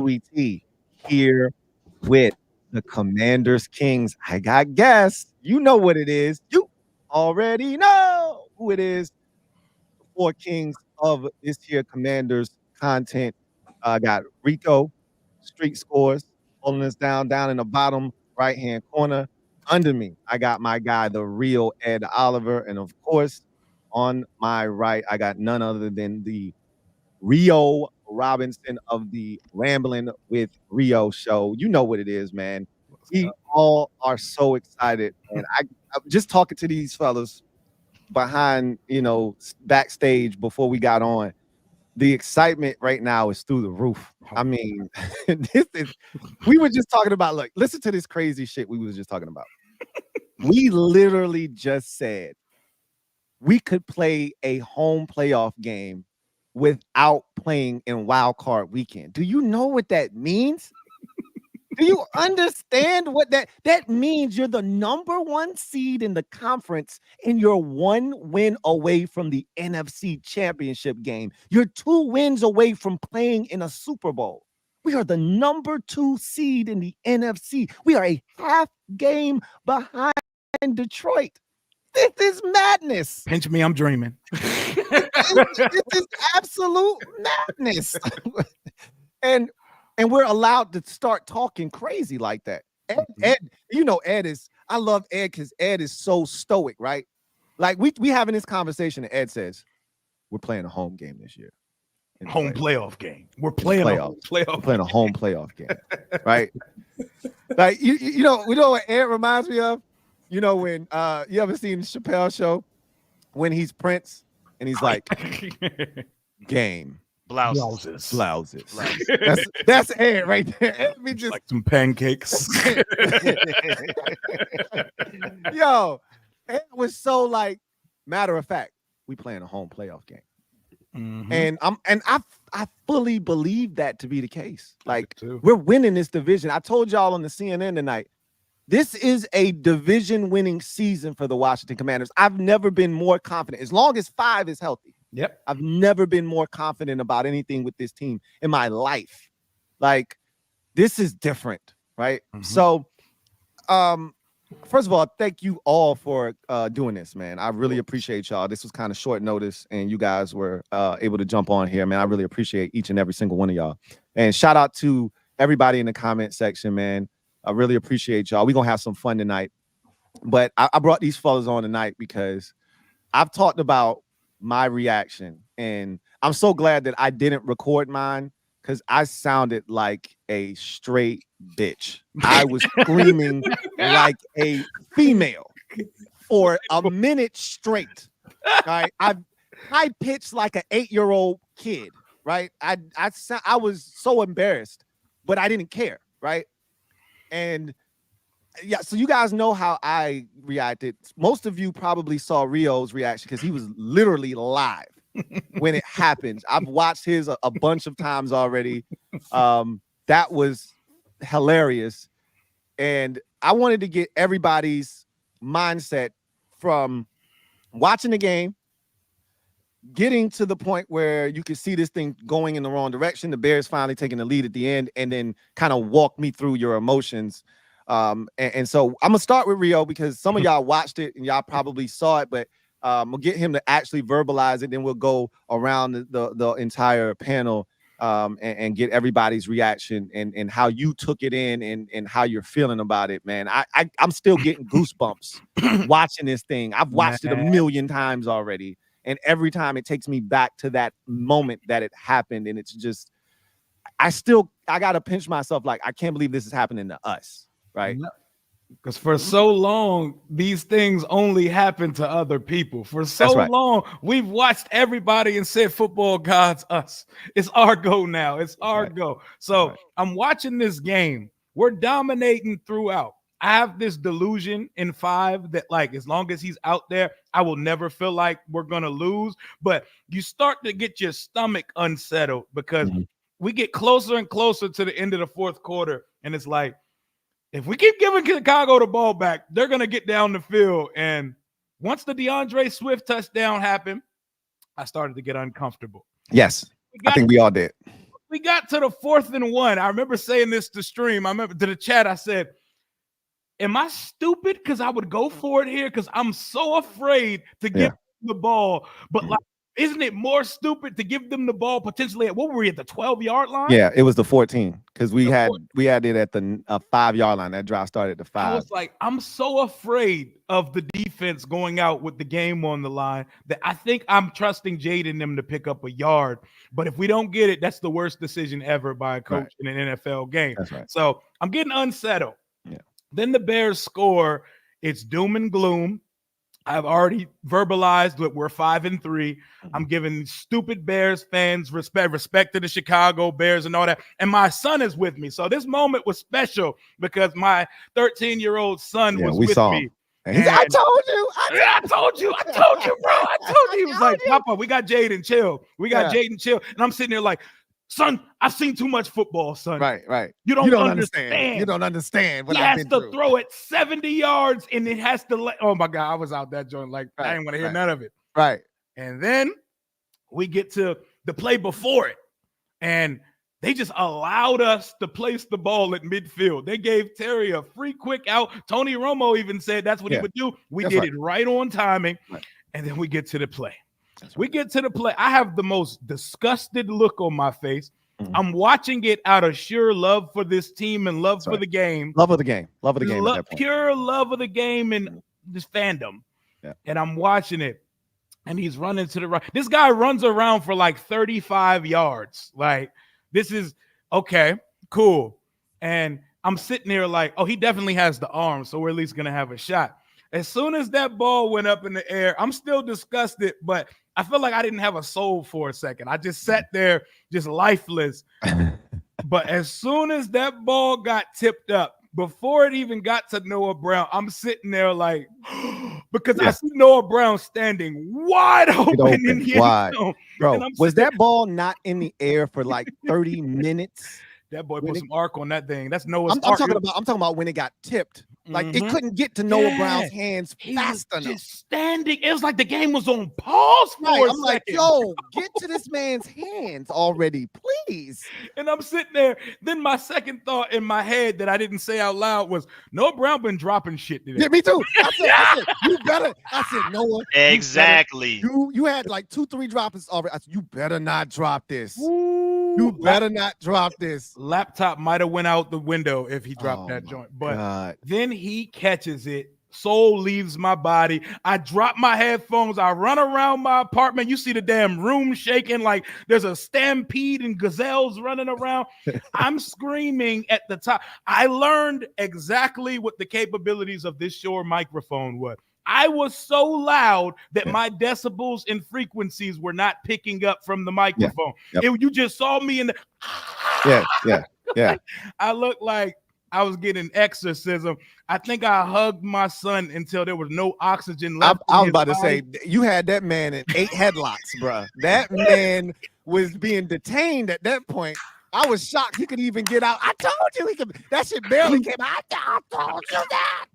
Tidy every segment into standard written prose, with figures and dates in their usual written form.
Louie Tee here with the Commanders Kings. I got guests. You know what it is. You already know who it is. The four kings of this here Commanders content. I got Rico, Street Scores, holding us down in the bottom right-hand corner. Under me, I got my guy, the real Ed Oliver. And of course, on my right, I got none other than the Rio Robinson of the Rambling with Rio show. You know what it is, man. We all are so excited. And I'm just talking to these fellas behind, backstage before we got on. The excitement right now is through the roof. I mean, we were just talking about, look, listen to this crazy shit we was just talking about. We literally just said we could play a home playoff game without playing in wild card weekend. Do you know what that means? Do you understand what that means? You're the number 1 seed in the conference and you're 1 win away from the NFC championship game. You're 2 wins away from playing in a Super Bowl. We are the number 2 seed in the NFC. We are a half game behind Detroit. This is madness. Pinch me, I'm dreaming. This is absolute madness. And we're allowed to start talking crazy like that. Ed, Ed is, I love Ed because Ed is so stoic, right? Like we having this conversation and Ed says, we're playing a home game this year. Home playoff game. We're playing a home playoff game, right? Like, you know what Ed reminds me of? You know, when you ever seen Chappelle show when he's Prince and he's like, game. Blouses. That's Ed right there. We just like some pancakes. Yo, Ed was so like matter of fact. We playing a home playoff game, and I fully believe that to be the case. Like we're winning this division. I told y'all on the CNN tonight. This is a division-winning season for the Washington Commanders. I've never been more confident. As long as 5 is healthy. Yep. I've never been more confident about anything with this team in my life. Like, this is different, right? So, first of all, thank you all for doing this, man. I really appreciate y'all. This was kind of short notice, and you guys were able to jump on here, man. I really appreciate each and every single one of y'all. And shout out to everybody in the comment section, man. I really appreciate y'all. We're going to have some fun tonight. But I brought these fellas on tonight because I've talked about my reaction. And I'm so glad that I didn't record mine because I sounded like a straight bitch. I was screaming like a female for a minute straight. Right? I pitched like an 8-year-old kid. Right? I was so embarrassed, but I didn't care. Right? And yeah, so you guys know how I reacted. Most of you probably saw Rio's reaction because he was literally live when it happened. I've watched his a bunch of times already. That was hilarious. And I wanted to get everybody's mindset from watching the game, getting to the point where you could see this thing going in the wrong direction, the Bears finally taking the lead at the end, and then kind of walk me through your emotions. And so I'm going to start with Rio because some of y'all watched it and y'all probably saw it, but we'll get him to actually verbalize it. Then we'll go around the entire panel and get everybody's reaction and how you took it in and how you're feeling about it, man. I'm still getting goosebumps watching this thing. I've watched it a million times already. And every time it takes me back to that moment that it happened. And it's just, I got to pinch myself. Like, I can't believe this is happening to us. Right. Because for so long, these things only happen to other people. For so long, we've watched everybody and said, football gods, us. It's our go now. It's our go. So I'm watching this game. We're dominating throughout. I have this delusion in 5 that, like, as long as he's out there, I will never feel like we're going to lose. But you start to get your stomach unsettled because we get closer and closer to the end of the 4th quarter. And it's like, if we keep giving Chicago the ball back, they're going to get down the field. And once the DeAndre Swift touchdown happened, I started to get uncomfortable. Yes, I think we all did. We got to the 4th and 1. I remember saying this to stream. I remember to the chat. I said, am I stupid? Because I would go for it here because I'm so afraid to give the ball. But like, isn't it more stupid to give them the ball potentially at, what were we at, the 12-yard line? Yeah, it was the 14 because we had it at the 5-yard line. That drive started at the 5. I was like, I'm so afraid of the defense going out with the game on the line that I think I'm trusting Jade and them to pick up a yard. But if we don't get it, that's the worst decision ever by a coach in an NFL game. That's right. So I'm getting unsettled. Yeah. Then the Bears score. It's doom and gloom. I've already verbalized that we're 5-3. I'm giving stupid Bears fans respect to the Chicago Bears and all that. And my son is with me. So this moment was special because my 13-year-old son was with me. And he's like, I told you, I told you, bro. I told you. He was like, Papa, we got Jaden, chill. We got Jaden, chill. And I'm sitting there like, son, I've seen too much football, son. Right. You don't understand. You don't understand what I've been through. He has to throw it 70 yards, and it has to oh, my God, I was out that joint. Like, I didn't want to hear none of it. Right. And then we get to the play before it, and they just allowed us to place the ball at midfield. They gave Terry a free quick out. Tony Romo even said that's what he would do. We did it right on timing, and then we get to the play. We get to the play. I have the most disgusted look on my face. I'm watching it out of sheer love for this team and love for the game. Love of the game. Love of the game. Pure love of the game and just fandom. Yeah. And I'm watching it. And he's running to the right. This guy runs around for like 35 yards. Like, this is okay, cool. And I'm sitting there like, oh, he definitely has the arm. So we're at least going to have a shot. As soon as that ball went up in the air, I'm still disgusted, but I feel like I didn't have a soul for a second. I just sat there just lifeless. But as soon as that ball got tipped up, before it even got to Noah Brown, I'm sitting there like, because I see Noah Brown standing wide open in the end zone. Bro, was that ball not in the air for like 30 minutes? That boy put some arc on that thing. That's Noah's I'm talking about when it got tipped. Like it couldn't get to Noah Brown's hands fast enough. Just standing. It was like the game was on pause for a I'm second. like, yo, get to this man's hands already, please. And I'm sitting there. Then my second thought in my head that I didn't say out loud was, Noah Brown been dropping shit today. Yeah, me too. I said, you better. I said, Noah. Exactly. You had like 2-3 drops already. I said, you better not drop this. You better not drop this. Laptop might have went out the window if he dropped that joint. But then he catches it. Soul leaves my body. I drop my headphones. I run around my apartment. You see the damn room shaking like there's a stampede and gazelles running around. I'm screaming at the top. I learned exactly what the capabilities of this Shure microphone was. I was so loud that my decibels and frequencies were not picking up from the microphone. You just saw me in the yeah. I looked like I was getting exorcism. I think I hugged my son until there was no oxygen left. I was about to say, you had that man in 8 headlocks, bro. That man was being detained at that point. I was shocked he could even get out. I told you he could. That shit barely came out. I told you that.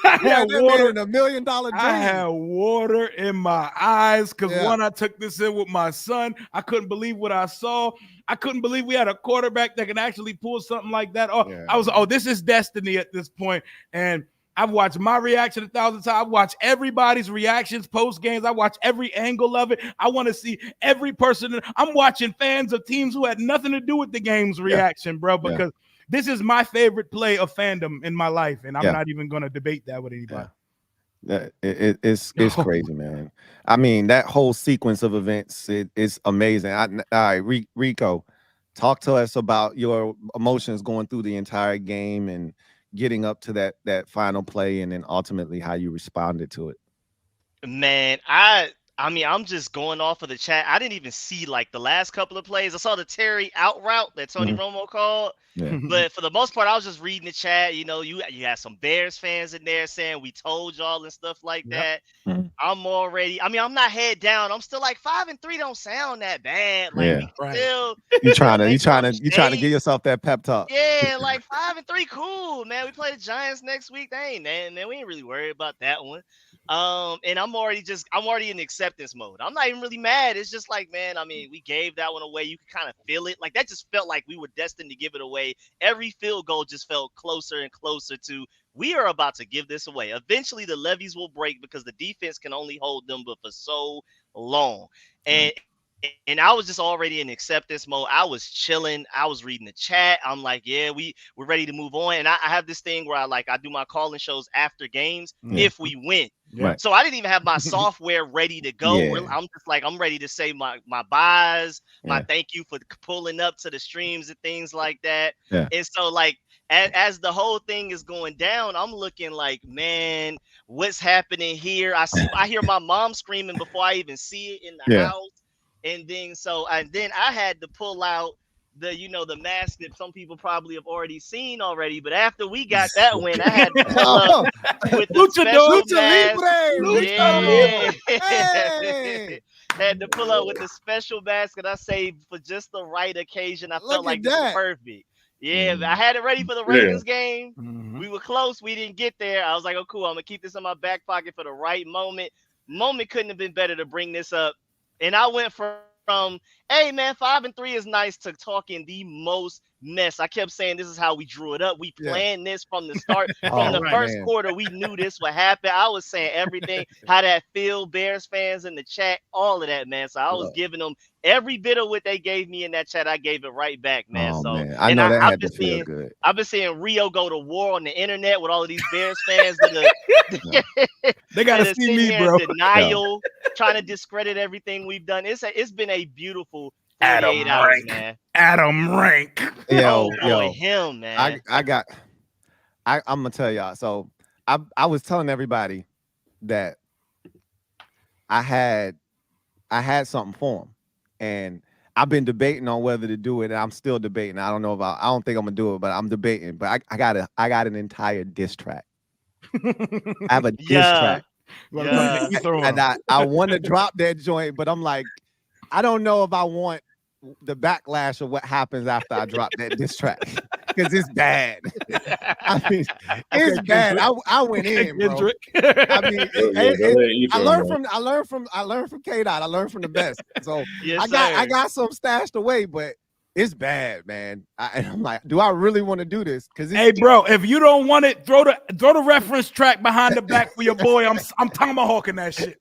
I had water in $1 million dream. I had water in my eyes because I took this in with my son. I couldn't believe what I saw. I couldn't believe we had a quarterback that can actually pull something like that off. I was, this is destiny at this point. And I've watched my reaction 1,000 times. I've watched everybody's reactions post games. I watch every angle of it. I want to see every person. I'm watching fans of teams who had nothing to do with the game's reaction, bro, because this is my favorite play of fandom in my life, and I'm not even going to debate that with anybody. It's crazy, man. I mean, that whole sequence of events is amazing. All right, Rico, talk to us about your emotions going through the entire game and getting up to that final play, and then ultimately how you responded to it. Man, I mean, I'm just going off of the chat. I didn't even see like the last couple of plays. I saw the Terry out route that Tony Romo called. Yeah. But for the most part, I was just reading the chat. You know, you had some Bears fans in there saying we told y'all and stuff like that. I'm already, I mean, I'm not head down. I'm still like 5-3 don't sound that bad. Like still you trying to give yourself that pep talk. Yeah, like 5-3, cool, man. We play the Giants next week. We ain't really worried about that one. And I'm already in acceptance mode. I'm not even really mad. It's just like, man, I mean, we gave that one away. You could kind of feel it. Like that just felt like we were destined to give it away. Every field goal just felt closer and closer to we are about to give this away. Eventually the levees will break because the defense can only hold them but for so long. And I was just already in acceptance mode. I was chilling. I was reading the chat. I'm like, yeah, we're ready to move on. And I have this thing where I do my calling shows after games if we win. Right. So I didn't even have my software ready to go. Yeah. I'm just like, I'm ready to say my buys, my thank you for pulling up to the streams and things like that. Yeah. And so like as the whole thing is going down, I'm looking like, man, what's happening here? I hear my mom screaming before I even see it in the house. And then I had to pull out the mask that some people probably have already seen already. But after we got that win, I had to pull up with the special mask. Hey. Had to pull up with the special mask that I saved for just the right occasion. I felt like this was perfect. Yeah, I had it ready for the Ravens game. We were close. We didn't get there. I was like, oh, cool. I'm going to keep this in my back pocket for the right moment. Moment couldn't have been better to bring this up. And I went from hey, man, 5-3 is nice to talking the most mess. I kept saying this is how we drew it up. We planned this from the start. From the first quarter, we knew this would happen. I was saying everything, how that feel, Bears fans in the chat, all of that, man. So I was giving them every bit of what they gave me in that chat. I gave it right back, man. Man. I know that had to feel good. I've been seeing Rio go to war on the internet with all of these Bears fans. They got to see me, bro. Denial, trying to discredit everying we've done. It's been a beautiful 48 hours, man. Adam Rank. Yo, him, man. I'm gonna tell y'all. So I was telling everybody that I had something for him, and I've been debating on whether to do it, and I'm still debating. I don't think I'm gonna do it, but I'm debating. But I got an entire diss track. I have a diss track. And I want to drop that joint, but I'm like, I don't know if I want the backlash of what happens after I drop that diss track, because it's bad. I mean, it's bad. I went in, bro. I mean, I learned from K-Dot. I learned from the best. So I got some stashed away, but it's bad, man. I'm like, do I really want to do this? Hey, bro, if you don't want it, throw the reference track behind the back for your boy. I'm tomahawking that shit.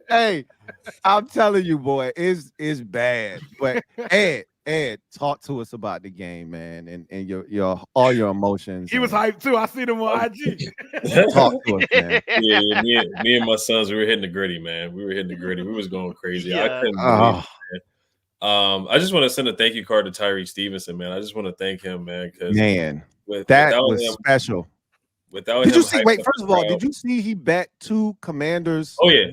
Hey, I'm telling you, boy, it's bad. But Ed, talk to us about the game, man, and your all your emotions. He was hyped too. I seen him on IG. Talk to us, man. Yeah, me and my sons, we were hitting the gritty, man. We was going crazy. I couldn't believe it, man. I just want to send a thank you card to Tyreek Stevenson, man. I just want to thank him, man. Man, that was special. Did you see? Wait, first of all, did you see he bet 2 Commanders? Oh yeah,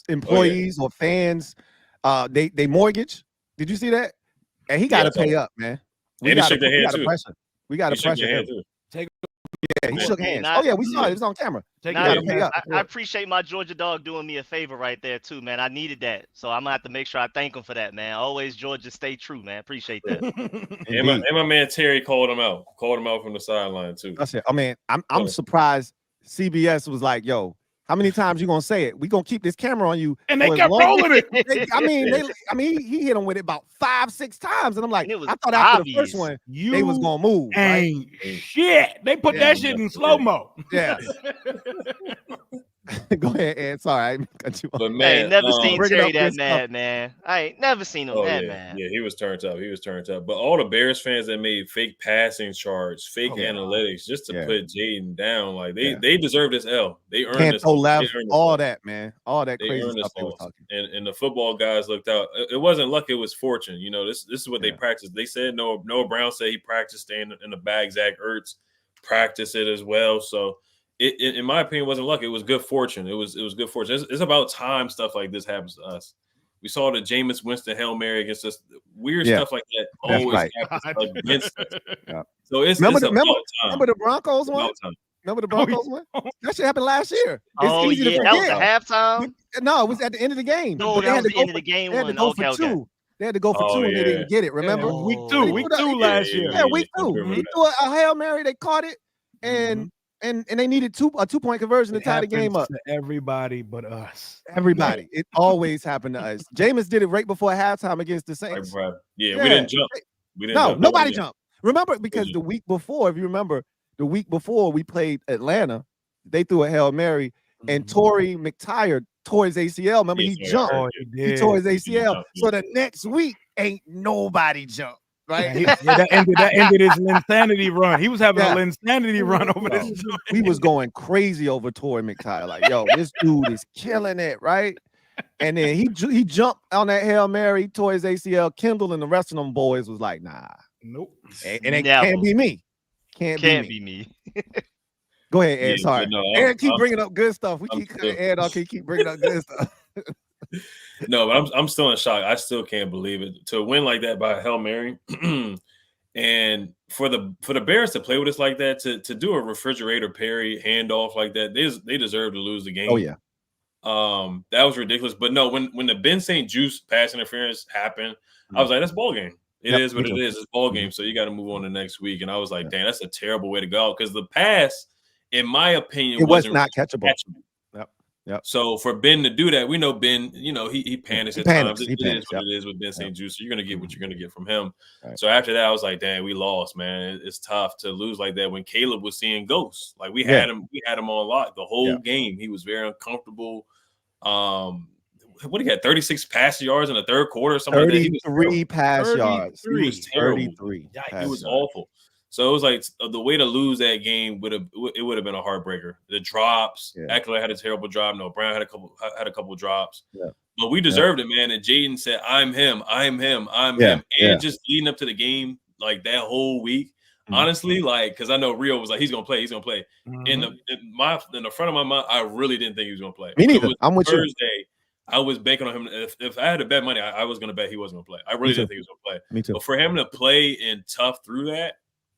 employees or fans. They mortgage. Did you see that? And he got to pay up, man. We got to pressure him. Yeah, he shook hands. Oh yeah, we saw it. It was on camera. I appreciate my Georgia dog doing me a favor right there too, man. I needed that, so I'm gonna have to make sure I thank him for that, man. Always Georgia, stay true, man. Appreciate that. and my man Terry called him out from the sideline too. That's it. I mean, I'm surprised. CBS was like, "Yo, how many times you gonna say it? We gonna keep this camera on you." And they kept rolling it. He hit him with it about 5-6 times, and I'm like, I thought after obvious. the first one they was gonna move. Ain't shit. They put that shit in slow mo. Yeah. Go ahead, Ed. Sorry, I cut you off. But man, I ain't never seen Terry that mad, man. I ain't never seen him that mad. Yeah, he was turned up. But all the Bears fans that made fake passing charts, fake analytics, just to put Jaden down, like they deserve this L. They earned this. Left, all that, man. All that crazy stuff they was talking. And the football guys looked out. It wasn't luck, it was fortune. You know, this is what they practiced. They said Noah Brown said he practiced staying in the bag. Zach Ertz practiced it as well. So It, in my opinion, wasn't luck. It was good fortune. It was good fortune. It's about time stuff like this happens to us. We saw the Jameis Winston Hail Mary against us. Weird stuff like that always happens against us. Yeah. So it's about time. Remember the Broncos one? Remember the Broncos one? That shit happened last year. It's easy to forget. That was the halftime? No, it was at the end of the game. No, that was the end of the game. They had to go for 2. They had to go for 2 and they didn't get it. Remember? Week two last year. Yeah, week 2. He threw a Hail Mary. They caught it. And and they needed a 2-point conversion to tie the game up. To everybody but us. Everybody. It always happened to us. Jameis did it right before halftime against the Saints. Right, yeah, we didn't jump. Nobody jumped. Remember, because the week before, if you remember, the week before we played Atlanta, they threw a Hail Mary, and Torrey McTyer tore his ACL. Remember, he jumped. Oh, he tore his ACL. So the next week, ain't nobody jumped. Right? That ended his insanity run. He was having a insanity run over this. He was going crazy over Torrey McTyer. Like, yo, this dude is killing it, right? And then he jumped on that Hail Mary, tore his ACL. Kendall and the rest of them boys was like, nah. Nope. And it can't be me. Can't be me. Go ahead, Ed. Sorry. No, Ed, keep bringing up good stuff. We keep cutting Ed off. Keep bringing up good stuff. No, but I'm still in shock. I still can't believe it. To win like that by Hail Mary, and for the Bears to play with us like that, to do a refrigerator Perry handoff like that, they deserve to lose the game. Oh yeah. That was ridiculous. But no, when the Ben St. Juice pass interference happened, I was like, that's ball game. It is what it is. It's ball game. So you got to move on to next week. And I was like, dang, that's a terrible way to go. Because the pass, in my opinion, it was not catchable. Yep. So for Ben to do that, we know Ben, he panics at times. It is what it is with Ben St. Juice. So you're going to get what you're going to get from him. Right. So after that, I was like, dang, we lost, man. It's tough to lose like that when Caleb was seeing ghosts. Like we had him on lock the whole game. He was very uncomfortable. What he got 36 pass yards in the third quarter or something 33 like that. 33 pass yards. He was terrible. 33. He was awful. So it was like the way to lose that game would have been a heartbreaker. The drops, Eckler had a terrible drop. No, Brown had a couple drops. Yeah. But we deserved it, man. And Jaden said, "I'm him, I'm him, I'm him." And just leading up to the game, like that whole week, honestly, like because I know Rio was like, "He's gonna play, he's gonna play." In the front of my mind, I really didn't think he was gonna play. Me neither. I'm with Thursday, you. I was banking on him. If I had to bet money, I was gonna bet he wasn't gonna play. I really didn't think he was gonna play. Me too. But for him to play and tough through that.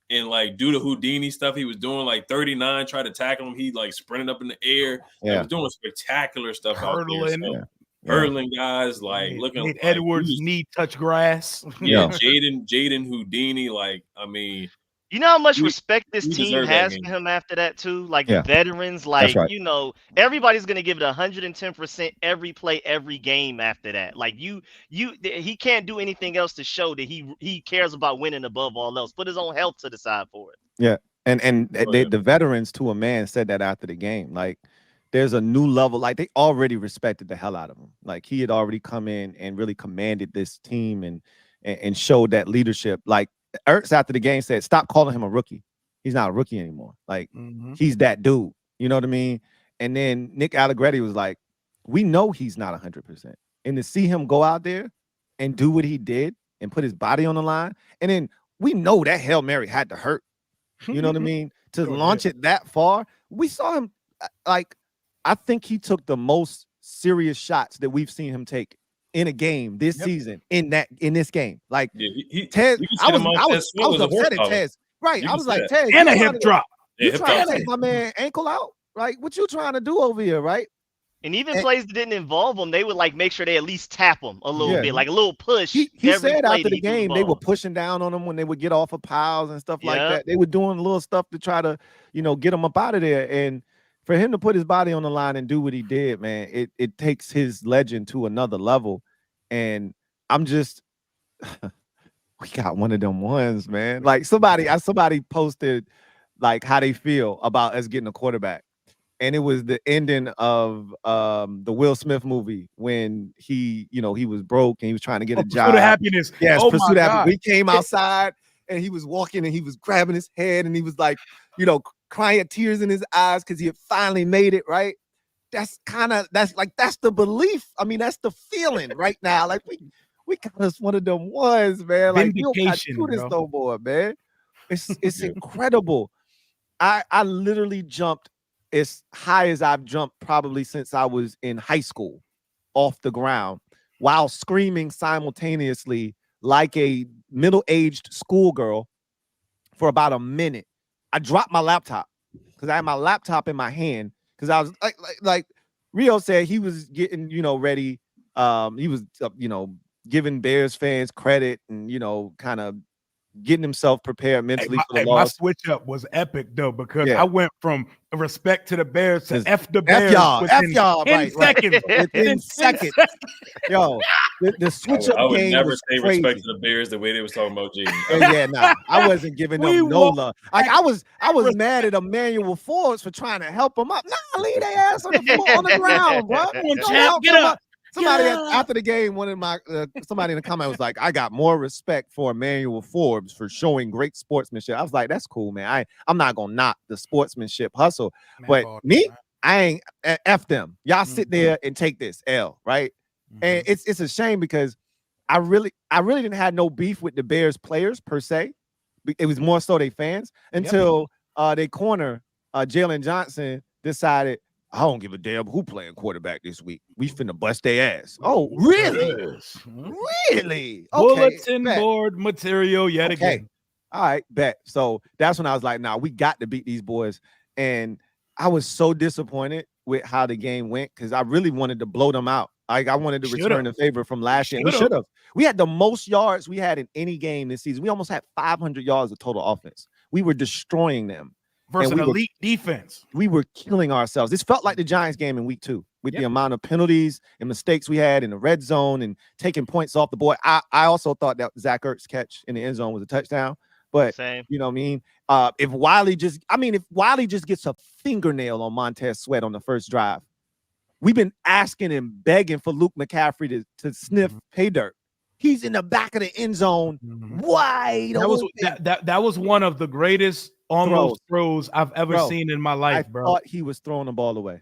And like do the Houdini stuff he was doing, like 39, tried to tackle him. He like sprinted up in the air. He was doing spectacular stuff hurdling, hurdling guys, like looking like Edwards knee touch grass. Yeah, Jaden Houdini. Like, I mean, you know how much respect this team has for him after that too. Like the veterans, like everybody's gonna give it 110% every play, every game after that. Like he can't do anything else to show that he cares about winning above all else. Put his own health to the side for it. Yeah, and the veterans to a man said that after the game. Like, there's a new level. Like they already respected the hell out of him. Like he had already come in and really commanded this team and showed that leadership. Like. Ertz after the game said, "Stop calling him a rookie. He's not a rookie anymore. Like he's that dude." You know what I mean? And then Nick Allegretti was like, "We know he's not 100%, and to see him go out there and do what he did and put his body on the line, and then we know that Hail Mary had to hurt. You know what I mean? To launch it that far, we saw him. Like, I think he took the most serious shots that we've seen him take." In a game this season, in this game, like Tez, I was upset at Tez. Right, I was like, Tez, and a hip drop. You trying to take my man ankle out? Like, what you trying to do over here, right? And even plays that didn't involve him, they would like make sure they at least tap him a little bit, like a little push. He said after the game they were pushing down on him when they would get off of piles and stuff like that. They were doing little stuff to try to, get him up out of there. And for him to put his body on the line and do what he did, man, it takes his legend to another level. And I'm just, we got one of them ones, man. Like somebody posted like how they feel about us getting a quarterback. And it was the ending of the Will Smith movie when he was broke and he was trying to get a job. Pursuit of Happiness. Yes, Pursuit of Happiness. We came outside and he was walking and he was grabbing his head and he was like, crying, tears in his eyes because he had finally made it, right? That's the belief. I mean, that's the feeling right now. Like we got us one of them ones, man. Like you don't got to do this no more, man. It's incredible. I literally jumped as high as I've jumped probably since I was in high school off the ground while screaming simultaneously like a middle-aged schoolgirl for about a minute. I dropped my laptop because I had my laptop in my hand because I was like Rio said he was getting, ready. He was, giving Bears fans credit and, kind of getting himself prepared mentally for the my loss. switch up was epic though, because I went from respect to the Bears to F the F Bears. y'all, within 10 seconds. Within seconds. Yo, the switch up I would game never was say crazy. respect to the Bears the way they was talking about Jaden. Yeah, nah, I wasn't giving them no love. Like I was mad at Emmanuel Forbes for trying to help him up. Nah, leave their ass on the floor, on the ground, bro. Champ, get up. Somebody after the game, one of my somebody in the comment was like, "I got more respect for Emmanuel Forbes for showing great sportsmanship." I was like, "That's cool, man. I'm not gonna knock the sportsmanship hustle, but me, I ain't f them. Y'all sit there and take this L, right?" And it's a shame because I really didn't have no beef with the Bears players per se. It was more so they fans until they corner Jalen Johnson decided, I don't give a damn who playing quarterback this week. We finna bust their ass. Oh, really? Really? Okay. Bulletin board material yet again. All right, bet. So that's when I was like, nah, we got to beat these boys. And I was so disappointed with how the game went because I really wanted to blow them out. Like I wanted to return the favor from last year. We should have. We had the most yards we had in any game this season. We almost had 500 yards of total offense. We were destroying them. Versus an elite defense. We were killing ourselves. This felt like the Giants game in week 2 with the amount of penalties and mistakes we had in the red zone and taking points off the board. I also thought that Zach Ertz catch in the end zone was a touchdown. But you know what I mean? If Wiley just gets a fingernail on Montez Sweat on the first drive, we've been asking and begging for Luke McCaffrey to sniff pay dirt. He's in the back of the end zone, wide open. That was one of the greatest almost throws I've ever seen in my life, bro. I thought he was throwing the ball away.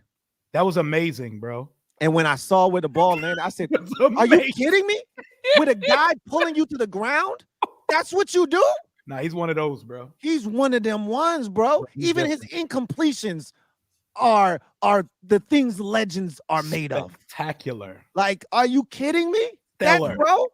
That was amazing, bro. And when I saw where the ball landed, I said, "Are you kidding me? With a guy pulling you to the ground? That's what you do?" Nah, he's one of those, bro. He's one of them ones, bro. Even his incompletions are the things legends are made of. Spectacular. Like, are you kidding me? That, bro,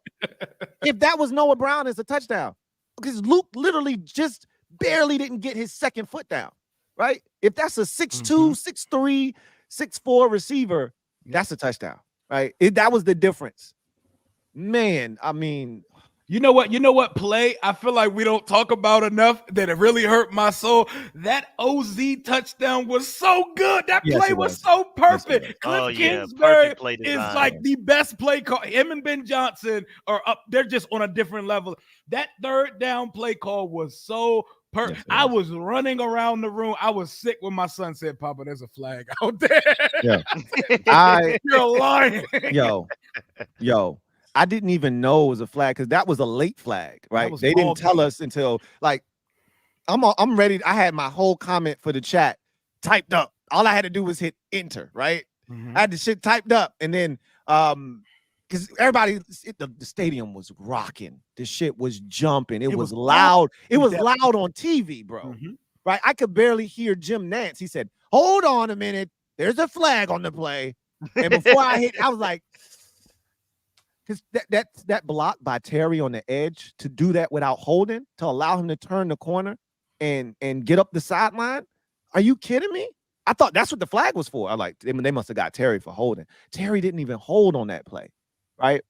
if that was Noah Brown, it's a touchdown. Because Luke literally just barely didn't get his second foot down, right? If that's a 6'2", 6'3", 6'4" receiver, that's a touchdown, right? That was the difference. Man, I mean... You know what play I feel like we don't talk about enough that it really hurt my soul? That OZ touchdown was so good. That play was so perfect. Yes, Cliff Kingsbury is like the best play call. Him and Ben Johnson are up. They're just on a different level. That third down play call was so perfect. Yes, I was running around the room. I was sick when my son said, "Papa, there's a flag out there." Yeah. You're lying. Yo. I didn't even know it was a flag because that was a late flag, right? They didn't tell us until like I'm ready. I had my whole comment for the chat typed up. All I had to do was hit enter, right? I had the shit typed up, and then because everybody, the stadium was rocking. The shit was jumping. It was loud. It was loud on TV, bro. Right? I could barely hear Jim Nantz. He said, "Hold on a minute. There's a flag on the play." And before I hit, I was like. Because that block by Terry on the edge, to do that without holding, to allow him to turn the corner and get up the sideline. Are you kidding me? I thought that's what the flag was for. I like they must have got Terry for holding. Terry didn't even hold on that play, right?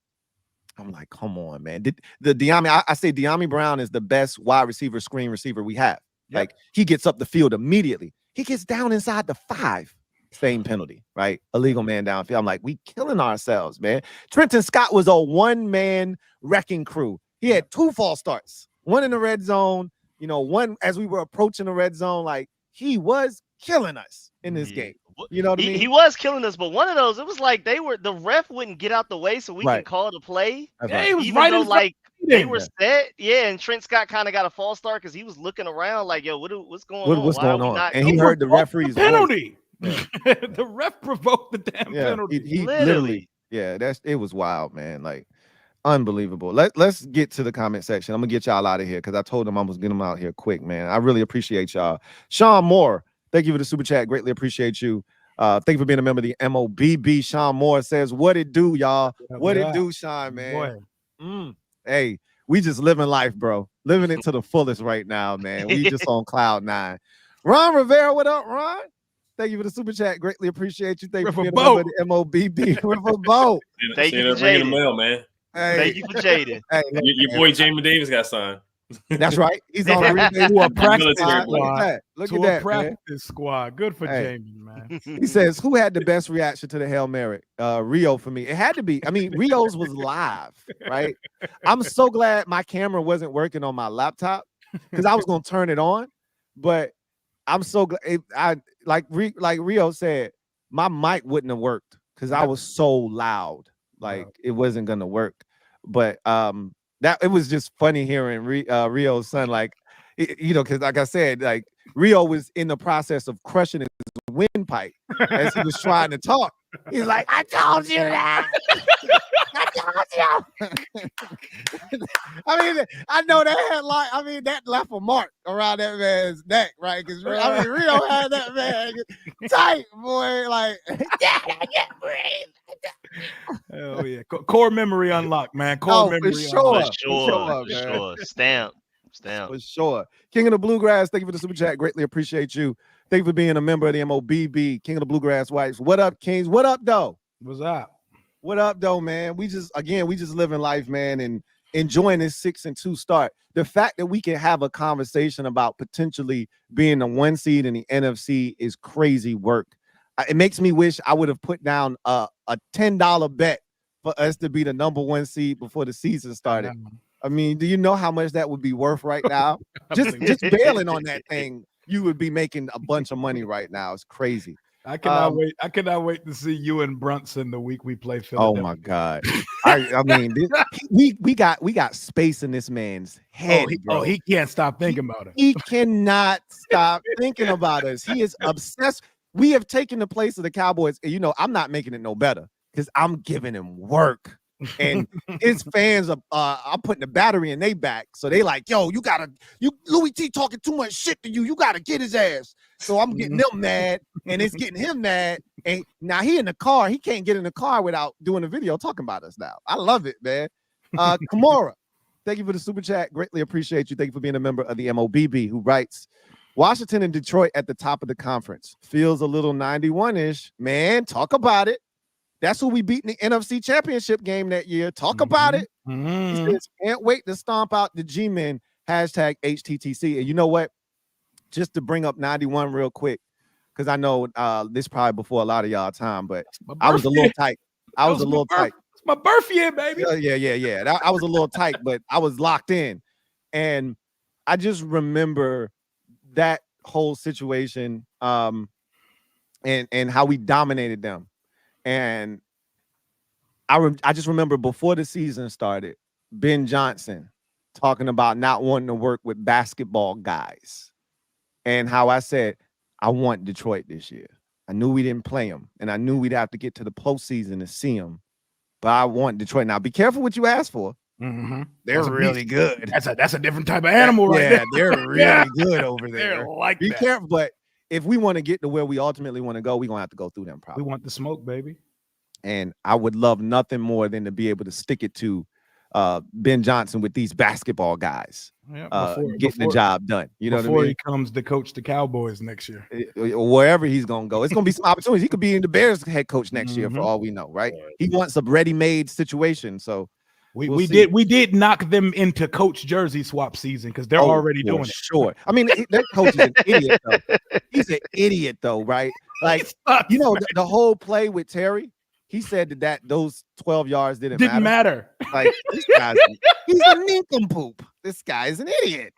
I'm like, come on, man. I say De'Ami Brown is the best wide receiver, screen receiver we have. Like he gets up the field immediately. He gets down inside the 5. Same penalty, right? Illegal man downfield. I'm like, we killing ourselves, man. Trenton Scott was a one-man wrecking crew. He had 2 false starts, one in the red zone, one as we were approaching the red zone. Like he was killing us in this game. You know what I mean? He was killing us, but one of those, it was like the ref wouldn't get out the way so we can call the play. Yeah, he was even though, like they were set. Yeah, and Trent Scott kind of got a false start because he was looking around like, yo, what's going on? What's going on? And he heard the referee's penalty. The ref provoked the damn penalty. He literally, it was wild, man. Like unbelievable. Let's get to the comment section. I'm gonna get y'all out of here because I told them I was getting them out here quick, man. I really appreciate y'all. Sean Moore, thank you for the super chat. Greatly appreciate you. Thank you for being a member of the MOBB. Sean Moore says, "What it do, y'all? What it do, Sean, man? Hey, we just living life, bro. Living it to the fullest right now, man. We just on cloud 9. Ron Rivera, what up, Ron? Thank you for the super chat. Greatly appreciate you. Thank you for being a member of the MOBB. River Boat. Thank you for Jaden. Mail, man. Hey. Thank you for Jaden. Hey, your boy Jamin Davis got signed. That's right. He's on to a practice Military squad. Look at that. Look To at a that, man. practice squad. Good for Hey. Jamie, man. He says, who had the best reaction to the Hail Mary? Rio for me. It had to be. I mean, Rio's was live, right? I'm so glad my camera wasn't working on my laptop because I was going to turn it on. But I'm so glad. Like Rio said, my mic wouldn't have worked because I was so loud. Like it wasn't going to work. But that it was just funny hearing Rio's son, like, because like I said, like Rio was in the process of crushing his windpipe as he was trying to talk. He's like, I told you that. I told you. I mean, I know that had that left a mark around that man's neck, right? Because Rio had that man tight, boy. Like, hell yeah. Core memory unlocked, man. Core memory For unlocked. sure. Stamp. For sure. King of the Bluegrass, thank you for the super chat. Greatly appreciate you. Thank you for being a member of the MOBB, King of the Bluegrass Whites. What up, Kings? What up, though? What's up? What up, though, man? We just living life, man, and enjoying this 6-2 start. The fact that we can have a conversation about potentially being the 1 seed in the NFC is crazy work. It makes me wish I would have put down a $10 bet for us to be the number 1 seed before the season started. I mean, do you know how much that would be worth right now? just bailing on that thing, you would be making a bunch of money right now. It's crazy. I cannot wait. I cannot wait to see you and Brunson the week we play Philadelphia. Oh my God! I mean, we got space in this man's head. He can't stop thinking about it. He cannot stop thinking about us. He is obsessed. We have taken the place of the Cowboys. And, I'm not making it no better because I'm giving him work. And his fans I'm putting the battery in their back. So they like, yo, Louie Tee talking too much shit to you. You gotta get his ass. So I'm getting them mad, and it's getting him mad. And now he in the car. He can't get in the car without doing a video talking about us now. I love it, man. Kimura, thank you for the super chat. Greatly appreciate you. Thank you for being a member of the MOBB, who writes, Washington and Detroit at the top of the conference. Feels a little 91-ish. Man, talk about it. That's who we beat in the NFC Championship game that year. Talk about it. He says, can't wait to stomp out the G-Men, #HTTC. And you know what? Just to bring up 91 real quick, because I know this probably before a lot of y'all time, but I was a little tight. I was a little tight. It's my birth year, baby. Yeah. I was a little tight, but I was locked in. And I just remember that whole situation and how we dominated them. And I just remember before the season started, Ben Johnson talking about not wanting to work with basketball guys and how I said, I want Detroit this year. I knew we didn't play them, and I knew we'd have to get to the postseason to see them, but I want Detroit. Now, be careful what you ask for. Mm-hmm. They're really good. That's a different type of animal right there. They're really good over there. They're like be careful, but if we want to get to where we ultimately want to go, we're going to have to go through them probably. We want the smoke, baby. And I would love nothing more than to be able to stick it to Ben Johnson with these basketball guys getting the job done. You know what I mean? Before he comes to coach the Cowboys next year. Wherever he's going to go. It's going to be some opportunities. He could be in the Bears head coach next year for all we know, right? He wants a ready-made situation, so we did knock them into coach jersey swap season because they're already doing it. Sure. I mean, that coach is an idiot, though. He's an idiot, though, right? Like, the whole play with Terry, he said that those 12 yards didn't matter. Like, this guy's he's a nincompoop. This guy is an idiot.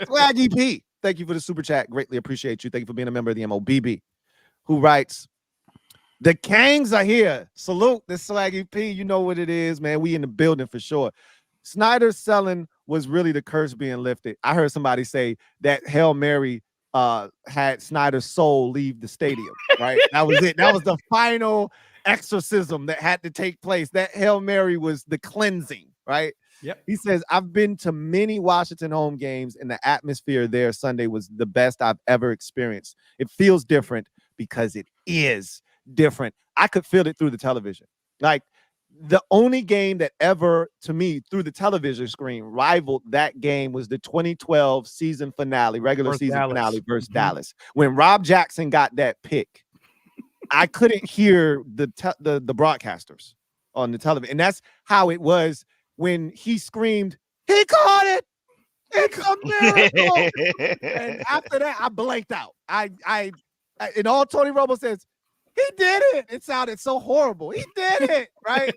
Swaggy P, thank you for the super chat. Greatly appreciate you. Thank you for being a member of the MOBB, who writes, the Kings are here. Salute the Swaggy P. You know what it is, man. We in the building for sure. Snyder's selling was really the curse being lifted. I heard somebody say that Hail Mary had Snyder's soul leave the stadium, right? That was it. That was the final exorcism that had to take place. That Hail Mary was the cleansing, right? Yep. He says, I've been to many Washington home games, and the atmosphere there Sunday was the best I've ever experienced. It feels different because it is different. I could feel it through the television. Like, the only game that ever, to me, through the television screen, rivaled that game was the 2012 season finale, regular season finale versus Dallas. When Rob Jackson got that pick, I couldn't hear the broadcasters on the television. And that's how it was when he screamed, he caught it. It's a miracle. And after that, I blanked out. I and all Tony Romo says, he did it. It sounded so horrible. He did it, right?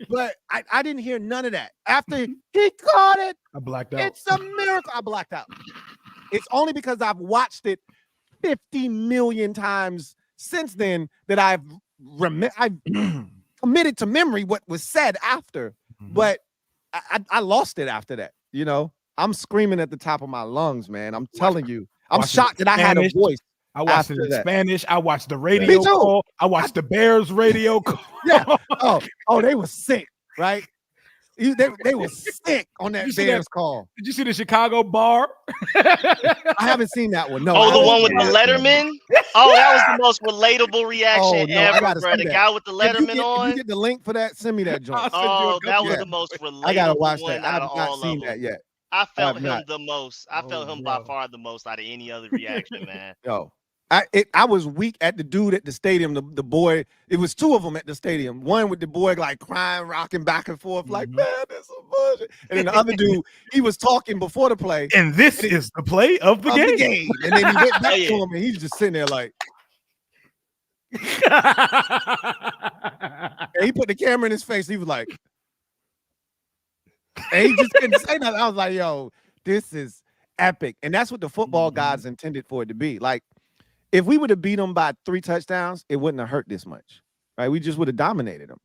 But I didn't hear none of that. After he caught it, I blacked out. it's a miracle. I blacked out. It's only because I've watched it 50 million times since then that I've committed to memory what was said after. But I lost it after that. You know, I'm screaming at the top of my lungs, man. I'm telling you. I'm shocked that I had a voice. I watched it in Spanish. I watched the radio Me too. call. I watched the Bears radio call. Yeah. Oh, they were sick, right? They were sick on that Bears call. Did you see the Chicago bar? I haven't seen that one. No. Oh, the one with the Letterman? Oh, that was the most relatable reaction ever, bro. The guy with the Letterman on. If you get the link for that, send me that joint. Oh, that was the most relatable. I gotta watch that. I have not seen that yet. I felt him the most. I felt him by far the most out of any other reaction, man. Yo. I was weak at the dude at the stadium, the boy. It was two of them at the stadium. One with the boy like crying, rocking back and forth, like, man, this is bullshit. And then the other dude, he was talking before the play. And this is the play of the game. And then he went back to him and he's just sitting there like. And he put the camera in his face. He was like, and he just couldn't say nothing. I was like, yo, this is epic. And that's what the football gods intended for it to be. Like, if we would have beat them by 3 touchdowns, it wouldn't have hurt this much, right? We just would have dominated them.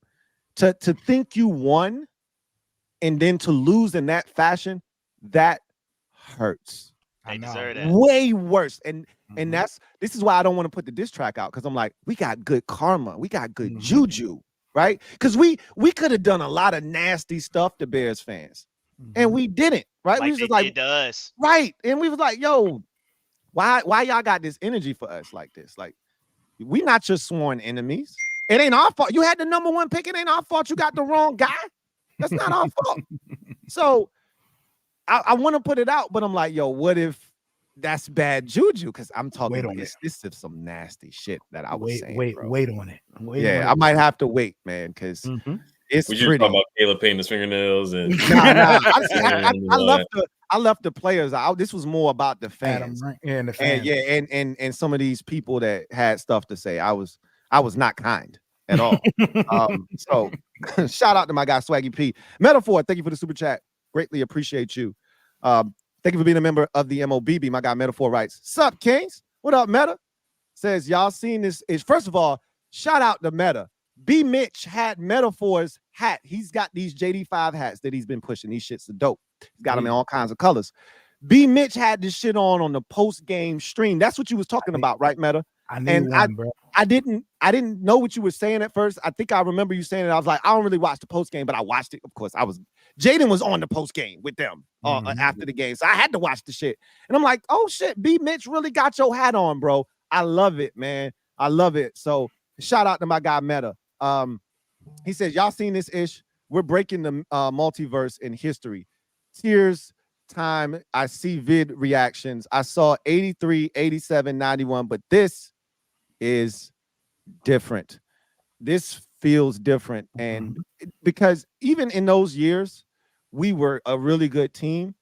To think you won and then to lose in that fashion, that hurts. They deserve that. Way worse. And this is why I don't want to put the diss track out, because I'm like, we got good karma. We got good juju, right? Because we could have done a lot of nasty stuff to Bears fans, and we didn't, right? Like we was just they like, did to us. right. And we was like, yo, why y'all got this energy for us like this? Like, we not your sworn enemies. It ain't our fault. You had the number 1 pick. It ain't our fault you got the wrong guy. That's not our fault. So I want to put it out, but I'm like, yo, what if that's bad juju? Because I'm talking about this is some nasty shit that I was saying. Wait on it. I might have to wait, man, because it's we pretty. Just talk about Caleb painting his fingernails and I left the players out. This was more about the fans. And the fans. And some of these people that had stuff to say. I was not kind at all. So shout out to my guy Swaggy P. Metaphor, thank you for the super chat. Greatly appreciate you. Thank you for being a member of the MOBB. My guy Metaphor writes, "Sup, Kings? What up, Meta?" Says, y'all seen this? First of all, shout out to Meta. B Mitch had Metaphor's hat. He's got these JD5 hats that he's been pushing. These shits are dope. He's got them in all kinds of colors. B Mitch had this shit on the post-game stream. That's what you was talking about, right, Meta? I didn't know what you were saying at first. I think I remember you saying it. I was like, I don't really watch the post-game, but I watched it. Of course, Jaden was on the post-game with them after the game. So I had to watch the shit. And I'm like, oh shit, B Mitch really got your hat on, bro. I love it, man. I love it. So shout out to my guy Meta. He says, y'all seen this ish? We're breaking the multiverse in history. Tears time. I see vid reactions. I saw 83, 87, 91, but this is different. This feels different. And because even in those years, we were a really good team.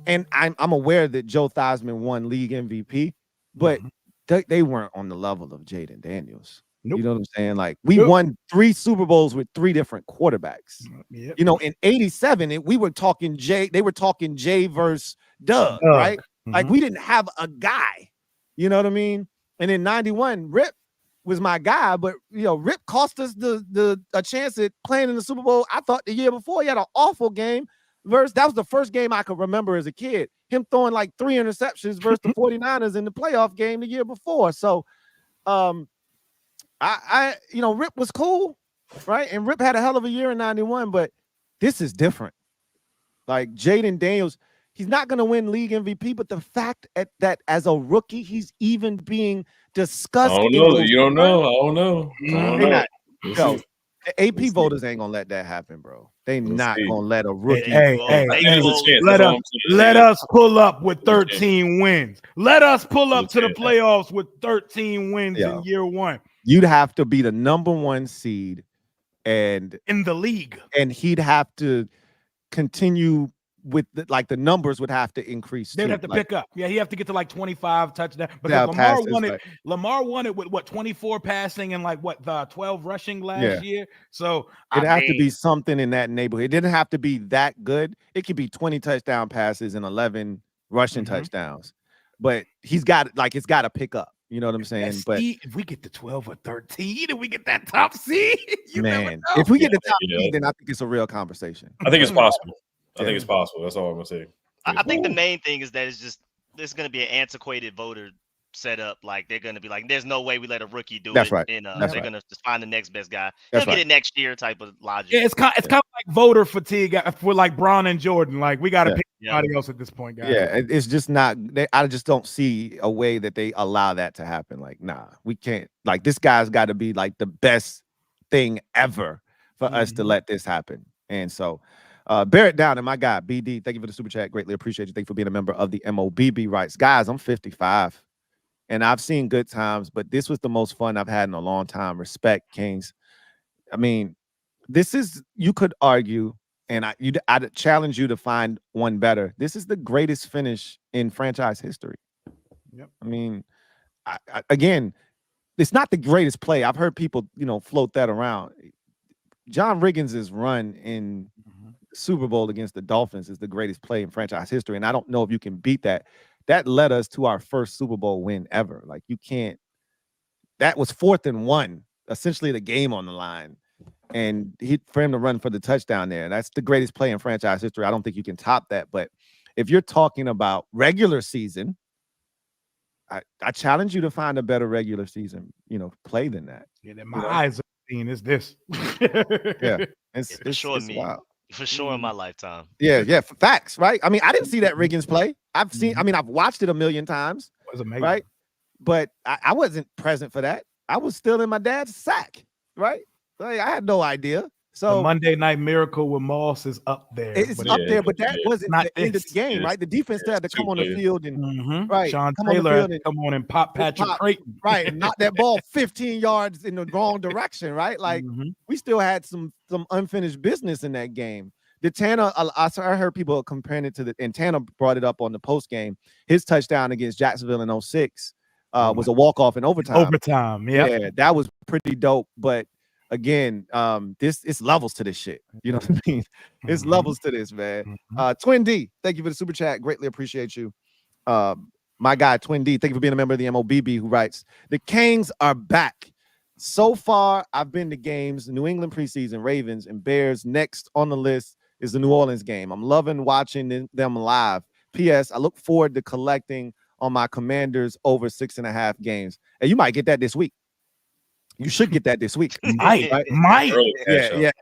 And I'm aware that Joe Theismann won league MVP, but they weren't on the level of Jaden Daniels. Nope. You know what I'm saying? Like, we won 3 Super Bowls with 3 different quarterbacks. Yep. You know, in 87, we were talking Jay. They were talking Jay versus Doug, right? Like, we didn't have a guy. You know what I mean? And in 91, Rip was my guy, but you know, Rip cost us a chance at playing in the Super Bowl. I thought the year before he had an awful game. That was the first game I could remember as a kid. Him throwing like 3 interceptions versus the 49ers in the playoff game the year before. So, Rip was cool, right? And Rip had a hell of a year in 91, but this is different. Like, Jaden Daniels, he's not going to win league MVP, but the fact that as a rookie, he's even being discussed. I don't know. You don't know. I don't know. Yo, AP voters ain't going to let that happen, bro. They not going to let a rookie. Let us pull up with 13 wins. Let us pull up to the playoffs with 13 wins in year 1. You'd have to be the number 1 seed and in the league, and he'd have to continue with the numbers would have to increase. They would have to pick up. Yeah, he have to get to like 25 touchdowns because Lamar won it with what 24 passing and like what the 12 rushing last year. So it'd have to be something in that neighborhood. It didn't have to be that good. It could be 20 touchdown passes and 11 rushing touchdowns. But he's got it's got to pick up. You know what I'm saying? But if we get to 12 or 13 and we get that top seed, if we get the top seed, then I think it's a real conversation. I think it's possible. I think it's possible. That's all I'm gonna say. I think the main thing is that there's gonna be an antiquated voter setup. Like they're gonna be like, there's no way we let a rookie do it. Right. And they're gonna just find the next best guy. They'll get it next year type of logic. Yeah, it's kind of like voter fatigue for like Bron and Jordan. Like we got to pick somebody else at this point, guys. Yeah, it's just not. I just don't see a way that they allow that to happen. Like, nah, we can't. Like this guy's got to be like the best thing ever for us to let this happen. And so. Bear it down, and my guy BD, thank you for the super chat. Greatly appreciate you. Thank you for being a member of the MOBB rights. Guys, I'm 55 and I've seen good times, but this was the most fun I've had in a long time. Respect, Kings. I mean, this is, you could argue, and I'd challenge you to find one better. This is the greatest finish in franchise history. Yep. I mean, again, it's not the greatest play. I've heard people, float that around. John Riggins' run in Super Bowl against the Dolphins is the greatest play in franchise history, and I don't know if you can beat that. That led us to our first Super Bowl win ever. Like you can't. That was 4th and 1, essentially the game on the line, and for him to run for the touchdown there. That's the greatest play in franchise history. I don't think you can top that. But if you're talking about regular season, I challenge you to find a better regular season, play than that. Yeah, that my eyes are seeing is this. Yeah, it's wild. For sure in my lifetime. Yeah, facts, right? I mean, I didn't see that Riggins play. I've watched it a million times. It was amazing. Right? But I wasn't present for that. I was still in my dad's sack, right? Like, I had no idea. So the Monday Night Miracle with Moss is up there. It's up there, but that wasn't not the end of the game, right? The defense had to come on the field and Sean Taylor had to come on and pop Patrick Creighton. Right, and knock that ball 15 yards in the wrong direction, right? Like we still had some unfinished business in that game. I heard people comparing it to and Tanner brought it up on the post game. His touchdown against Jacksonville in 06 was a walk-off in overtime. Yeah, that was pretty dope. But again, it's levels to this shit. You know what I mean? It's levels to this, man. Twin D, thank you for the super chat. Greatly appreciate you. My guy, Twin D, thank you for being a member of the MOBB, who writes, the Kings are back. So far, I've been to games, New England preseason, Ravens, and Bears. Next on the list is the New Orleans game. I'm loving watching them live. P.S. I look forward to collecting on my Commanders over 6.5 games. And you might get that this week. You should get that this week. Might. Yeah.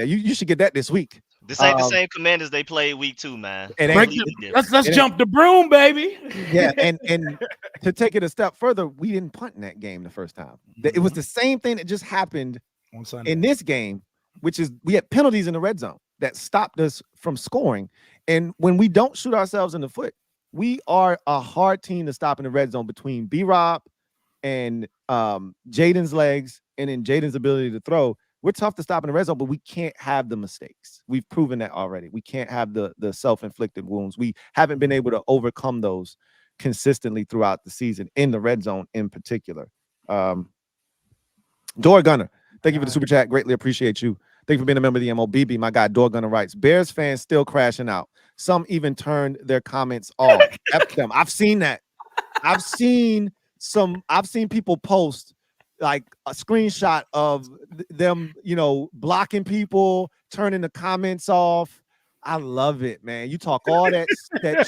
You should get that this week. This ain't the same Commanders they played week 2, man. Let's jump the broom, baby. Yeah, and to take it a step further, we didn't punt in that game the first time. It was the same thing that just happened on Sunday in this game, which is we had penalties in the red zone that stopped us from scoring. And when we don't shoot ourselves in the foot, we are a hard team to stop in the red zone between B-Rob and Jaden's legs and then Jaden's ability to throw. We're tough to stop in the red zone, but we can't have the mistakes. We've proven that already. We can't have the self-inflicted wounds. We haven't been able to overcome those consistently throughout the season in the red zone in particular. Door Gunner, thank you for the super chat. Greatly appreciate you. Thank you for being a member of the MOBB. My guy, Door Gunner writes, Bears fans still crashing out. Some even turned their comments off. F them. I've seen that. I've seen people post like a screenshot of them, blocking people, turning the comments off. I love it, man. You talk all that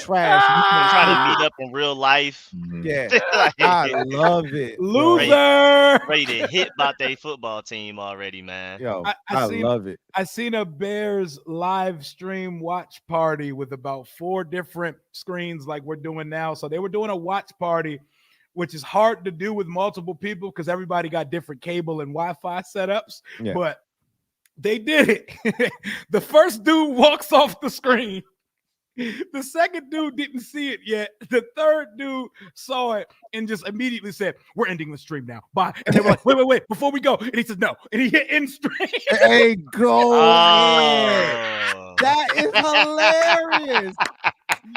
trash. You try to meet up in real life. Yeah, I love it. Loser. Ready to hit about their football team already, man. Yo, I love it. I seen a Bears live stream watch party with about 4 different screens like we're doing now. So they were doing a watch party, which is hard to do with multiple people because everybody got different cable and Wi-Fi setups. Yeah. But they did it. The first dude walks off the screen. The second dude didn't see it yet. The third dude saw it and just immediately said, we're ending the stream now. Bye. And they were like, wait, before we go. And he said, no. And he hit end stream. Hey, go. That is hilarious.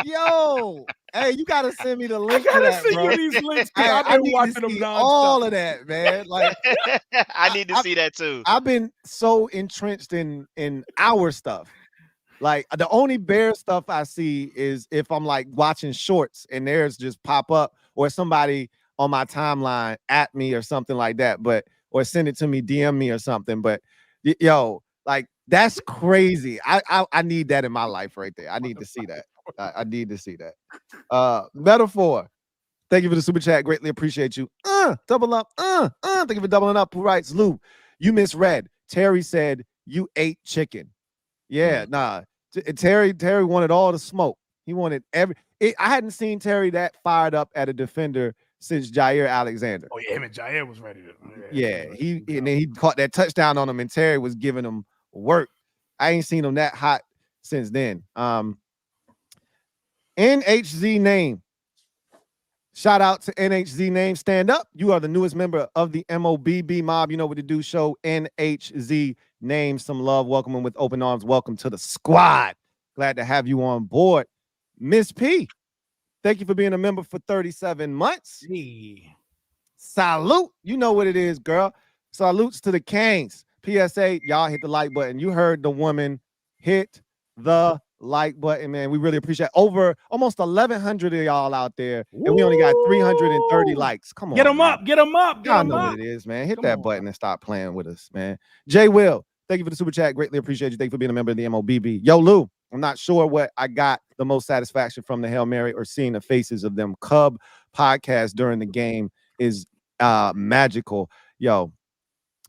Yo, hey, you gotta send me the link to that, bro. You these links, Hey, I've I been need watching to them see nonstop. all of that, man. Like, I need to see that too. I've been so entrenched in our stuff. Like, the only Bear stuff I see is if I'm like watching shorts and theirs just pop up, or somebody on my timeline at me or something like that, or send it to me, DM me or something. But yo, like, that's crazy. I need that in my life right there. I need to see that. I need to see that. Metaphor. Thank you for the super chat. Greatly appreciate you. Double up. Thank you for doubling up. Who writes? Lou, you misread. Terry said you ate chicken. Yeah, nah. Terry wanted all the smoke. He wanted I hadn't seen Terry that fired up at a defender since Jair Alexander. Oh yeah, him and Jair was ready to. Yeah, and then he caught that touchdown on him, and Terry was giving him work. I ain't seen him that hot since then. NHZ name. Shout out to NHZ name. Stand up. You are the newest member of the MOBB mob. You know what to do. Show NHZ name some love. Welcome him with open arms. Welcome to the squad. Glad to have you on board. Miss P, thank you for being a member for 37 months. Hey. Salute. You know what it is, girl. Salutes to the Kings. PSA, y'all hit the like button. You heard the woman. Hit the like button, man. We really appreciate over almost 1,100 of y'all out there, and we only got 330 likes. Come on, get them up, get them up. Y'all know what it is, man. Hit that button and stop playing with us, man. Jay Will, thank you for the super chat. Greatly appreciate you. Thank you for being a member of the MOBB. Yo, Lou, I'm not sure what I got the most satisfaction from the Hail Mary or seeing the faces of them Cub podcast during the game is magical. Yo,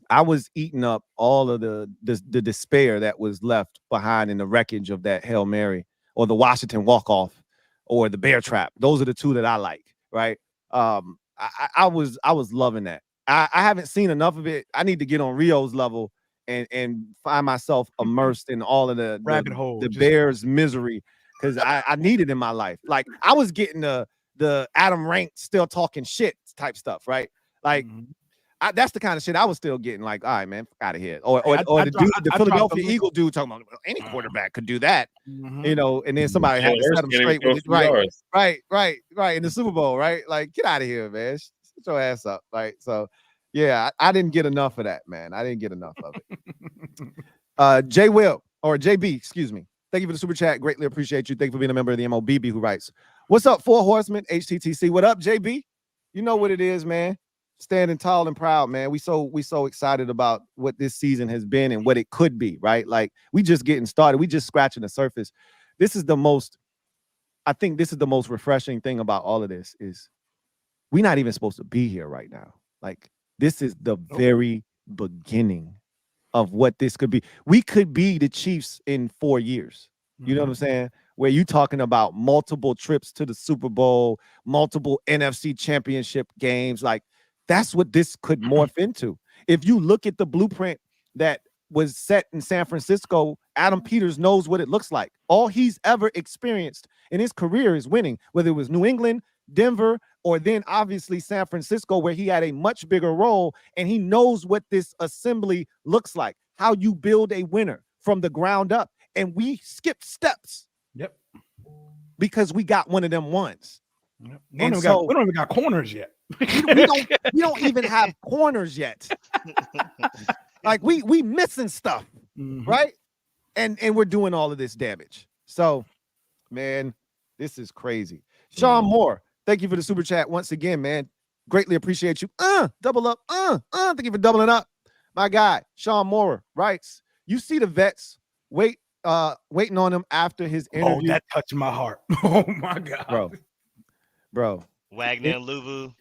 I was eating up all of the despair that was left behind in the wreckage of that Hail Mary or the Washington Walkoff or the Bear Trap. Those are the two that I like, right? I was loving that. I haven't seen enough of it. I need to get on Rio's level and find myself immersed in all of the rabbit hole, the Bears misery, because I need it in my life. Like, I was getting the Adam Rank still talking shit type stuff, right? Like, that's the kind of shit I was still getting. Like, all right, man, out of here. Or the Philadelphia Eagle dude talking about any quarterback could do that, you know. And then somebody had to set him straight with it. Right. In the Super Bowl, right? Like, get out of here, man. Sit your ass up, right? So, yeah, I didn't get enough of that, man. I didn't get enough of it. J Will or JB, excuse me. Thank you for the super chat. Greatly appreciate you. Thank you for being a member of the MOBB who writes, "What's up, Four Horsemen HTTC? What up, JB? You know what it is, man." Standing tall and proud, man. We so excited about what this season has been and what it could be, right? Like, we just getting started. We just scratching the surface. I think this is the most refreshing thing about all of this is we're not even supposed to be here right now. Like, this is the very beginning of what this could be. We could be the Chiefs in 4 years. You know what I'm saying? Where you talking about multiple trips to the Super Bowl, multiple NFC championship games. Like, that's what this could morph into. If you look at the blueprint that was set in San Francisco, Adam Peters knows what it looks like. All he's ever experienced in his career is winning, whether it was New England, Denver, or then obviously San Francisco, where he had a much bigger role, and he knows what this assembly looks like, how you build a winner from the ground up. And we skipped steps. Yep. Because we got one of them ones. Yep. We don't even got corners yet. we don't even have corners yet. Like, we missing stuff, right? And we're doing all of this damage. So, man, this is crazy. Sean Moore, thank you for the super chat once again, man. Greatly appreciate you. Double up. Thank you for doubling up. My guy, Sean Moore writes, "You see the vets waiting on him after his interview." Oh, that touched my heart. Oh my God, bro. Wagner and Luvu.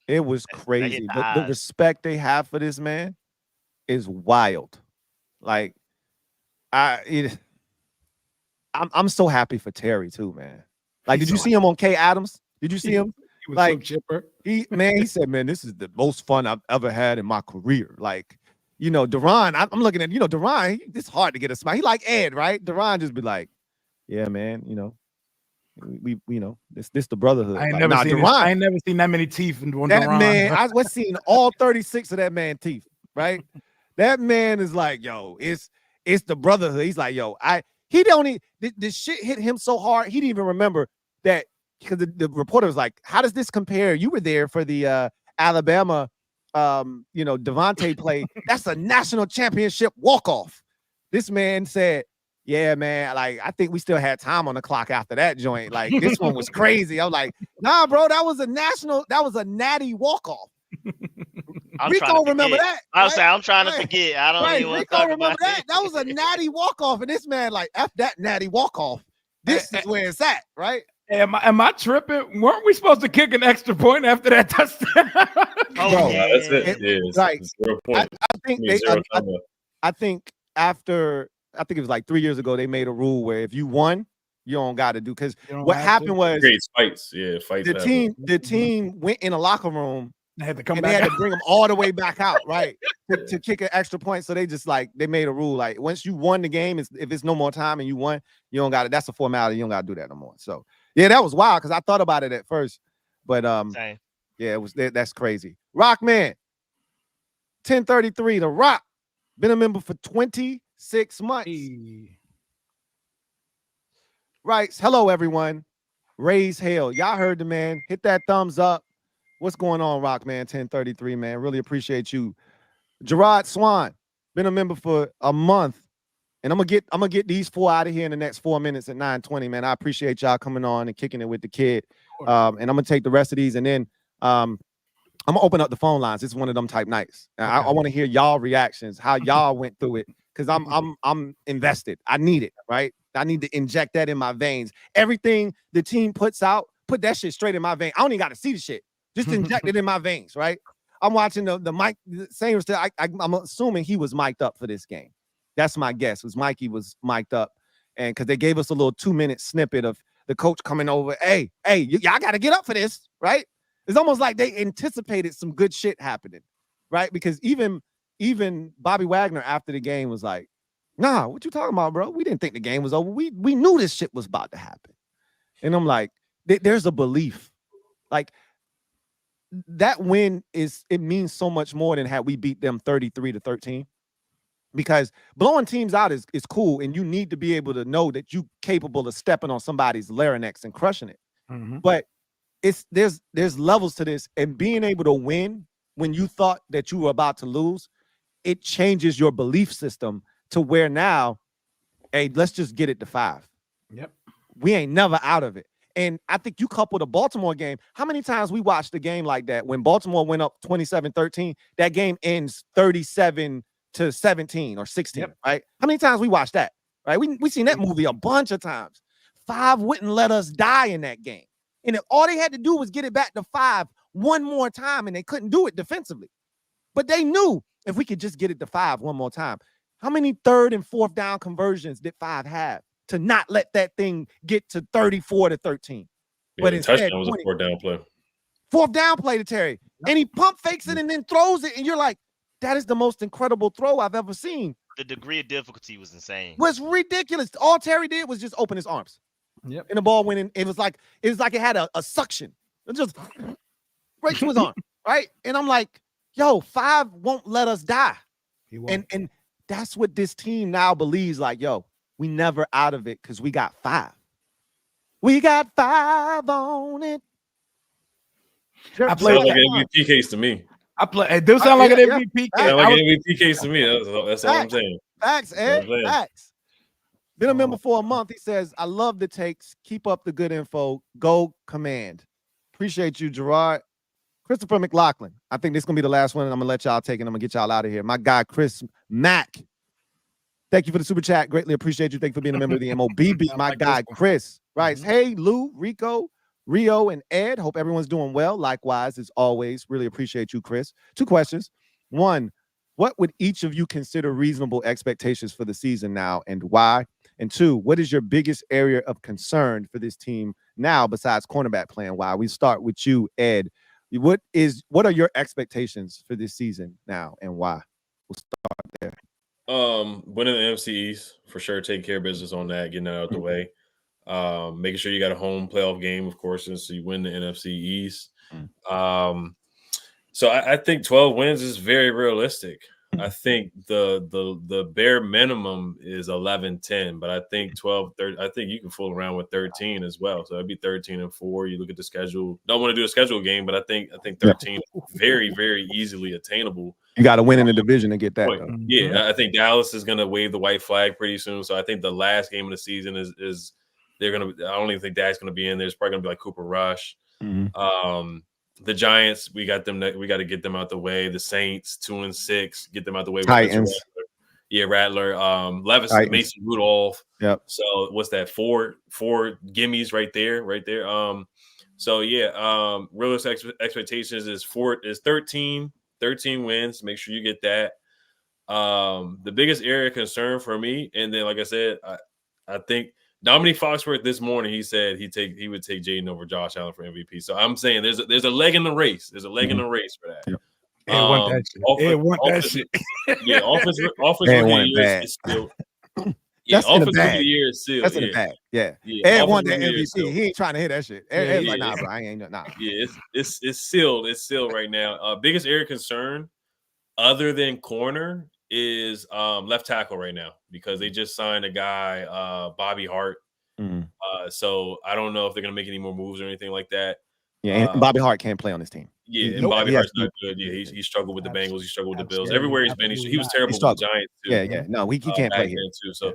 It was crazy. The respect they have for this man is wild. Like, I'm so happy for Terry too, man. Like, did you see him on K Adams? Did you see him? He was like, so chipper. He said, "Man, this is the most fun I've ever had in my career." Like, you know, Duran, I'm looking at, you know, Duran, it's hard to get a smile. He like Ed, right? Duran just be like, "Yeah, man, you know, we you know, this the brotherhood." I ain't never seen that many teeth in one Duran. Man, I was seeing all 36 of that man teeth, right? That man is like, yo, it's the brotherhood. He's like, yo, He don't even, the shit hit him so hard, he didn't even remember that, because the reporter was like, how does this compare? You were there for the Alabama, Devontae play. That's a national championship walk-off. This man said, yeah, man, like, I think we still had time on the clock after that joint. Like, this one was crazy. I was like, nah, bro, that was a natty walk-off. Rico remember that. I'm trying to forget. I don't even want to talk about that. That was a natty walk-off. And this man, like, F that natty walk-off. This is where it's at, right? Am I tripping? Weren't we supposed to kick an extra point after that touchdown? That's it. Like, I think it was like 3 years ago, they made a rule where if you won, you don't got to do, because what happened was great fights. Fights. The team went in a locker room. They had to come and back. They had to bring them all the way back out, right, to kick an extra point. So they just they made a rule like, once you won the game, if it's no more time and you won, you don't got it. That's a formality. You don't got to do that no more. So yeah, that was wild, because I thought about it at first, but Same. yeah, it was that's crazy. Rockman, 1033, The Rock, been a member for 26 months. Right. Hello, everyone. Raise hell. Y'all heard the man. Hit that thumbs up. What's going on, Rockman 1033, man? Really appreciate you. Gerard Swan, been a member for a month. And I'm gonna get these 4 out of here in the next 4 minutes at 9:20, man. I appreciate y'all coming on and kicking it with the kid. And I'm gonna take the rest of these, and then I'm gonna open up the phone lines. It's one of them type nights. Okay. I want to hear y'all reactions, how y'all went through it, because I'm invested. I need it, right? I need to inject that in my veins. Everything the team puts out, put that shit straight in my vein. I don't even got to see the shit. Just inject it in my veins, right? I'm watching the mic. I'm assuming he was mic'd up for this game. That's my guess. Was Mikey was mic'd up, and because they gave us a little 2-minute snippet of the coach coming over. Hey, y'all got to get up for this, right? It's almost like they anticipated some good shit happening, right? Because even Bobby Wagner after the game was like, nah, what you talking about, bro? We didn't think the game was over. We knew this shit was about to happen. And I'm like, there's a belief. Like, that win it means so much more than had we beat them 33-13. Because blowing teams out is cool, and you need to be able to know that you're capable of stepping on somebody's larynx and crushing it. Mm-hmm. But there's levels to this, and being able to win when you thought that you were about to lose, it changes your belief system to where now, hey, let's just get it to 5. Yep. We ain't never out of it. And I think you couple the Baltimore game. How many times we watched a game like that when Baltimore went up 27-13, that game ends 37-17 or 16, yep. Right? How many times we watched that, right? We seen that movie a bunch of times. 5 wouldn't let us die in that game. And if all they had to do was get it back to 5 one more time, and they couldn't do it defensively. But they knew if we could just get it to 5 one more time. How many 3rd and 4th down conversions did 5 have to not let that thing get to 34-13? Yeah, but instead, touchdown was a 4th down play. 4th down play to Terry. And he pump fakes it and then throws it. And you're like, that is the most incredible throw I've ever seen. The degree of difficulty was insane. It was ridiculous. All Terry did was just open his arms. Yep. And the ball went in. It was like it had a suction. It just right to his arm. Right. And I'm like, yo, 5 won't let us die. He won't. And that's what this team now believes. Like, yo, we never out of it because we got 5. We got 5 on it. I played like an MVP case to me. It do sound like an MVP case. Sound like an MVP case to me. That's all I'm saying. Facts, Ed. Facts. Been a member for a month. He says, I love the takes. Keep up the good info. Go Command. Appreciate you, Gerard. Christopher McLaughlin. I think this is going to be the last one, and I'm going to let y'all take it. I'm going to get y'all out of here. My guy, Chris Mack. Thank you for the super chat. Greatly appreciate you. Thank you for being a member of the MOBB. My guy, Chris, writes, hey, Lou, Rico, Rio, and Ed. Hope everyone's doing well. Likewise, as always. Really appreciate you, Chris. 2 questions. 1, what would each of you consider reasonable expectations for the season now, and why? And 2, what is your biggest area of concern for this team now besides cornerback play, and why? We start with you, Ed. What are your expectations for this season now, and why? We'll start there. Winning the NFC East for sure. Taking care of business on that, getting that out of the way. Making sure you got a home playoff game, of course, since you win the NFC East. So I think 12 wins is very realistic. I think the bare minimum is 11-10, but I think 12-13. I think you can fool around with 13 as well. So it'd be 13-4. You look at the schedule. Don't want to do a schedule game, but I think 13 is very, very easily attainable. You got to win in the division to get that. Yeah, I think Dallas is going to wave the white flag pretty soon. So I think the last game of the season is they're going to. I don't even think Dak's going to be in there. It's probably going to be like Cooper Rush. The Giants, we got to get them out the way. The Saints, 2-6, get them out the way. Titans, Rattler, Levis, Titans. Mason Rudolph. Yep. So what's that? Four gimmies right there. Realistic expectations is 13 wins. Make sure you get that. The biggest area of concern for me, and then like I said, I think Dominique Foxworth this morning, he said he would take Jaden over Josh Allen for MVP. So I'm saying there's a leg in the race. There's a leg in the race for that. Yep. That shit. Yeah, offensive rookie of the year is still. Yeah, offensive rookie of the year is still. That's in the bag. Yeah. Ed won that MVP. He ain't trying to hit that shit. Ed's like, nah, bro, I ain't nah. Yeah, it's sealed. It's sealed right now. Biggest area of concern, other than corner, is left tackle right now because they just signed a guy, Bobby Hart. So I don't know if they're gonna make any more moves or anything like that. Yeah, and Bobby Hart can't play on this team. Yeah, and Bobby Hart's not good. Yeah, he struggled with the Bengals. He struggled with the Bills. Everywhere he's been, he was terrible with the Giants too. Yeah. No, he can't play here too. So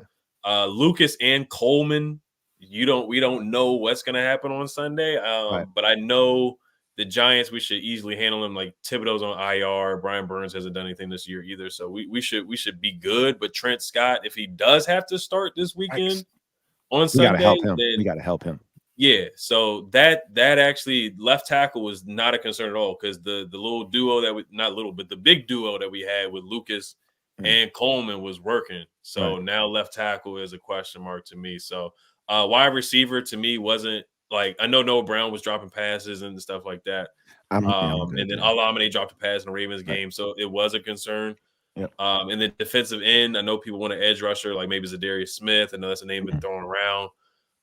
Lucas and Coleman, we don't know what's gonna happen on Sunday. But I know the Giants, we should easily handle them. Like Thibodeau's on IR. Brian Burns hasn't done anything this year either. So we should be good. But Trent Scott, if he does have to start this weekend on Sunday, we gotta help him. Yeah, so that actually left tackle was not a concern at all because the little duo the big duo that we had with Lucas and Coleman was working. So now left tackle is a question mark to me. So wide receiver to me wasn't like, I know Noah Brown was dropping passes and stuff like that. And then Alamine dropped a pass in the Ravens game, so it was a concern. Yep. And then defensive end, I know people want an edge rusher like maybe Zadarius Smith. I know that's a name been thrown around.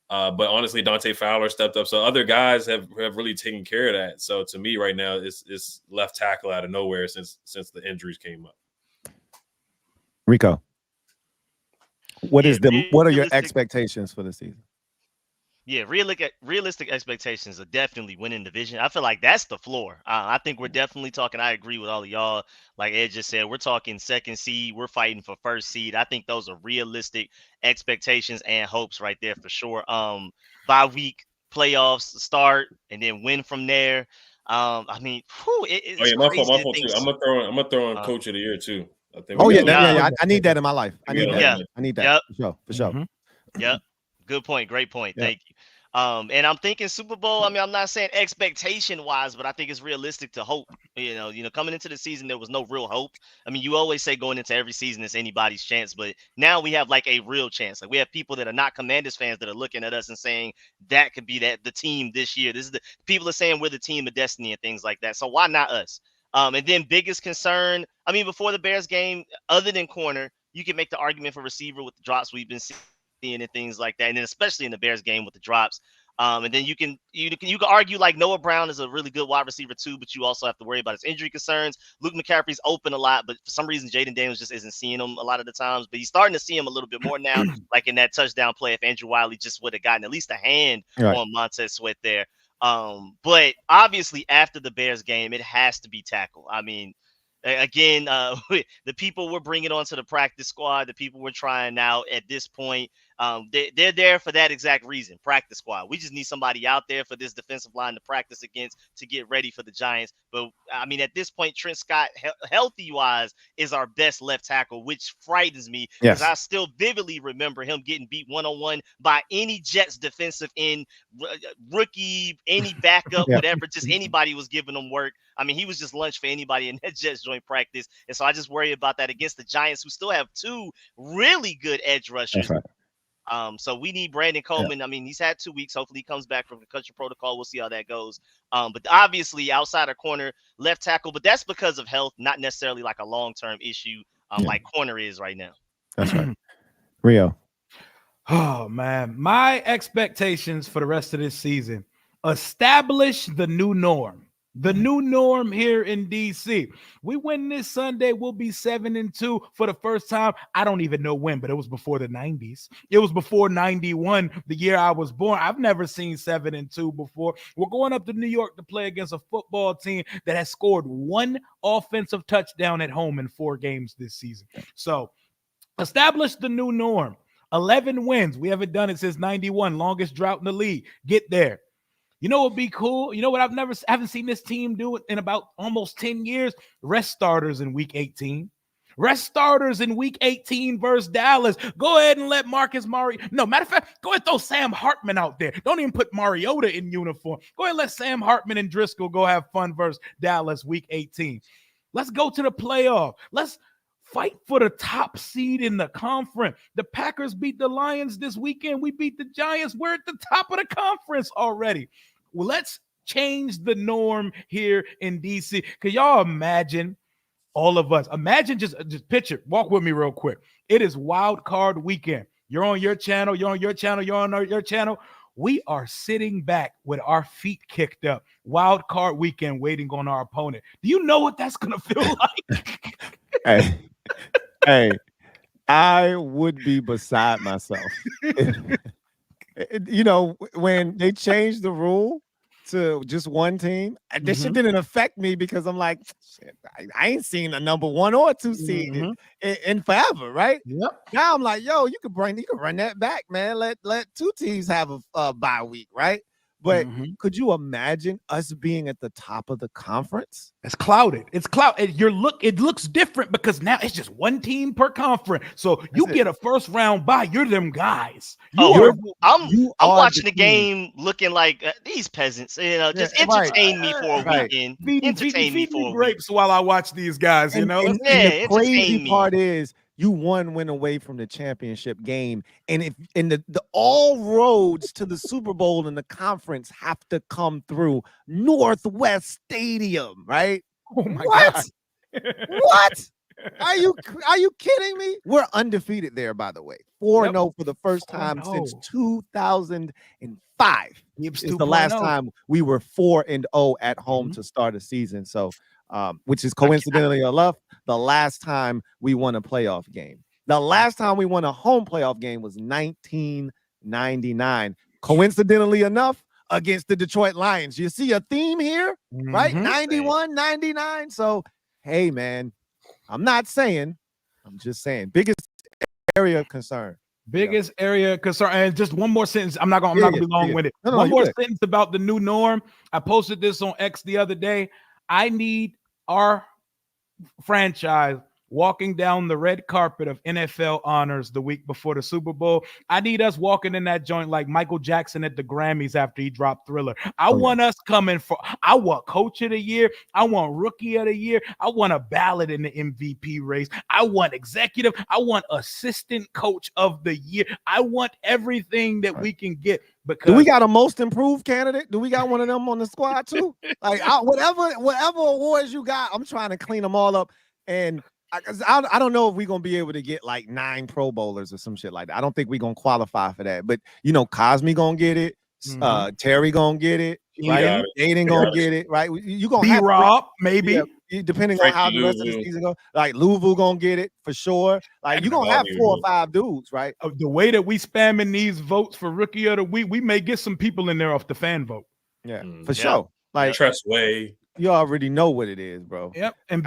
But honestly, Dante Fowler stepped up. So other guys have really taken care of that. So to me right now, it's left tackle out of nowhere since the injuries came up. Rico, what are your expectations for the season? Yeah, realistic expectations are definitely winning division. I feel like that's the floor. I think we're definitely talking. I agree with all of y'all. Like Ed just said, we're talking second seed. We're fighting for first seed. I think those are realistic expectations and hopes right there for sure. Bye week playoffs start and then win from there. I mean, it's my fault too. I'm gonna throw in coach of the year too. I think I need that in my life. I need that. For sure. Yep. Good point. Great point. Thank you. And I'm thinking Super Bowl. I mean, I'm not saying expectation wise, but I think it's realistic to hope. You know, coming into the season, there was no real hope. I mean, you always say going into every season it's anybody's chance, but now we have like a real chance. Like we have people that are not Commanders fans that are looking at us and saying that could be the team this year. This is the people are saying we're the team of destiny and things like that. So why not us? And then biggest concern. I mean, before the Bears game, other than corner, you can make the argument for receiver with the drops we've been seeing and things like that, and then especially in the Bears game with the drops. And then you can argue like Noah Brown is a really good wide receiver too, but you also have to worry about his injury concerns. Luke McCaffrey's open a lot, but for some reason Jaden Daniels just isn't seeing him a lot of the times. But he's starting to see him a little bit more now, like in that touchdown play. If Andrew Wiley just would have gotten at least a hand on Montez Sweat there. But obviously after the Bears game, it has to be tackle. I mean, again, the people we're bringing onto the practice squad, the people we're trying out at this point, they're there for that exact reason, practice squad. We just need somebody out there for this defensive line to practice against to get ready for the Giants. But, I mean, at this point, Trent Scott, healthy-wise, is our best left tackle, which frightens me because I still vividly remember him getting beat one-on-one by any Jets defensive end, rookie, any backup, whatever, just anybody was giving him work. I mean, he was just lunch for anybody in that Jets joint practice. And so I just worry about that against the Giants, who still have two really good edge rushers. That's right. So we need Brandon Coleman. I mean, he's had 2 weeks. Hopefully he comes back from concussion protocol. We'll see how that goes. But obviously outside of corner, left tackle, but that's because of health, not necessarily like a long-term issue like corner is right now. That's right. Rio. Oh, man. My expectations for the rest of this season, establish the new norm. The new norm here in DC. We win this Sunday, we'll be 7-2 for the first time. I don't even know when, but it was before the 90s. It was before 91, the year I was born. I've never seen 7-2 before. We're going up to New York to play against a football team that has scored 1 offensive touchdown at home in 4 games this season. So establish the new norm. 11 wins. We haven't done it since 91, longest drought in the league. Get there. You know what would be cool? You know what haven't seen this team do it in about almost 10 years? Rest starters in week 18. Rest starters in week 18 versus Dallas. Go ahead and let Marcus Mariota. No, matter of fact, go ahead and throw Sam Hartman out there. Don't even put Mariota in uniform. Go ahead and let Sam Hartman and Driscoll go have fun versus Dallas week 18. Let's go to the playoff. Let's fight for the top seed in the conference. The Packers beat the Lions this weekend. We beat the Giants. We're at the top of the conference already. Well, let's change the norm here in DC. Can y'all imagine all of us? Imagine just picture, walk with me real quick. It is wild card weekend. You're on your channel, you're on your channel, you're on your channel. We are sitting back with our feet kicked up. Wild card weekend waiting on our opponent. Do you know what that's going to feel like? Hey, I would be beside myself. You know, when they changed the rule to just one team, this shit didn't affect me because I'm like, shit, I ain't seen a number 1 or 2 seed in forever, right? Yep. Now I'm like, yo, you could run that back, man. Let 2 teams have a bye week, right? But could you imagine us being at the top of the conference? It's clouded. It's clouded. It looks different because now it's just 1 team per conference. So you get a first round bye. You're them guys. I'm watching the game looking like these peasants. You know, just entertain me for a weekend. Entertain me for grapes while I watch these guys. You know, and the crazy part is, you 1 win away from the championship game, and the all roads to the Super Bowl in the conference have to come through Northwest Stadium, right? Oh my God! What? Are you kidding me? We're undefeated there, by the way. 4-0 for the first time since 2005. It's the last time we were 4-0 at home to start a season. So. Which is coincidentally enough, the last time we won a playoff game. The last time we won a home playoff game was 1999. Coincidentally enough, against the Detroit Lions. You see a theme here, right? 91, 99. So, hey, man, I'm not saying, I'm just saying, biggest area of concern. Biggest area of concern. And just one more sentence. I'm not gonna be long-winded. One more sentence about the new norm. I posted this on X the other day. I need our franchise walking down the red carpet of NFL honors the week before the Super Bowl. I need us walking in that joint like Michael Jackson at the Grammys after he dropped Thriller. I want us coming for, I want Coach of the Year. I want Rookie of the Year. I want a ballot in the MVP race. I want executive. I want Assistant Coach of the Year. I want everything that we can get. Because do we got a most improved candidate? Do we got one of them on the squad too? Like whatever awards you got, I'm trying to clean them all up. And I don't know if we're gonna be able to get like 9 Pro Bowlers or some shit like that. I don't think we're gonna qualify for that. But you know, Cosme gonna get it. Terry gonna get it. Right? Aiden gonna get it. Right? You gonna have Rob maybe. Depending on how the rest of the season goes, like Louisville gonna get it for sure. Like you're gonna have 4 or 5 dudes, right? The way that we spamming these votes for Rookie of the Week, we may get some people in there off the fan vote. Yeah, for sure. Like Trust Way. You already know what it is, bro. Yep. And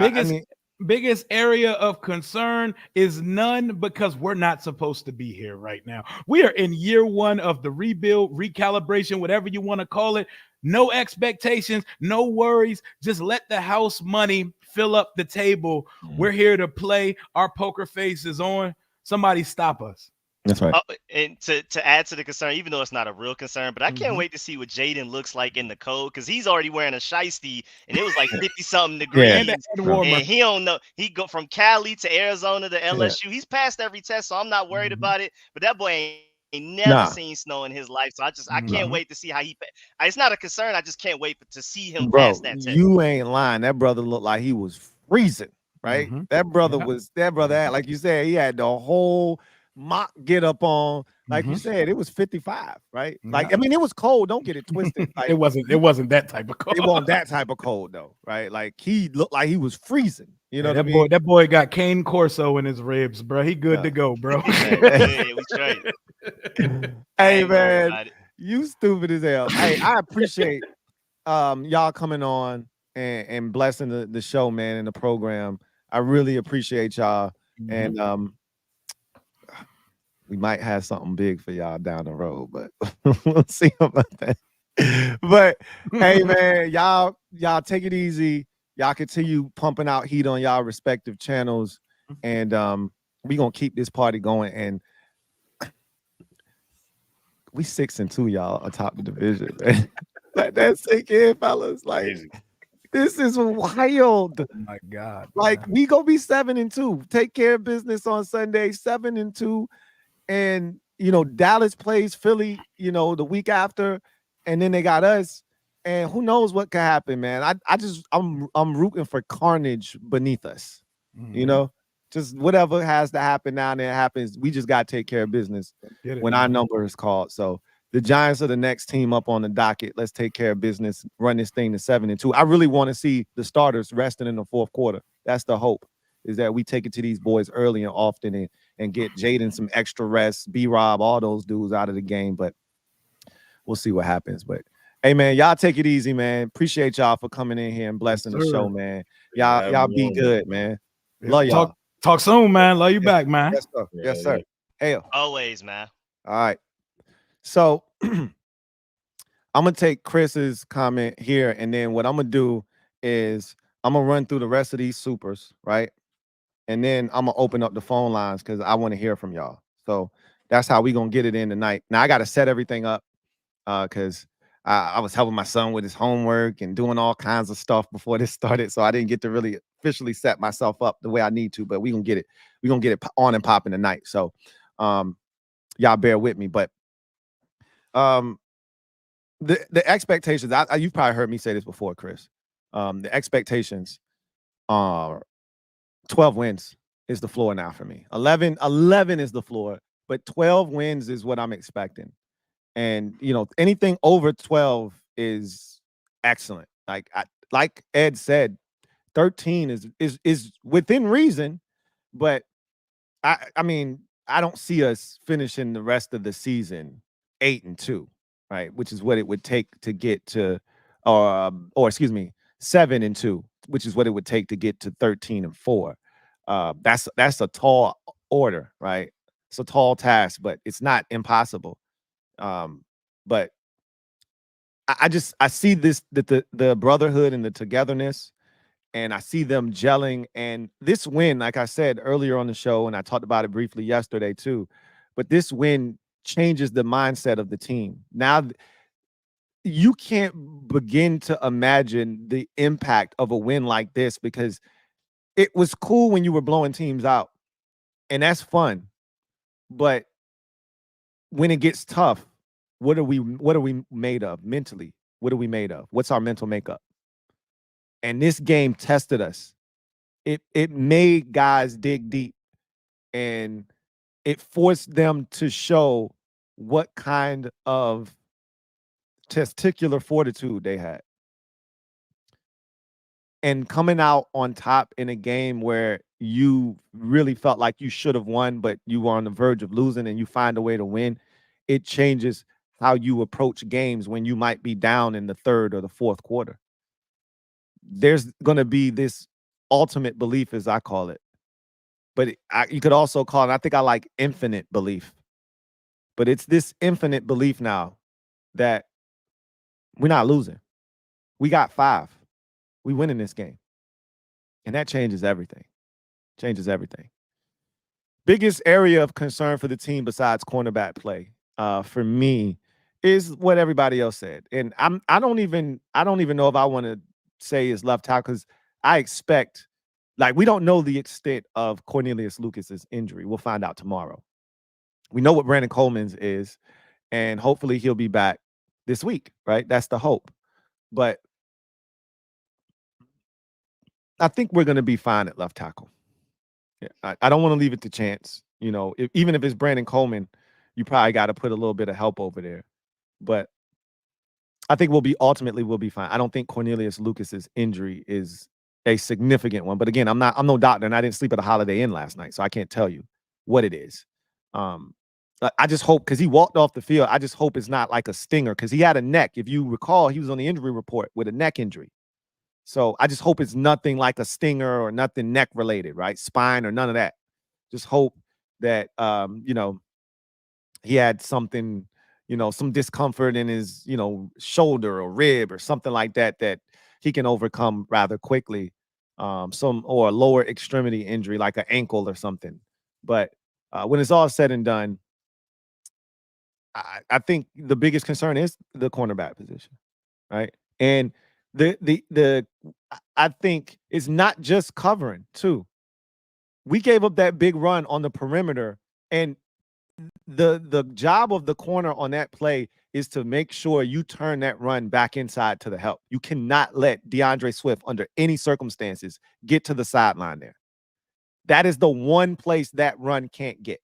biggest area of concern is none, because we're not supposed to be here right now. We are in year 1 of the rebuild, recalibration, whatever you want to call it. No expectations, no worries. Just let the house money fill up the table. We're here to play. Our poker face is on. Somebody stop us. That's right. And to add to the concern, even though it's not a real concern, but I can't wait to see what Jaden looks like in the cold, because he's already wearing a shiesty and it was like 50-something degrees. And he don't know. He go from Cali to Arizona to LSU. He's passed every test, so I'm not worried about it. But that boy ain't never seen snow in his life. So I can't wait to see how it's not a concern. I just can't wait to see him pass that test. You ain't lying. That brother looked like he was freezing, right? That brother had, like you said, he had the whole mock get up on. Like you said, it was 55, right? Like, Yeah. I mean, it was cold. Don't get it twisted. Like, it wasn't that type of cold. It wasn't that type of cold though, right? Like he looked like he was freezing. You know what I mean? That boy got Cane Corso in his ribs, bro. He good to go, bro. Yeah, we straight. Hey man, you stupid as hell. Hey, I appreciate y'all coming on and blessing the show, man, and the program. I really appreciate y'all. And we might have something big for y'all down the road, but we'll see about that. But hey man, y'all take it easy. Y'all continue pumping out heat on y'all respective channels, and we gonna keep this party going. And we 6-2, y'all, atop the division. Let that sink in, fellas. Like, this is wild. Oh my God. Like, we gonna be 7-2. Take care of business on Sunday, 7-2. And you know, Dallas plays Philly, you know, the week after, and then they got us. And who knows what could happen, man. I'm rooting for carnage beneath us. You know, just whatever has to happen now and then happens. We just got to take care of business when our number is called. So the Giants are the next team up on the docket. Let's take care of business, run this thing to 7-2. I really want to see the starters resting in the fourth quarter. That's the hope, is that we take it to these boys early and often and get Jaden some extra rest, B-Rob, all those dudes out of the game. But we'll see what happens. But hey, man, y'all take it easy, man. Appreciate y'all for coming in here and blessing the show, man. Y'all be good, man. Love y'all. Talk soon, man. Love you back, man. Yes, sir. Yes, sir. Hey, always, man. All right. So I'm gonna take Chris's comment here, and then what I'm gonna do is I'm gonna run through the rest of these supers, right? And then I'm gonna open up the phone lines because I want to hear from y'all. So that's how we gonna get it in tonight. Now I gotta set everything up because I was helping my son with his homework and doing all kinds of stuff before this started, so I didn't get to really officially set myself up the way I need to. But we gonna get it. We gonna get it on and popping tonight. So y'all bear with me. But the expectations. You've probably heard me say this before, Chris. The expectations are 12 wins is the floor now for me. 11 is the floor, but 12 wins is what I'm expecting. And you know, anything over 12 is excellent. Like Ed said, 13 is within reason, but I mean, I don't see us finishing the rest of the season 8-2, right? Which is what it would take to get to, or excuse me, 7-2, which is what it would take to get to 13-4. That's a tall order, right? It's a tall task, but it's not impossible. But I see this, the brotherhood and the togetherness, and I see them gelling. And this win, like I said earlier on the show, and I talked about it briefly yesterday too, but this win changes the mindset of the team. Now you can't begin to imagine the impact of a win like this, because it was cool when you were blowing teams out, and that's fun. But when it gets tough, what are we made of mentally? What are we made of? What's our mental makeup? And this game tested us. It made guys dig deep, and it forced them to show what kind of testicular fortitude they had. And coming out on top in a game where you really felt like you should have won, but you were on the verge of losing, and you find a way to win, it changes how you approach games when you might be down in the third or the fourth quarter. There's going to be this ultimate belief, as I call it. But you could also call it, I think I like infinite belief. But it's this infinite belief now that we're not losing. We got 5. We win in this game. And that changes everything. Changes everything. Biggest area of concern for the team besides cornerback play, for me, is what everybody else said. And I don't even know if I want to say is left tackle, because I expect, like, we don't know the extent of Cornelius Lucas's injury. We'll find out tomorrow. We know what Brandon Coleman's is, and hopefully he'll be back this week, right? That's the hope. But I think we're going to be fine at left tackle. Yeah, I don't want to leave it to chance. You know, even if it's Brandon Coleman, you probably got to put a little bit of help over there. But I think we'll be fine. I don't think Cornelius Lucas's injury is a significant one. But again, I'm no doctor, and I didn't sleep at a Holiday Inn last night, so I can't tell you what it is. I just hope, because he walked off the field, I just hope it's not like a stinger, because he had a neck. If you recall, he was on the injury report with a neck injury. So I just hope it's nothing like a stinger or nothing neck related, right? Spine or none of that. Just hope that, you know, he had something, you know, some discomfort in his, you know, shoulder or rib or something like that that he can overcome rather quickly. Or a lower extremity injury like an ankle or something. But when it's all said and done, I think the biggest concern is the cornerback position, right? And I think it's not just covering too. We gave up that big run on the perimeter, and the job of the corner on that play is to make sure you turn that run back inside to the help. You cannot let DeAndre Swift, under any circumstances, get to the sideline there. That is the one place that run can't get.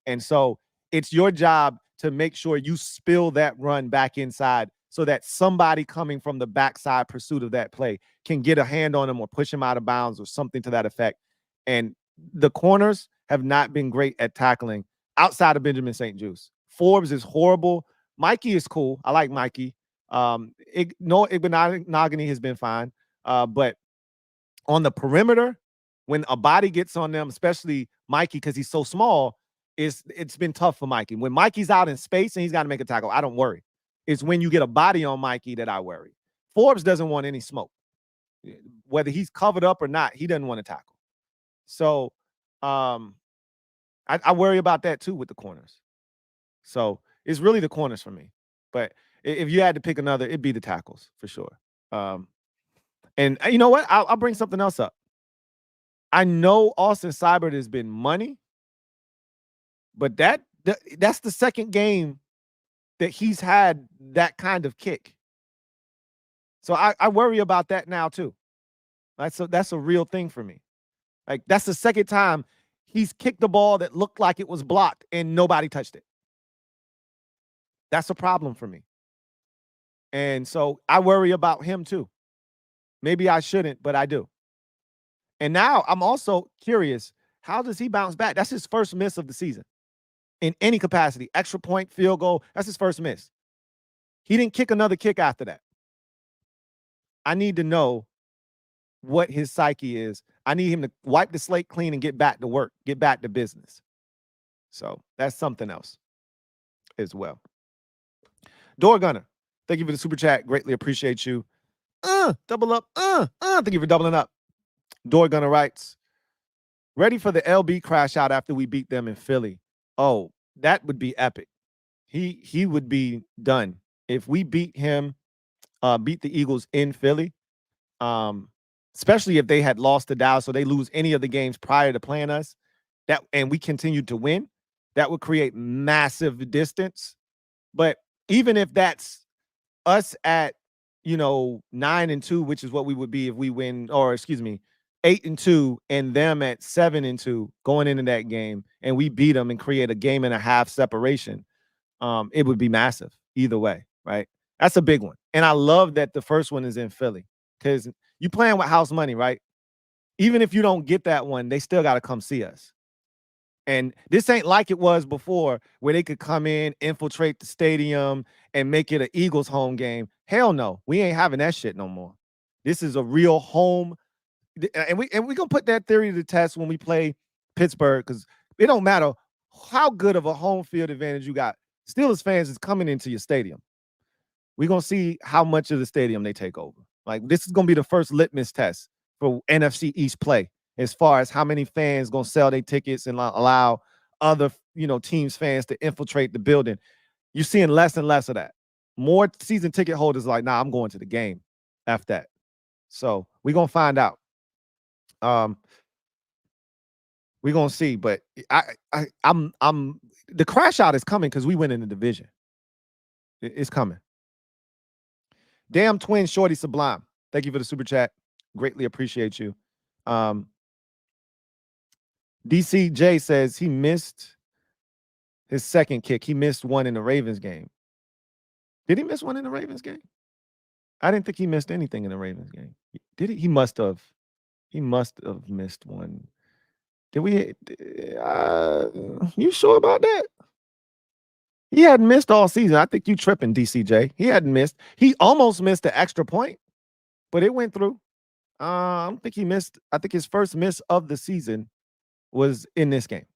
And so it's your job to make sure you spill that run back inside so that somebody coming from the backside pursuit of that play can get a hand on him or push him out of bounds or something to that effect. And the corners have not been great at tackling outside of Benjamin St. Juste. Forbes is horrible. Mikey is cool. I like Mikey. Igbinogany has been fine. But on the perimeter, when a body gets on them, especially Mikey, because he's so small, it's been tough for Mikey. When Mikey's out in space and he's got to make a tackle, I don't worry. It's when you get a body on Mikey that I worry. Forbes doesn't want any smoke. Whether he's covered up or not, he doesn't want to tackle. So I worry about that too with the corners. So it's really the corners for me. But if you had to pick another, it'd be the tackles for sure. And you know what? I'll bring something else up. I know Austin Seibert has been money, but that's the second game that he's had that kind of kick. So I worry about that now too. That's a real thing for me. Like, that's the second time he's kicked the ball that looked like it was blocked and nobody touched it. That's a problem for me. And so I worry about him too. Maybe I shouldn't, but I do. And now I'm also curious, how does he bounce back? That's his first miss of the season in any capacity. Extra point, field goal, that's his first miss. He didn't kick another kick after that. I need to know what his psyche is. I need him to wipe the slate clean and get back to work, get back to business. So that's something else as well. Door Gunner, thank you for the super chat. Greatly appreciate you. Double up. Thank you for doubling up. Door Gunner writes, ready for the LB crash out after we beat them in Philly. Oh, that would be epic. He would be done. If we beat him, beat the Eagles in Philly, especially if they had lost to Dallas, so they lose any of the games prior to playing us, and we continued to win, that would create massive distance. But even if that's us at, 9-2, which is what we would be if we win, or 8-2, and them at 7-2 going into that game, and we beat them and create a game and a half separation, it would be massive either way, right? That's a big one. And I love that the first one is in Philly, because you playing with house money, right? Even if you don't get that one, they still got to come see us. And this ain't like it was before, where they could come in, infiltrate the stadium, and make it an Eagles home game. Hell no, we ain't having that shit no more. This is a real home, and we gonna put that theory to the test when we play Pittsburgh, because it don't matter how good of a home field advantage you got. Steelers fans is coming into your stadium. We're gonna see how much of the stadium they take over. Like, this is gonna be the first litmus test for NFC East play, as far as how many fans gonna sell their tickets and allow other, teams' fans to infiltrate the building. You're seeing less and less of that. More season ticket holders like, nah, I'm going to the game after that. So we're gonna find out. We're gonna see, but I'm the crash out is coming because we win in the division. It's coming. Damn twin Shorty Sublime. Thank you for the super chat. Greatly appreciate you. DCJ says he missed his second kick. He missed one in the Ravens game. Did he miss one in the Ravens game? I didn't think he missed anything in the Ravens game. Did he? He must have. He must have missed one. Did we? You sure about that? He hadn't missed all season. I think you tripping, DCJ. He hadn't missed. He almost missed the extra point, but it went through. I don't think he missed. I think his first miss of the season was in this game.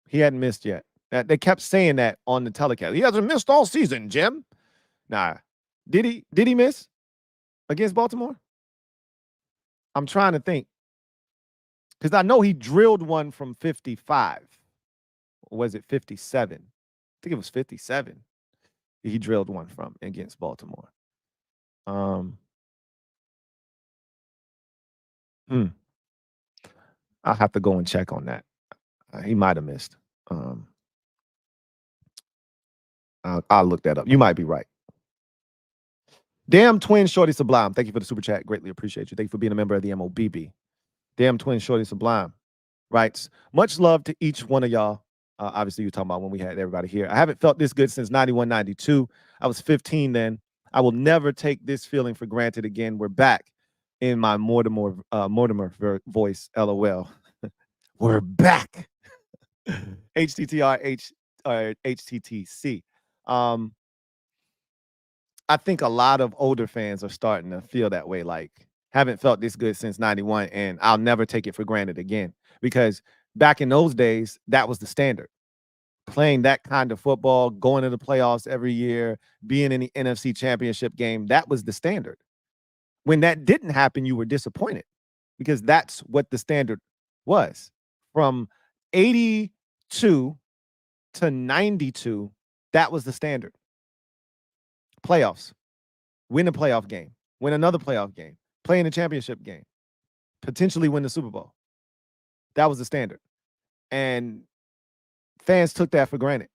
He hadn't missed yet. They kept saying that on the telecast. He hasn't missed all season, Jim. Nah. Did he? Did he miss against Baltimore? I'm trying to think. Because I know he drilled one from 55. Or was it 57? I think it was 57. He drilled one from against Baltimore. I'll have to go and check on that. He might have missed. I'll look that up. You might be right. Damn Twin Shorty Sublime. Thank you for the super chat. Greatly appreciate you. Thank you for being a member of the MOBB. Damn Twin Shorty Sublime writes, much love to each one of y'all. Obviously, you're talking about when we had everybody here. I haven't felt this good since 91, 92. I was 15 then. I will never take this feeling for granted again. We're back in my Mortimer voice, LOL. We're back. HTTC. I think a lot of older fans are starting to feel that way. Like, haven't felt this good since 91, and I'll never take it for granted again. Because back in those days, that was the standard. Playing that kind of football, going to the playoffs every year, being in the NFC Championship game, that was the standard. When that didn't happen, you were disappointed because that's what the standard was. From 82 to 92, that was the standard. Playoffs, win a playoff game, win another playoff game, play in a championship game, potentially win the Super Bowl. That was the standard. And fans took that for granted.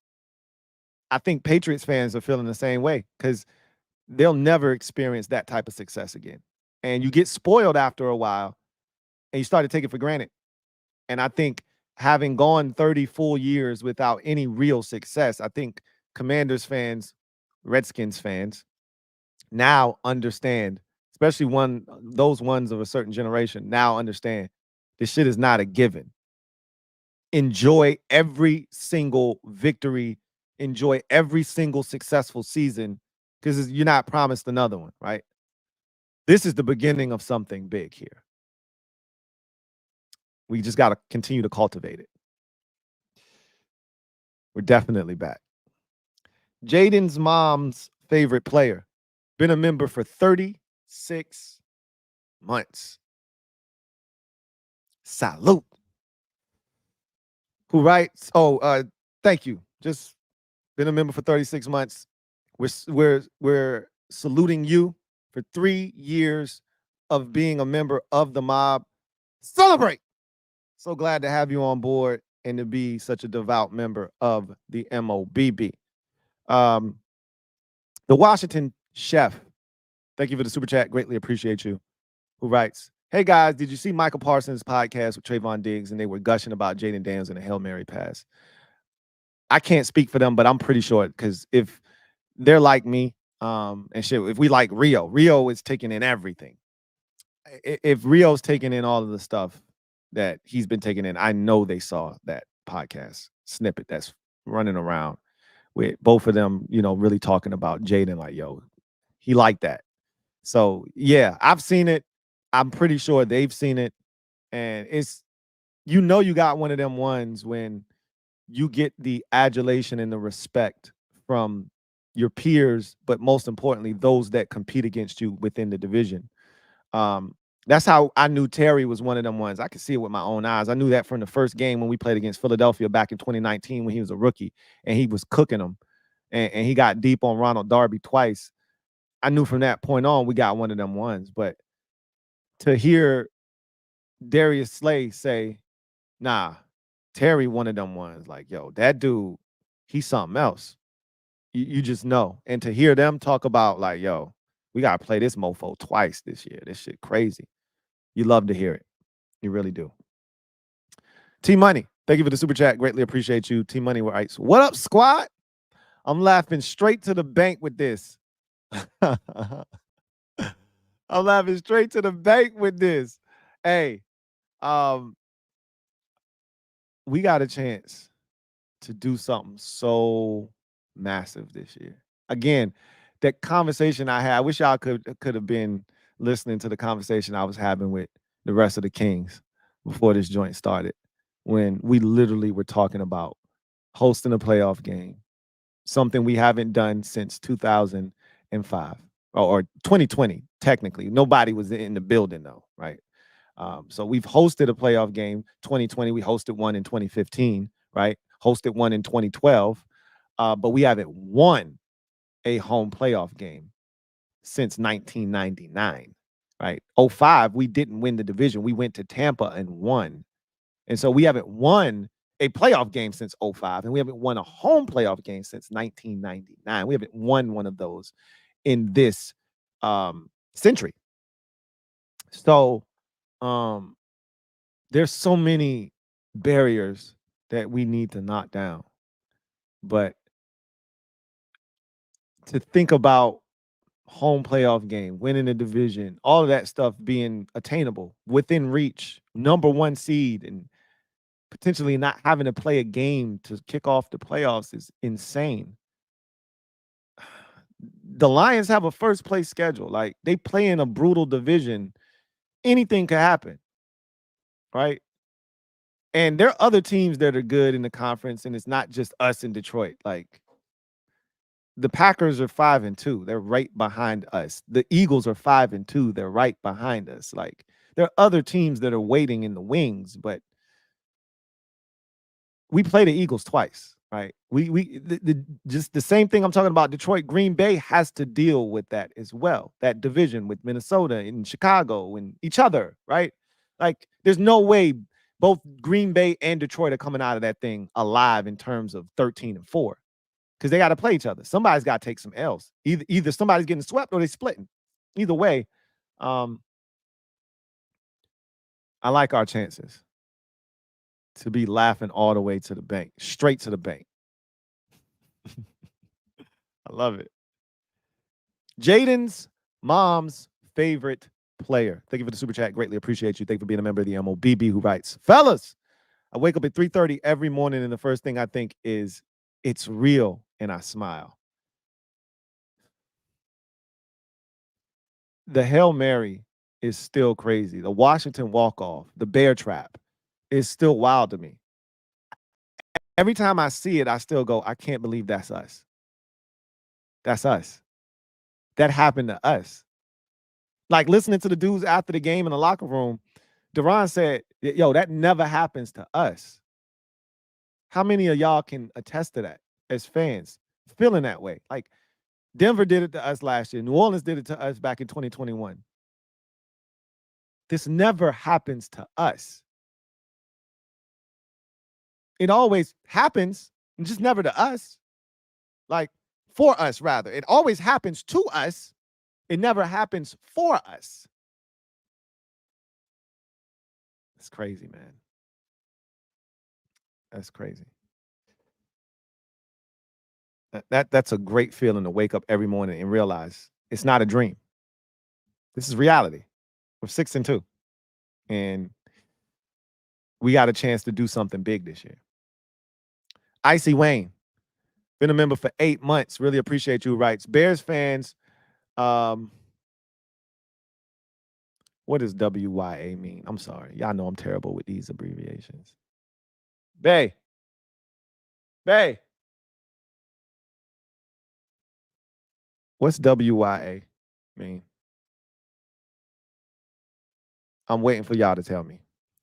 I think Patriots fans are feeling the same way because they'll never experience that type of success again. And you get spoiled after a while and you start to take it for granted. And I think having gone 30 full years without any real success, I think Commanders fans, Redskins fans now understand, especially those ones of a certain generation now understand this shit is not a given. Enjoy every single victory, enjoy every single successful season because you're not promised another one, right? This is the beginning of something big here. We just got to continue to cultivate it. We're definitely back. Jaden's mom's favorite player. Been a member for 36 months. Salute. Who writes, thank you. Just been a member for 36 months. We're saluting you for 3 years of being a member of the mob. Celebrate. So glad to have you on board and to be such a devout member of the MOBB. The Washington Chef, thank you for the super chat. Greatly appreciate you. Who writes, hey guys, did you see Michael Parsons' podcast with Trayvon Diggs and they were gushing about Jaden Daniels and a Hail Mary pass? I can't speak for them, but I'm pretty sure because if they're like me, and shit, if we like Rio is taking in everything. If Rio's taking in all of the stuff that he's been taking in, I know they saw that podcast snippet that's running around with both of them, really talking about Jaden like, yo, he liked that. So, yeah, I've seen it. I'm pretty sure they've seen it. And it's, you got one of them ones when you get the adulation and the respect from your peers, but most importantly, those that compete against you within the division. That's how I knew Terry was one of them ones. I could see it with my own eyes. I knew that from the first game when we played against Philadelphia back in 2019 when he was a rookie and he was cooking them and he got deep on Ronald Darby twice. I knew from that point on we got one of them ones. But to hear Darius Slay say, nah, Terry one of them ones, like, yo, that dude, he's something else. You just know. And to hear them talk about like, yo, we got to play this mofo twice this year. This shit crazy. You love to hear it. You really do. T Money, thank you for the super chat. Greatly appreciate you. T Money writes, "What up, squad? I'm laughing straight to the bank with this." I'm laughing straight to the bank with this. Hey, we got a chance to do something so massive this year. Again, that conversation I had, I wish y'all could have been listening to the conversation I was having with the rest of the Kings before this joint started, when we literally were talking about hosting a playoff game, something we haven't done since 2005 or 2020, technically. Nobody was in the building, though, right? So we've hosted a playoff game. 2020, we hosted one in 2015, right? Hosted one in 2012, but we haven't won a home playoff game since 1999, right? 05, we didn't win the division. We went to Tampa and won. And so we haven't won a playoff game since 05, and we haven't won a home playoff game since 1999. We haven't won one of those in this century. So there's so many barriers that we need to knock down. But to think about home playoff game, winning the division, all of that stuff being attainable, within reach, number one seed, and potentially not having to play a game to kick off the playoffs is insane. The Lions have a first place schedule. Like, they play in a brutal division. Anything could happen, right? And there are other teams that are good in the conference, and it's not just us in Detroit. Like, the Packers are 5-2. They're right behind us. The Eagles are 5-2. They're right behind us. Like, there are other teams that are waiting in the wings, but we play the Eagles twice, right? Just the same thing I'm talking about. Detroit, Green Bay has to deal with that as well. That division with Minnesota and Chicago and each other, right? Like, there's no way both Green Bay and Detroit are coming out of that thing alive in terms of 13-4, because they got to play each other. Somebody's got to take some L's. Either somebody's getting swept or they're splitting. Either way, I like our chances to be laughing all the way to the bank, straight to the bank. I love it. Jaden's mom's favorite player. Thank you for the super chat. Greatly appreciate you. Thank you for being a member of the MOBB, who writes, "Fellas, I wake up at 3:30 every morning, and the first thing I think is, it's real, and I smile." The Hail Mary is still crazy. The Washington Walkoff, the bear trap, is still wild to me. Every time I see it, I still go, I can't believe that's us. That's us. That happened to us. Like, listening to the dudes after the game in the locker room, Duran said, yo, that never happens to us. How many of y'all can attest to that as fans, feeling that way? Like, Denver did it to us last year. New Orleans did it to us back in 2021. This never happens to us. It always happens, just never to us. Like, for us, rather. It always happens to us. It never happens for us. It's crazy, man. That's crazy. That's a great feeling to wake up every morning and realize it's not a dream. This is reality. We're 6-2. And we got a chance to do something big this year. Icy Wayne, been a member for 8 months. Really appreciate you. Writes, Bears fans, what does WYA mean? I'm sorry. Y'all know I'm terrible with these abbreviations. Bay. What's WYA mean? I'm waiting for y'all to tell me.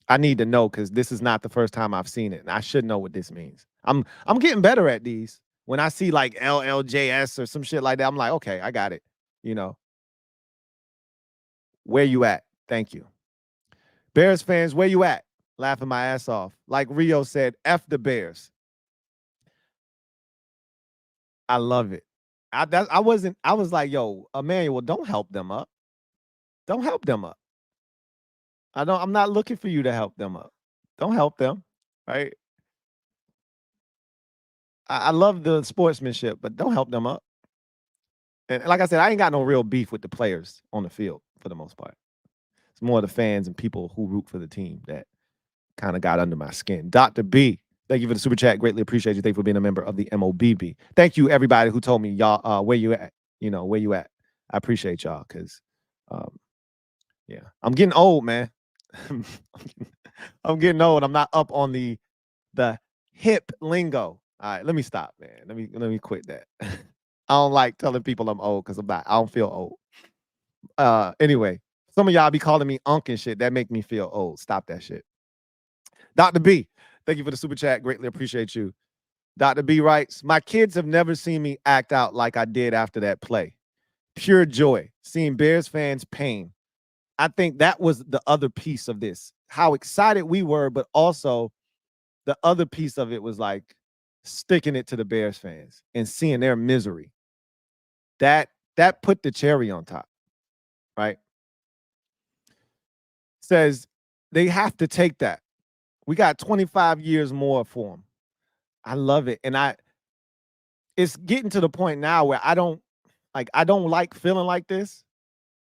I need to know, because this is not the first time I've seen it, and I should know what this means. I'm getting better at these. When I see like LLJS or some shit like that, I'm like, okay, I got it. You know. Where you at? Thank you. Bears fans, where you at? Laughing my ass off. Like Rio said, F the Bears. I love it. I was like, yo, Emmanuel, don't help them up. Don't help them up. I'm not looking for you to help them up. Don't help them, right? I love the sportsmanship, but don't help them up. And like I said, I ain't got no real beef with the players on the field for the most part. It's more the fans and people who root for the team that kind of got under my skin. Dr. B, thank you for the super chat. Greatly appreciate you. Thank you for being a member of the MOBB. Thank you, everybody who told me y'all where you at. You know, where you at. I appreciate y'all because, yeah, I'm getting old, man. I'm getting old. I'm not up on the hip lingo. All right, let me stop, man. Let me quit that. I don't like telling people I'm old because I don't feel old. Anyway, some of y'all be calling me Unc and shit. That make me feel old. Stop that shit. Dr. B, thank you for the super chat. Greatly appreciate you. Dr. B writes, my kids have never seen me act out like I did after that play. Pure joy, seeing Bears fans' pain. I think that was the other piece of this. How excited we were, but also the other piece of it was like sticking it to the Bears fans and seeing their misery. That put the cherry on top, right? Says they have to take that. We got 25 years more for them. I love it. And it's getting to the point now where I don't like feeling like this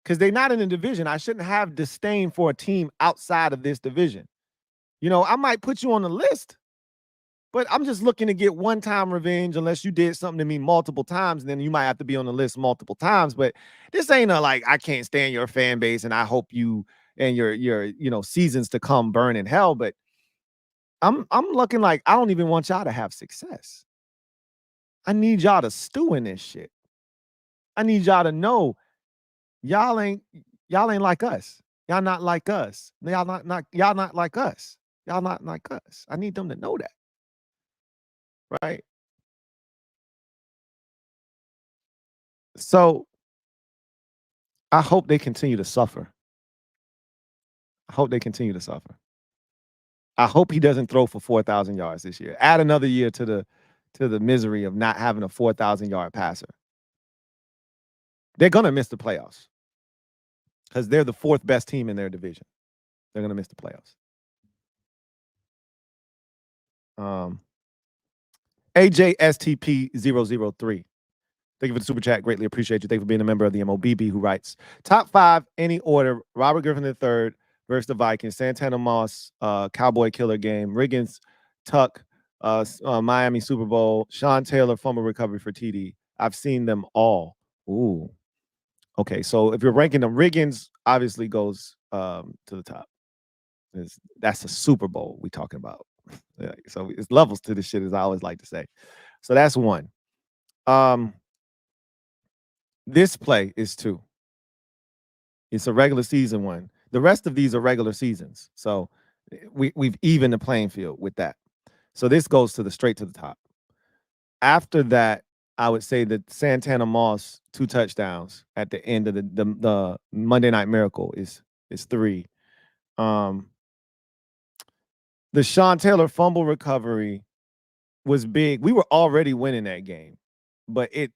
because they're not in the division. I shouldn't have disdain for a team outside of this division. You know, I might put you on the list, but I'm just looking to get one-time revenge unless you did something to me multiple times, and then you might have to be on the list multiple times. But this ain't a like, I can't stand your fan base and I hope you and your seasons to come burn in hell. But I'm looking like I don't even want y'all to have success. I need y'all to stew in this shit. I need y'all to know y'all ain't like us. Y'all not like us. Y'all not like us. Y'all not like us. I need them to know that. Right? So I hope they continue to suffer. I hope they continue to suffer. I hope he doesn't throw for 4,000 yards this year. Add another year to the misery of not having a 4,000-yard passer. They're going to miss the playoffs because they're the fourth best team in their division. They're going to miss the playoffs. AJSTP003. Thank you for the super chat. Greatly appreciate you. Thank you for being a member of the MOBB who writes, top 5, any order, Robert Griffin III versus the Vikings, Santana Moss, Cowboy Killer game, Riggins, Tuck, Miami Super Bowl, Sean Taylor, fumble recovery for TD. I've seen them all. Ooh. Okay, so if you're ranking them, Riggins obviously goes to the top. That's a Super Bowl we're talking about. Yeah, so it's levels to this shit, as I always like to say. So that's one. This play is 2. It's a regular season one. The rest of these are regular seasons. So we've evened the playing field with that. So this goes straight to the top. After that, I would say that Santana Moss 2 touchdowns at the end of the Monday Night Miracle is 3. The Sean Taylor fumble recovery was big. We were already winning that game, but it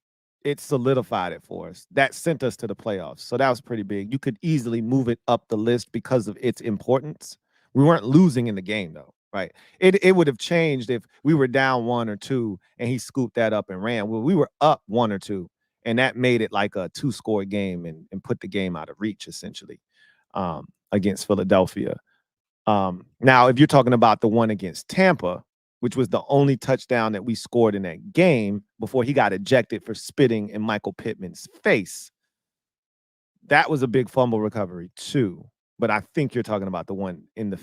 solidified it for us. That sent us to the playoffs. So that was pretty big. You could easily move it up the list because of its importance. We weren't losing in the game, though, right? It would have changed if we were down 1 or 2 and he scooped that up and ran. Well, we were up 1 or 2, and that made it like a 2-score game and put the game out of reach, essentially, against Philadelphia. Now, if you're talking about the one against Tampa, which was the only touchdown that we scored in that game before he got ejected for spitting in Michael Pittman's face, that was a big fumble recovery too. But I think you're talking about the one in the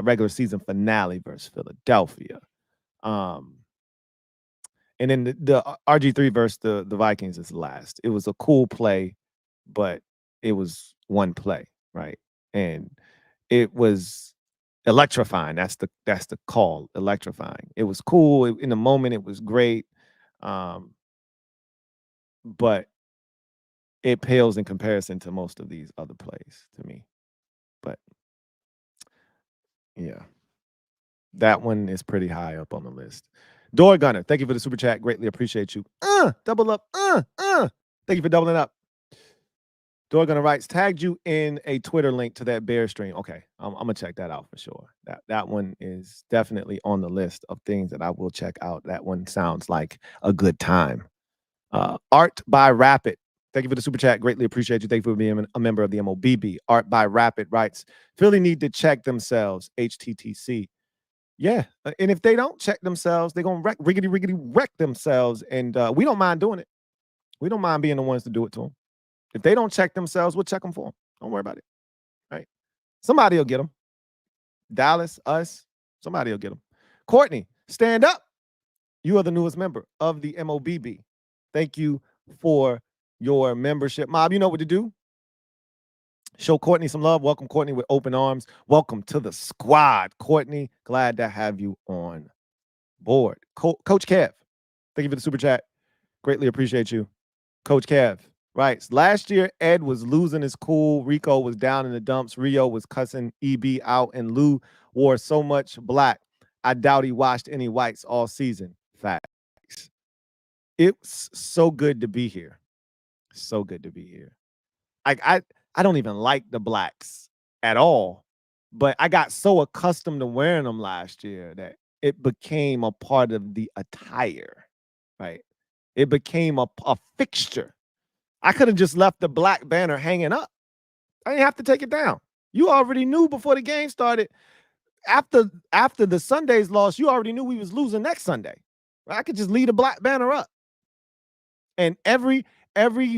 regular season finale versus Philadelphia. And then the RG3 versus the Vikings is last. It was a cool play, but it was one play, right? And it was electrifying. That's the call, electrifying. It was cool. In the moment, it was great. But it pales in comparison to most of these other plays to me. But yeah, that one is pretty high up on the list. Door Gunner, thank you for the super chat. Greatly appreciate you. Double up. Thank you for doubling up. Dorgan writes, tagged you in a Twitter link to that bear stream. Okay, I'm gonna check that out for sure. That one is definitely on the list of things that I will check out. That one sounds like a good time. Art by Rapid. Thank you for the super chat. Greatly appreciate you. Thank you for being a member of the MOBB. Art by Rapid writes, Philly need to check themselves. HTTC. Yeah, and if they don't check themselves, they're gonna wreck themselves. And we don't mind doing it. We don't mind being the ones to do it to them. If they don't check themselves, we'll check them for them. Don't worry about it. Right? Somebody will get them. Dallas, us, somebody will get them. Courtney, stand up. You are the newest member of the MOBB. Thank you for your membership. Mob, you know what to do. Show Courtney some love. Welcome Courtney with open arms. Welcome to the squad, Courtney. Glad to have you on board. Coach Kev, thank you for the super chat. Greatly appreciate you. Coach Kev writes, last year, Ed was losing his cool. Rico was down in the dumps. Rio was cussing EB out, and Lou wore so much black. I doubt he washed any whites all season. Facts. It's so good to be here. So good to be here. I don't even like the blacks at all, but I got so accustomed to wearing them last year that it became a part of the attire, right? It became a fixture. I could have just left the black banner hanging up. I didn't have to take it down. You already knew before the game started. After the Sunday's loss, you already knew we was losing next Sunday. I could just leave the black banner up. And every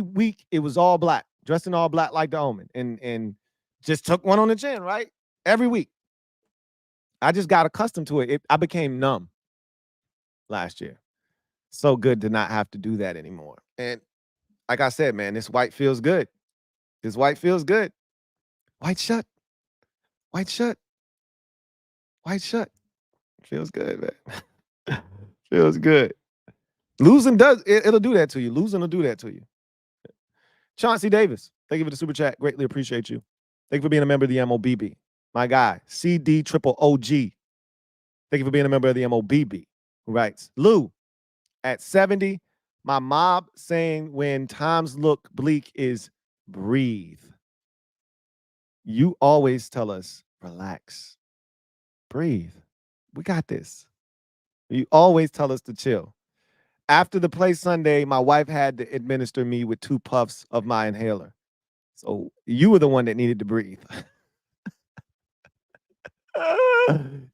week it was all black, dressed in all black like the Omen, and just took one on the chin, right? Every week. I just got accustomed to it. I became numb last year. So good to not have to do that anymore. And like I said, man, this white feels good. This white feels good. White shut. White shut. White shut. Feels good, man. Feels good. Losing it'll do that to you. Losing will do that to you. Chauncey Davis, thank you for the super chat. Greatly appreciate you. Thank you for being a member of the MOBB. My guy, CD Triple OG. Thank you for being a member of the MOBB. Who writes, Lou, at 70, my mob saying when times look bleak is breathe. You always tell us, relax, breathe. We got this. You always tell us to chill. After the play Sunday, my wife had to administer me with 2 puffs of my inhaler. So you were the one that needed to breathe.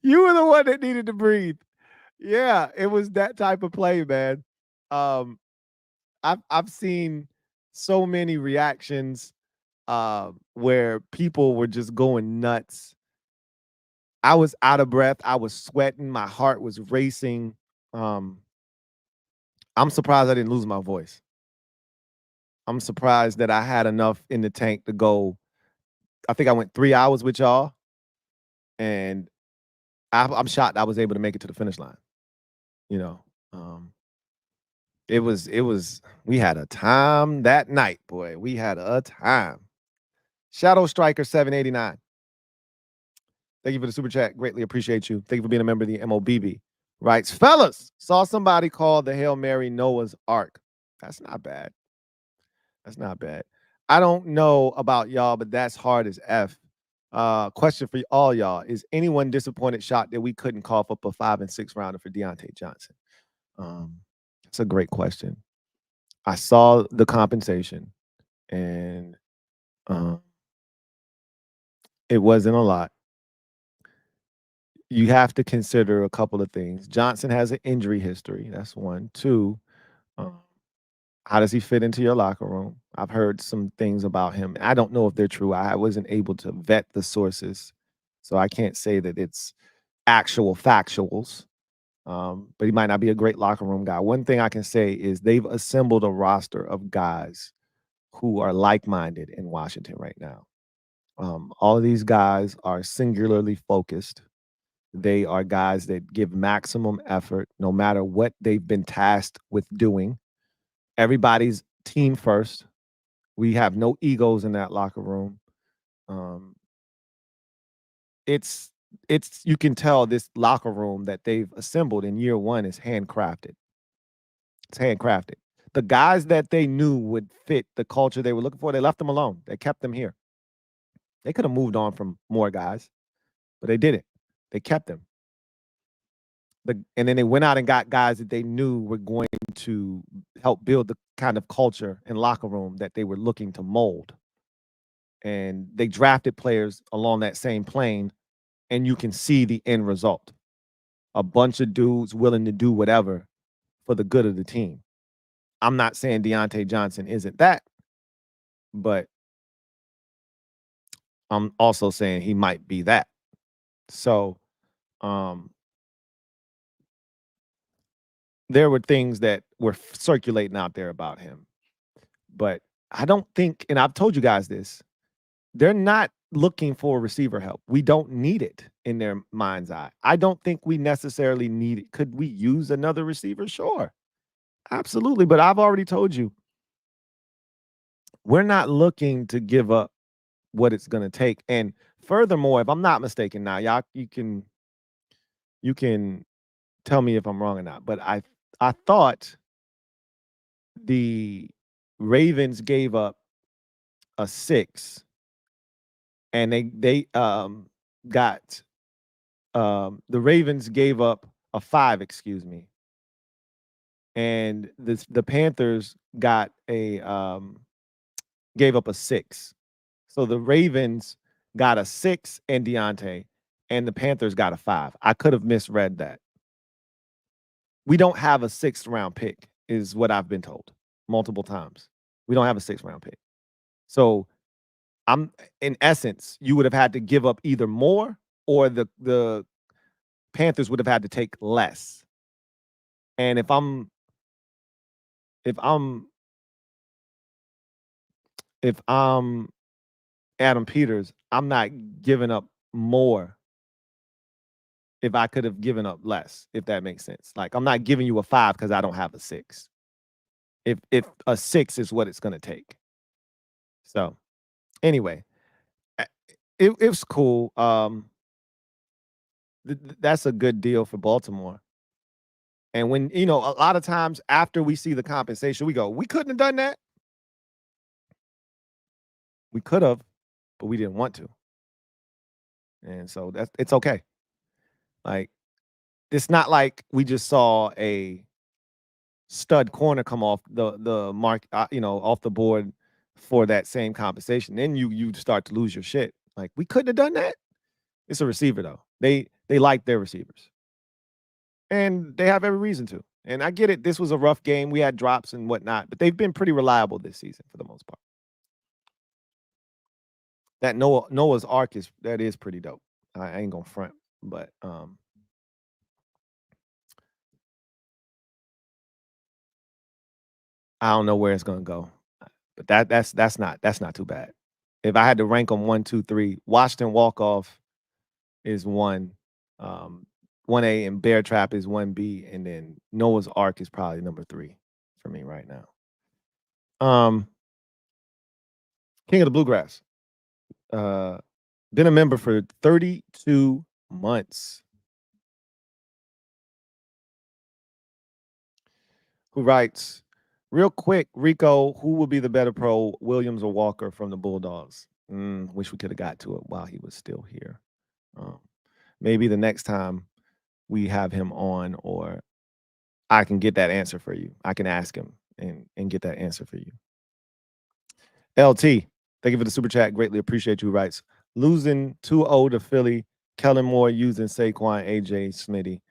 You were the one that needed to breathe. Yeah, it was that type of play, man. I've seen so many reactions where people were just going nuts. I was out of breath. I was sweating. My heart was racing. I'm surprised I didn't lose my voice. I'm surprised that I had enough in the tank to go. I think I went 3 hours with y'all, and I'm shocked I was able to make it to the finish line. You know, it was. We had a time that night, boy. We had a time. Shadow Striker 789. Thank you for the super chat. Greatly appreciate you. Thank you for being a member of the MOBB. Writes, fellas, saw somebody call the Hail Mary Noah's Ark. That's not bad. That's not bad. I don't know about y'all, but that's hard as F. Question for all y'all. Is anyone disappointed, shocked that we couldn't cough up a 5 and 6 rounder for Deontay Johnson? That's a great question. I saw the compensation, and it wasn't a lot. You have to consider a couple of things. Johnson has an injury history. That's one. 2, how does he fit into your locker room? I've heard some things about him. I don't know if they're true. I wasn't able to vet the sources, so I can't say that it's actual factuals. But he might not be a great locker room guy. One thing I can say is they've assembled a roster of guys who are like-minded in Washington right now. All of these guys are singularly focused. They are guys that give maximum effort no matter what they've been tasked with doing. Everybody's team first. We have no egos in that locker room. It's you can tell this locker room that they've assembled in year 1 is handcrafted. It's handcrafted. the guys that they knew would fit the culture they were looking for, they left them alone. They kept them here. They could have moved on from more guys, but they didn't. They kept them. And then they went out and got guys that they knew were going to help build the kind of culture and locker room that they were looking to mold. And they drafted players along that same plane, and you can see the end result. A bunch of dudes willing to do whatever for the good of the team. I'm not saying Deontay Johnson isn't that, but I'm also saying he might be that. So, there were things that were circulating out there about him. But I don't think, and I've told you guys this, they're not looking for receiver help. We don't need it in their mind's eye. I don't think we necessarily need it. Could we use another receiver? Sure. Absolutely. But I've already told you, we're not looking to give up what it's going to take. And furthermore, if I'm not mistaken now, y'all, you can tell me if I'm wrong or not, but I thought the Ravens gave up a 6 and they got the Ravens gave up a 5, excuse me. And the Panthers got a gave up a 6. So the Ravens got a 6 and Deontay, and the Panthers got a 5. I could have misread that. We don't have a 6th round pick, is what I've been told multiple times. We don't have a 6th round pick. So in essence, you would have had to give up either more or the Panthers would have had to take less. And if I'm Adam Peters, I'm not giving up more if I could have given up less, if that makes sense. Like, I'm not giving you a 5 because I don't have a 6. If a 6 is what it's going to take. So, anyway, it was cool. That's a good deal for Baltimore. And when, a lot of times after we see the compensation, we go, we couldn't have done that. We could have, but we didn't want to. And so it's okay. Like, it's not like we just saw a stud corner come off the mark, off the board for that same compensation. Then you start to lose your shit. Like, we couldn't have done that. It's a receiver though. They like their receivers, and they have every reason to. And I get it. This was a rough game. We had drops and whatnot, but they've been pretty reliable this season for the most part. That Noah's Ark is pretty dope. I ain't gonna front, but I don't know where it's gonna go, but that's not too bad. If I had to rank them 1, 2, 3, Washington Walkoff is 1, 1A, and Bear Trap is 1B, and then Noah's Ark is probably number 3 for me right now. King of the Bluegrass, been a member for 32 months. Who writes, real quick, Rico, who will be the better pro, Williams or Walker from the Bulldogs? Wish we could have got to it while he was still here. Maybe the next time we have him on, or I can get that answer for you. I can ask him and get that answer for you. LT, thank you for the super chat. Greatly appreciate you. Writes, losing 2-0 to Philly, Kellen Moore using Saquon, AJ, Smitty.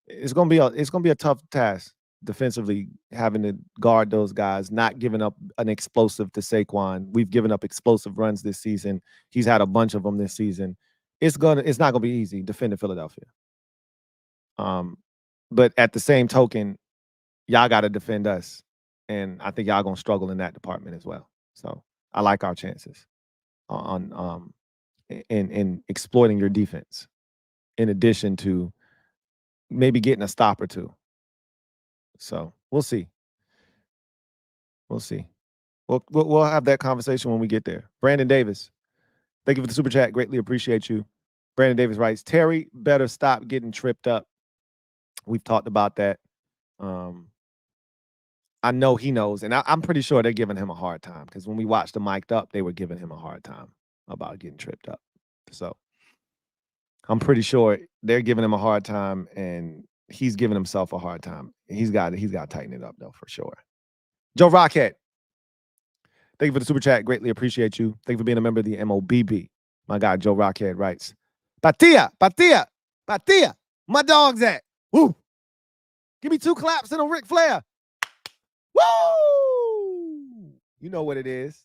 It's gonna be a tough task defensively, having to guard those guys, not giving up an explosive to Saquon. We've given up explosive runs this season. He's had a bunch of them this season. It's not gonna be easy defending Philadelphia. But at the same token, y'all got to defend us, and I think y'all gonna struggle in that department as well. So I like our chances on in exploiting your defense, in addition to maybe getting a stop or two. So we'll see. We'll see. We'll have that conversation when we get there. Brandon Davis, thank you for the super chat. Greatly appreciate you. Brandon Davis writes, Terry better stop getting tripped up. We've talked about that. I know he knows, and I'm pretty sure they're giving him a hard time because when we watched the mic'd up, they were giving him a hard time about getting tripped up. So I'm pretty sure they're giving him a hard time, and he's giving himself a hard time. He's got to tighten it up though for sure. Joe Rockhead, thank you for the super chat. Greatly appreciate you. Thank you for being a member of the MOBB. My guy Joe Rockhead writes, Patia, my dog's at. Woo! Give me 2 claps and a Ric Flair. Woo! You know what it is.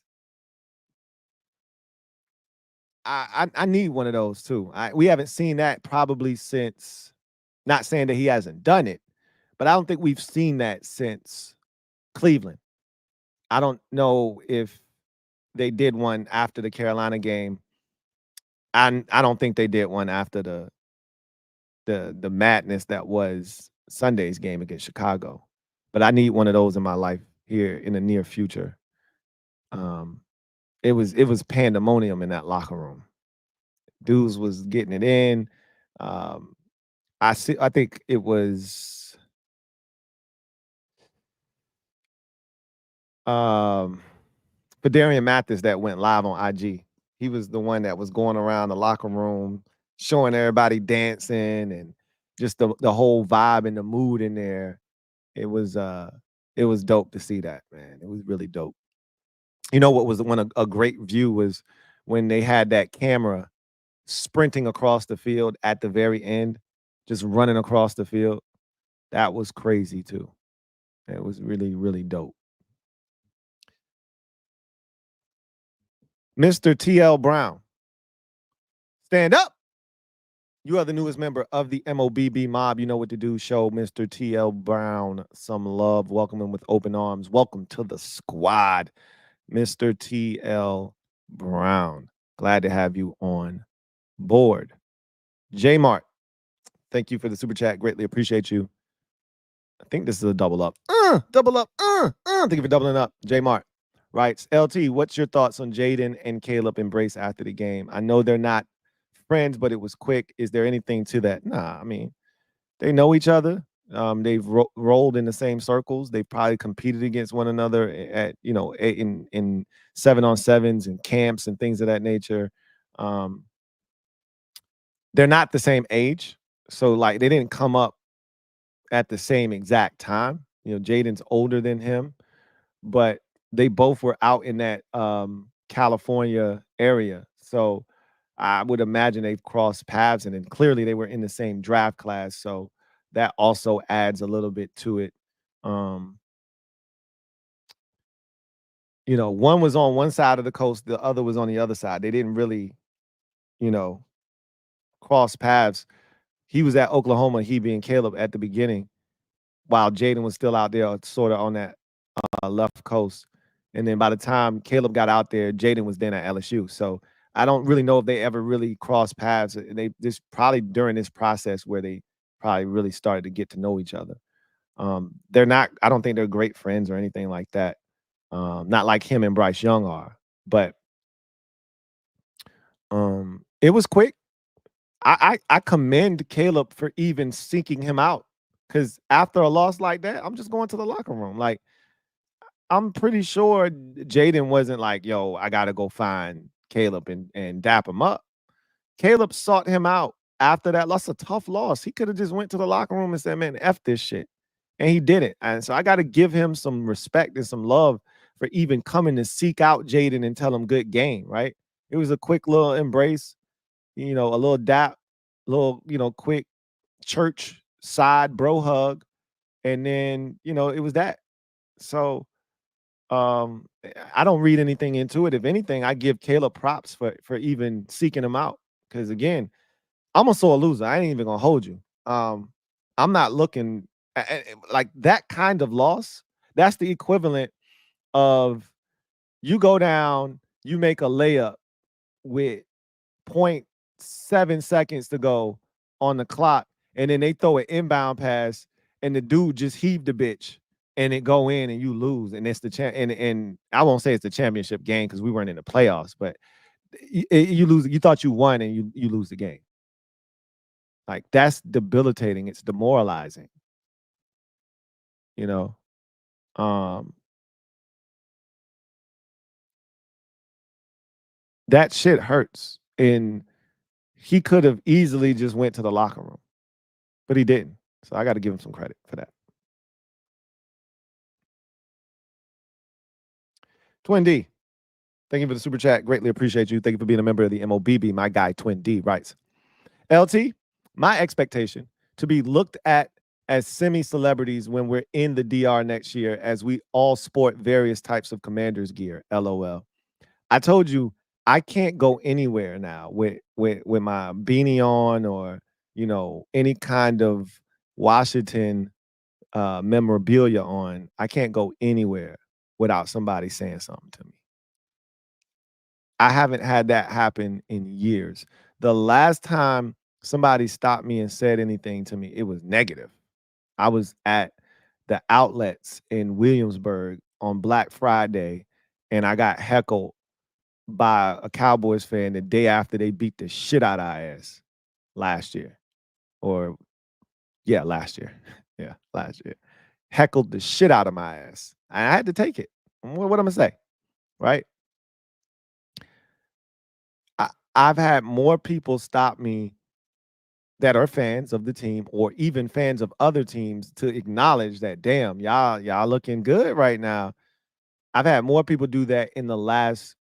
I need one of those too. We haven't seen that probably since, not saying that he hasn't done it, but I don't think we've seen that since Cleveland. I don't know if they did one after the Carolina game. I don't think they did one after the madness that was Sunday's game against Chicago. But I need one of those in my life here in the near future. It was pandemonium in that locker room. Dudes was getting it in. I think it was Fedarian Mathis that went live on IG. He was the one that was going around the locker room showing everybody dancing and just the whole vibe and the mood in there. It was dope to see that, man. It was really dope. You know what was a great view was when they had that camera sprinting across the field at the very end, just running across the field. That was crazy too. It was really, really dope. Mr. TL Brown, stand up. You are the newest member of the MOBB mob. You know what to do. Show Mr. TL Brown some love. Welcome him with open arms. Welcome to the squad, Mr. TL Brown. Glad to have you on board. J Mart, thank you for the super chat. Greatly appreciate you. I think this is a double up. Double up. Thank you for doubling up. J Mart writes, LT, what's your thoughts on Jaden and Caleb embrace after the game? I know they're not friends, but it was quick. Is there anything to that? Nah, I mean, they know each other. They've rolled in the same circles. They probably competed against one another at, in 7-on-7s and camps and things of that nature. They're not the same age. So like they didn't come up at the same exact time. Jaden's older than him, but they both were out in that California area. So I would imagine they've crossed paths, and then clearly they were in the same draft class. So that also adds a little bit to it. One was on one side of the coast, the other was on the other side. They didn't really, cross paths. He was at Oklahoma, he being Caleb at the beginning, while Jaden was still out there sort of on that left coast. And then by the time Caleb got out there, Jaden was then at LSU. So I don't really know if they ever really crossed paths. This probably during this process where they probably really started to get to know each other. They're not, I don't think they're great friends or anything like that. Not like him and Bryce Young are, but it was quick. I commend Caleb for even seeking him out, because after a loss like that, I'm just going to the locker room. Like, I'm pretty sure Jaden wasn't like, yo, I got to go find Caleb and dap him up. Caleb sought him out after that loss, a tough loss. He could have just went to the locker room and said, man, F this shit. And he didn't. And so I got to give him some respect and some love for even coming to seek out Jaden and tell him good game, right? It was a quick little embrace, a little dap, little, quick church side bro hug. And then, it was that. So I don't read anything into it. If anything, I give Caleb props for even seeking him out. Because again, I'm a sore loser. I ain't even gonna hold you. I'm not looking at, like that kind of loss. That's the equivalent of you go down, you make a layup with 0.7 seconds to go on the clock, and then they throw an inbound pass, and the dude just heaved the bitch, and it go in, and you lose, and it's the and I won't say it's the championship game because we weren't in the playoffs, but you lose. You thought you won, and you lose the game. Like, that's debilitating. It's demoralizing. That shit hurts. And he could have easily just went to the locker room, but he didn't. So I got to give him some credit for that. Twin D, thank you for the super chat. Greatly appreciate you. Thank you for being a member of the MOBB. My guy, Twin D, writes, LT, my expectation to be looked at as semi-celebrities when we're in the DR next year, as we all sport various types of Commanders gear. LOL. I told you I can't go anywhere now with my beanie on, or any kind of Washington memorabilia on. I can't go anywhere without somebody saying something to me. I haven't had that happen in years. The last time somebody stopped me and said anything to me, it was negative. I was at the outlets in Williamsburg on Black Friday, and I got heckled by a Cowboys fan the day after they beat the shit out of our ass last year. Last year. Yeah, last year. Heckled the shit out of my ass. And I had to take it. What am I going to say? Right? I've had more people stop me that are fans of the team, or even fans of other teams, to acknowledge that, damn, y'all looking good right now. I've had more people do that in the last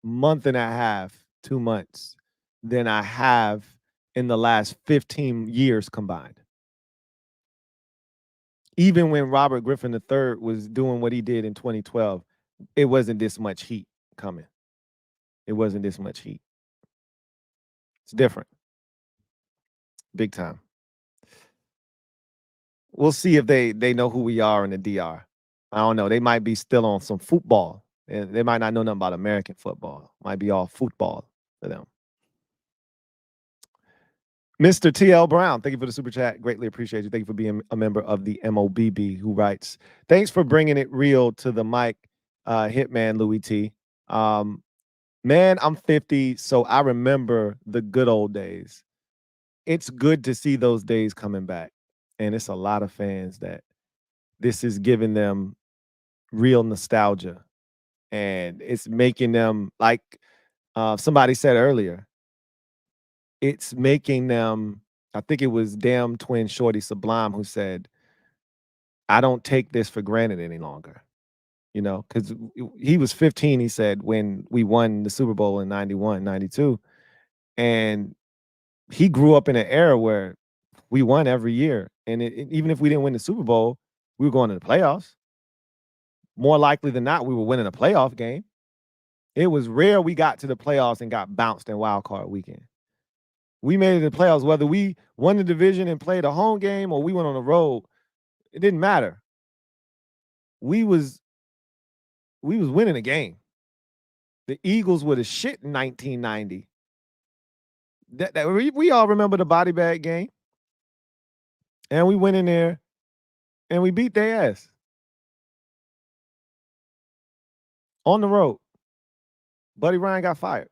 month and a half, 2 months, than I have in the last 15 years combined. Even when Robert Griffin III was doing what he did in 2012, it wasn't this much heat coming. It wasn't this much heat. It's different. Big time. We'll see if they know who we are in the DR. I don't know. They might be still on some football. They might not know nothing about American football. Might be all football for them. Mr. TL Brown, thank you for the super chat. Greatly appreciate you. Thank you for being a member of the MOBB, who writes, thanks for bringing it real to the mic, Hitman Louie Tee. Man, I'm 50, so I remember the good old days. It's good to see those days coming back. And it's a lot of fans that this is giving them real nostalgia. And it's making them, like somebody said earlier, it's making them, I think it was Damn Twin Shorty Sublime who said, I don't take this for granted any longer. Because he was 15, he said, when we won the Super Bowl in 91, 92. And he grew up in an era where we won every year. And even if we didn't win the Super Bowl, we were going to the playoffs. More likely than not, we were winning a playoff game. It was rare we got to the playoffs and got bounced in wild card weekend. We made it to the playoffs, whether we won the division and played a home game or we went on the road. It didn't matter. We was winning a game. The Eagles were the shit in 1990. We all remember the body bag game. And we went in there and we beat their ass. On the road. Buddy Ryan got fired.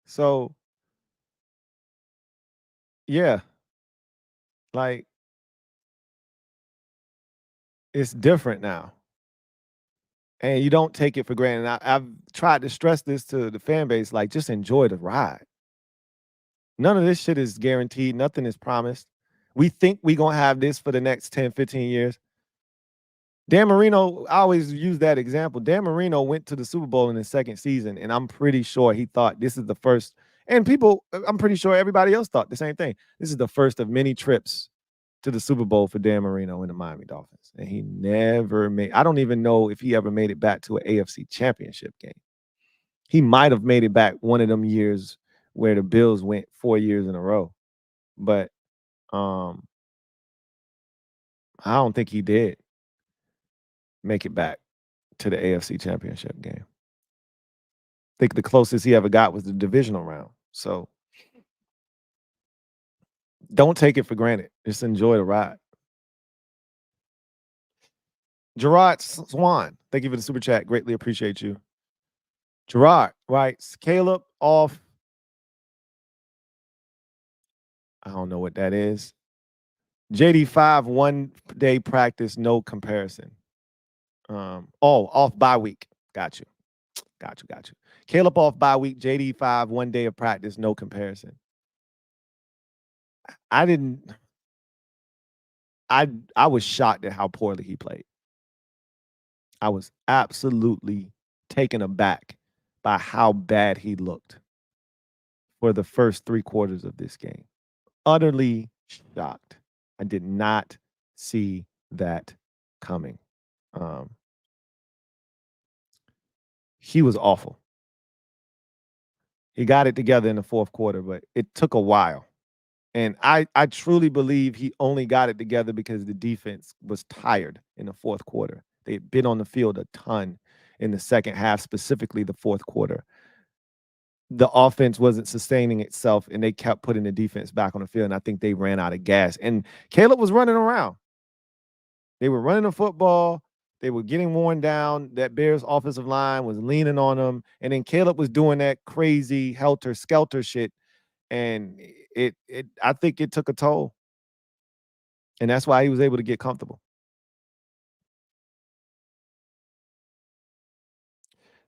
So, yeah. Like, it's different now. And you don't take it for granted. I've tried to stress this to the fan base, like, just enjoy the ride. None of this shit is guaranteed. Nothing is promised. We think we're going to have this for the next 10, 15 years. Dan Marino, I always use that example. Dan Marino went to the Super Bowl in his second season, and I'm pretty sure he thought this is the first. And I'm pretty sure everybody else thought the same thing. This is the first of many trips to the Super Bowl for Dan Marino and the Miami Dolphins. And he never I don't even know if he ever made it back to an AFC championship game. He might have made it back one of them years where the Bills went 4 years in a row. But I don't think he did make it back to the AFC championship game. I think the closest he ever got was the divisional round. So don't take it for granted. Just enjoy the ride. Gerard Swan, thank you for the super chat. Greatly appreciate you. Gerard writes, Caleb off. I don't know what that is. JD5 1-day practice, no comparison. Off bye week. Got you. Caleb off bye week, JD5 1 day of practice, no comparison. I was shocked at how poorly he played. I was absolutely taken aback by how bad he looked for the first 3 quarters of this game. Utterly shocked. I did not see that coming. He was awful. He got it together in the fourth quarter, but it took a while. And I truly believe he only got it together because the defense was tired in the fourth quarter. They had been on the field a ton in the second half, specifically the fourth quarter. The offense wasn't sustaining itself, and they kept putting the defense back on the field, and I think they ran out of gas. And Caleb was running around. They were running the football. They were getting worn down. That Bears offensive line was leaning on them. And then Caleb was doing that crazy helter-skelter shit. And I think it took a toll. And that's why he was able to get comfortable.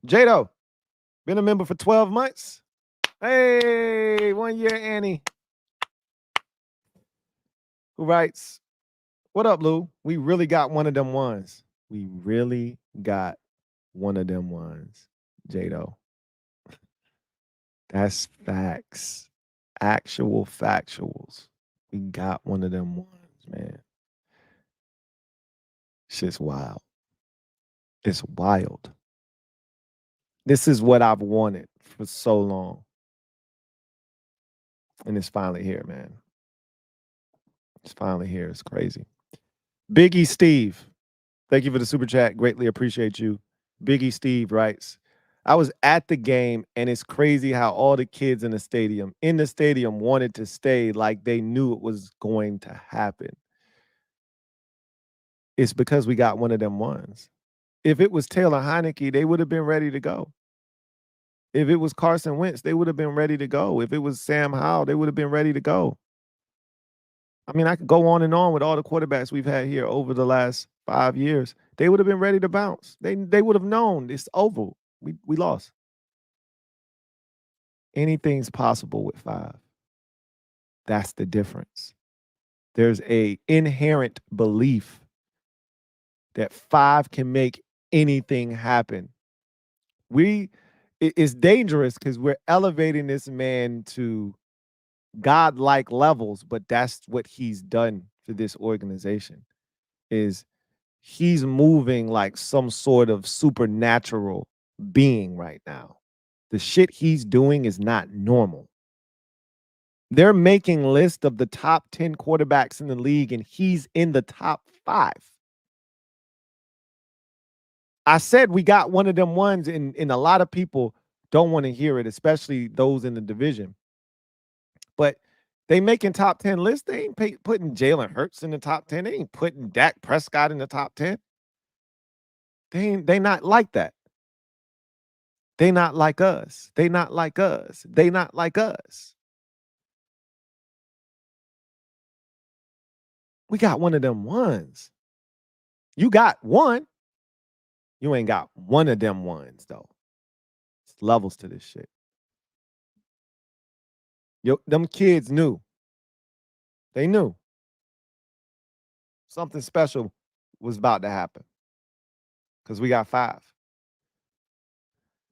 Jado, been a member for 12 months. Hey, 1 year, Annie. Who writes, what up, Lou? We really got one of them ones. We really got one of them ones, Jado. That's facts. Actual factuals. We got one of them ones, man. Shit's wild. It's wild. This is what I've wanted for so long. And it's finally here, man. It's finally here. It's crazy. Biggie Steve, thank you for the super chat. Greatly appreciate you. Biggie Steve writes, I was at the game, and it's crazy how all the kids in the stadium wanted to stay like they knew it was going to happen. It's because we got one of them ones. If it was Taylor Heineke, they would have been ready to go. If it was Carson Wentz, they would have been ready to go. If it was Sam Howell, they would have been ready to go. I mean, I could go on and on with all the quarterbacks we've had here over the last 5 years. They would have been ready to bounce. They would have known it's over. We lost. Anything's possible with 5. That's the difference. There's a inherent belief that 5 can make anything happen. It's dangerous because we're elevating this man to godlike levels, but that's what he's done for this organization. Is he's moving like some sort of supernatural being right now. The shit he's doing is not normal. They're making lists of the top 10 quarterbacks in the league, and he's in the top 5. I said we got one of them ones, and a lot of people don't want to hear it, especially those in the division. But they making top 10 lists. They ain't putting Jalen Hurts in the top 10. They ain't putting Dak Prescott in the top 10. They not like that. They not like us. They not like us. They not like us. We got one of them ones. You got one. You ain't got one of them ones, though. It's levels to this shit. Them kids knew. They knew. Something special was about to happen. Because we got 5.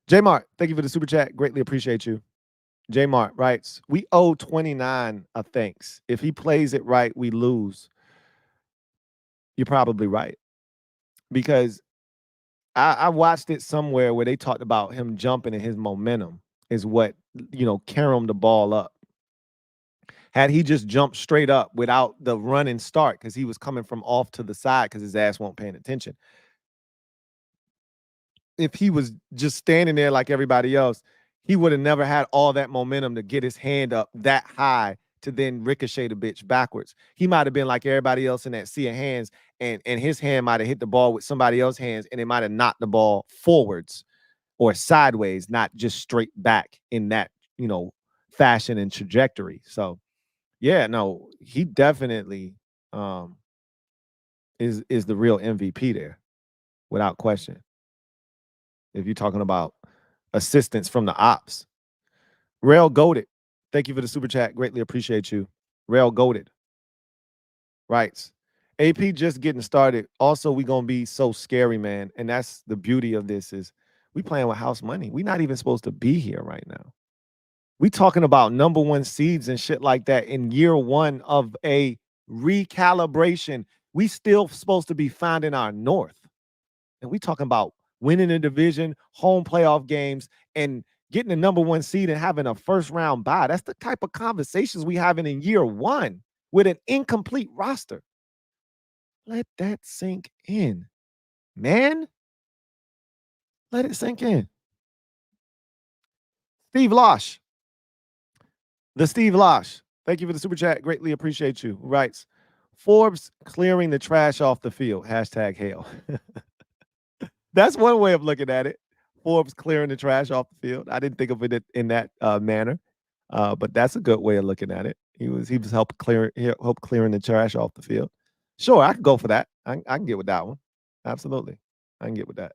J Mart, thank you for the super chat. Greatly appreciate you. J Mart writes, we owe 29 a thanks. If he plays it right, we lose. You're probably right. Because I watched it somewhere where they talked about him jumping and his momentum is what, carried the ball up. Had he just jumped straight up without the run and start, because he was coming from off to the side because his ass won't paying attention. If he was just standing there like everybody else, he would have never had all that momentum to get his hand up that high to then ricochet the bitch backwards. He might have been like everybody else in that sea of hands, and his hand might have hit the ball with somebody else's hands, and it might have knocked the ball forwards or sideways, not just straight back in that, fashion and trajectory. So, yeah, no, he definitely is the real MVP there, without question. If you're talking about assistance from the ops. Rail Goated. Thank you for the super chat. Greatly appreciate you. Rail Goated writes, AP just getting started. Also, we going to be so scary, man. And that's the beauty of this is we playing with house money. We not even supposed to be here right now. We talking about #1 seeds and shit like that in year 1 of a recalibration. We still supposed to be finding our north. And we talking about winning a division, home playoff games, and getting the #1 seed and having a first round bye. That's the type of conversations we having in year 1 with an incomplete roster. Let that sink in, man. Let it sink in. Steve Losh. The Steve Losh. Thank you for the super chat. Greatly appreciate you. Writes, Forbes clearing the trash off the field. #hail. That's one way of looking at it. Forbes clearing the trash off the field. I didn't think of it in that manner, but that's a good way of looking at it. He was help clearing the trash off the field. Sure, I could go for that. I can get with that one. Absolutely, I can get with that.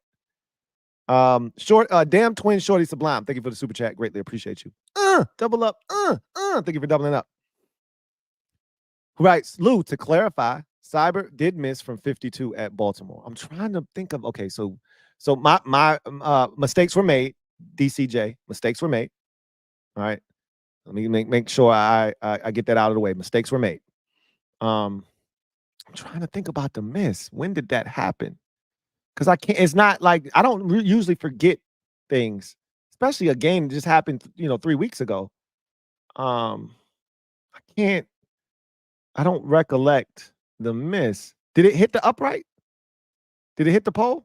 Damn twin shorty sublime. Thank you for the super chat. Greatly appreciate you. Double up. Thank you for doubling up. Who writes, Lou, to clarify, Cyber did miss from 52 at Baltimore. I'm trying to think of, okay, so my mistakes were made. DCJ, mistakes were made. All right. Let me make sure I get that out of the way. Mistakes were made. I'm trying to think about the miss. When did that happen? Because I can't, it's not like, I don't usually forget things, especially a game that just happened, 3 weeks ago. I don't recollect the miss. Did it hit the upright? Did it hit the pole?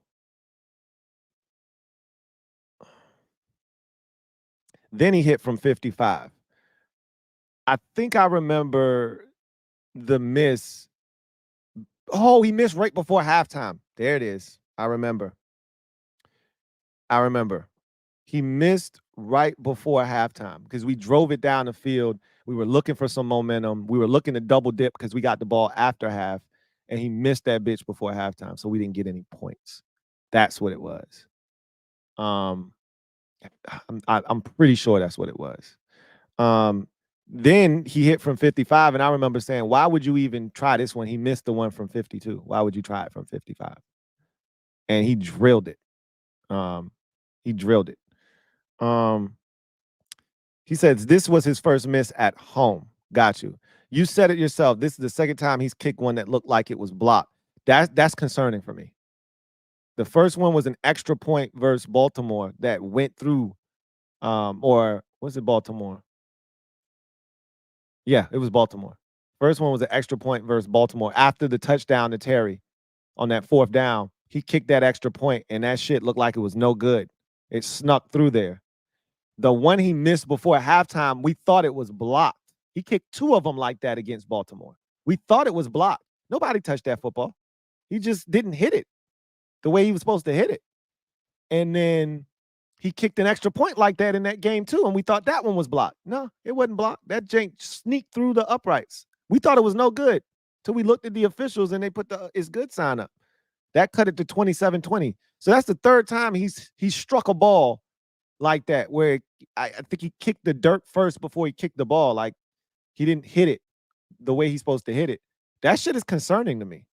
Then he hit from 55. I think I remember the miss. Oh, he missed right before halftime. There it is. I remember. He missed right before halftime because we drove it down the field. We were looking for some momentum. We were looking to double dip because we got the ball after half, and he missed that bitch before halftime, so we didn't get any points. That's what it was. I'm pretty sure that's what it was. Then he hit from 55, and I remember saying, why would you even try this one? He missed the one from 52. Why would you try it from 55? And he drilled it. He says this was his first miss at home. Got you. You said it yourself. This is the second time he's kicked one that looked like it was blocked. That's concerning for me. The first one was an extra point versus Baltimore that went through, or was it Baltimore? Yeah, it was Baltimore. First one was an extra point versus Baltimore. After the touchdown to Terry on that 4th down, he kicked that extra point, and that shit looked like it was no good. It snuck through there. The one he missed before halftime, we thought it was blocked. He kicked 2 of them like that against Baltimore. We thought it was blocked. Nobody touched that football. He just didn't hit it the way he was supposed to hit it. And then he kicked an extra point like that in that game too, and we thought that one was blocked. No, it wasn't blocked. That jank sneaked through the uprights. We thought it was no good till we looked at the officials and they put the "it's good" sign up. That cut it to 27-20. So that's the 3rd time he's struck a ball like that, where I think he kicked the dirt first before he kicked the ball. Like he didn't hit it the way he's supposed to hit it. That shit is concerning to me.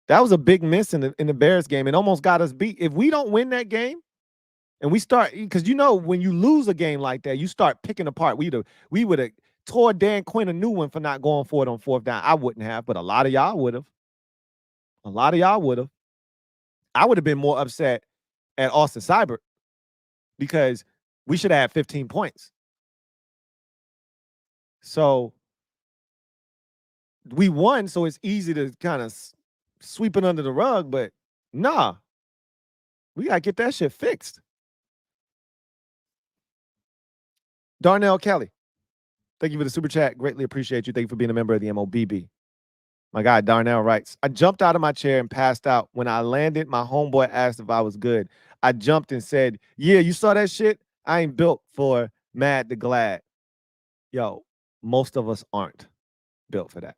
That was a big miss in the Bears game. It almost got us beat. If we don't win that game and we start, because when you lose a game like that, you start picking apart. We would have tore Dan Quinn a new one for not going for it on 4th down. I wouldn't have, but a lot of y'all would have. I would have been more upset at Austin Seibert because we should have had 15 points. So we won, so it's easy to kind of sweep it under the rug, but nah, we got to get that shit fixed. Darnell Kelly, thank you for the super chat. Greatly appreciate you. Thank you for being a member of the MOBB. My guy Darnell writes, I jumped out of my chair and passed out. When I landed, my homeboy asked if I was good. I jumped and said, yeah, you saw that shit? I ain't built for Mad to Glad. Yo, most of us aren't built for that.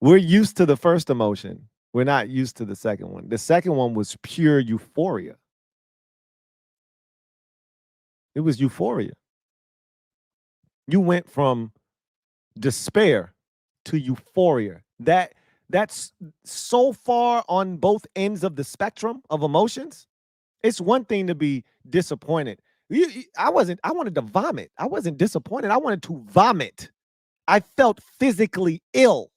We're used to the first emotion. We're not used to the second one. The second one was pure euphoria. It was euphoria. You went from despair to euphoria. That's so far on both ends of the spectrum of emotions. It's one thing to be disappointed. I wanted to vomit. I wasn't disappointed. I wanted to vomit. I felt physically ill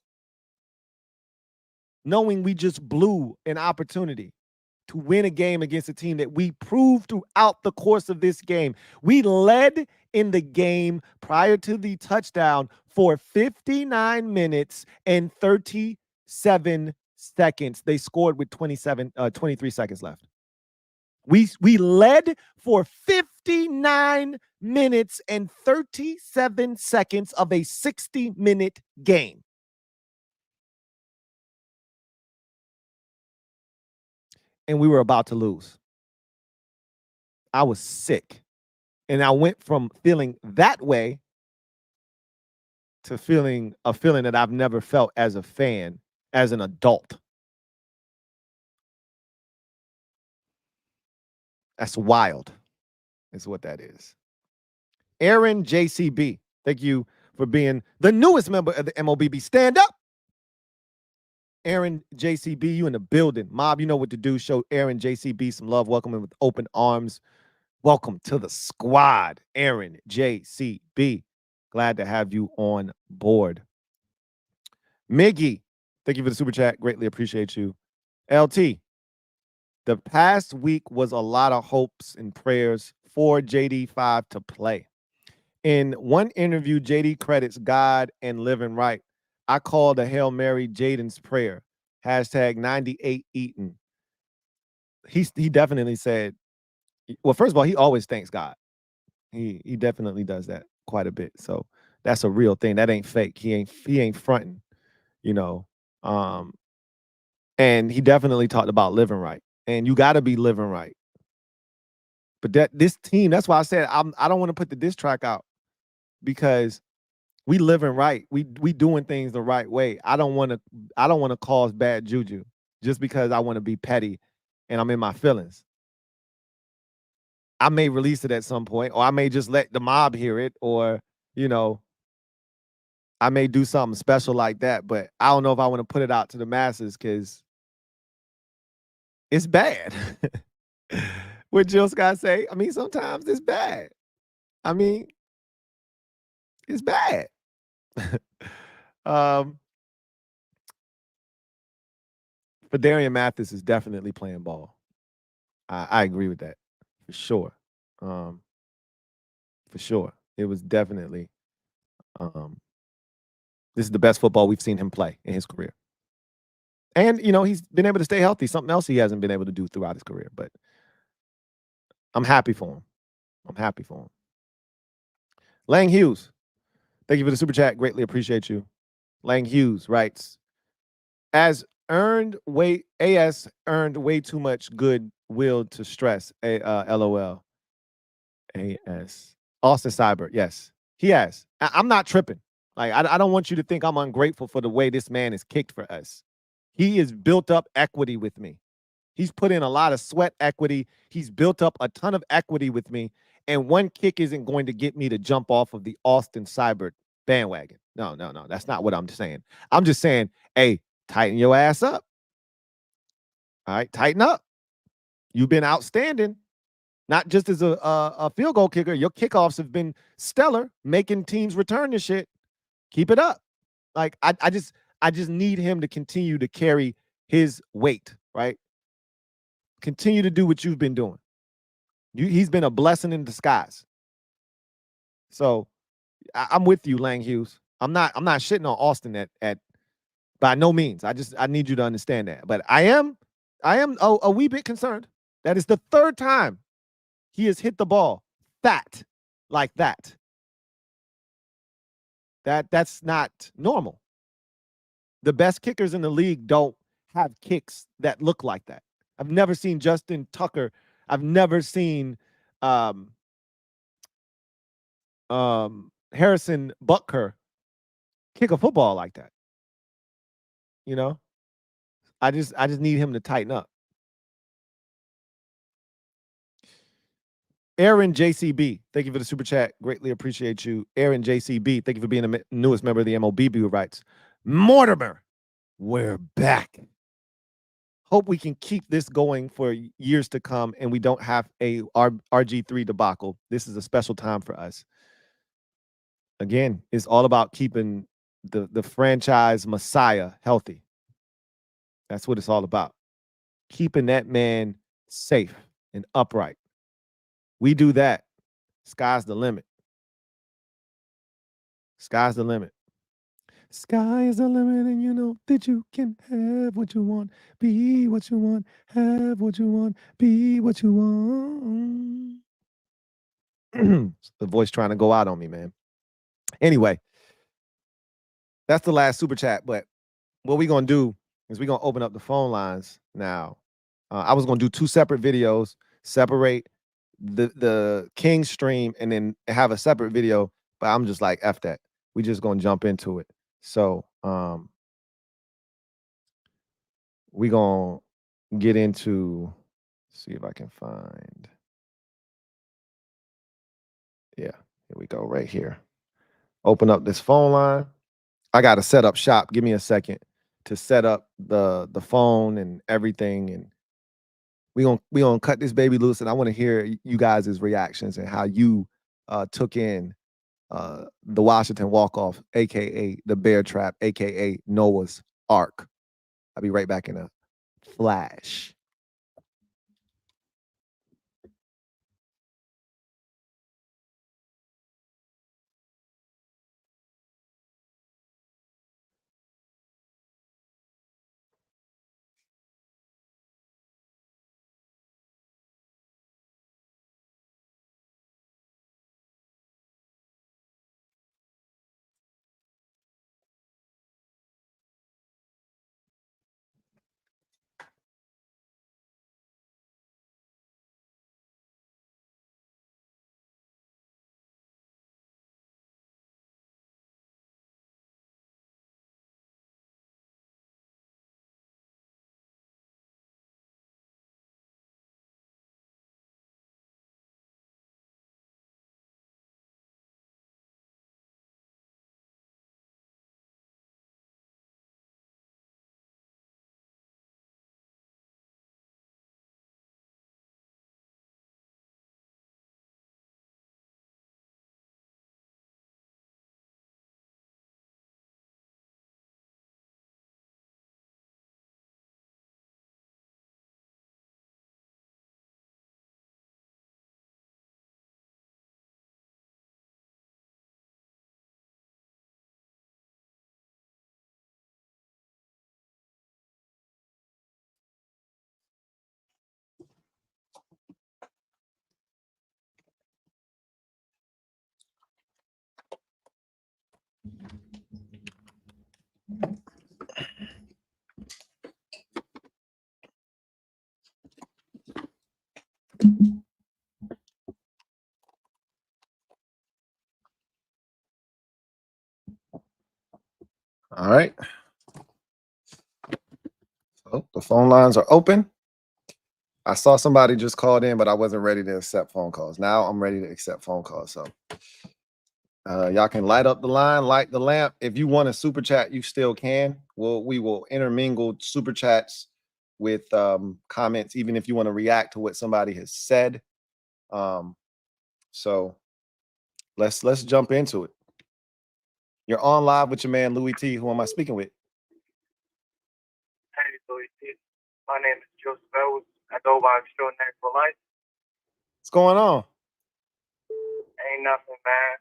knowing we just blew an opportunity to win a game against a team that we proved throughout the course of this game. We led in the game prior to the touchdown for 59 minutes and 37 seconds. They scored with 23 seconds left. We led for 59 minutes and 37 seconds of a 60-minute game. And we were about to lose. I was sick. And I went from feeling that way to feeling a feeling that I've never felt as a fan, as an adult. That's wild, is what that is. Aaron JCB, thank you for being the newest member of the MOBB. Stand up. Aaron JCB, you in the building. Mob, you know what to do. Show Aaron JCB some love. Welcome him with open arms. Welcome to the squad, Aaron JCB. Glad to have you on board. Miggy, thank you for the super chat. Greatly appreciate you. LT, the past week was a lot of hopes and prayers for JD5 to play. In one interview, JD credits God and living right. I called a Hail Mary Jaden's prayer. Hashtag 98 Eaton. He definitely said, well, first of all, he always thanks God. He definitely does that quite a bit. So that's a real thing. That ain't fake. He ain't fronting, you know. And he definitely talked about living right. And you got to be living right. But this team, that's why I said I don't want to put the diss track out, because we living right. We doing things the right way. I don't want to cause bad juju just because I want to be petty and I'm in my feelings. I may release it at some point, or I may just let the mob hear it, or, you know, I may do something special like that, but I don't know if I want to put it out to the masses because it's bad. What Jill Scott say? I mean, sometimes it's bad. I mean, it's bad. But Darian Mathis is definitely playing ball. I agree with that for sure. For sure, it was definitely. This is the best football we've seen him play in his career, and you know he's been able to stay healthy. Something else he hasn't been able to do throughout his career. But I'm happy for him. I'm happy for him. Lang Hughes, thank you for the super chat. Greatly appreciate you. Lang Hughes writes, AS earned way too much goodwill to stress. LOL. AS. Austin Seibert, yes. He has. I'm not tripping. Like, I don't want you to think I'm ungrateful for the way this man is kicked for us. He has built up equity with me. He's put in a lot of sweat equity. He's built up a ton of equity with me. And one kick isn't going to get me to jump off of the Austin Seibert bandwagon. No. That's not what I'm saying. I'm just saying, hey, tighten your ass up. All right, tighten up. You've been outstanding, not just as a field goal kicker. Your kickoffs have been stellar, making teams return this shit. Keep it up. Like, I just need him to continue to carry his weight, right? Continue to do what you've been doing. He's been a blessing in disguise. So I'm with you, Lang Hughes. I'm not shitting on Austin at by no means. I need you to understand that. But I am a wee bit concerned. That is the third time he has hit the ball fat like that. That's not normal. The best kickers in the league don't have kicks that look like that. I've never seen Justin Tucker. I've never seen Harrison Butker kick a football like that. You know, I just need him to tighten up. Aaron JCB, thank you for the super chat. Greatly appreciate you. Aaron JCB, thank you for being the newest member of the MOB, who writes, Mortimer, we're back. Hope we can keep this going for years to come and we don't have a RG3 debacle. This is a special time for us. Again, it's all about keeping the franchise messiah healthy. That's what it's all about. Keeping that man safe and upright. We do that. Sky's the limit. Sky's the limit. Sky is the limit, and you know that you can have what you want, be what you want, have what you want, be what you want. The voice trying to go out on me, man. Anyway, that's the last super chat, but what we're going to do is we're going to open up the phone lines now. I was going to do 2 separate videos, separate the King stream and then have a separate video, but I'm just like, F that. We just going to jump into it. So, we going to get into, see if I can find. Yeah, here we go right here. Open up this phone line. I got to set up shop. Give me a second to set up the phone and everything. And we gonna cut this baby loose. And I want to hear you guys' reactions and how you took in the Washington Walkoff, a.k.a. the Bear Trap, a.k.a. Noah's Ark. I'll be right back in a flash. All right. So the phone lines are open. I saw somebody just called in, but I wasn't ready to accept phone calls. Now I'm ready to accept phone calls. So y'all can light up the line, light the lamp. If you want to super chat, you still can. We will intermingle super chats with comments, even if you want to react to what somebody has said. So let's jump into it. You're on live with your man Louie Tee. Who am I speaking with? Hey, Louie Tee. My name is Joseph Edwards. I go by Extraordinary for Life. What's going on? Ain't nothing, man.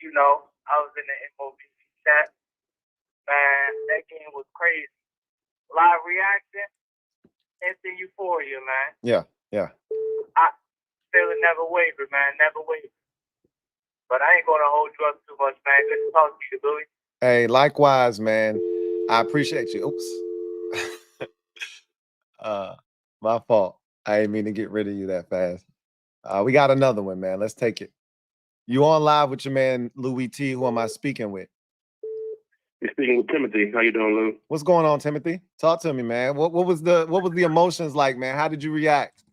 You know, I was in the MOBC chat. Man, that game was crazy. Live reaction, instant euphoria, man. Yeah. I feel it never wavered, man. Never wavered. But I ain't going to hold you up too much, man. Good to talk to you, Louie. Hey, likewise, man. I appreciate you. Oops. My fault. I didn't mean to get rid of you that fast. We got another one, man. Let's take it. You on live with your man Louie Tee. Who am I speaking with? You're speaking with Timothy. How you doing, Lou? What's going on, Timothy? Talk to me, man. What was the emotions like, man? How did you react?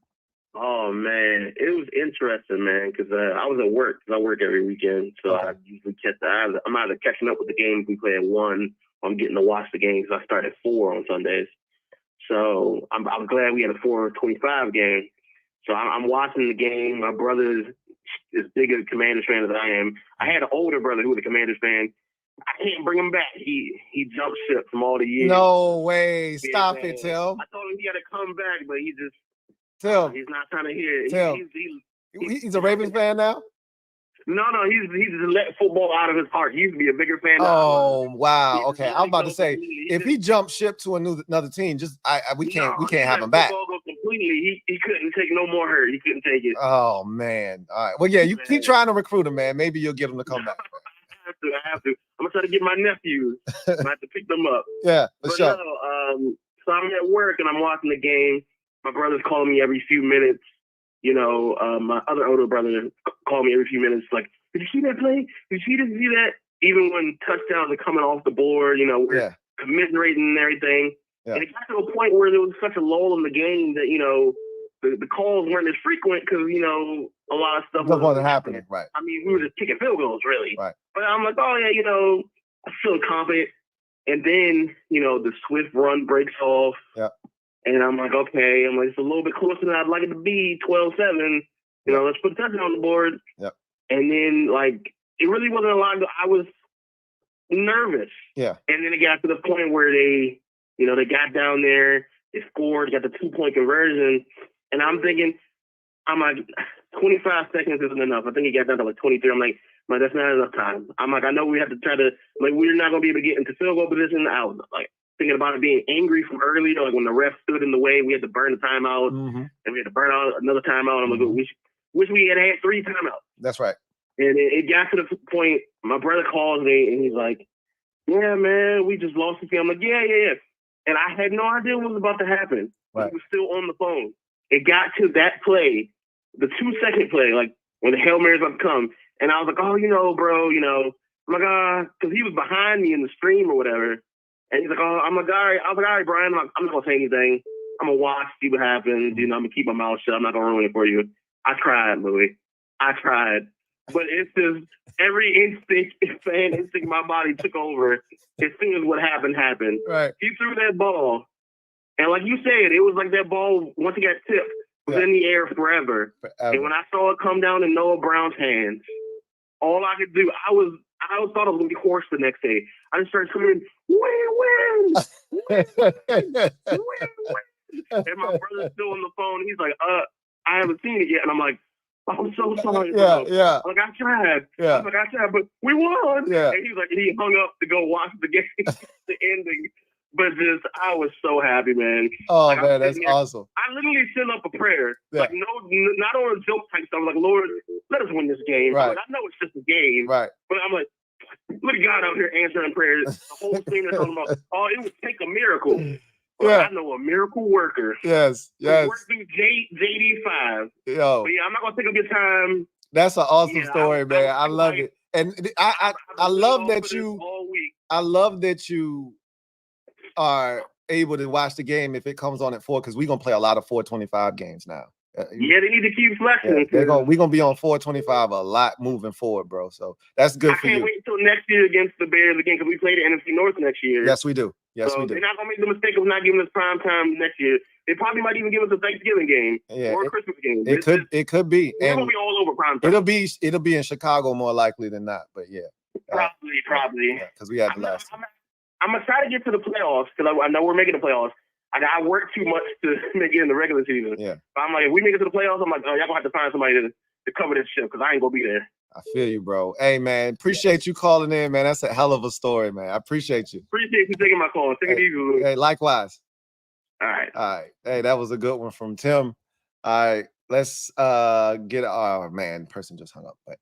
Oh man, it was interesting, man, because I was at work. Cause I work every weekend, so I usually I'm either catching up with the games we play at 1, or I'm getting to watch the games. I start at 4 on Sundays, so I'm glad we had a 4:25 game. So I'm watching the game. My brother is as big a Commanders fan as I am. I had an older brother who was a Commanders fan. I can't bring him back. He jumped ship from all the years. No way. Stop it, Tim. I told him he had to come back, but he just. Tim. He's not trying to hear it. He's a Ravens fan now? No, he's just let football out of his heart. He used to be a bigger fan. Oh, wow. Okay. I was about to say, if he jumped ship to another team, we can't have him back. Completely. He couldn't take no more hurt. He couldn't take it. Oh man. All right. Well, yeah, you keep trying to recruit him, man. Maybe you'll get him to come back. I have to. I'm gonna try to get my nephews. I have to pick them up. Yeah, for sure. So I'm at work and I'm watching the game. My brother's calling me every few minutes. You know, my other older brother called me every few minutes, like, did you see that play? Did you see that? Even when touchdowns are coming off the board, you know, we're commiserating and everything. Yeah. And it got to a point where there was such a lull in the game that, you know, the calls weren't as frequent because, you know, a lot of stuff wasn't happening. Right. I mean, we were just kicking field goals, really. Right. But I'm like, oh, yeah, you know, I feel confident. And then, you know, the swift run breaks off. Yeah. And I'm like, okay. I'm like, it's a little bit closer than I'd like it to be, 12-7. You know, let's put a touchdown on the board. Yep. And then, like, it really wasn't a lot. I was nervous. Yeah. And then it got to the point where they got down there, they scored, got the 2-point conversion. And I'm thinking, I'm like, 25 seconds isn't enough. I think it got down to like 23. I'm like, that's not enough time. I'm like, I know we have to try to, like, we're not going to be able to get into field goal position. I was like, thinking about it being angry from earlier, like when the ref stood in the way, we had to burn a timeout, and we had to burn out another timeout. I'm like, wish we had 3 timeouts. That's right. And it got to the point, my brother calls me, and he's like, yeah, man, we just lost the game. I'm like, yeah. And I had no idea what was about to happen. Right. He was still on the phone. It got to that play, the 2-second play, like when the Hail Mary's about to come. And I was like, oh, you know, bro, you know. I'm like, because he was behind me in the stream or whatever. And he's like, oh, I'm like, all right. I was like, all right, Brian, I'm not going to say anything. I'm going to watch, see what happens. You know, I'm going to keep my mouth shut. I'm not going to ruin it for you. I tried, Louie. I tried. But it's just every fan instinct in my body took over as soon as what happened. Right. He threw that ball. And like you said, it was like that ball, once it got tipped, was in the air forever. And when I saw it come down in Noah Brown's hands, all I could do, I thought I was going to be hoarse the next day. I just started screaming, win! And my brother's still on the phone. He's like, I haven't seen it yet. And I'm like, I'm so sorry, bro. Yeah. Like, I tried. Yeah. I'm like, I tried, but we won. Yeah. And he's like, he hung up to go watch the game, the ending. But I was so happy, man. Oh, like, man, that's awesome. I literally sent up a prayer. Yeah. Like, not on a joke type stuff. Like, Lord, let us win this game. Right. Like, I know it's just a game. Right. But I'm like, look at God out here answering prayers. The whole thing they're talking about, it would take a miracle. Well, I know a miracle worker. Yes. Work through JD5. Yo. But yeah, I'm not going to take up your time. That's an awesome story, man. I love it. And I love that you are able to watch the game if it comes on at 4, because we're going to play a lot of 4:25 games now. Yeah, they need to keep flexing. Yeah, we're gonna be on 4:25 a lot moving forward, bro. So that's good for you. I can't wait until next year against the Bears again, because we play the NFC North next year. Yes, we do. Yes, we do. They're not gonna make the mistake of not giving us prime time next year. They probably might even give us a Thanksgiving game or a Christmas game. It could be. It's gonna be all over prime time. It'll be in Chicago more likely than not. But yeah, probably. Because we had the last. I'm gonna try to get to the playoffs, because I know we're making the playoffs. I work too much to make it in the regular season. Yeah. But I'm like, if we make it to the playoffs, I'm like, y'all gonna have to find somebody to cover this shit, because I ain't gonna be there. I feel you, bro. Hey, man, appreciate you calling in, man. That's a hell of a story, man. I appreciate you. Appreciate you taking my call. Take it easy, Lou. Hey, likewise. All right. Hey, that was a good one from Tim. All right, let's get. Oh man, person just hung up. But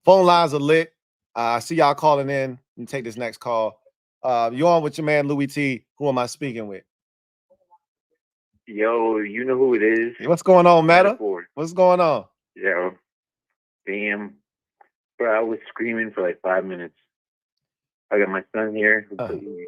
phone lines are lit. I see y'all calling in. Let me take this next call. You on with your man Louie Tee? Who am I speaking with? Yo, you know who it is. What's going on, Meta? What's going on? Yeah. Damn. Bro, I was screaming for like 5 minutes. I got my son here.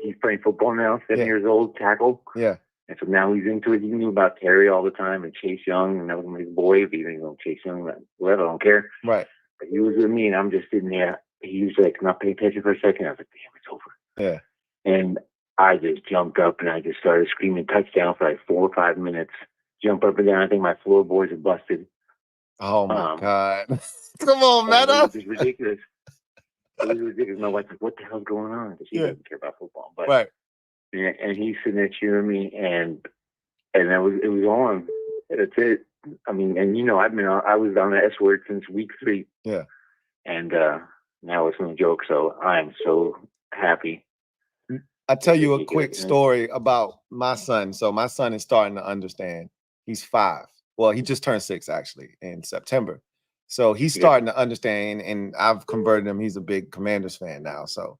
He's playing football now, 7 years old, tackle. Yeah. And so now he's into it. He knew about Terry all the time and Chase Young, and that was his boy. If he didn't know Chase Young, whatever, I don't care. Right. But he was with me, and I'm just sitting there. He was like, not paying attention for a second. I was like, damn, it's over. Yeah. And I just jumped up and I just started screaming touchdown for like 4 or 5 minutes. Jump up and down. I think my floorboards are busted. Oh my God. Come on, Meta. It was just ridiculous. It was ridiculous. My wife's like, what the hell's going on? Because she doesn't care about football. But right. And he's sitting there cheering me, and it was on. That's it. I mean, and I was on the S word since week 3. Yeah. And now it's no joke. So I'm so happy. I'll tell you a quick story about my son. So my son is starting to understand. He's 5. Well, he just turned 6 actually in September. So he's starting to understand, and I've converted him. He's a big Commanders fan now. So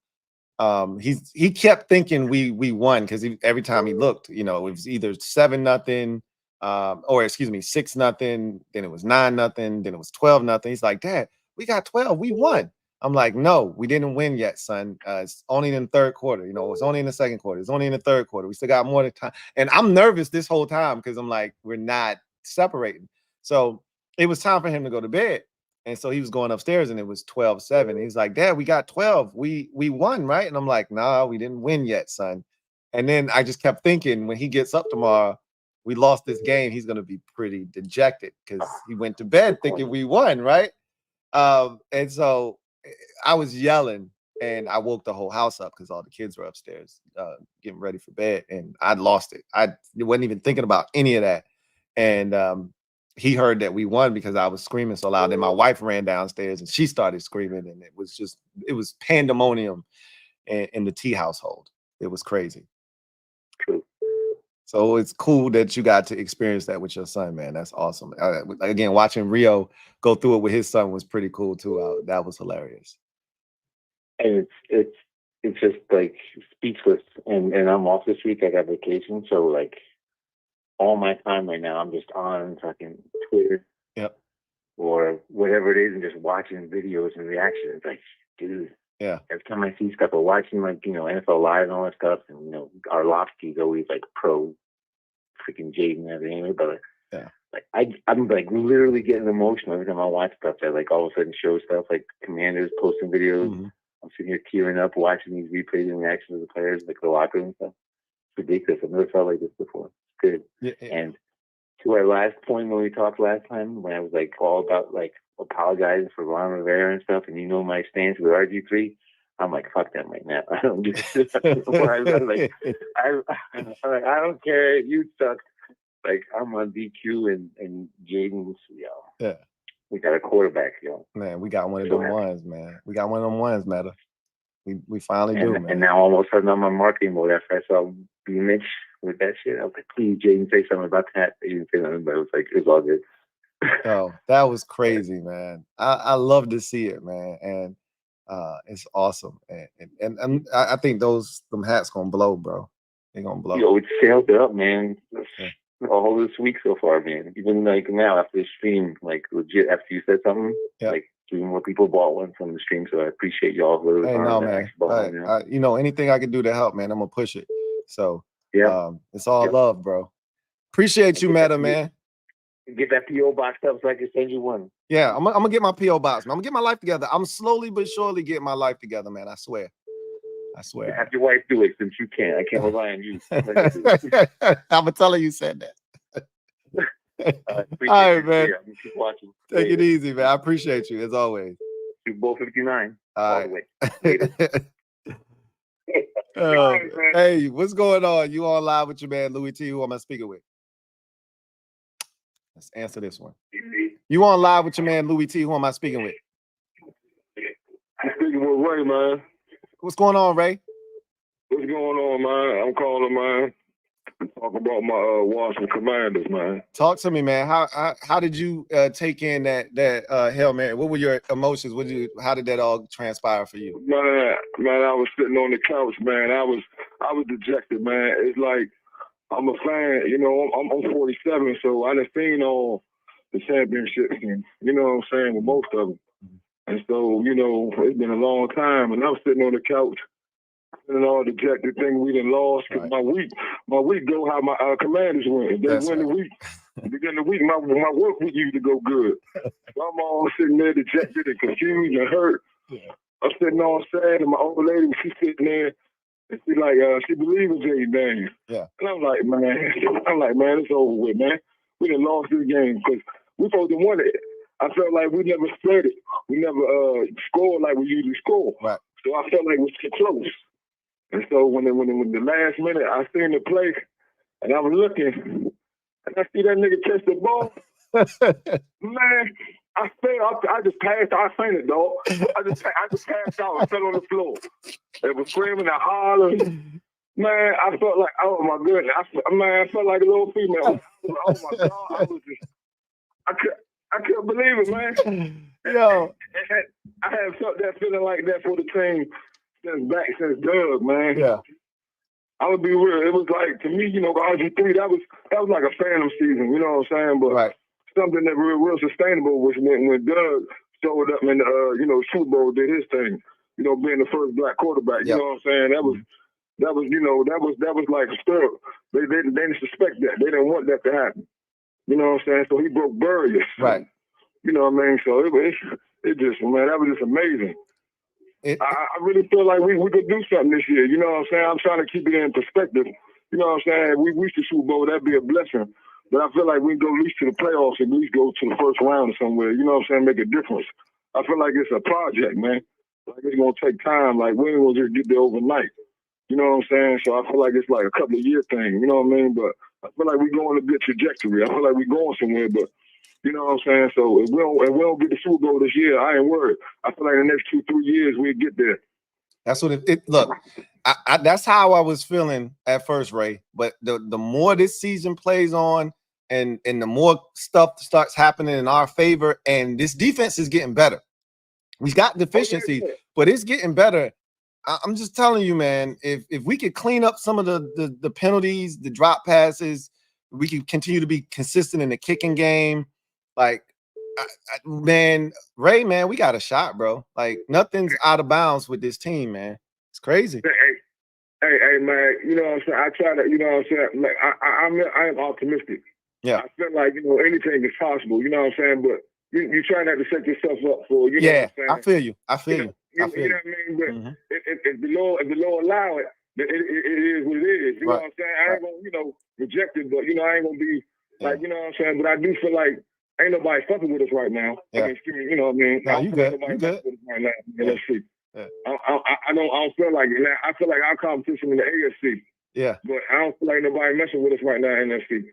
he kept thinking we won because every time he looked, it was either 7-0, or excuse me, 6-0. Then it was 9-0. Then it was 12-0. He's like, Dad, we got 12. We won. I'm like, no, we didn't win yet, son. It's only in the third quarter. It's only in the second quarter. It's only in the third quarter. We still got more time. And I'm nervous this whole time because I'm like, we're not separating. So it was time for him to go to bed. And so he was going upstairs and it was 12-7. He's like, Dad, we got 12. We won, right? And I'm like, no, we didn't win yet, son. And then I just kept thinking when he gets up tomorrow, we lost this game, he's going to be pretty dejected because he went to bed thinking we won, right? And so I was yelling and I woke the whole house up because all the kids were upstairs getting ready for bed, and I'd lost it. I wasn't even thinking about any of that. And he heard that we won because I was screaming so loud. And my wife ran downstairs and she started screaming, and it was pandemonium in the Tee household. It was crazy. So it's cool that you got to experience that with your son, man. That's awesome. Again, watching Rio go through it with his son was pretty cool too. That was hilarious. And it's just like speechless. And I'm off this week. I got vacation, so like all my time right now, I'm just on fucking Twitter, or whatever it is, and just watching videos and reactions. Like, dude. Yeah. Every time I see stuff, or watching NFL Live and all that stuff, and our Lofty's always like pro freaking Jaden and everything. But I'm like literally getting emotional every time I watch stuff that like all of a sudden shows stuff like Commanders posting videos. Mm-hmm. I'm sitting here tearing up watching these replays and reactions of the players, like the locker room and stuff. It's ridiculous. I've never felt like this before. It's good. Yeah. And to our last point when we talked last time, when I was like all about like apologizing for Ron Rivera and stuff, and my stance with RG3, I'm like, fuck them right now. I don't do this. I don't care. You suck. Like, I'm on DQ and Jaden's, Yeah. We got a quarterback, Man, we got one of them ones, man. We got one of them ones, Meta. We finally do, man. And now all of a sudden I'm on marketing mode after I saw B. Mitch with that shit. I was like, please, Jaden, say something about that. He didn't say nothing, but it was like, it's all good. Oh, that was crazy, man. I love to see it, man. And it's awesome. And I think them hats gonna blow, bro. They're gonna blow. It's sailed up, man. All this week so far, man. Even like now after the stream, like legit after you said something, like 3 more people bought one from the stream. So I appreciate y'all. Hey, no, man. Anything I can do to help, man, I'm gonna push it. So it's all love, bro. Appreciate you, Meta, man. Get that PO box up so I can send you one. Yeah, I'm gonna get my PO box, man. I'm gonna get my life together. I'm slowly but surely getting my life together, man. I swear. Have your wife do it since you can't. I can't rely on you. I'm gonna tell her you said that. All right, man. Keep watching. Take it easy, man. I appreciate you as always. Both 59. All right. Hey, what's going on? You on live with your man Louie Tee? Who am I speaking with? Let's answer this one. You on live with your man Louie Tee? Who am I speaking with? I'm speaking with Ray, man. What's going on, Ray? What's going on, man? I'm calling, man. Talk about my Washington Commanders, man. Talk to me, man. How did you take in that Hail Mary? What were your emotions? How did that all transpire for you? Man, I was sitting on the couch, man. I was dejected, man. It's like I'm a fan, I'm 47, so I done seen all the championships, and you know what I'm saying, with most of them. And so, you know, it's been a long time, and I'm sitting on the couch and all dejected thing we done lost. Cause my week go how my Commanders win. They win the week. Beginning of the week, my work week used to go good. So I'm all sitting there dejected and confused and hurt. I'm sitting all sad, and my old lady, she's sitting there, and she like, she believes in Jay Daniels. Yeah. And I'm like, man, it's over with, man. We done lost this game because we supposed to win it. I felt like we never spread it. We never scored like we usually score. Right. So I felt like it was too close. And so when the last minute I seen the play, and I was looking, and I see that nigga catch the ball, man, I fell. I just passed. I fainted, dog. I just passed out and fell on the floor. It was screaming and hollering. Man, I felt like, oh my goodness. I felt like a little female. Oh my God. I couldn't believe it, man. Yo. I have felt that feeling like that for the team since Doug, man. Yeah. I would be real. It was like, to me, you know, RG3, that was like a phantom season, you know what I'm saying? But something that real sustainable was when Doug showed up in the, you know, Super Bowl, did his thing, you know, being the first black quarterback. You know what I'm saying? That was, you know, that was like a stir. They didn't suspect that. They didn't want that to happen. You know what I'm saying? So he broke barriers. Right. You know what I mean? So it just, man, that was just amazing. I really feel like we could do something this year. You know what I'm saying? I'm trying to keep it in perspective. You know what I'm saying? We reach the Super Bowl, that'd be a blessing. But I feel like we can go at least to the playoffs, at least go to the first round or somewhere. You know what I'm saying? Make a difference. I feel like it's a project, man. Like it's gonna take time. Like we ain't gonna just get there overnight. You know what I'm saying? So I feel like it's like a couple of year thing. You know what I mean? But I feel like we're going a good trajectory. I feel like we're going somewhere, but you know what I'm saying? So if we don't get the Super Bowl this year, I ain't worried. I feel like in the next 2-3 years we'll get there. That's what it look. That's how I was feeling at first, Ray. But the more this season plays on, and the more stuff starts happening in our favor, and this defense is getting better. We got deficiencies, but it's getting better. I'm just telling you, man. If we could clean up some of the penalties, the drop passes, we could continue to be consistent in the kicking game. Like, man, Ray, man, we got a shot, bro. Like, nothing's out of bounds with this team, man. It's crazy. Hey, man, you know what I'm saying? I try to, you know what I'm saying? Like, I am optimistic. Yeah. I feel like, you know, anything is possible, you know what I'm saying? But you try not to set yourself up for, you know what I'm saying? I feel you. I feel you. You know what I mean? But if the Lord allow it, it is what it is. You know what I'm saying? I ain't gonna, you know, reject it, but you know, I ain't gonna be like, you know what I'm saying? But I do feel like ain't nobody fucking with us right now. Yeah. I mean, you know what I mean? No, you good. You good. Right now. Let's see. Yeah. I don't feel like it. I feel like our competition in the AFC. Yeah. But I don't feel like nobody messing with us right now in NFC.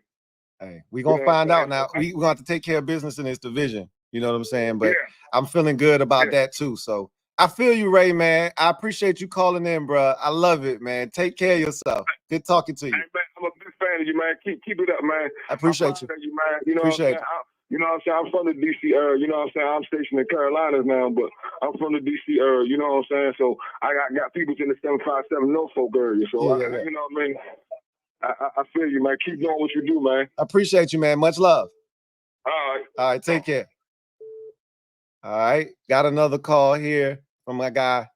Hey, we're gonna find out now. We're gonna have to take care of business in this division. You know what I'm saying? But I'm feeling good about that too. So I feel you, Ray, man. I appreciate you calling in, bro. I love it, man. Take care of yourself. Good talking to you. Hey, man, I'm a big fan of you, man. Keep it up, man. I appreciate you. Man. You know appreciate what I'm saying? You know what I'm saying? I'm from the DC area. You know what I'm saying? I'm stationed in Carolinas now, but I'm from the DC area. You know what I'm saying? So I got people in the 757 Norfolk area. So, you know what I mean? I feel you, man. Keep doing what you do, man. I appreciate you, man. Much love. All right. All right. Take care. All right. Got another call here from my guy.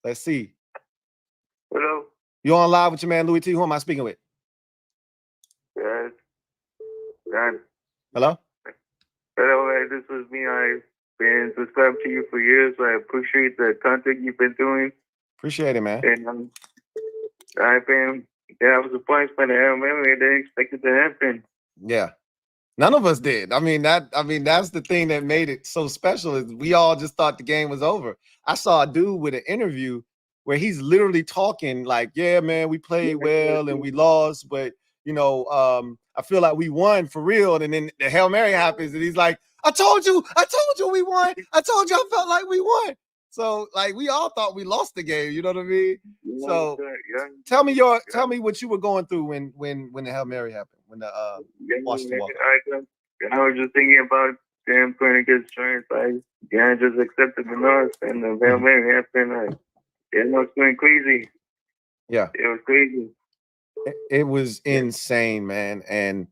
Let's see. Hello. You on live with your man, Louie Tee? Who am I speaking with? Yes. Hello? Hello, this is me. I've been subscribed to you for years. I appreciate the content you've been doing. Appreciate it, man. And I was surprised by the MMA. I didn't expect it to happen. Yeah. None of us did. I mean, that's the thing that made it so special is we all just thought the game was over. I saw a dude with an interview where he's literally talking like, yeah, man, we played well and we lost, but you know, I feel like we won for real. And then the Hail Mary happens and he's like, I told you we won. I told you I felt like we won. So like we all thought we lost the game, you know what I mean? So tell me what you were going through when the Hail Mary happened, when the Washington Walkoff. I was just thinking about them playing against Giants. I just accepted the loss and the Hail Mary happened. It was going crazy. Yeah. It was crazy. It was insane, man. And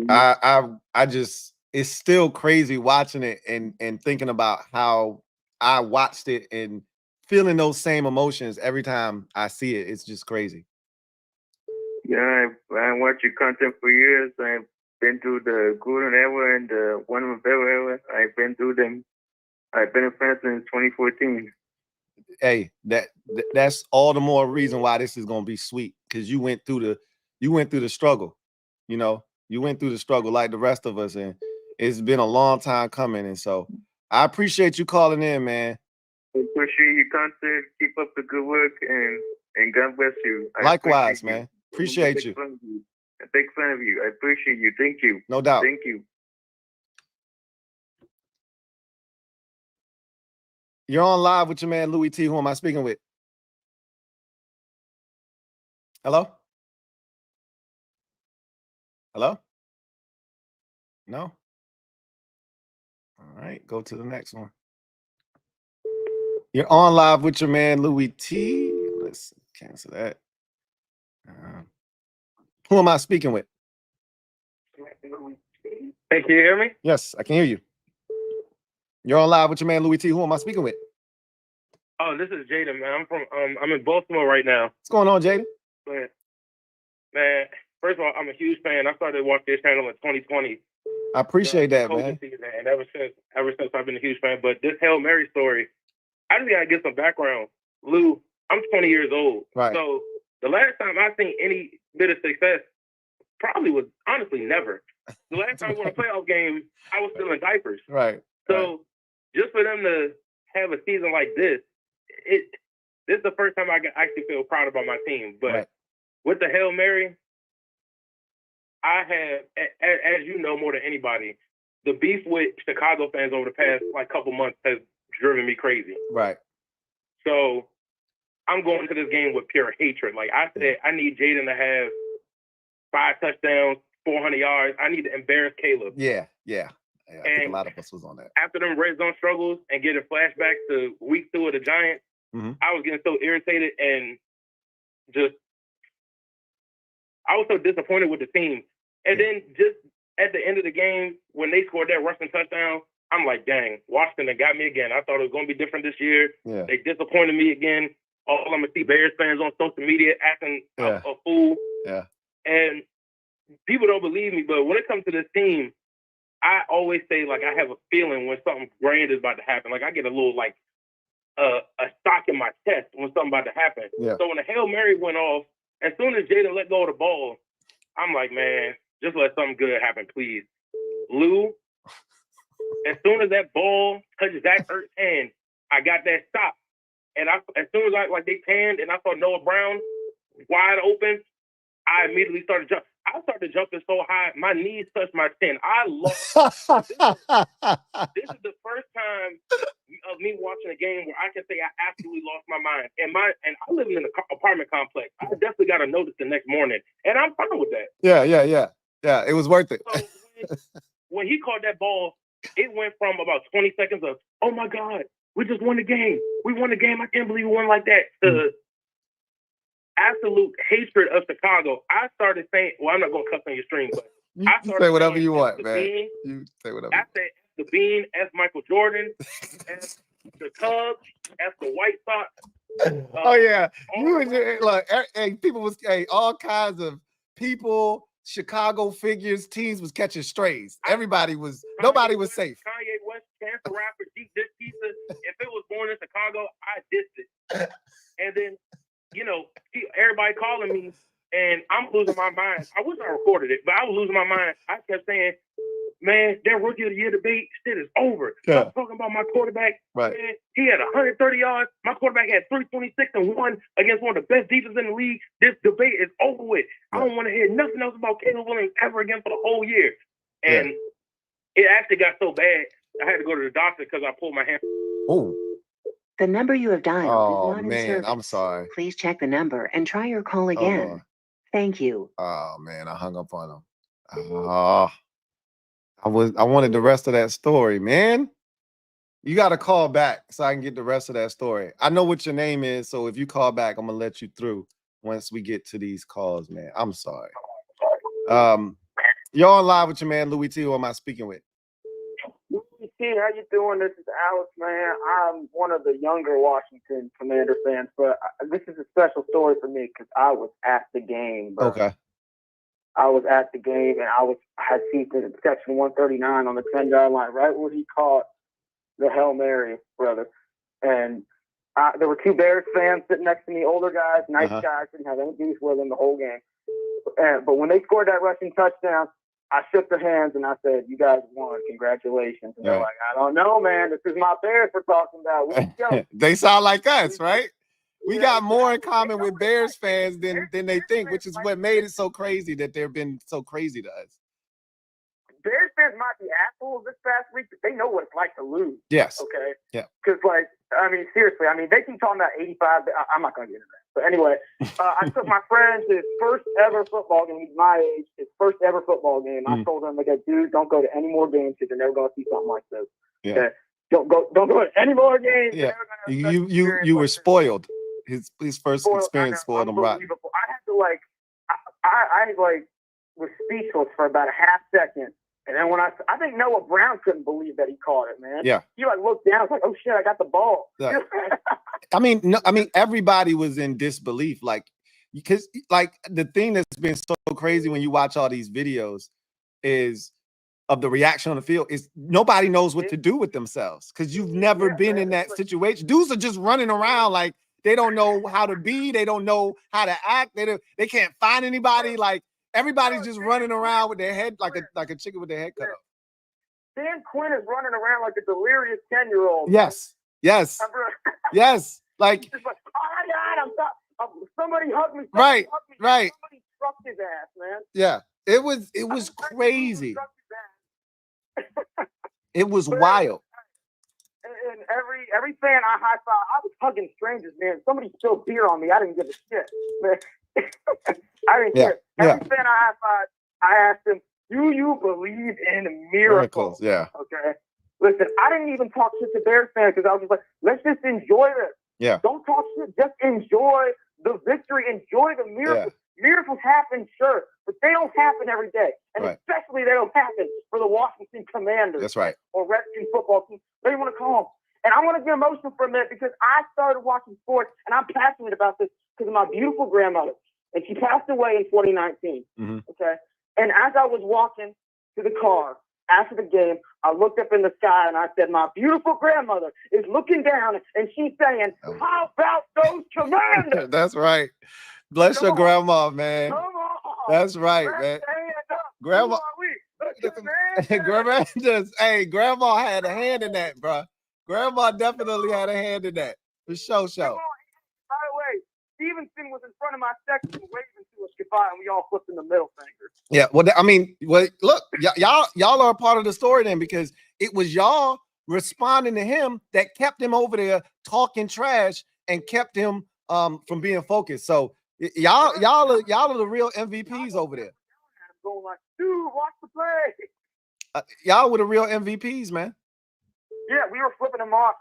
I just it's still crazy watching it and thinking about how I watched it and feeling those same emotions every time I see it. It's just crazy. Yeah, I watched your content for years. I've been through the good and ever and the one of ever. I've been through them. I've been a fan since 2014. Hey, that's all the more reason why this is gonna be sweet, because you went through the struggle. You know, you went through the struggle like the rest of us, and it's been a long time coming. And so I appreciate you calling in, man. I appreciate your content. Keep up the good work, and God bless you. Likewise, man. Appreciate you. A big fan of you. I appreciate you. Thank you. No doubt. Thank you. You're on live with your man Louie Tee. Who am I speaking with? Hello? Hello? No? All right, go to the next one. You're on live with your man Louie Tee. Let's cancel that. Who am I speaking with? Hey, can you hear me? Yes, I can hear you. You're on live with your man Louie Tee. Who am I speaking with? Oh, this is Jaden, man. I'm in Baltimore right now. What's going on, Jaden? Man, first of all, I'm a huge fan. I started watching this channel in 2020. I appreciate that, man. Season, and ever since I've been a huge fan. But this Hail Mary story, I just gotta get some background. Lou, I'm 20 years old. Right. So the last time I seen any bit of success probably was honestly never. The last time I won a playoff game, I was still in diapers. Right. So just for them to have a season like this, this is the first time I actually feel proud about my team. But with the Hail Mary, I have, as you know more than anybody, the beef with Chicago fans over the past couple months has driven me crazy. Right. So I'm going to this game with pure hatred. Like I said, I need Jaden to have 5 touchdowns, 400 yards. I need to embarrass Caleb. Yeah. I think a lot of us was on that. After them red zone struggles and getting flashbacks to week 2 of the Giants, I was getting so irritated and I was so disappointed with the team. And then just at the end of the game, when they scored that rushing touchdown, I'm like, dang, Washington got me again. I thought it was going to be different this year. Yeah. They disappointed me again. All I'm going to see Bears fans on social media acting a fool. Yeah. And people don't believe me, but when it comes to this team, I always say, I have a feeling when something grand is about to happen. I get a little, a stock in my chest when something about to happen. Yeah. So when the Hail Mary went off, as soon as Jaden let go of the ball, I'm like, man, just let something good happen, please. Lou, as soon as that ball touched Zach Ertz's hand, I got that stop. And as soon as they panned and I saw Noah Brown wide open, I immediately started jumping. I started jumping so high, my knees touched my chin. I lost. This is the first time of me watching a game where I can say I absolutely lost my mind. And I live in an apartment complex. I definitely got a notice the next morning, and I'm fine with that. Yeah. It was worth it. So when he caught that ball, it went from about 20 seconds of, oh my God, we just won the game. We won the game. I can't believe we won like that. To absolute hatred of Chicago. I started saying, well, I'm not going to cuss on your stream, but I started say whatever you want, man. You say whatever. I said the Bean, as Michael Jordan, as the Cubs, as the White Sox. Oh yeah, people was all kinds of people, Chicago figures, teams was catching strays. Nobody was safe. Kanye West, Chance the Rapper, Deep Dish Pizza. If it was born in Chicago, I dissed it. And then, everybody calling me, and I'm losing my mind. I wish I recorded it, but I was losing my mind. I kept saying, man, that Rookie of the Year debate shit is over. Yeah. I'm talking about my quarterback. Right. Man, he had 130 yards. My quarterback had 326 and 1 against one of the best defenses in the league. This debate is over with. I don't want to hear nothing else about Caleb Williams ever again for the whole year. And it actually got so bad, I had to go to the doctor because I pulled my hand. Oh. The number you have dialed is not in service. I'm sorry. Please check the number and try your call again. Thank you. Oh man, I hung up on him. I wanted the rest of that story, man. You got to call back so I can get the rest of that story. I know what your name is, so if you call back, I'm gonna let you through once we get to these calls, man. I'm sorry. You're on live with your man Louie Tee. Who am I speaking with? T, how you doing? This is Alex, man. I'm one of the younger Washington Commander fans, but this is a special story for me because I was at the game, bro. Okay. I was at the game, and I had seats in section 139 on the 10-yard line, right where he caught the Hail Mary, brother. And there were two Bears fans sitting next to me, older guys, nice guys, didn't have any beef with them the whole game. But when they scored that rushing touchdown, I shook their hands and I said, "You guys won. Congratulations." And they're like, "I don't know, man. This is my Bears we're talking about. We go." They sound like us, right? We got more in common with Bears fans than they think, which is what made it so crazy that they've been so crazy to us. Bears fans might be assholes this past week, but they know what it's like to lose. Yes. Okay? Yeah. Because, seriously, they keep talking about 85. I'm not going to get into that. But anyway, I took my friend to his first ever football game. He's my age. His first ever football game. I told him, dude, don't go to any more games because you're never going to see something like this. Yeah. Okay? Don't go to any more games. Yeah. You were spoiled. His first experience spoiled him rotten. I had to I was speechless for about a half second. And then when I think Noah Brown couldn't believe that he caught it, man. Yeah. He looked down, was like, "Oh shit, I got the ball." Yeah. Everybody was in disbelief, because the thing that's been so crazy when you watch all these videos is of the reaction on the field is nobody knows what to do with themselves because you've never been in that situation. Dudes are just running around like they don't know how to be, they don't know how to act, they can't find anybody. Everybody's just running around with their head like a chicken with their head cut off. Dan Quinn is running around like a delirious 10-year-old. Yes. Yes. Yes. He's just like, "Oh my God, somebody hug me. Right. Right. Somebody struck his ass, man." Yeah. It was crazy. It was wild. And every fan I high five, I was hugging strangers, man. Somebody spilled beer on me. I didn't give a shit, man. I didn't care. Every fan I high five, I asked him, "Do you believe in miracles?" Yeah. Okay. Listen, I didn't even talk shit to Bears fans because I was just like, let's just enjoy this. Yeah. Don't talk shit. Just enjoy the victory. Enjoy the miracles. Yeah. Miracles happen, sure, but they don't happen every day. And especially they don't happen for the Washington Commanders. That's right. Or Redskins football team. What do you want to call them? And I want to get emotional for a minute because I started watching sports, and I'm passionate about this because of my beautiful grandmother. And she passed away in 2019. Okay? And as I was walking to the car after the game, I looked up in the sky and I said, "My beautiful grandmother is looking down and she's saying, how about those Commanders?" That's right. Bless your grandma, man. Come on. That's right, man. Grandma. Grandma had a hand in that, bro. Grandma definitely had a hand in that. For sure. By the way, Stevenson was in front of my section waving to us goodbye, and we all flipped in the middle finger. Yeah, look, y'all are a part of the story then because it was y'all responding to him that kept him over there talking trash and kept him from being focused. So y'all are the real MVPs over there. Going like, "Dude, watch the play." Y'all were the real MVPs, man. Yeah, we were flipping him off.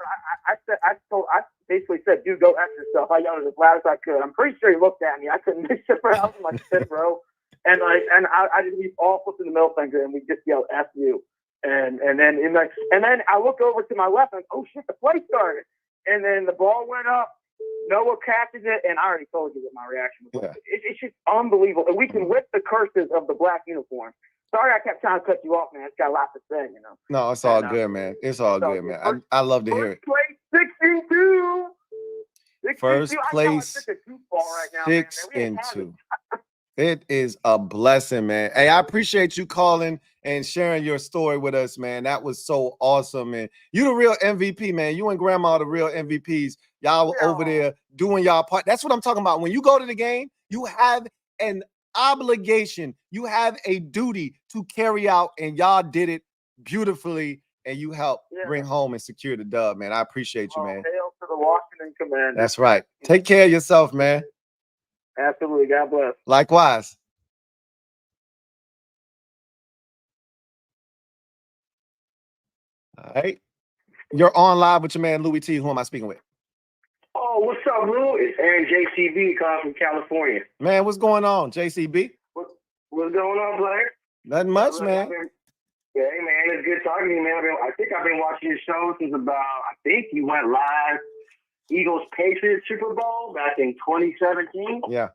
I basically said, "Dude, go F yourself." I yelled as loud as I could. I'm pretty sure he looked at me. I couldn't make shit out. I'm like, "Shit, bro." And we all flipped in the middle finger and we just yelled "F you." And then I look over to my left and oh shit, the play started. And then the ball went up. Noah catches it, and I already told you what my reaction was. Yeah. It's just unbelievable. And we can whip the curses of the black uniform. Sorry, I kept trying to cut you off, man. It's got a lot to say, you know. No, it's all good, man. It's all good, man. I love to hear it. First place, 6-2. First place, 6-2. It is a blessing, man. Hey, I appreciate you calling and sharing your story with us, man. That was so awesome, man. You the real MVP, man. You and Grandma are the real MVPs. Y'all were over there doing y'all part. That's what I'm talking about. When you go to the game, you have an obligation. You have a duty to carry out, and y'all did it beautifully, and you helped bring home and secure the dub, man. I appreciate you, man. Hail to the Washington Commanders. That's right. Take care of yourself, man. Absolutely. God bless. Likewise. All right. You're on live with your man, Louie Tee. Who am I speaking with? Oh, what's up, Lou? It's Aaron JCB calling from California. Man, what's going on, JCB? What's going on, player? Nothing much, man. Hey, man, it's good talking to you, man. I think I've been watching your show since I think you went live Eagles-Patriots Super Bowl back in 2017. Yeah.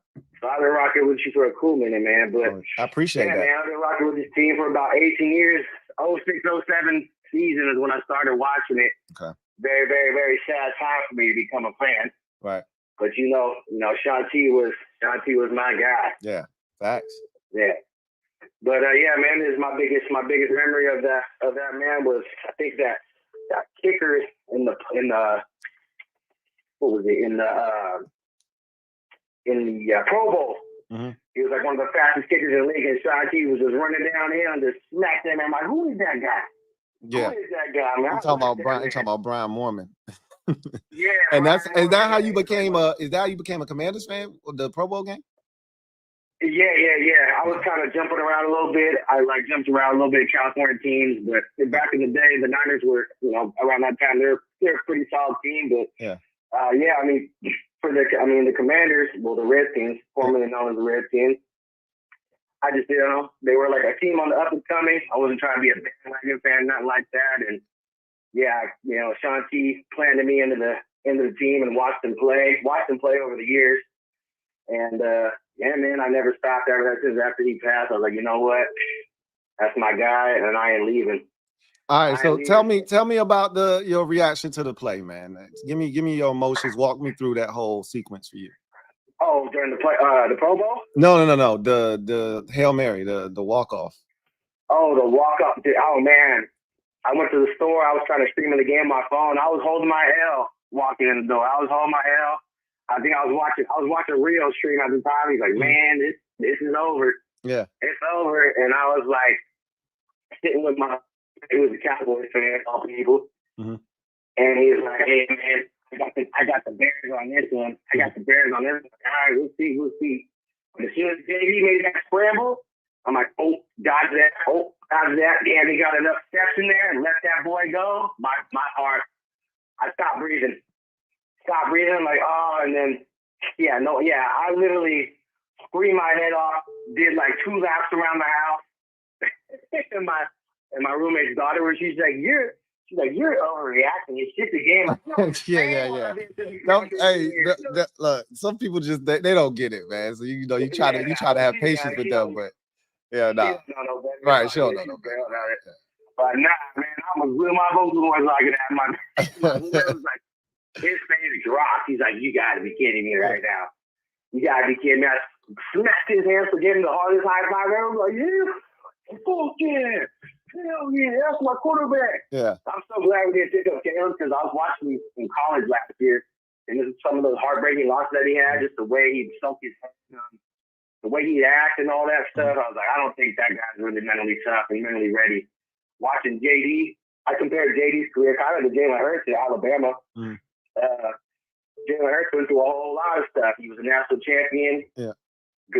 So I've been rocking with you for a cool minute, man. But I appreciate that. man, I've been rocking with this team for about 18 years. 06-07 season is when I started watching it. Okay. Very, very, very sad time for me to become a fan. Right. But you know, Sean T was my guy. Yeah. Facts. Yeah. But yeah, man, this is my biggest memory of that man was I think that kicker in the what was it in the Pro Bowl. Mm-hmm. He was like one of the fastest kickers in the league, and Sean T was just running down and just smacked him. I'm like, who is that guy? Yeah. Who is that guy? Man, I'm talking about Brian Moorman. Yeah. And is that how you became a Commanders fan with the Pro Bowl game? Yeah. I was kind of jumping around a little bit. I jumped around a little bit, California teams, but back in the day, the Niners were, around that time, they're a pretty solid team. But yeah, I mean, the Commanders, well, the Redskins, formerly known as the Redskins, I just, they were like a team on the up and coming. I wasn't trying to be a bandwagon fan, nothing like that. And yeah, Sean T planted me into the team and watched them play over the years. And yeah, man, I never stopped after he passed. I was like, you know what? That's my guy, and I ain't leaving. All right, so tell me about your reaction to the play, man. Give me your emotions. Walk me through that whole sequence for you. Oh, during the play, the Pro Bowl? No. The Hail Mary, the walk-off. Oh, the walk-off. Oh, man. I went to the store. I was trying to stream the game on my phone. I was holding my L walking in the door. I was holding my L. I think I was watching Rio stream at the time. He's like, man, this is over. Yeah. It's over. And I was like sitting with it was a Cowboys fan, all people. Mm-hmm. And he was like, hey, man, I got the Bears on this one. I got the Bears on this one. All right, we'll see. But as soon as JD made that scramble, I'm like, dodge that. Damn, he got enough steps in there and let that boy go. My heart, I stopped breathing. I'm like, oh, and then, I literally screamed my head off, did like 2 laps around the house. and my roommate's daughter, she's like, you're overreacting. It's just a game. Yeah. Look, some people just they don't get it, man. So you try to have patience with them, but right, sure, no. But nah, man, I was with my vocal was like that. It was like his face dropped. He's like, you got to be kidding me right now. You got to be kidding me. I smacked his hands for getting the hardest high five ever. I was like, yeah, fuck yeah. Hell yeah, that's my quarterback. Yeah. I'm so glad we didn't pick up Caleb because I was watching him in college last year, and this is some of those heartbreaking losses that he had, just the way he sunk his head, the way he'd act and all that stuff. I was like, I don't think that guy's really mentally tough and mentally ready. Watching JD, I compared JD's career kind of to Jalen Hurts at Alabama. Mm. Jalen Hurts went through a whole lot of stuff. He was a national champion. Yeah.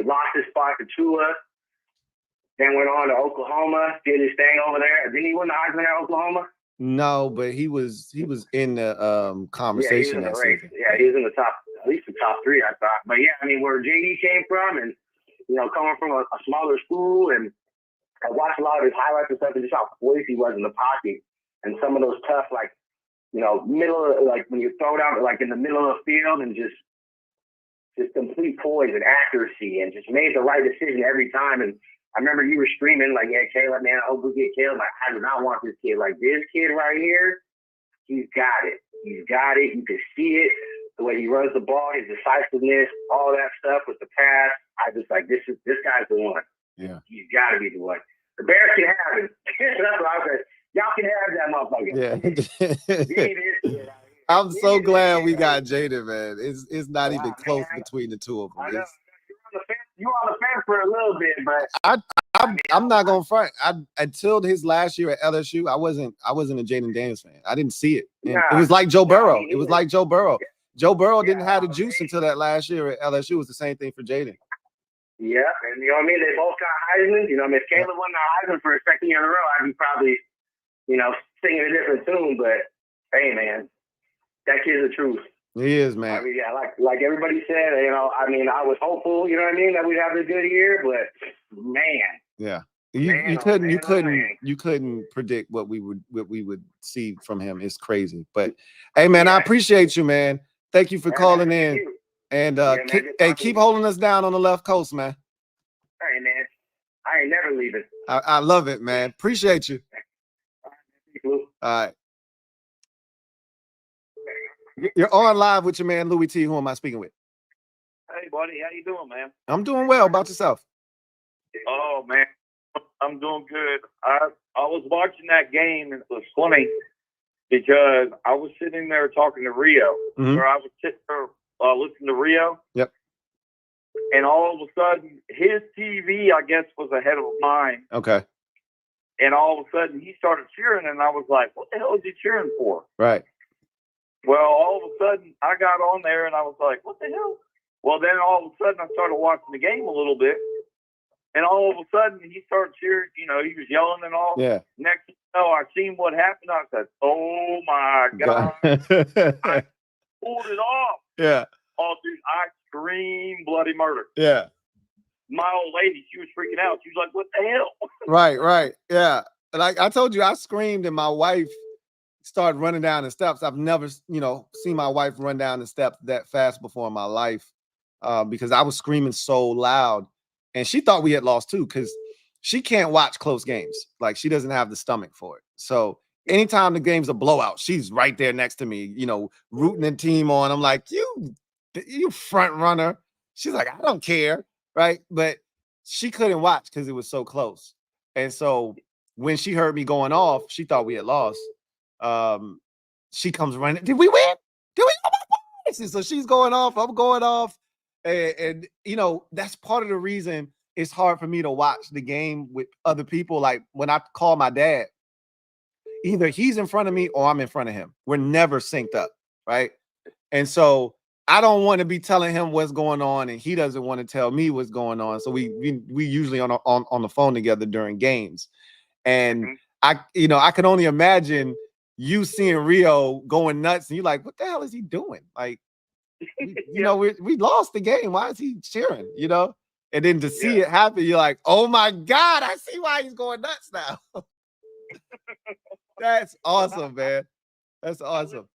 Lost his spot to Tua. Then went on to Oklahoma, did his thing over there. Didn't he win the Heisman at Oklahoma? No, but he was in the conversation. Yeah, he was in the race. Yeah, he was in the top, at least the top 3, I thought. But yeah, I mean, where JD came from, and coming from a smaller school, and I watched a lot of his highlights and stuff, and just how poised he was in the pocket, and some of those tough, middle of, when you throw it out, in the middle of the field, and just complete poise and accuracy, and just made the right decision every time. And I remember you were screaming like, yeah, Caleb, man, I hope we get Caleb. Like, I do not want this kid. Like, this kid right here, he's got it. You can see it. The way he runs the ball, his decisiveness, all that stuff with the pass. I just like, this guy's the one. Yeah. He's got to be the one. The Bears can have him. That's what I said. Y'all can have that motherfucker. Yeah. I'm so glad we got Jaden, man. It's not even close between the two of them. You were on the fence for a little bit, but I'm not gonna front. Until his last year at LSU, I wasn't a Jaden Daniels fan. I didn't see it. It was like Joe Burrow. It was like Joe Burrow. Joe Burrow didn't have the juice until that last year at LSU. It was the same thing for Jaden. Yeah, and you know what I mean? They both got Heisman. If Caleb won the Heisman for a second year in a row, I'd be probably, singing a different tune. But hey, man, that kid's the truth. He is, man. I mean, yeah, like everybody said, I was hopeful, that we'd have a good year, but man. Yeah. You couldn't predict what we would see from him. It's crazy. But hey, man, I appreciate you, man. Thank you for calling in. And keep holding us down on the left coast, man. All right, man. I ain't never leaving. I love it, man. Appreciate you. All right. You're on live with your man Louie Tee. Who am I speaking with? Hey, buddy, how you doing, man? I'm doing well. About yourself? Oh, man, I'm doing good. I was watching that game, and it was funny because I was sitting there talking to Rio, where I was sitting there listening to Rio. Yep. And all of a sudden, his TV, I guess, was ahead of mine. Okay. And all of a sudden, he started cheering, and I was like, what the hell is he cheering for? Right. Well, all of a sudden, I got on there, and I was like, what the hell? Well, then all of a sudden, I started watching the game a little bit. And all of a sudden, he started cheering. You know, he was yelling and all. Yeah. Next thing you know, I seen what happened. I said, oh, my God. I pulled it off. Yeah. Oh, dude, I screamed bloody murder. Yeah. My old lady, she was freaking out. She was like, what the hell? Right. Yeah. Like I told you, I screamed and my wife started running down the steps. I've never, seen my wife run down the steps that fast before in my life because I was screaming so loud. And she thought we had lost too because she can't watch close games. Like she doesn't have the stomach for it. So anytime the game's a blowout, she's right there next to me, rooting the team on. I'm like, you front runner. She's like, I don't care. Right. But she couldn't watch because it was so close. And so when she heard me going off, she thought we had lost. She comes running. Did we win? Did we? Oh my God. So she's going off. I'm going off. And that's part of the reason it's hard for me to watch the game with other people. Like when I call my dad, either he's in front of me or I'm in front of him. We're never synced up. Right. And so I don't want to be telling him what's going on, and he doesn't want to tell me what's going on. So we usually on the phone together during games, and I can only imagine you seeing Rio going nuts, and you're like, what the hell is he doing? Like, we lost the game. Why is he cheering? And then to see it happen, you're like, oh my God, I see why he's going nuts now. That's awesome, man. That's awesome.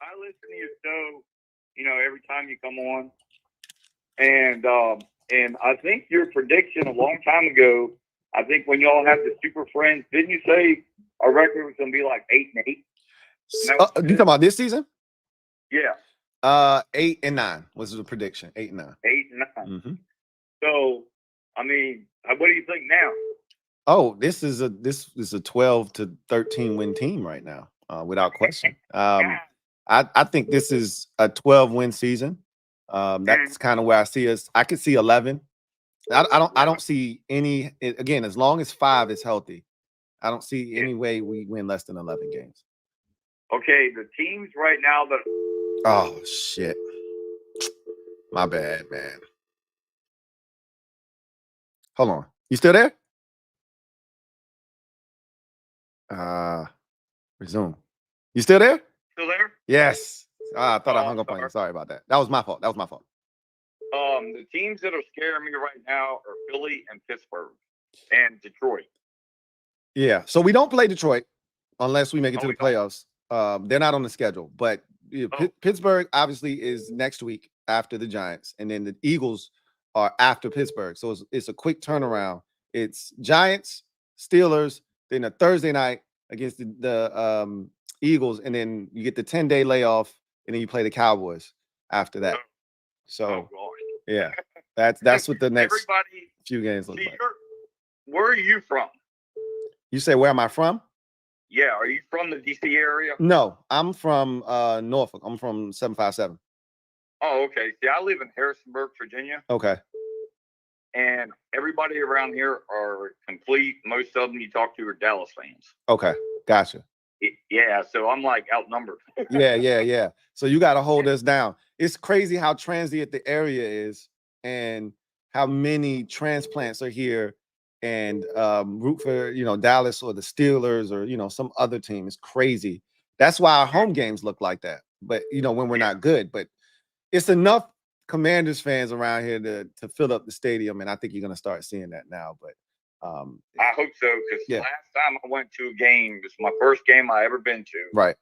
I listen to your show, every time you come on. And I think your prediction a long time ago, I think when y'all had the Super Friends, didn't you say our record was going to be like 8-8? You talking about this season? Yeah. 8-9 was the prediction. 8-9. 8-9. Mm-hmm. So, I mean, what do you think now? Oh, this is a 12 to 13 win team right now, without question. I think this is a 12-win season. That's kind of where I see us. I could see 11. I don't see any. Again, as long as 5 is healthy, I don't see any way we win less than 11 games. Okay, the teams right now that. Oh shit! My bad, man. Hold on. You still there? Resume. You still there? Still there? Yes. I thought I hung up on you. Sorry about that. That was my fault. The teams that are scaring me right now are Philly and Pittsburgh and Detroit. Yeah. So we don't play Detroit unless we make it to the playoffs. They're not on the schedule, but Pittsburgh obviously is next week after the Giants, and then the Eagles are after Pittsburgh. So it's a quick turnaround. It's Giants, Steelers, then a Thursday night against the Eagles, and then you get the 10-day layoff, and then you play the Cowboys after that. So yeah, that's what the next few games look like. Where are you from? You say, where am I from? Yeah, are you from the DC area? No, I'm from Norfolk. I'm from 757. Oh, okay. See, I live in Harrisonburg, Virginia. Okay. And everybody around here are complete. Most of them you talk to are Dallas fans. Okay, gotcha. Yeah, so I'm like outnumbered. Yeah. So you got to hold us down. It's crazy how transient the area is and how many transplants are here and root for, Dallas or the Steelers or, some other team. It's crazy. That's why our home games look like that. But, when we're not good. But it's enough Commanders fans around here to fill up the stadium. And I think you're going to start seeing that now. But I hope so, because last time I went to a game, it was my first game I ever been to. Right.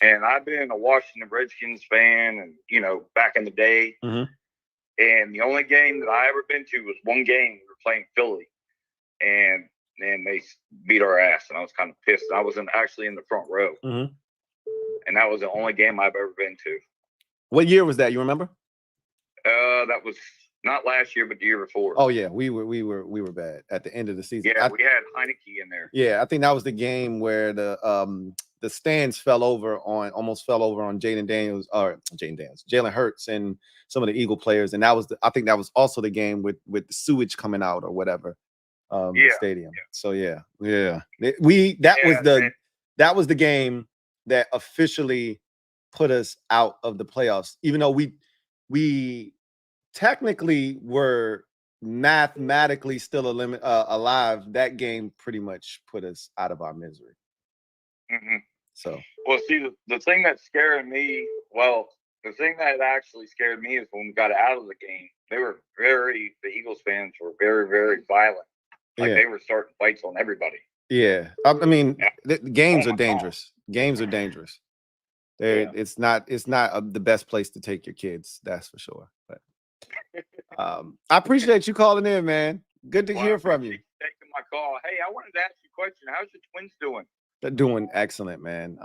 And I've been a Washington Redskins fan, and back in the day. Mm-hmm. And the only game that I ever been to was one game. We were playing Philly, and they beat our ass, and I was kind of pissed. I was actually in the front row, mm-hmm. and that was the only game I've ever been to. What year was that? You remember? That was not last year, but the year before. Oh yeah, we were bad at the end of the season. Yeah, we had Heineke in there. Yeah, I think that was the game where the stands almost fell over on Jalen Hurts and some of the Eagle players, and I think that was also the game with the sewage coming out or whatever. The stadium. Yeah. So that was the game that officially put us out of the playoffs, even though we technically were mathematically still alive. That game pretty much put us out of our misery. Mm-hmm. So, well, see, the thing that actually scared me is when we got out of the game. The Eagles fans were very, very violent. They were starting fights on everybody. Yeah, I mean, the games are dangerous. Games are dangerous. It's not the best place to take your kids. That's for sure. But I appreciate you calling in, man. Good to hear from you. Taking my call. Hey, I wanted to ask you a question. How's your twins doing? They're doing excellent, man.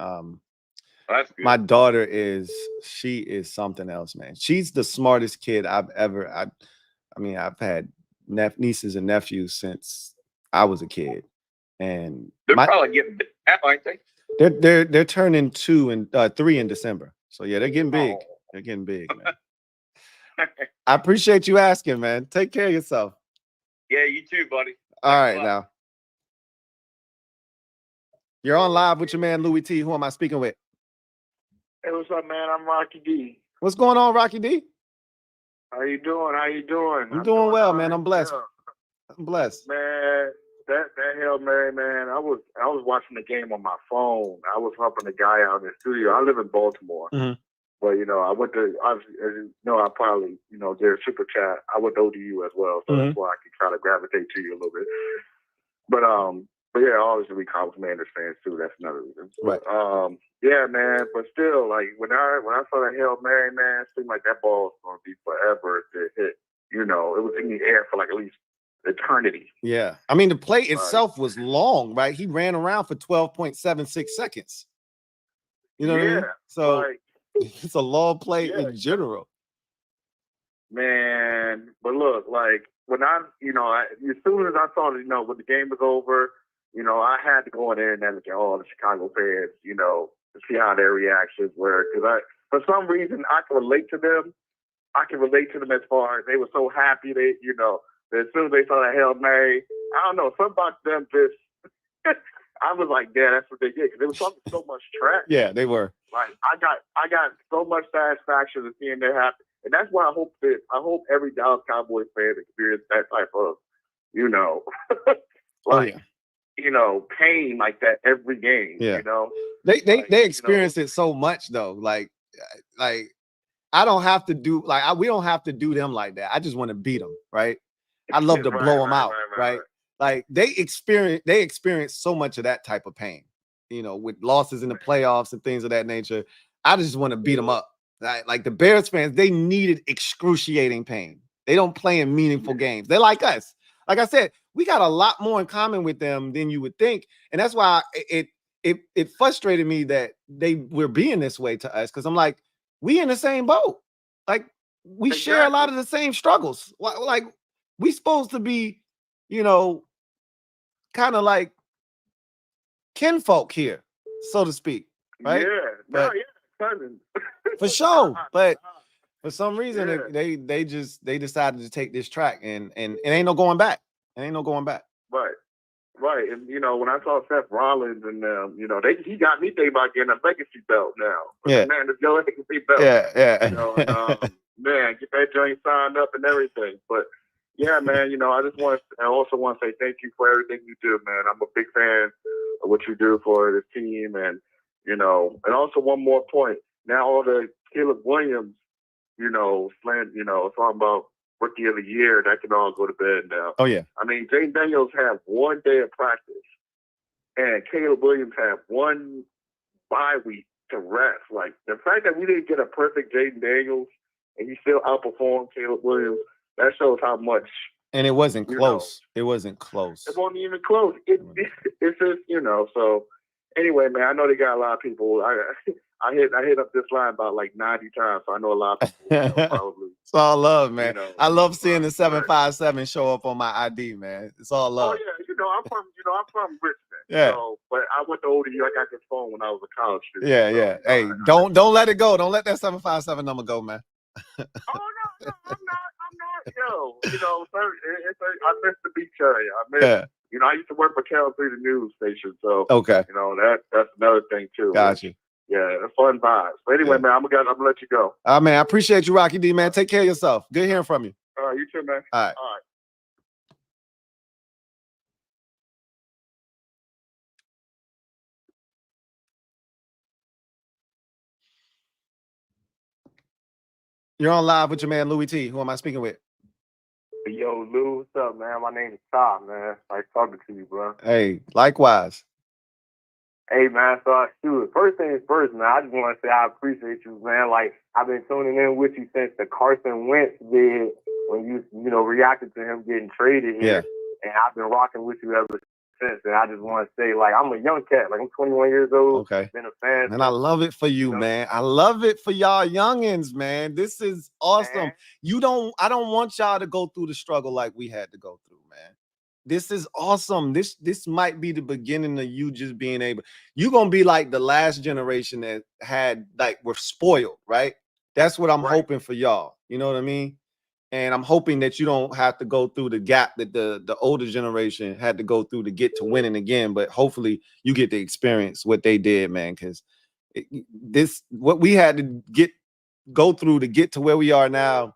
That's good. My daughter is something else, man. She's the smartest kid I've ever. I've had nieces and nephews since I was a kid, and they're probably getting big, aren't they? They're turning 2 and 3 in December. So yeah, they're getting big. They're getting big, man. I appreciate you asking, man. Take care of yourself. Yeah, you too, buddy. All right, now. You're on live with your man Louie Tee. Who am I speaking with? Hey, what's up, man? I'm Rocky D. What's going on, Rocky D? How you doing? I'm doing well, man. I'm blessed. I'm blessed. Man, that Hail Mary, man. I was watching the game on my phone. I was helping the guy out in the studio. I live in Baltimore. Mm-hmm. But, I went to, as you know, I probably, there's Super Chat. I went to ODU as well. So that's why I can try to gravitate to you a little bit. But yeah, obviously we call Commanders fans too. That's another reason. Right. Yeah, man. But still, like when I saw that Hail Mary, man, it seemed like that ball was going to be forever to hit. It was in the air for like at least eternity. Yeah. I mean, the play itself was long, right? He ran around for 12.76 seconds. You know what I mean? So it's a long play in general. Man, but look, like when as soon as I saw that, when the game was over, I had to go in there and look at all the Chicago fans, to see how their reactions were. Because for some reason, I can relate to them. I can relate to them as far as they were so happy. They, as soon as they saw that Hail Mary, I don't know, something about them just, I was like, yeah, that's what they did. Because it was so much trash. Yeah, they were. Like, I got so much satisfaction of seeing them happy. And that's why I hope every Dallas Cowboys fan experience that type of, pain like that every game. Yeah. They experience it so much though. Like I don't have to do we don't have to do them like that. I just want to beat them, right? I love to blow them out, right? Like they experience so much of that type of pain, with losses in the playoffs and things of that nature. I just want to beat them up. Like the Bears fans, they needed excruciating pain. They don't play in meaningful games. They're like us. Like I said, we got a lot more in common with them than you would think. And that's why it frustrated me that they were being this way to us. Cause I'm like, we in the same boat. Like we share a lot of the same struggles. Like we supposed to be, kind of like kinfolk here, so to speak. Right? Yeah. Cousins. For sure. But for some reason they decided to take this track and it ain't no going back. It ain't no going back. Right. And when I saw Seth Rollins and he got me thinking about getting a legacy belt now. Yeah. Man, the legacy belt. Yeah. Man, get that joint signed up and everything. But yeah, man, I also want to say thank you for everything you do, man. I'm a big fan of what you do for this team, and and also one more point. Now all the Caleb Williams, talking about rookie of the year, that can all go to bed now. Oh yeah. I mean, Jaden Daniels had 1 day of practice, and Caleb Williams had 1 bye week to rest. Like, the fact that we didn't get a perfect Jaden Daniels and he still outperformed Caleb Williams, that shows how much. And it wasn't close. It wasn't close. It wasn't even close. It's just, you know, so anyway, man, I know they got a lot of people. I hit up this line about like 90 times, so I know a lot of people probably. It's all love, man. You know, I love seeing the 757 show up on my ID, man. It's all love. Oh yeah, I'm from Richmond. Yeah. So, but I went to ODU. I got this phone when I was a college student. Yeah, so, yeah. Hey, don't let it go. Don't let that 757 number go, man. Oh no, I'm not. Yo, you know, sir, I miss the beach area. I miss. You know, I used to work for Cal 3, the news station. So okay, you know that's another thing too. Got you. Yeah, fun vibes. But anyway, man, I'm gonna let you go. Man, I appreciate you, Rocky D, man. Take care of yourself. Good hearing from you. All right, you too, man. All right. You're on live with your man Louie Tee. Who am I speaking with? Yo, Lou, what's up, man? My name is Tom, man. Nice talking to you, bro. Hey, likewise. Hey, man, so shoot, first things first, man, I just want to say I appreciate you, man. Like, I've been tuning in with you since the Carson Wentz did when you reacted to him getting traded here. And I've been rocking with you ever since. And I just want to say, like, I'm a young cat. Like, I'm 21 years old. Okay. Been a fan. And I love it for you, man. I love it for y'all youngins, man. This is awesome. I don't want y'all to go through the struggle like we had to go through, man. This is awesome. This might be the beginning of you just being able. You're gonna be like the last generation that were spoiled, right? That's what I'm hoping for y'all. You know what I mean? And I'm hoping that you don't have to go through the gap that the older generation had to go through to get to winning again. But hopefully you get to experience what they did, man. Because what we had to go through to get to where we are now,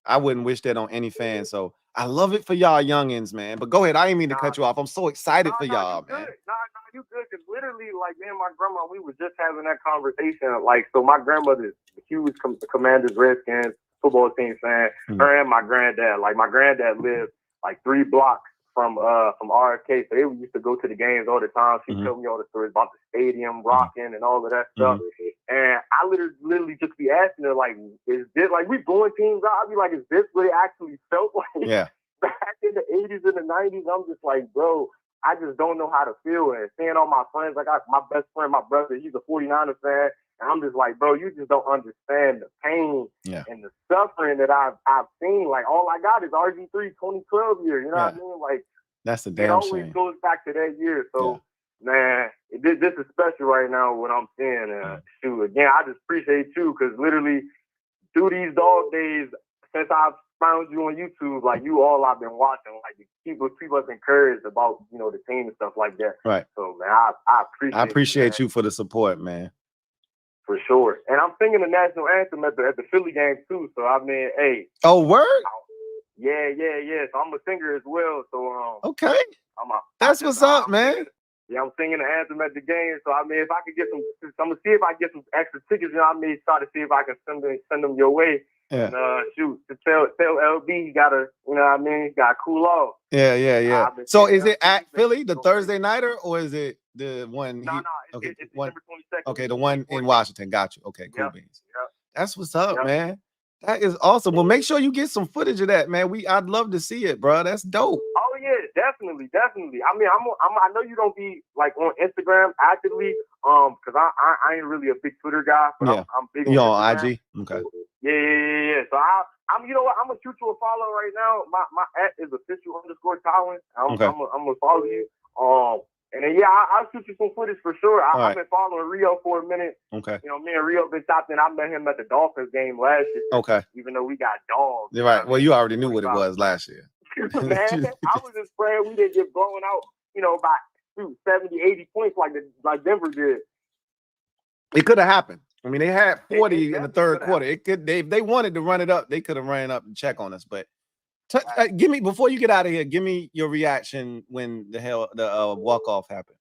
I wouldn't wish that on any fan. So I love it for y'all youngins, man. But go ahead. I didn't mean to cut you off. I'm so excited for y'all, man. You good? Because literally, like, me and my grandma, we was just having that conversation. Like, so my grandmother's a huge Commanders Redskins football team fan. Her and my granddad. Like, my granddad lived like 3 blocks from RFK, so they used to go to the games all the time. She told me all the stories about the stadium rocking and all of that stuff. And I literally just be asking her, like, is this, like, we blowing teams out? I'd be like, is this what it actually felt like? Yeah. Back in the 80s and the 90s, I'm just like, bro, I just don't know how to feel. And seeing all my friends, like my best friend, my brother, he's a 49ers fan. And I'm just like, bro, you just don't understand the pain and the suffering that I've seen. Like, all I got is RG3 2012 year. You know what I mean? Like, that's a damn it always shame. goes back to that year. So, man, this is special right now, what I'm seeing. Shoot, again, I just appreciate you because literally through these dog days, since I've found you on YouTube, like, you all I've been watching, like, keep us encouraged about, the team and stuff like that. Right. So, man, I appreciate you for the support, man. For sure. And I'm singing the national anthem at the Philly game too. So I mean, hey. Oh, word? Yeah. So I'm a singer as well. So okay. That's what's up, man. I'm singing the anthem at the game. So I mean, if I could get some, I'm gonna see if I can get some extra tickets. I may try to see if I can send them your way. Yeah. And shoot, to tell LB you gotta, you know what I mean, you gotta cool off. Yeah. So is it at Philly, the Thursday nighter, or is it the one? No, okay, it's December 22nd. Okay, the one in Washington. Got you. Okay, cool beans. Yep. That's what's up, man. That is awesome. Well, make sure you get some footage of that, man. I'd love to see it, bro. That's dope. Oh yeah, definitely. I mean, I know you don't be like on Instagram actively, because I ain't really a big Twitter guy, but I'm big. You on IG? Okay. Yeah. So I'm, you know what? I'm gonna shoot you a follow right now. My @ is official_Tywin. I'm gonna follow you. And then I'll shoot you some footage for sure. I've been following Rio for a minute. Okay. Me and Rio been chopped in. I met him at the Dolphins game last year. Okay. Even though we got dogs. You're right. Well, you already knew what it was last year. Man, I was just praying we didn't get blown out, by 70, 80 points like Denver did. It could have happened. I mean, they had 40 in the third quarter. It could. If they wanted to run it up, they could have ran it up and check on us. But give me, before you get out of here, give me your reaction when the walk-off happened.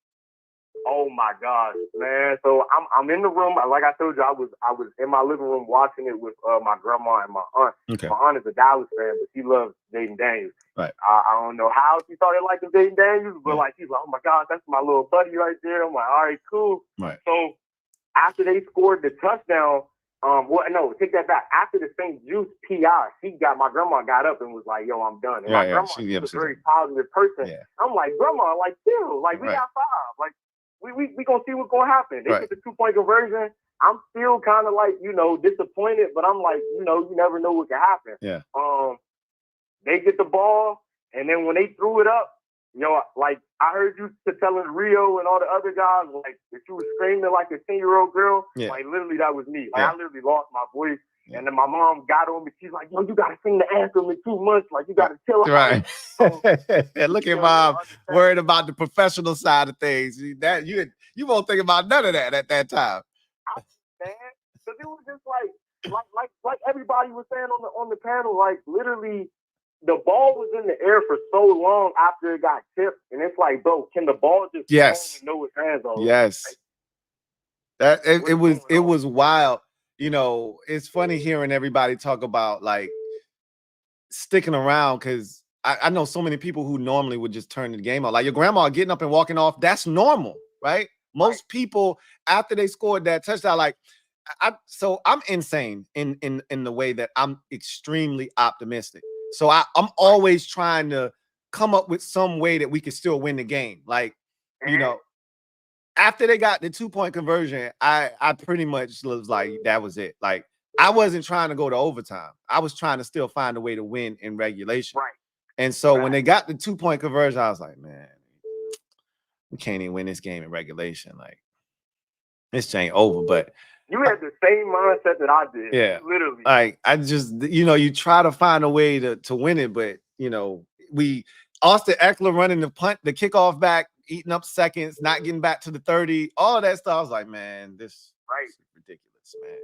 Oh my gosh, man! So I'm in the room. Like I told you, I was in my living room watching it with my grandma and my aunt. Okay. My aunt is a Dallas fan, but she loves Jaden Daniels. Right. I don't know how she started liking Jaden Daniels, but like she's like, oh my gosh, that's my little buddy right there. I'm like, all right, cool. Right. So after they scored the touchdown, no, take that back. After the St. Jude's PI, my grandma got up and was like, yo, I'm done. And my grandma, she's a very positive person. Yeah. I'm like, grandma, like, chill. Like, we got 5. Like, we gonna see what's gonna happen. They get the 2-point conversion. I'm still kind of like, disappointed, but I'm like, you never know what can happen. Yeah. They get the ball, and then when they threw it up, like I heard you telling Rio and all the other guys, like that you were screaming like a 10-year-old girl. Yeah. Like literally, that was me. Like I literally lost my voice. Yeah. And then my mom got on me. She's like, "Yo, you gotta sing the anthem in 2 months. Like you gotta tell her." Right. Look at mom worried about the professional side of things. That you won't think about none of that at that time. Man, because it was just like everybody was saying on the panel, like literally. The ball was in the air for so long after it got tipped, and it's like, bro, can the ball just fall and know its hands on? Yes. That it was wild. It's funny hearing everybody talk about like sticking around because I know so many people who normally would just turn the game off. Like your grandma getting up and walking off, that's normal, right? Most people after they scored that touchdown, like so I'm insane in the way that I'm extremely optimistic. So I'm always trying to come up with some way that we can still win the game. Like, after they got the 2-point conversion, I pretty much was like, that was it. Like, I wasn't trying to go to overtime. I was trying to still find a way to win in regulation. Right. And so when they got the 2-point conversion, I was like, man, we can't even win this game in regulation. Like, this ain't over. But you had the same mindset that I did. Yeah. Literally. Like, I just, you try to find a way to win it, but, Austin Eckler running the kickoff back, eating up seconds, not getting back to the 30, all that stuff. I was like, man, this is ridiculous, man.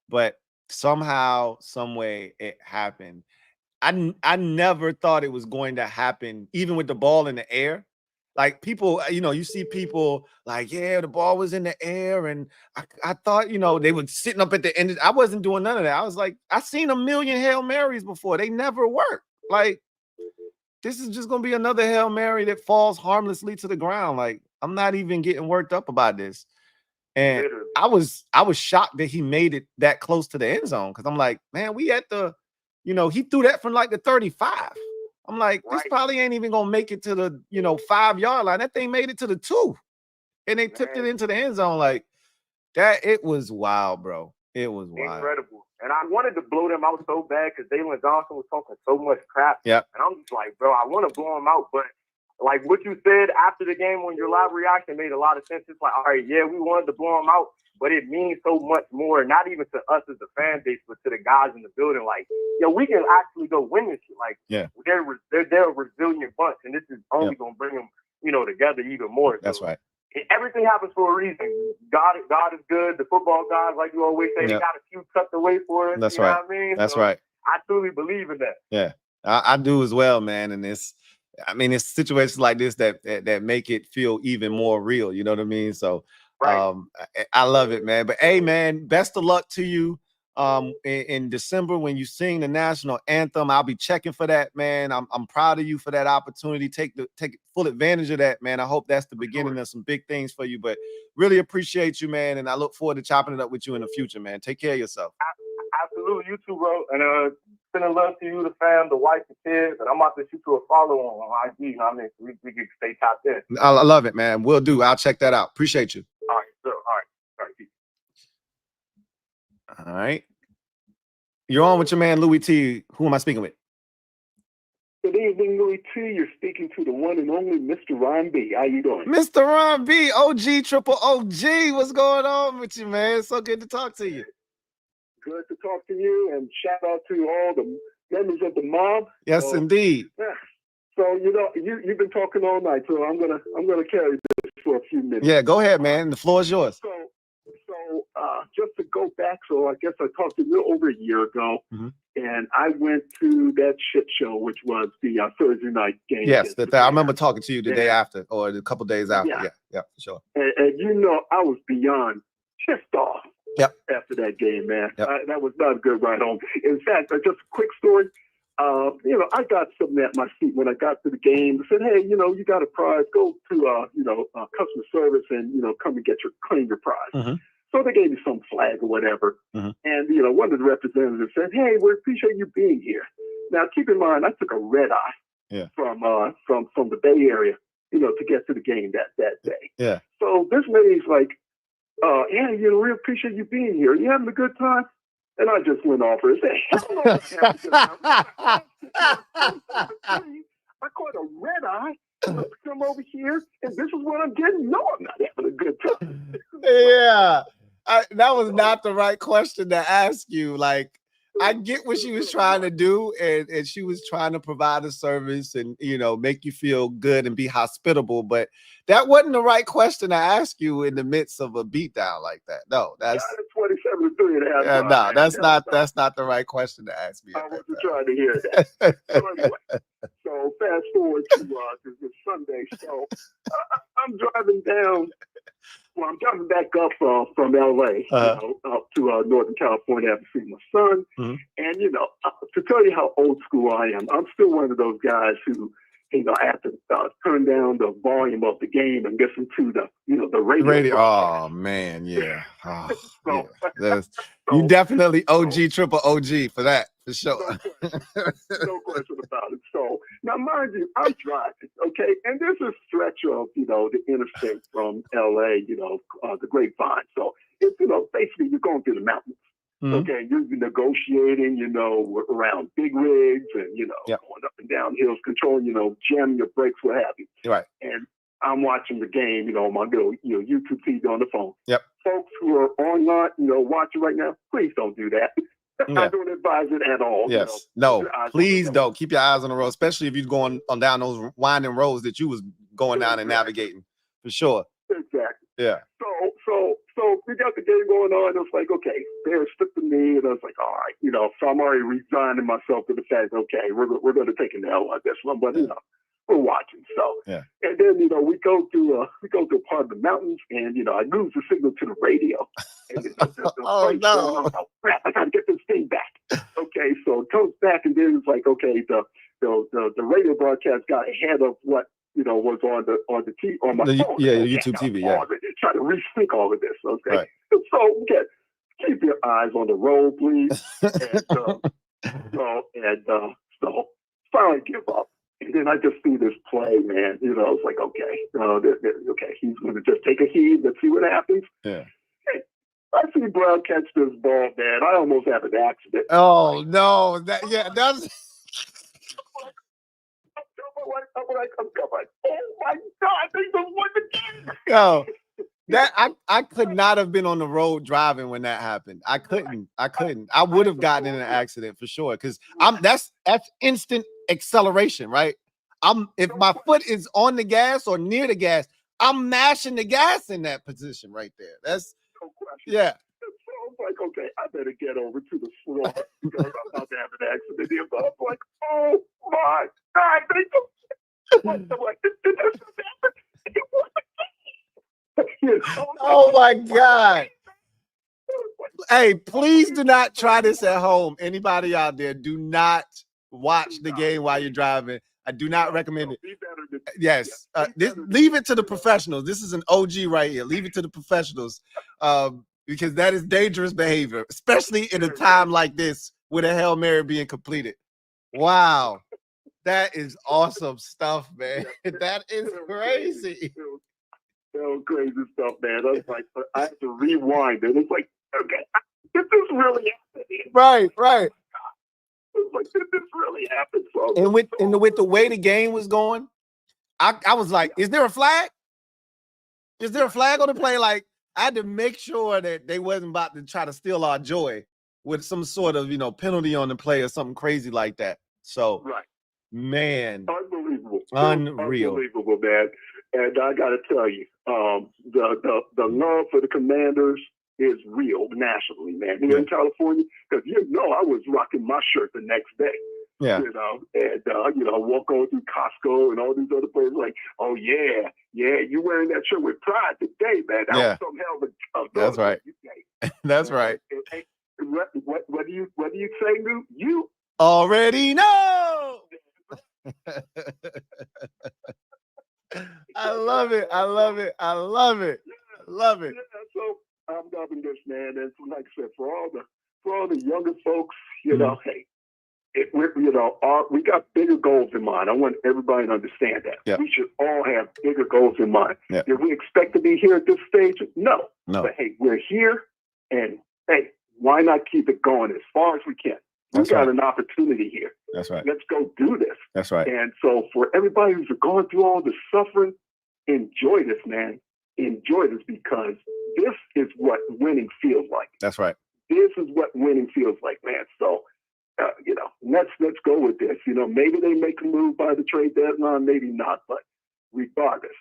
But somehow, some way it happened. I never thought it was going to happen, even with the ball in the air. Like people, you see people like, yeah, the ball was in the air. And I thought, they were sitting up at the end. I wasn't doing none of that. I was like, I seen a million Hail Marys before. They never work. Like, this is just going to be another Hail Mary that falls harmlessly to the ground. Like, I'm not even getting worked up about this. And I was shocked that he made it that close to the end zone. Cause I'm like, man, we at the, he threw that from like the 35. I'm like, this probably ain't even gonna make it to the 5-yard line. That thing made it to the 2, and they tipped it into the end zone. Like that, it was wild, bro. It was wild, incredible. And I wanted to blow them out so bad because Dalen Johnson was talking so much crap. Yeah, and I'm just like, bro, I want to blow him out, but like what you said after the game on your live reaction made a lot of sense. It's like, all right, yeah, we wanted to blow him out, but it means so much more, not even to us as the fan base, but to the guys in the building. Like, we can actually go win this shit. Like, they're a resilient bunch, and this is only going to bring them, together even more. That's right. Everything happens for a reason. God is good. The football guys, like you always say, they got a few tucked away for us. That's you right. Know what I mean? That's right. I truly believe in that. Yeah, I do as well, man. And it's situations like this that make it feel even more real. You know what I mean? So. I love it, man. But hey, man, best of luck to you in December when you sing the national anthem. I'll be checking for that, man. I'm proud of you for that opportunity. Take full advantage of that, man. I hope that's the beginning of some big things for you. But really appreciate you, man, and I look forward to chopping it up with you in the future, man. Take care of yourself. Absolutely, you too, bro. And sending love to you, the fam, the wife, the kids, and I'm about to shoot you a follow on IG. You know what I mean? So we can stay tapped in. I love it, man. Will do. I'll check that out. Appreciate you. All right, sir. All right. All right. You're on with your man, Louie Tee. Who am I speaking with? Good evening, Louie Tee. You're speaking to the one and only Mr. Ron B. How you doing? Mr. Ron B, OG, triple OG. What's going on with you, man? It's so good to talk to you. Good to talk to you, and shout out to all the members of the mob. Yes, indeed. Yeah. So you've been talking all night, so I'm gonna carry this for a few minutes. Yeah, go ahead, man. The floor is yours. So just to go back, so I guess I talked to you over a year ago, and I went to that shit show, which was the Thursday night game. Yes, I remember talking to you the day after, or a couple days after. Yeah, for sure. And you know, I was beyond pissed off. Yep. After that game, man. Yep. That was not a good ride home. In fact, just a quick story. You know, I got something at my seat when I got to the game. I said, hey, you know, you got a prize. Go to, customer service and, you know, come and claim your prize. Mm-hmm. So they gave me some flag or whatever. Mm-hmm. And, you know, one of the representatives said, hey, we appreciate you being here. Now, keep in mind, I took a red eye from the Bay Area, you know, to get to the game that day. Yeah. So this lady's like, yeah, you know, we appreciate you being here. You having a good time? And I just went off her and said, hell no, I caught a red eye. Come over here, and this is what I'm getting. No, I'm not having a good time. Yeah, that was not the right question to ask you. Like, I get what she was trying to do, and she was trying to provide a service and, you know, make you feel good and be hospitable, but that wasn't the right question to ask you in the midst of a beatdown like that. No, that's 27-3 and a half. no, that's not the right question to ask me. I wasn't trying to hear that. So anyway, so fast forward to this Sunday. So I'm driving down. Well, I'm driving back up from LA, you know, up to Northern California to see my son. Mm-hmm. And, you know, to tell you how old school I am, I'm still one of those guys who, you know, I have to turn down the volume of the game and listen to the radio. Oh, man, yeah. Oh, yeah. You definitely triple OG for that, for sure. No question about it. So now, mind you, I'm driving, okay, and there's a stretch of, you know, the interstate from LA, you know, the Grapevine. So it's, you know, basically you're going through the mountains. Mm-hmm. Okay, you're negotiating, you know, around big rigs and, you know, going up and down hills, controlling, you know, jamming your brakes, what have you. Right. And I'm watching the game, you know, on my little, you know, YouTube TV on the phone. Yep. Folks who are online, you know, watching right now, please don't do that. I don't advise it at all. Yes. You know, no, please don't. Keep your eyes on the road, especially if you're going on down those winding roads that you was going down and navigating, for sure. Exactly. Yeah. So we got the game going on. It was like, okay, Bears took the knee, and I was like, all right, you know. So I'm already resigning myself to the fact, okay, we're going to take an L on this one, but you know, we're watching. So and then, you know, we go to a part of the mountains, and you know, I lose the signal to the radio. And oh no! Oh crap! I got to get this thing back. Okay, so it comes back, and then it's like, okay, the radio broadcast got ahead of what, you know, was on my phone. Yeah, YouTube TV. Yeah. Trying to rethink all of this. Okay. Right. So keep your eyes on the road, please. So finally give up. And then I just see this play, man. You know, it's like, okay, okay, he's going to just take a heave. Let's see what happens. Yeah. Hey, I see Brown catch this ball, man. I almost have an accident. Oh no! That's. I'm like, oh my God, they just won the game. Yo, I could not have been on the road driving when that happened. I couldn't. I would have gotten in an accident for sure, because that's instant acceleration, right? If my foot is on the gas or near the gas, I'm mashing the gas in that position right there. That's yeah. So I was like, okay, I better get over to the floor because I'm about to have an accident here. But I was like, oh my God, they just oh my God. Hey, please do not try this at home. Anybody out there, do not watch the game while you're driving. I do not recommend it. Yes. Leave it to the professionals. This is an OG right here. Leave it to the professionals, because that is dangerous behavior, especially in a time like this with a Hail Mary being completed. Wow. That is awesome stuff, man. That is crazy. That was crazy stuff, man. I was like, I had to rewind it. It's like, okay, did this really happen? Right. It's like, did this really happen? So, and with the way the game was going, I was like, is there a flag? Is there a flag on the play? Like, I had to make sure that they wasn't about to try to steal our joy with some sort of, you know, penalty on the play or something crazy like that. So, man, unbelievable, unbelievable, man. And I got to tell you, the love for the Commanders is real nationally, man. Here in California, because I was rocking my shirt the next day. Yeah. And walk over through Costco and all these other places like, oh yeah, you wearing that shirt with pride today, man. That was some hell of a That's right. That's right. What do you say, Lou? You already know. I love it. I love it. I love it. I love it. Yeah, so I'm loving this, man. And so, like I said, for all the younger folks, hey, we got bigger goals in mind. I want everybody to understand that. Yeah. We should all have bigger goals in mind. Yeah. Did we expect to be here at this stage? No. No. But hey, we're here, and hey, why not keep it going as far as we can? We've got an opportunity here. That's right. Let's go do this. That's right. And so for everybody who's gone through all the suffering, enjoy this, man. Enjoy this, because this is what winning feels like. That's right. This is what winning feels like, man. So, let's go with this. Maybe they make a move by the trade deadline, maybe not. But regardless,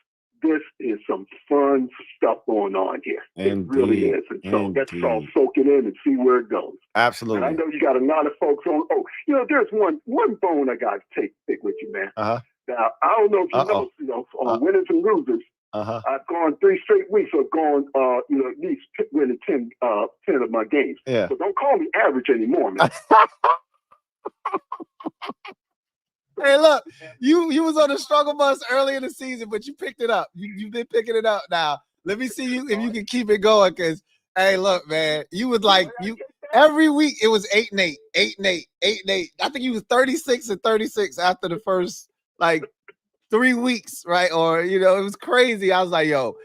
this is some fun stuff going on here. It really is. And so let's all soak it in and see where it goes. Absolutely. And I know you got a lot of folks on. Oh, there's one bone I got to pick with you, man. Uh-huh. Now, I don't know if you know, on winners and losers, I've gone 3 straight weeks of going, at least winning 10 of my games. Yeah. So don't call me average anymore, man. Hey, look, you was on the struggle bus early in the season, but you picked it up. You've been picking it up now. Let me see if you can keep it going, because, hey, look, man, you was like, every week it was 8-8, 8-8, 8-8. I think you was 36-36 after the first, 3 weeks, right? Or, it was crazy. I was like, yo,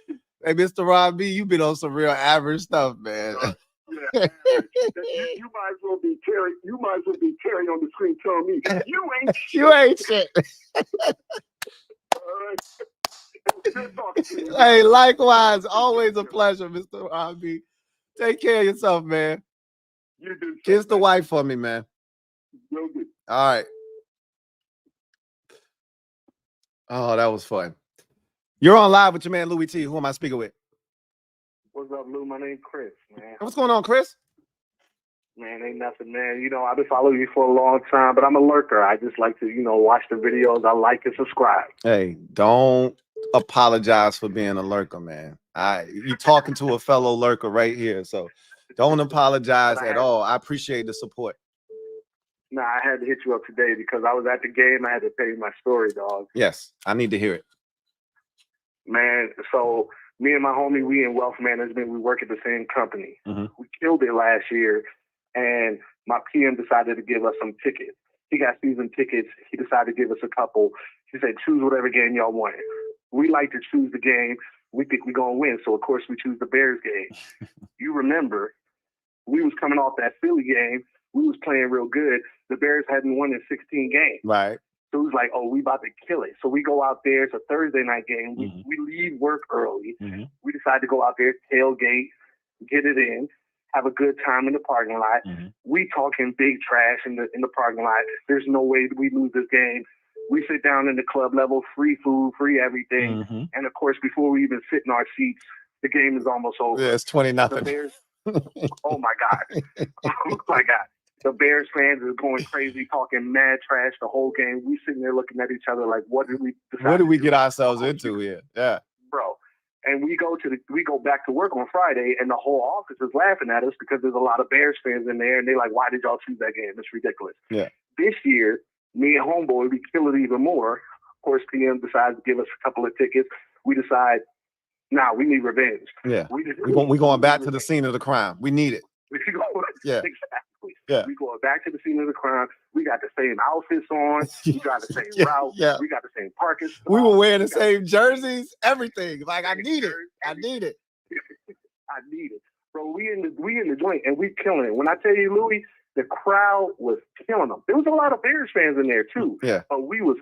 hey, Mr. Rob B, you've been on some real average stuff, man. Yeah, you might as well be Terry. You might as well be Terry on the screen telling me you ain't shit. You ain't shit. Hey, likewise, always a pleasure, Mr. Rob B. Take care of yourself, man. You do. Kiss the wife for me, man. All right. Oh, that was fun. You're on live with your man Louie Tee. Who am I speaking with? What's up, Lou? My name's Chris, man. What's going on, Chris? Man, ain't nothing, man. I've been following you for a long time, but I'm a lurker. I just like to, watch the videos. I like and subscribe. Hey, don't apologize for being a lurker, man. You're talking to a fellow lurker right here, so don't apologize at all. I appreciate the support. Nah, I had to hit you up today because I was at the game. I had to tell you my story, dog. Yes, I need to hear it. Man, so me and my homie, we in wealth management. We work at the same company. Mm-hmm. We killed it last year, and my PM decided to give us some tickets. He got season tickets. He decided to give us a couple. He said, choose whatever game y'all want. We like to choose the game we think we're going to win. So, of course, we choose the Bears game. You remember, we was coming off that Philly game. We was playing real good. The Bears hadn't won in 16 games. Right. So it was like, oh, we about to kill it. So we go out there. It's a Thursday night game. Mm-hmm. We leave work early. Mm-hmm. We decide to go out there, tailgate, get it in, have a good time in the parking lot. Mm-hmm. We talking big trash in the parking lot. There's no way we lose this game. We sit down in the club level, free food, free everything. Mm-hmm. And, of course, before we even sit in our seats, the game is almost over. Yeah, it's 20-0. The Bears, oh, my God. Oh, my God. The Bears fans are going crazy, talking mad trash the whole game. We sitting there looking at each other like, what did we decide? What did we get ourselves into here? Yeah. Bro. And we go back to work on Friday, and the whole office is laughing at us because there's a lot of Bears fans in there, and they're like, why did y'all choose that game? It's ridiculous. Yeah. This year, me and homeboy, we kill it even more. Of course, PM decides to give us a couple of tickets. We decide, we need revenge. Yeah. We're going back to the scene of the crime. We need it. Yeah. Exactly. Yeah. We going back to the scene of the crime. We got the same outfits on. We got the same route. Yeah. We got the same parking spot. We were wearing the same jerseys, everything. Like, I need it. I need it. I need it. Bro, we in the joint, and we killing it. When I tell you, Louie, the crowd was killing them. There was a lot of Bears fans in there, too. Yeah. But we were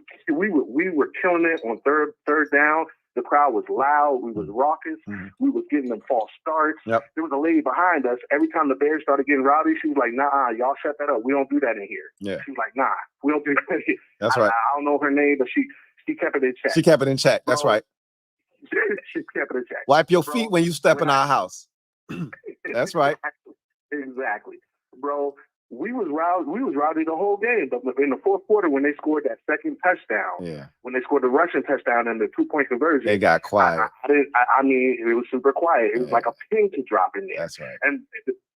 killing it on third down. The crowd was loud. We was raucous. Mm-hmm. We was getting them false starts. Yep. There was a lady behind us. Every time the Bears started getting rowdy, she was like, nah, y'all shut that up. We don't do that in here. Yeah. She was like, nah, we don't do that in here. That's right. I don't know her name, but she kept it in check. She kept it in check. That's right. She kept it in check. Wipe your feet when you step in our house. That's right. Exactly, bro. We was rowdy the whole game. But in the fourth quarter, when they scored that second touchdown, when they scored the rushing touchdown and the 2-point conversion, they got quiet. I mean, it was super quiet. It was like a pin to drop in there. That's right. And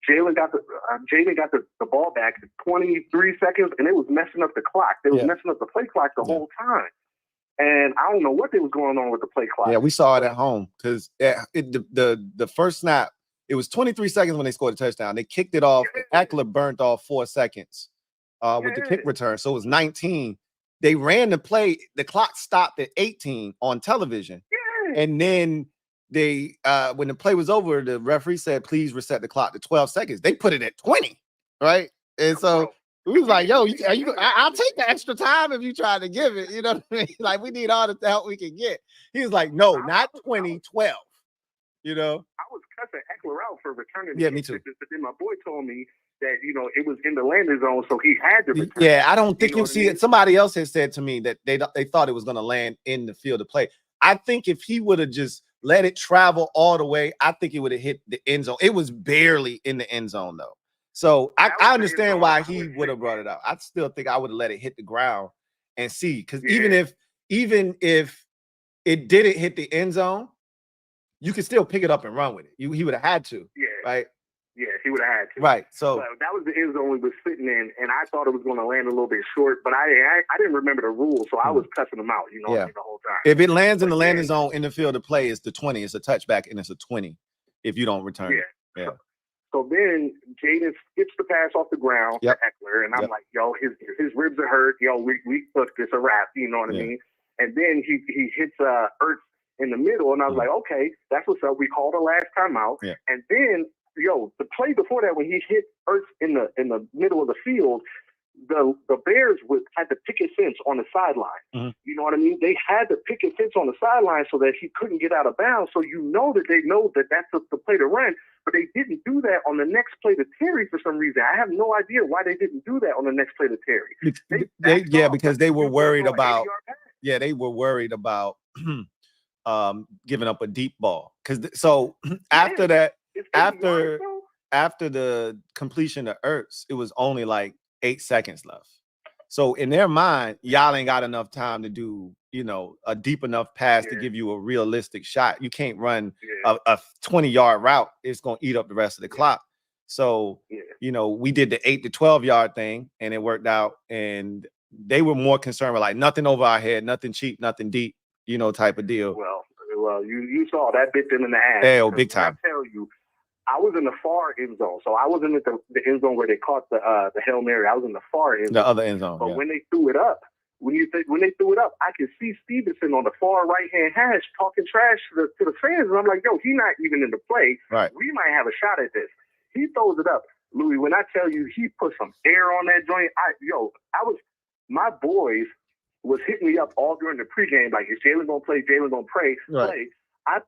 Jaden got the ball back 23 seconds, and it was messing up the clock. They was messing up the play clock the whole time. And I don't know what was going on with the play clock. Yeah, we saw it at home because the first snap, it was 23 seconds when they scored a touchdown. They kicked it off. Eckler burnt off 4 seconds with the kick return. So it was 19. They ran the play. The clock stopped at 18 on television. And then they when the play was over, the referee said, please reset the clock to 12 seconds. They put it at 20, right? And so we was like, yo, I'll take the extra time if you try to give it. You know what I mean? Like, we need all the help we can get. He was like, no, not 20, 12. You know? I was cussing Eckler out for returning. Yeah, me too. But then my boy told me that, it was in the landing zone, so he had to return. Yeah, I don't think you'll see it. Somebody else had said to me that they thought it was going to land in the field of play. I think if he would have just let it travel all the way, I think it would have hit the end zone. It was barely in the end zone, though. So I understand why he would have brought it out. I still think I would have let it hit the ground and see. Because even if it didn't hit the end zone, you could still pick it up and run with it. He would have had to. Yeah. Right? Yeah, he would have had to. Right. So that was the end zone we was sitting in, and I thought it was going to land a little bit short, but I didn't remember the rules, so I was cussing them out, the whole time. If it lands in the landing zone in the field of play, it's the 20. It's a touchback, and it's a 20 if you don't return it. Yeah. So then Jaden skips the pass off the ground to Eckler, and I'm like, yo, his ribs are hurt. Yo, we took this a wrap, you know what I mean? And then he hits Ertz in the middle, and I was like, okay, that's what's up. We called the last timeout. Yeah. And then, the play before that, when he hit Ertz in the middle of the field, the Bears had the picket fence on the sideline. Mm-hmm. You know what I mean? They had the picket fence on the sideline so that he couldn't get out of bounds. So that they know that that's the play to run. But they didn't do that on the next play to Terry for some reason. I have no idea why they didn't do that on the next play to Terry. Because they were worried about. Yeah, they were worried about giving up a deep ball. After that, after the completion of Ertz, it was only like 8 seconds left. So in their mind, y'all ain't got enough time to do, a deep enough pass to give you a realistic shot. You can't run a 20-yard route. It's going to eat up the rest of the clock. So, we did the 8 to 12-yard thing, and it worked out. And they were more concerned with, like, nothing over our head, nothing cheap, nothing deep, type of deal. Well, you saw that bit them in the ass. Hey, big time. I tell you, I was in the far end zone, so I wasn't at the end zone where they caught the Hail Mary. I was in the far end zone. The other end zone. But when they threw it up, when they threw it up, I could see Stevenson on the far right-hand hash talking trash to the fans, and I'm like, yo, he's not even in the play. Right. We might have a shot at this. He throws it up. Louie, when I tell you he put some air on that joint, my boys was hitting me up all during the pregame, like, is Jalen gonna play? Jalen gonna play? Right. I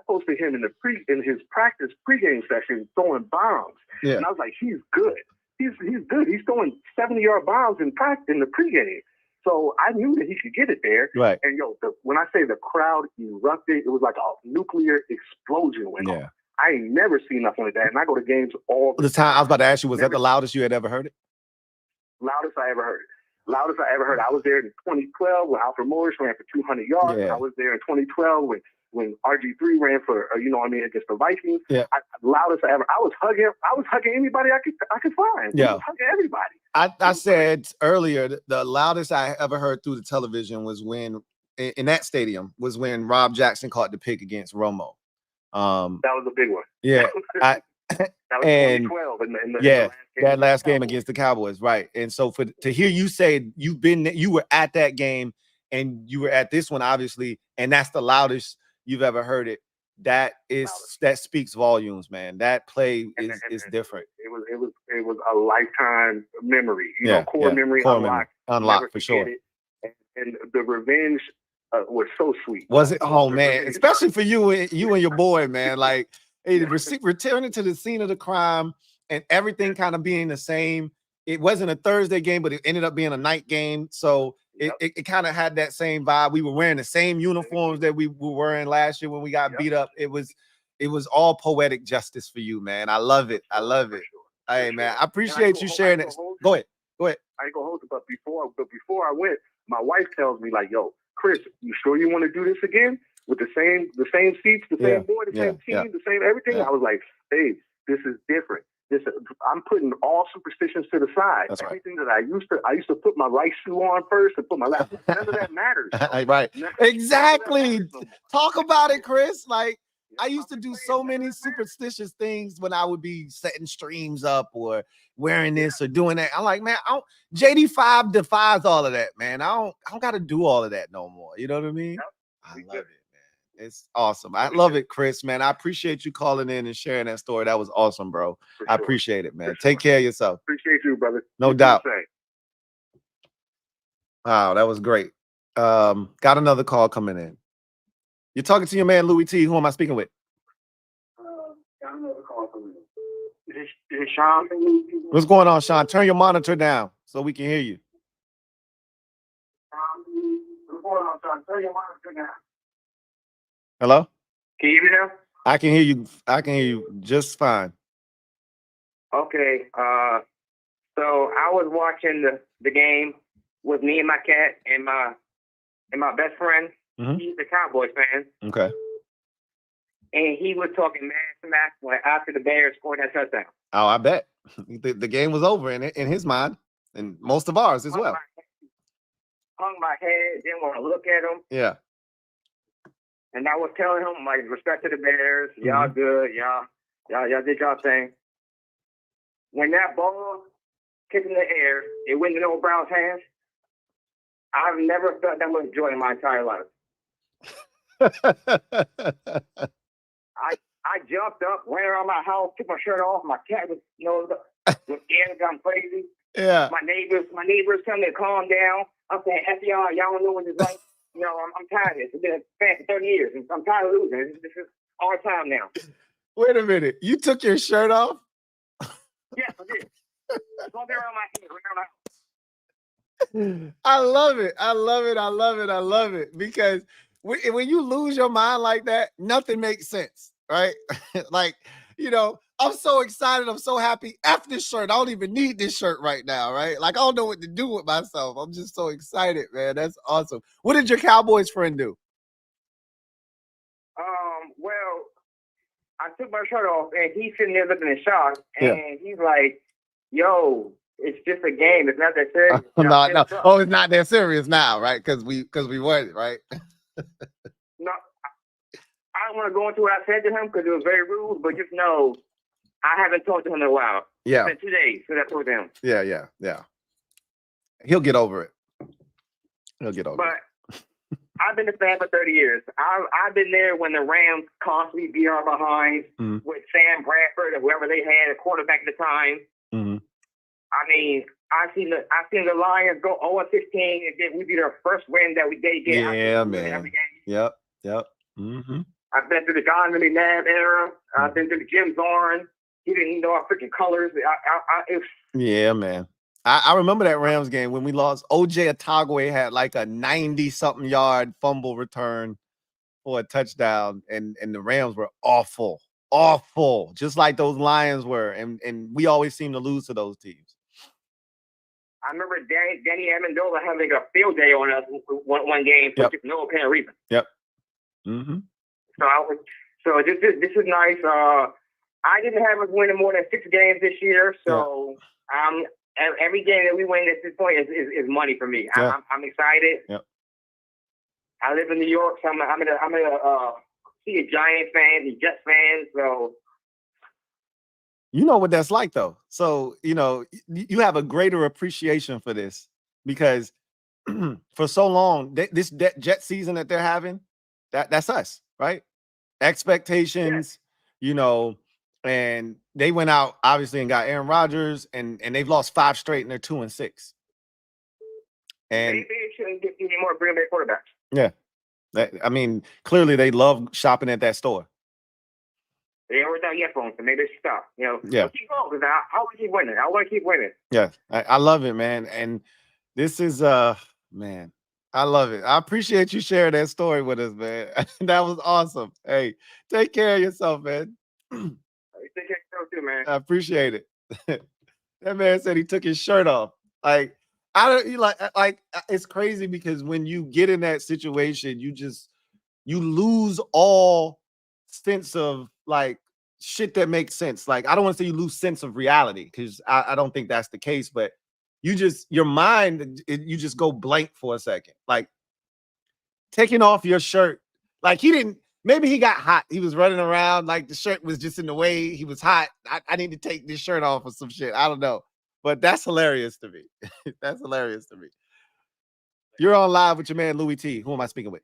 posted him in his practice pregame session throwing bombs. Yeah. And I was like, he's good. He's good. He's throwing 70-yard bombs in practice in the pregame. So I knew that he could get it there. Right. And when I say the crowd erupted, it was like a nuclear explosion went on. I ain't never seen nothing like that. And I go to games all the time. I was about to ask you, was that the loudest you had ever heard it? Loudest I ever heard. I was there in 2012 when Alfred Morris ran for 200 yards. Yeah. I was there in 2012 when RG3 ran for, against the Vikings. Yeah. Loudest I ever. I was hugging anybody I could find. Yeah. I was hugging everybody. I said earlier, the loudest I ever heard through the television was when, in that stadium, was when Rob Jackson caught the pick against Romo. That was a big one. Yeah. That was 2012 in that last game against the Cowboys, right? And so to hear you say you were at that game and you were at this one, obviously, and that's the loudest you've ever heard it. That speaks volumes, man. That play is different. It was a lifetime memory, core memory unlocked for sure. And the revenge was so sweet. Was it? Oh man, especially for you and your boy, man. Like, hey, returning to the scene of the crime and everything kind of being the same. It wasn't a Thursday game, but it ended up being a night game. So it kind of had that same vibe. We were wearing the same uniforms that we were wearing last year when we got beat up. It was it was all poetic justice for you, man. I love it. I love it. Hey, man, I appreciate you sharing it. Go ahead. Go ahead. I ain't gonna hold it, but before I went, my wife tells me like, "Yo, Chris, you sure you want to do this again with the same seats, the same board, the same team, the same everything?" I was like, "Hey, this is different. I'm putting all superstitions to the side. That's right. Everything that I used to put my right shoe on first and put my left. None of that matters. Right. Exactly. Talk about it, Chris. Like, I used to do so many superstitious things when I would be setting streams up or wearing this or doing that. I'm like, man, JD5 defies all of that, man. I don't got to do all of that no more. You know what I mean? I love it, man. It's awesome. I love it, Chris, man. I appreciate you calling in and sharing that story. That was awesome, bro. I appreciate it, man. Take care of yourself. Appreciate you, brother. No doubt. Wow, that was great. Got another call coming in. You're talking to your man, Louie Tee. Who am I speaking with? Got another call coming in. Is it Sean? What's going on, Sean? Turn your monitor down so we can hear you. What's going on, Sean? Turn your monitor down. Hello? Can you hear me now? I can hear you. I can hear you just fine. Okay. So I was watching the game with me and my cat and my best friend. Mm-hmm. He's a Cowboys fan. Okay. And he was talking mad smack when after the Bears scored that touchdown. Oh, I bet. The game was over in his mind, and most of ours as well. Hung my head, didn't want to look at him. Yeah. And I was telling him, like, respect to the Bears. Y'all good. Y'all did y'all thing. When that ball kicked in the air, it went in old Brown's hands. I've never felt that much joy in my entire life. I jumped up, ran around my house, took my shirt off. My cat was, was scared, gone crazy. Yeah. My neighbors tell me to calm down. I'm saying, F y'all don't know what it's like. I'm tired of this. It's been a fan for 30 years, and I'm tired of losing. This is our time now. Wait a minute. You took your shirt off? Yes, I did. It's all there on my head, right around my house. I love it. I love it. I love it. I love it. Because when you lose your mind like that, nothing makes sense, right? Like, I'm so excited. I'm so happy. F this shirt. I don't even need this shirt right now, right? Like, I don't know what to do with myself. I'm just so excited, man. That's awesome. What did your Cowboys friend do? Well, I took my shirt off, and he's sitting there looking in shock, and he's like, yo, it's just a game. It's not that serious. No. Oh, it's not that serious now, right? Because we won, right? No, I don't want to go into what I said to him because it was very rude, but just know I haven't talked to him in a while. Yeah. It's been 2 days since I talked to him. Yeah. He'll get over it. But I've been a fan for 30 years. I've been there when the Rams constantly beat our behinds with Sam Bradford or whoever they had, a quarterback at the time. Mm-hmm. I mean, I've seen the Lions go 0-16, and then we beat our first win that we did. Yeah, man. Yep. Mm-hmm. I've been through the Don McNabb era. I've been through the Jim Zorn. He didn't even know our freaking colors. Yeah, man. I remember that Rams game when we lost. OJ Atagwe had like a 90-something yard fumble return for a touchdown, and the Rams were awful, just like those Lions were, and we always seem to lose to those teams. I remember Danny Amendola having a field day on us one game for no apparent reason. Yep. Mm-hmm. So this is nice. I didn't have us winning more than 6 games this year, so every game that we win at this point is money for me. Yeah. I'm excited. Yep. I live in New York, so I'm gonna see a Giants fan, a Jets fan, so. You know what that's like, though. So, you have a greater appreciation for this because for so long, this Jet season that they're having, that's us, right? Expectations, and they went out, obviously, and got Aaron Rodgers, and they've lost 5 straight, and they're 2-6. And maybe they shouldn't get any more Green Bay quarterbacks. Yeah. I mean, clearly they love shopping at that store. They already got earphones, so maybe they should stop. Yeah. Keep going, because I want to keep winning. I want to keep winning. Yeah, I love it, man. And this is man. I love it. I appreciate you sharing that story with us, man. That was awesome. Hey, take care of yourself, man. Take care of yourself too, man. I appreciate it. That man said he took his shirt off. Like, I don't you like it's crazy because when you get in that situation, you lose all sense of like shit that makes sense. Like, I don't want to say you lose sense of reality because I don't think that's the case, but your mind, you just go blank for a second. Like, taking off your shirt, like maybe he got hot. He was running around, like the shirt was just in the way. He was hot. I need to take this shirt off or some shit. I don't know. But that's hilarious to me. That's hilarious to me. You're on live with your man, Louie Tee. Who am I speaking with?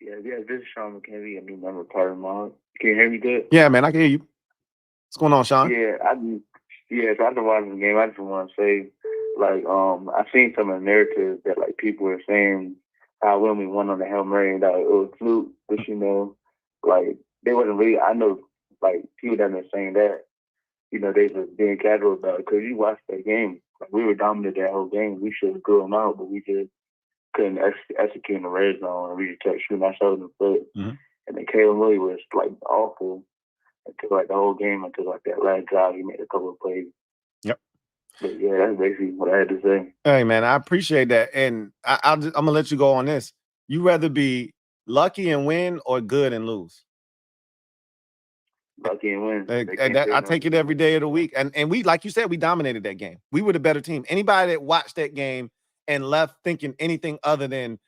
Yeah, this is Sean McKenzie, a new member of Part of Mom. Can you hear me good? Yeah, man, I can hear you. What's going on, Sean? Yeah, so I've been watching the game. I just want to say, like, I've seen some of the narratives that like people are saying how when we won on the Hail Mary and that it was fluke, but like they wasn't really. I know like people that have been saying that, they was being casual about it because you watched that game. Like, we were dominant that whole game. We should have grew them out, but we just couldn't execute in the red zone, and we just kept shooting ourselves in the foot. Mm-hmm. And then Caleb Louie was like awful until like the whole game, until like that last drive he made a couple of plays. Yep. But yeah, that's basically what I had to say. Hey man, I appreciate that, and I'm gonna let you go on this. You rather be lucky and win or good and lose? Lucky and win. I take it every day of the week, and we, like you said, we dominated that game. We were the better team. Anybody that watched that game and left thinking anything other than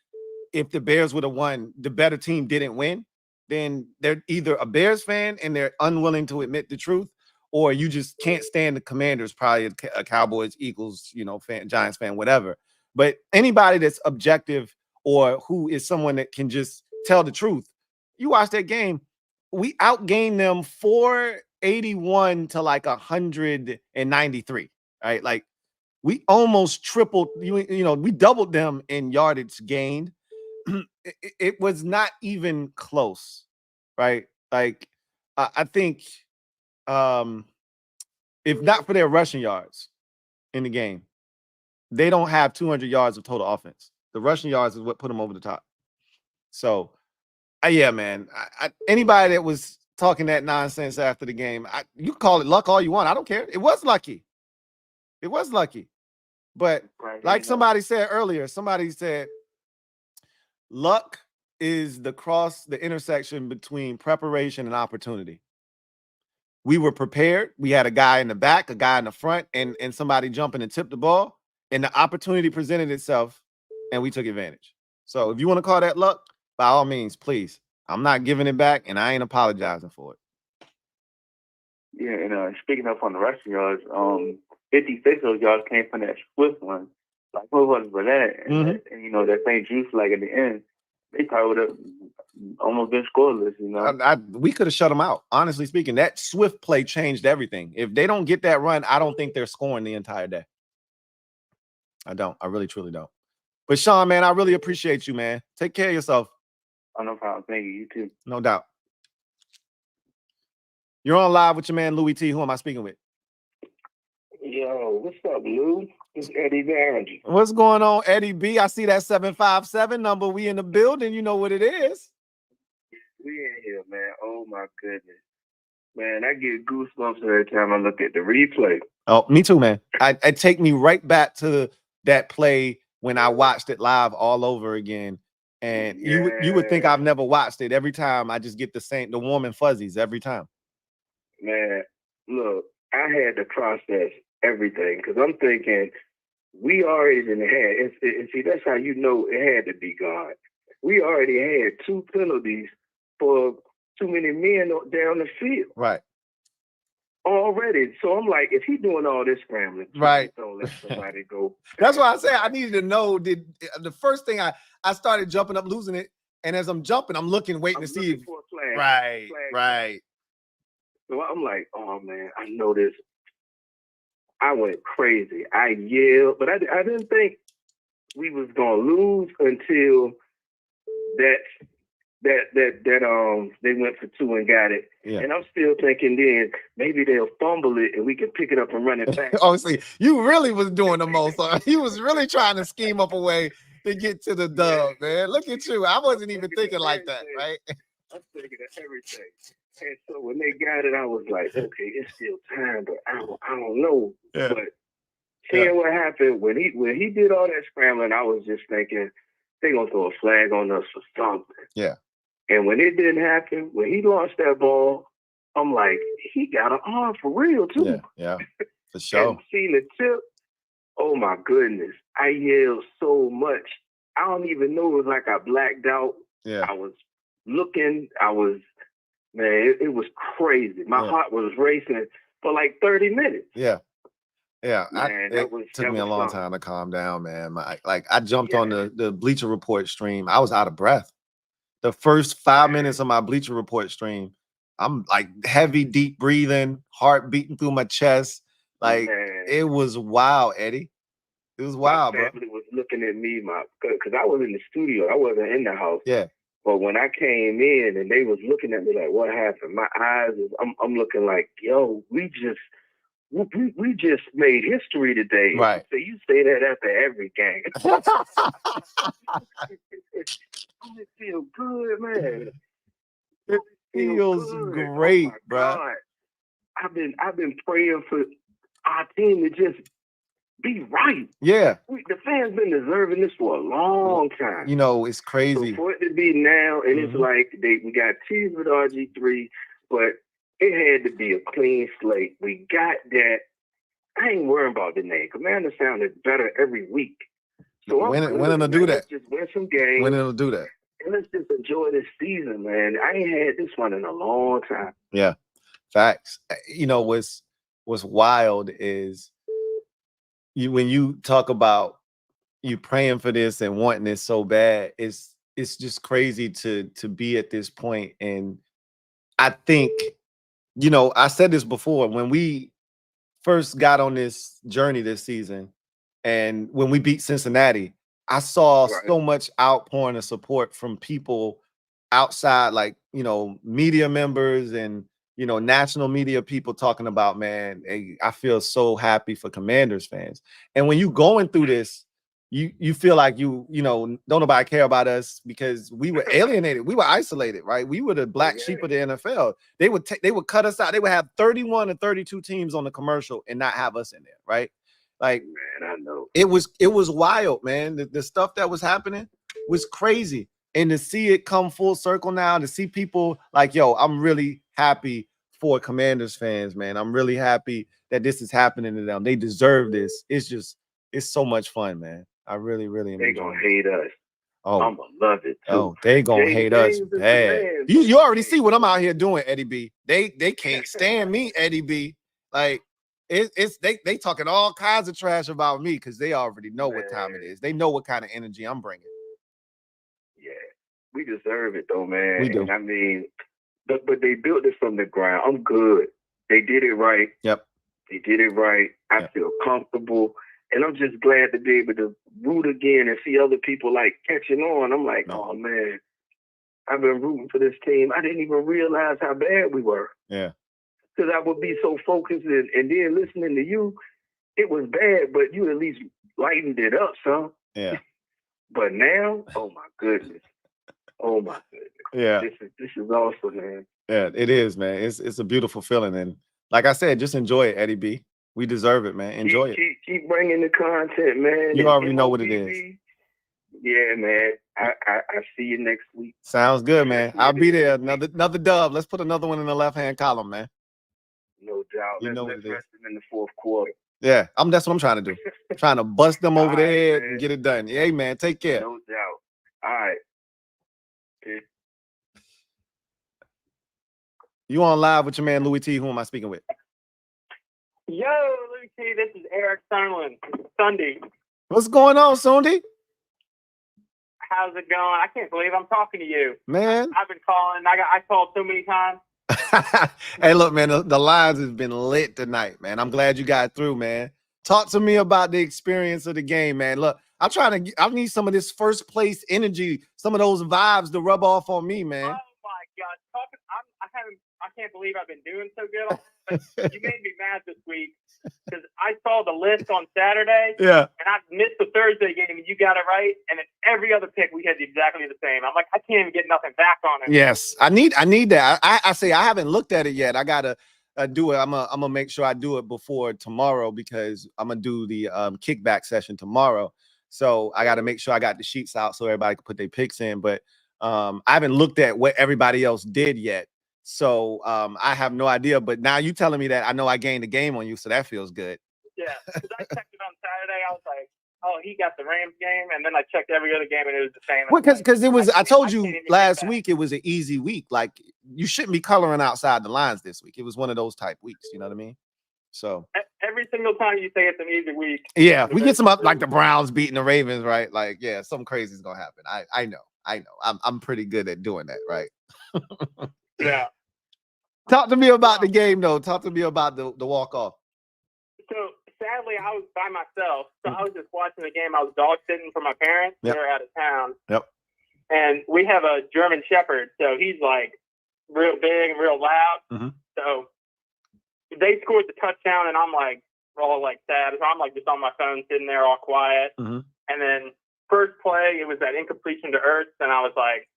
if the Bears would have won, the better team didn't win, then they're either a Bears fan and they're unwilling to admit the truth, or you just can't stand the Commanders, probably a Cowboys, Eagles, fan, Giants fan, whatever. But anybody that's objective or who is someone that can just tell the truth, you watch that game, we outgained them 481 to like 193, right? Like, we almost tripled, we doubled them in yardage gained. It was not even close, right? Like, I think if not for their rushing yards in the game, they don't have 200 yards of total offense. The rushing yards is what put them over the top. So, yeah, man. Anybody that was talking that nonsense after the game, you call it luck all you want. I don't care. It was lucky. It was lucky. But like somebody said earlier, luck is the intersection between preparation and opportunity. We were prepared. We had a guy in the back, a guy in the front, and somebody jumping and tipped the ball, and the opportunity presented itself, and we took advantage. So if you want to call that luck, by all means, please. I'm not giving it back, and I ain't apologizing for it. Yeah, and speaking up on the rushing yards, 56 of those yards came from that Swift one. Like, what was it for that? And, that St. Juice, like at the end, they probably would have almost been scoreless, We could have shut them out. Honestly speaking, that Swift play changed everything. If they don't get that run, I don't think they're scoring the entire day. I don't. I really, truly don't. But Sean, man, I really appreciate you, man. Take care of yourself. Oh, no problem. Thank you. You too. No doubt. You're on live with your man, Louie Tee. Who am I speaking with? Yo, what's up, Lou? It's Eddie Barry. What's going on, Eddie B? I see that 757 number. We in the building. You know what it is. We in here, man. Oh, my goodness. Man, I get goosebumps every time I look at the replay. Oh, me too, man. It take me right back to that play when I watched it live all over again. And you would think I've never watched it. Every time I just get the warm and fuzzies every time. Man, look, I had to process everything because I'm thinking we already had, and see, that's how you know it had to be God. We already had 2 penalties for too many men down the field. Right. Already. So I'm like, if he's doing all this scrambling, right, don't let somebody go. That's why I said I needed to know. The first thing I started jumping up, losing it, and as I'm jumping, I'm looking, waiting to see. Right. So I'm like, oh man, I know this. I went crazy. I yelled, but I didn't think we was gonna lose until that that they went for 2 and got it. Yeah. And I'm still thinking then maybe they'll fumble it and we can pick it up and run it back. Oh, see, you really was doing the most. He was really trying to scheme up a way to get to the dub, man. Look at you. I wasn't even thinking like that, right? I'm thinking of everything. And so when they got it, I was like, okay, it's still time, but I don't know. Yeah. But seeing what happened when he did all that scrambling, I was just thinking they're gonna throw a flag on us for something. Yeah. And when it didn't happen, when he launched that ball, I'm like, he got an arm for real too. Yeah, for sure. And seeing the tip, oh my goodness, I yelled so much. I don't even know. It was like I blacked out. Yeah. I was looking. Man, it was crazy. My heart was racing for like 30 minutes. Yeah. Yeah. Man, It took me a long time to calm down, man. I jumped on the Bleacher Report stream. I was out of breath. The first 5 minutes of my Bleacher Report stream, I'm like heavy, deep breathing, heart beating through my chest. Like, it was wild, Eddie. It was wild, my family was looking at me, because I was in the studio. I wasn't in the house. Yeah. But when I came in and they was looking at me like, what happened? My eyes, I'm looking like, yo, we just made history today. Right. So you say that after every game. It feels good, man. It feels great, oh bro. God. I've been praying for our team to just be right. Yeah. The fans been deserving this for a long time. You know, it's crazy. So for it to be now, and it's like we got teased with RG3, but it had to be a clean slate. We got that. I ain't worrying about the name. Commander sounded better every week. So when it'll do that. Let's just win some games. When it'll do that. And let's just enjoy this season, man. I ain't had this one in a long time. Yeah. Facts. You know, what's wild is when you talk about you praying for this and wanting this so bad, it's just crazy to be at this point. And I think, you know, I said this before, when we first got on this journey this season and when we beat Cincinnati, I saw so much outpouring of support from people outside, like, you know, media members and, you know, national media people talking about, man, hey, I feel so happy for Commanders fans. And when you going through this, you feel like you know, don't nobody care about us because we were alienated. We were isolated, right? We were the black sheep of the NFL. They would cut us out. They would have 31 and 32 teams on the commercial and not have us in there, right? Like, man, I know. It was wild, man. The stuff that was happening was crazy. And to see it come full circle now, to see people like, yo, I'm really happy for Commanders fans, man. I'm really happy that this is happening to them. They deserve this. It's so much fun, man. I really, really am. They gonna hate us. Oh, I'm gonna love it too. Oh, they gonna hate us bad. You already see what I'm out here doing, Eddie B. They can't stand me, Eddie B. Like, they talking all kinds of trash about me because they already know what time it is. They know what kind of energy I'm bringing. Yeah, we deserve it though, man. We do. And I mean, but they built it from the ground. I'm good. They did it right. Yep. They did it right. I feel comfortable. And I'm just glad to be able to root again and see other people like catching on. I'm like, oh man, I've been rooting for this team. I didn't even realize how bad we were. Yeah. Because I would be so focused and then listening to you, it was bad, but you at least lightened it up, son. Yeah. But now, oh my goodness. Oh my goodness. Yeah. This is awesome, man. Yeah, it is, man. It's a beautiful feeling. And like I said, just enjoy it, Eddie B. We deserve it, man. Enjoy it. Keep bringing the content, man. You already know what it is. Yeah, man. I see you next week. Sounds good, man. I'll be there. Another dub. Let's put another one in the left-hand column, man. No doubt. You know what Let's it is. rest them in the fourth quarter. Yeah, that's what I'm trying to do. I'm trying to bust them over the head and get it done. Hey, man, take care. No doubt. All right. Okay. You on live with your man Louie Tee. Who am I speaking with? Yo, Louie Tee, this is Eric Sunland. Sunday. What's going on, Sunday? How's it going? I can't believe I'm talking to you. Man. I've been calling. I called so many times. Hey, look, man, the lines has been lit tonight, man. I'm glad you got through, man. Talk to me about the experience of the game, man. Look, I need some of this first place energy, some of those vibes to rub off on me, man. Oh my God, I can't believe I've been doing so good on this, but you made me mad this week because I saw the list on Saturday. Yeah. And I missed the Thursday game, and you got it right. And then every other pick we had exactly the same. I'm like, I can't even get nothing back on it. Yes, I need that. I say I haven't looked at it yet. I gotta do it. I'm gonna make sure I do it before tomorrow because I'm gonna do the kickback session tomorrow. So I got to make sure I got the sheets out so everybody can put their picks in. But I haven't looked at what everybody else did yet. So I have no idea. But now you telling me that I know I gained a game on you, so that feels good. Yeah, because I checked it on Saturday. I was like, oh, he got the Rams game, and then I checked every other game, and it was the same. Well, because it was. I told you last week it was an easy week. Like you shouldn't be coloring outside the lines this week. It was one of those type weeks. You know what I mean? So every single time you say it's an easy week. Yeah, we get some up like the Browns beating the Ravens, right? Like, yeah, something crazy is gonna happen. I know. I'm pretty good at doing that, right? Yeah. Talk to me about the game, though. Talk to me about the walk-off. So sadly, I was by myself. So I was just watching the game. I was dog sitting for my parents. Yep. They were out of town. Yep. And we have a German Shepherd, so he's like real big and real loud. Mm-hmm. So they scored the touchdown, and I'm like all like sad. So I'm like just on my phone, sitting there all quiet. Mm-hmm. And then first play, it was that incompletion to Ertz, and I was like,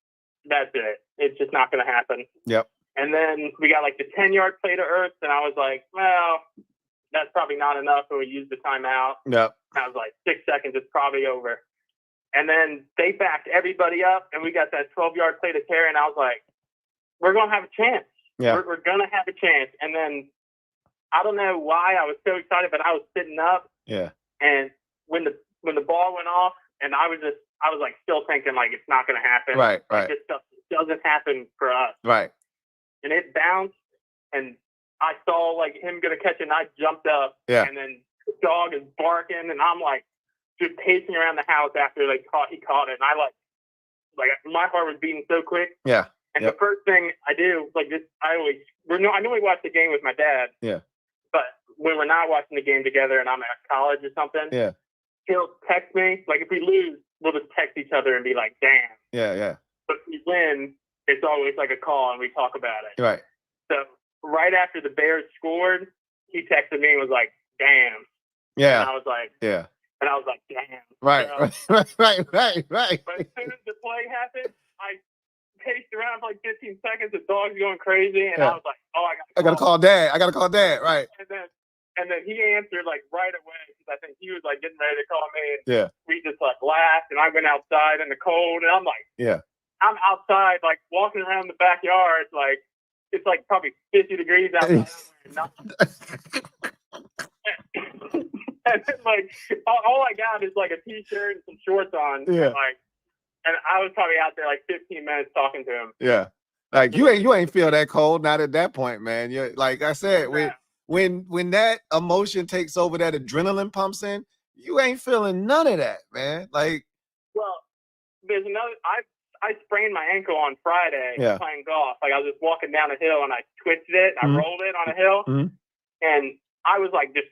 that's it. It's just not going to happen. Yep. And then we got like the 10-yard play to Ertz, and I was like, well, that's probably not enough. And we used the timeout. Yep. I was like, 6 seconds, it's probably over. And then they backed everybody up, and we got that 12-yard play to Terry, and I was like, we're going to have a chance. Yeah. We're going to have a chance. And then I don't know why I was so excited, but I was sitting up. Yeah. And when the ball went off, and I was like still thinking like it's not going to happen. Right. Like, this stuff doesn't happen for us. Right. And it bounced, and I saw like him going to catch it, and I jumped up. Yeah. And then the dog is barking, and I'm like just pacing around the house after he caught it, and I like my heart was beating so quick. Yeah. And the first thing I do, like this, I know we watch the game with my dad. Yeah. But when we're not watching the game together and I'm at college or something, yeah, he'll text me. Like if we lose, we'll just text each other and be like, damn. Yeah, yeah. But if we win, it's always like a call and we talk about it. Right. So right after the Bears scored, he texted me and was like, damn. Yeah. And I was like, yeah. And I was like, damn. Right, right. But as soon as the play happened, I paced around for like 15 seconds. The dog's going crazy, and I was like, "Oh, I gotta call Dad. I gotta call Dad." Right. And then he answered like right away because I think he was like getting ready to call me. And yeah. We just like laughed, and I went outside in the cold, and I'm like, yeah. I'm outside like walking around the backyard, like it's like probably 50 degrees outside. And then, like all I got is like a t-shirt and some shorts on. Yeah. And I was probably out there like 15 minutes talking to him. Yeah. Like you ain't feel that cold, not at that point, man. You're like I said, when that emotion takes over, that adrenaline pumps in, you ain't feeling none of that, man. Like, well, there's another I sprained my ankle on Friday playing golf. Like I was just walking down a hill and I twisted it, I rolled it on a hill, and I was like just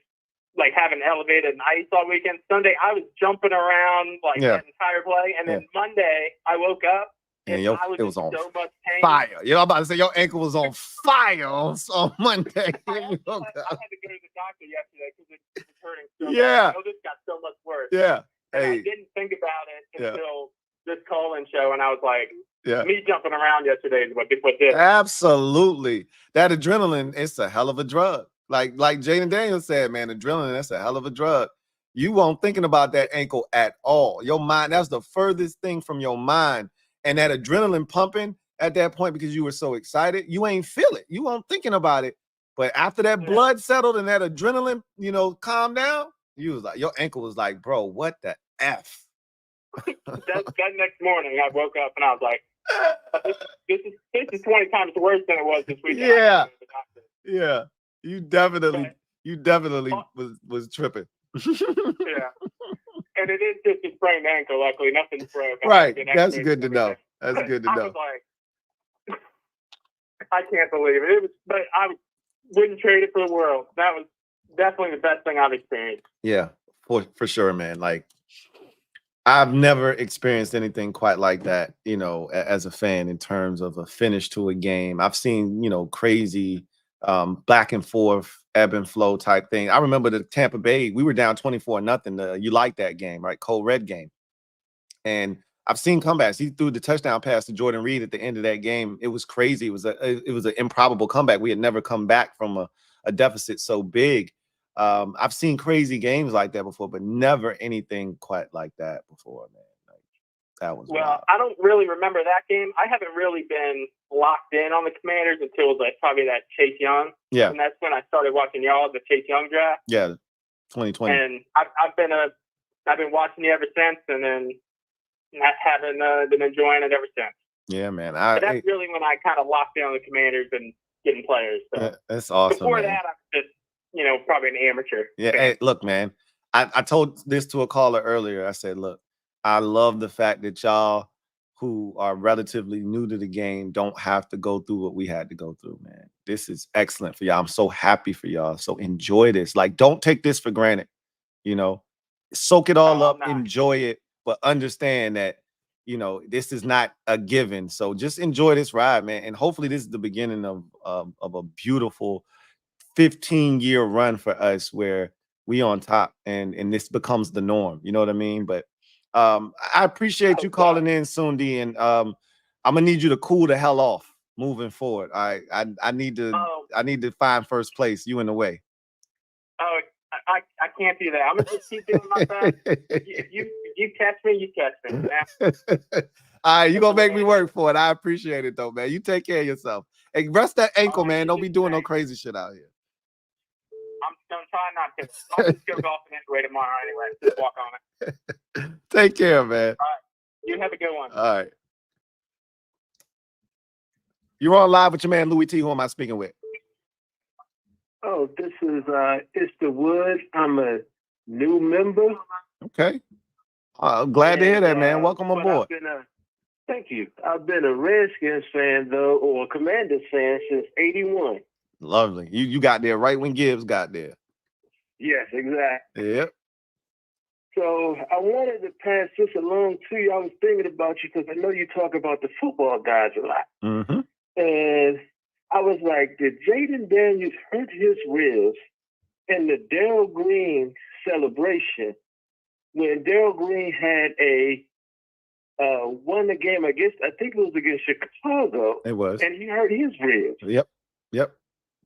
like having elevated and ice all weekend. Sunday, I was jumping around like that entire play. And then Monday, I woke up and it was on so much pain. fire. You know, I'm about to say your ankle was on fire on Monday. I had to go to the doctor yesterday because it was hurting so much. Yeah. This got so much worse. Yeah. And Hey. I didn't think about it until this call-in show, and I was like, Yeah. me jumping around yesterday is what did. Absolutely. That adrenaline, it's a hell of a drug. Like Jaden Daniels said, man, adrenaline, that's a hell of a drug. You won't thinking about that ankle at all. Your mind, that's the furthest thing from your mind. And that adrenaline pumping at that point because you were so excited, you ain't feel it. You won't thinking about it. But after that blood settled and that adrenaline, calmed down, you was like, your ankle was like, bro, what the F? that next morning, I woke up and I was like, this is 20 times worse than it was this weekend. Yeah. Yeah. You definitely was tripping. Yeah. And it is just a sprained ankle, luckily. Nothing's broke. Right. That's good to know. That's good to I know. was like, I can't believe it. But I wouldn't trade it for the world. That was definitely the best thing I've experienced. Yeah, for sure, man. Like I've never experienced anything quite like that, as a fan in terms of a finish to a game. I've seen, crazy back and forth, ebb and flow type thing. I remember the Tampa Bay, we were down 24-0. You like that game, right? Cold Red game. And I've seen comebacks. He threw the touchdown pass to Jordan Reed at the end of that game. It was crazy. It was an improbable comeback. We had never come back from a deficit so big. I've seen crazy games like that before, but never anything quite like that before, man. Like, that was wild. I don't really remember that game. I haven't really been locked in on the Commanders until probably that Chase Young. Yeah. And that's when I started watching y'all, the Chase Young draft. Yeah, 2020. And I've been watching you ever since, and then haven't been enjoying it ever since. Yeah, man. But that's really when I kind of locked in on the Commanders and getting players. So that's awesome. Before man. that, I was just, probably an amateur. Yeah. Hey, look, man. I told this to a caller earlier. I said, look, I love the fact that y'all who are relatively new to the game don't have to go through what we had to go through, man. This is excellent for y'all. I'm so happy for y'all. So enjoy this. Like, don't take this for granted. Soak it all up, enjoy it, but understand that, this is not a given. So just enjoy this ride, man. And hopefully this is the beginning of a beautiful 15-year run for us where we on top and this becomes the norm. You know what I mean? But I appreciate you calling in, Sundi, and I'm gonna need you to cool the hell off moving forward. I need to find first place. You in the way. Oh, I can't do that. I'm gonna just keep doing my best. You catch me, you catch me. Man. All right, you gonna make me work for it. I appreciate it though, man. You take care of yourself. Hey, rest that ankle, man. Don't be doing no crazy shit out here. I'm gonna try not to. I'll just go golfing anyway tomorrow anyway. Just walk on it. Take care, man. All right. You have a good one. All right. You're on live with your man Louie Tee. Who am I speaking with? Oh, this is it's the Wood. I'm a new member. Okay. I'm glad to hear that, man. Welcome aboard. Thank you. I've been a Redskins fan though, or a Commanders fan since '81. Lovely. You got there right when Gibbs got there. Yes, exactly. Yep. So I wanted to pass this along to you. I was thinking about you because I know you talk about the football guys a lot. Mm-hmm. And I was like, did Jaden Daniels hurt his ribs in the Darryl Green celebration when Darryl Green had won the game against, I think it was against Chicago. It was. And he hurt his ribs. Yep.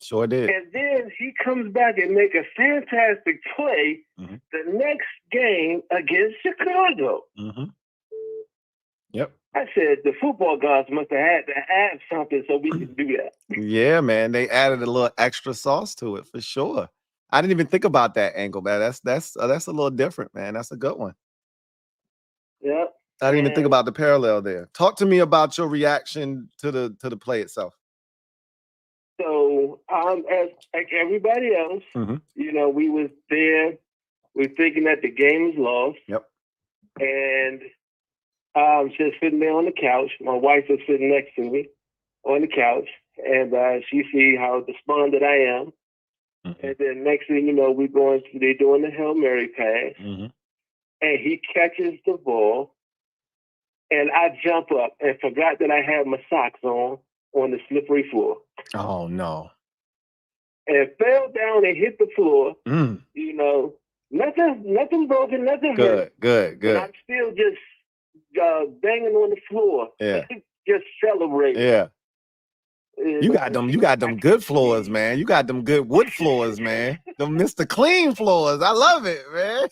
Sure did. And then he comes back and make a fantastic play the next game against Chicago. Mm-hmm. Yep. I said the football guys must have had to have something so we could do that. Yeah, man. They added a little extra sauce to it for sure. I didn't even think about that angle, man. That's a little different, man. That's a good one. Yeah. I didn't even think about the parallel there. Talk to me about your reaction to the play itself. So as like everybody else, we was there. We're thinking that the game is lost. Yep. And I was just sitting there on the couch. My wife was sitting next to me on the couch, and she see how despondent I am. And then next thing you know, they're doing the Hail Mary pass, and he catches the ball, and I jump up and forgot that I had my socks on the slippery floor. Oh no! And fell down and hit the floor. Nothing broken, nothing hurt. Good. But I'm still just banging on the floor. Yeah. Just celebrating. Yeah. You got them good floors, man. You got them good wood floors, man. Them Mr. Clean floors. I love it, man.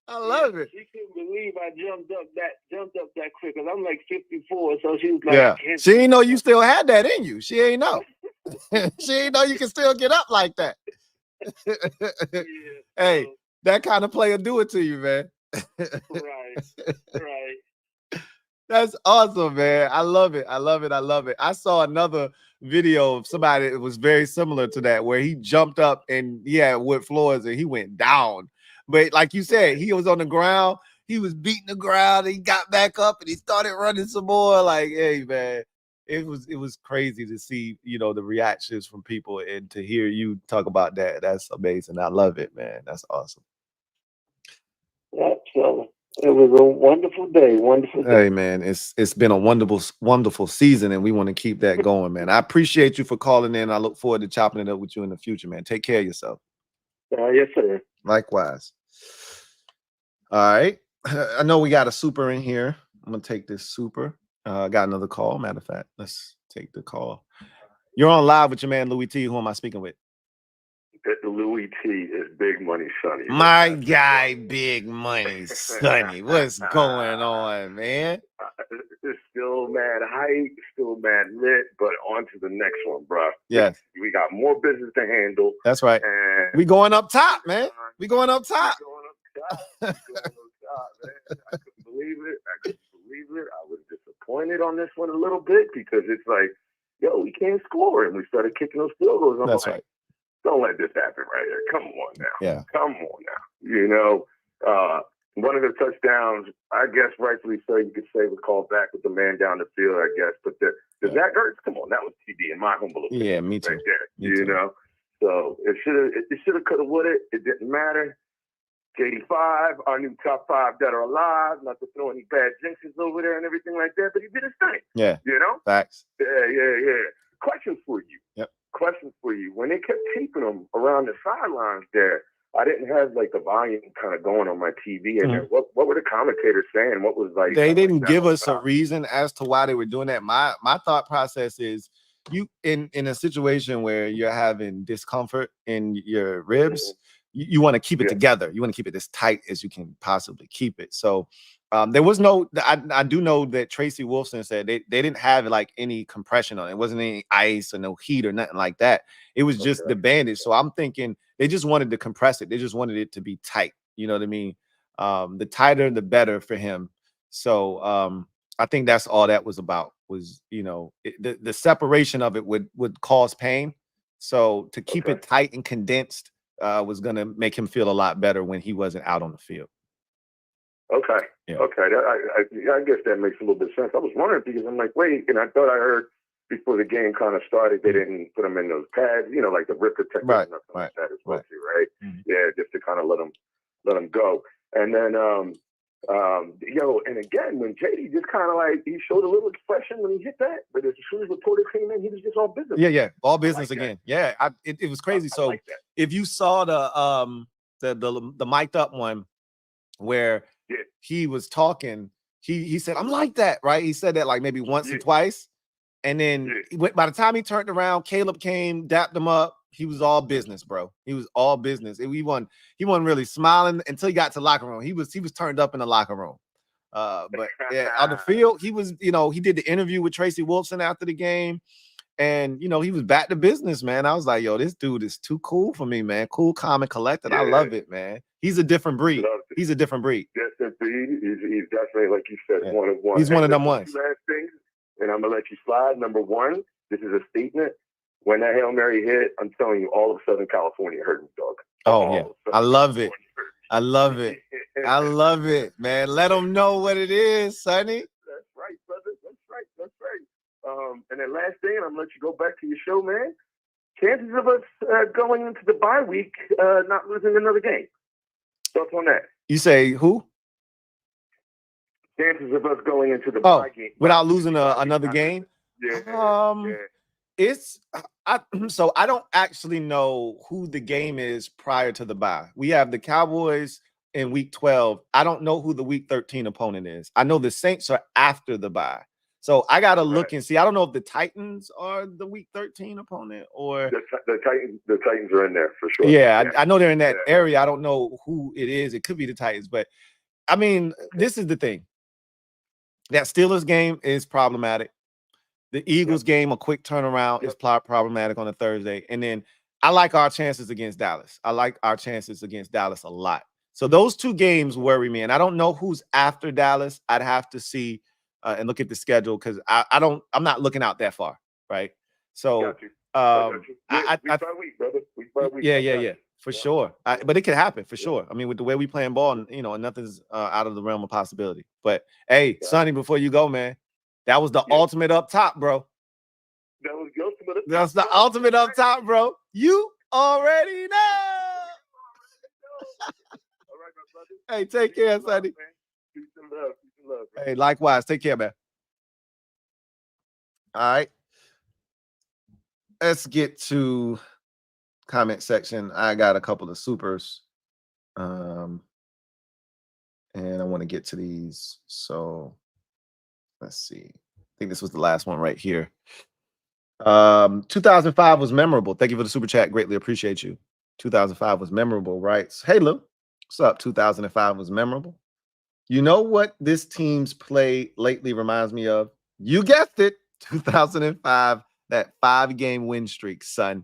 I love it. She couldn't believe I jumped up that quick because I'm like 54. So she was like, yeah. She ain't know you still had that in you. She ain't know. She ain't know you can still get up like that. Hey, that kind of player do it to you, man. Right. That's awesome, man. I love it. I saw another video of somebody that was very similar to that, where he jumped up and he had wood floors and he went down. But like you said, he was on the ground. He was beating the ground. And he got back up and he started running some more. Like, hey, man, it was crazy to see, the reactions from people and to hear you talk about that. That's amazing. I love it, man. That's awesome. So it was a wonderful day. Wonderful day. Hey man, it's been a wonderful season, and we want to keep that going, man. I appreciate you for calling in. I look forward to chopping it up with you in the future, man. Take care of yourself. Yes, sir. Likewise. All right. I know we got a super in here. I'm gonna take this super. I got another call. Matter of fact, let's take the call. You're on live with your man Louie Tee. Who am I speaking with? Louie Tee is Big Money Sonny. My guy, Big Money Sonny. What's going on, man? It's still mad hype, still mad lit, but on to the next one, bro. Yes. We got more business to handle. That's right. And We going up top, man. We going up top. I couldn't believe it. I was disappointed on this one a little bit because it's like, yo, we can't score. And we started kicking those field goals. That's like, right. Don't let this happen right here. Come on now. Yeah. Come on now. You know, one of the touchdowns, I guess rightfully so, you could say was called back with the man down the field, I guess. But the Zach Ertz, come on, that was TD in my humble opinion. Yeah, me too. Right there. Me too. You know? So it should have, could have, would have. It didn't matter. JD5, our new top 5 that are alive, not to throw any bad jinxes over there and everything like that, but he did his thing. Yeah. You know? Facts. Yeah. Question for you. Yep. Question for you. When they kept taping him around the sidelines there, I didn't have like the volume kind of going on my TV in there. What were the commentators saying? What was like? They didn't give us a reason as to why they were doing that. My thought process is you in a situation where you're having discomfort in your ribs, you want to keep it together. You want to keep it as tight as you can possibly keep it. So there was no, I do know that Tracy Wolfson said they didn't have like any compression on it. It wasn't any ice or no heat or nothing like that. It was just the bandage. So I'm thinking they just wanted to compress it. They just wanted it to be tight. You know what I mean? The tighter, the better for him. So I think that's all that was about was, you know, the separation of it would cause pain. So to keep it tight and condensed was going to make him feel a lot better when he wasn't out on the field. Okay. Yeah. Okay. I guess that makes a little bit of sense. I was wondering because I'm like, wait, and I thought I heard before the game kind of started, they didn't put them in those pads, you know, like the rip protectors and nothing like that as well, too, right? Yeah, just to kind of let them go. And then, and again, when JD just kind of like, he showed a little expression when he hit that, but as soon as the reporter came in, he was just all business. Yeah, all business again. Yeah, it was crazy. So if you saw the mic'd up one where he was talking, he said, I'm like that, right? He said that like maybe once or twice. And then by the time he turned around, Caleb came, dapped him up. He was all business, bro. He was all business. He wasn't really smiling until he got to the locker room. He was turned up in the locker room. But yeah, on the field, he was, you know, he did the interview with Tracy Wolfson after the game. And, you know, he was back to business, man. I was like, yo, this dude is too cool for me, man. Cool, calm, and collected. I love it, man. He's a different breed. He's a different breed. Yes, indeed. He's definitely, like you said, one of one. He's one of them ones. Two last things, and I'm going to let you slide. Number one, this is a statement. When that Hail Mary hit, I'm telling you, all of Southern California heard me, dog. Oh, yeah. I love it. I love it. I love it, man. Let them know what it is, Sonny. That's right, brother. That's right. And then last thing, and I'm going to let you go back to your show, man. Chances of us going into the bye week, not losing another game. Thoughts on that? You say who? Chances of us going into the bye game without losing another game. Yeah. It's so I don't actually know who the game is prior to the bye. We have the Cowboys in week 12. I don't know who the week 13 opponent is. I know the Saints are after the bye. So I gotta look and see. I don't know if the Titans are the week 13 opponent or the Titans are in there for sure. Yeah, I know they're in that area. I don't know who it is. It could be the Titans, but I mean, this is the thing. That Steelers game is problematic. The Eagles game, a quick turnaround, is problematic on a Thursday. And then I like our chances against Dallas. I like our chances against Dallas a lot. So those two games worry me. And I don't know who's after Dallas. I'd have to see and look at the schedule because I'm not looking out that far, right? So week by week, brother. Week by week. Yeah, for sure. But it could happen for sure. I mean, with the way we playing ball, you know, nothing's out of the realm of possibility. But hey, Sonny, before you go, man. That was the ultimate up top, bro. That was the ultimate up top. That's the ultimate up top, bro. You already know. All right, my brother. Hey, take care, Sonny. Peace and love. Peace and love. Hey, likewise. Take care, man. All right. Let's get to comment section. I got a couple of supers. And I want to get to these. So let's see. I think this was the last one right here. 2005 was memorable. Thank you for the super chat. Greatly appreciate you. 2005 was memorable, right? Hey, Lou. What's up? 2005 was memorable. You know what this team's play lately reminds me of? You guessed it. 2005, that 5-game win streak, son.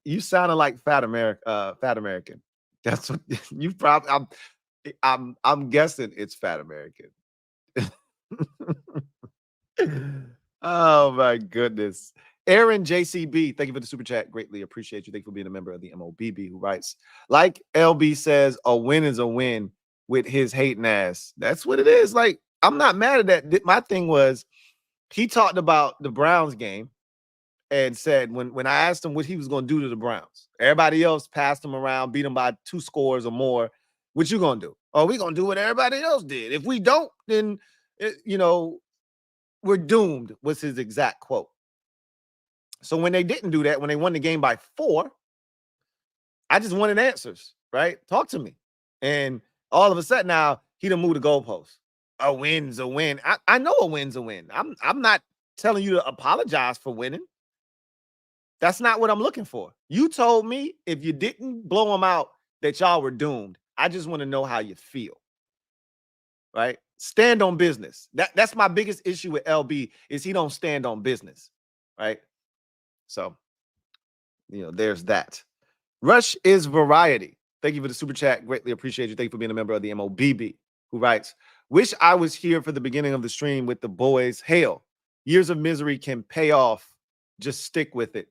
You sounded like Fat American. That's what you probably. I'm guessing it's Fat American. Oh my goodness. Aaron JCB, thank you for the super chat. Greatly appreciate you. Thank you for being a member of the MOBB, who writes, like LB says, a win is a win with his hating ass. That's what it is. Like, I'm not mad at that. My thing was, he talked about the Browns game and said when I asked him what he was going to do to the Browns, everybody else passed him around, beat him by 2 scores or more. What you going to do? Oh, we're going to do what everybody else did. If we don't, then, we're doomed, was his exact quote. So when they didn't do that, when they won the game by 4, I just wanted answers, right? Talk to me. And all of a sudden now, he done moved the goalpost. A win's a win. I know a win's a win. I'm not telling you to apologize for winning. That's not what I'm looking for. You told me if you didn't blow them out that y'all were doomed. I just want to know how you feel, right? Stand on business. That's my biggest issue with LB is he don't stand on business, right? So, there's that. Rush is variety. Thank you for the super chat. Greatly appreciate you. Thank you for being a member of the MOBB, who writes, wish I was here for the beginning of the stream with the boys. Hell, years of misery can pay off. Just stick with it.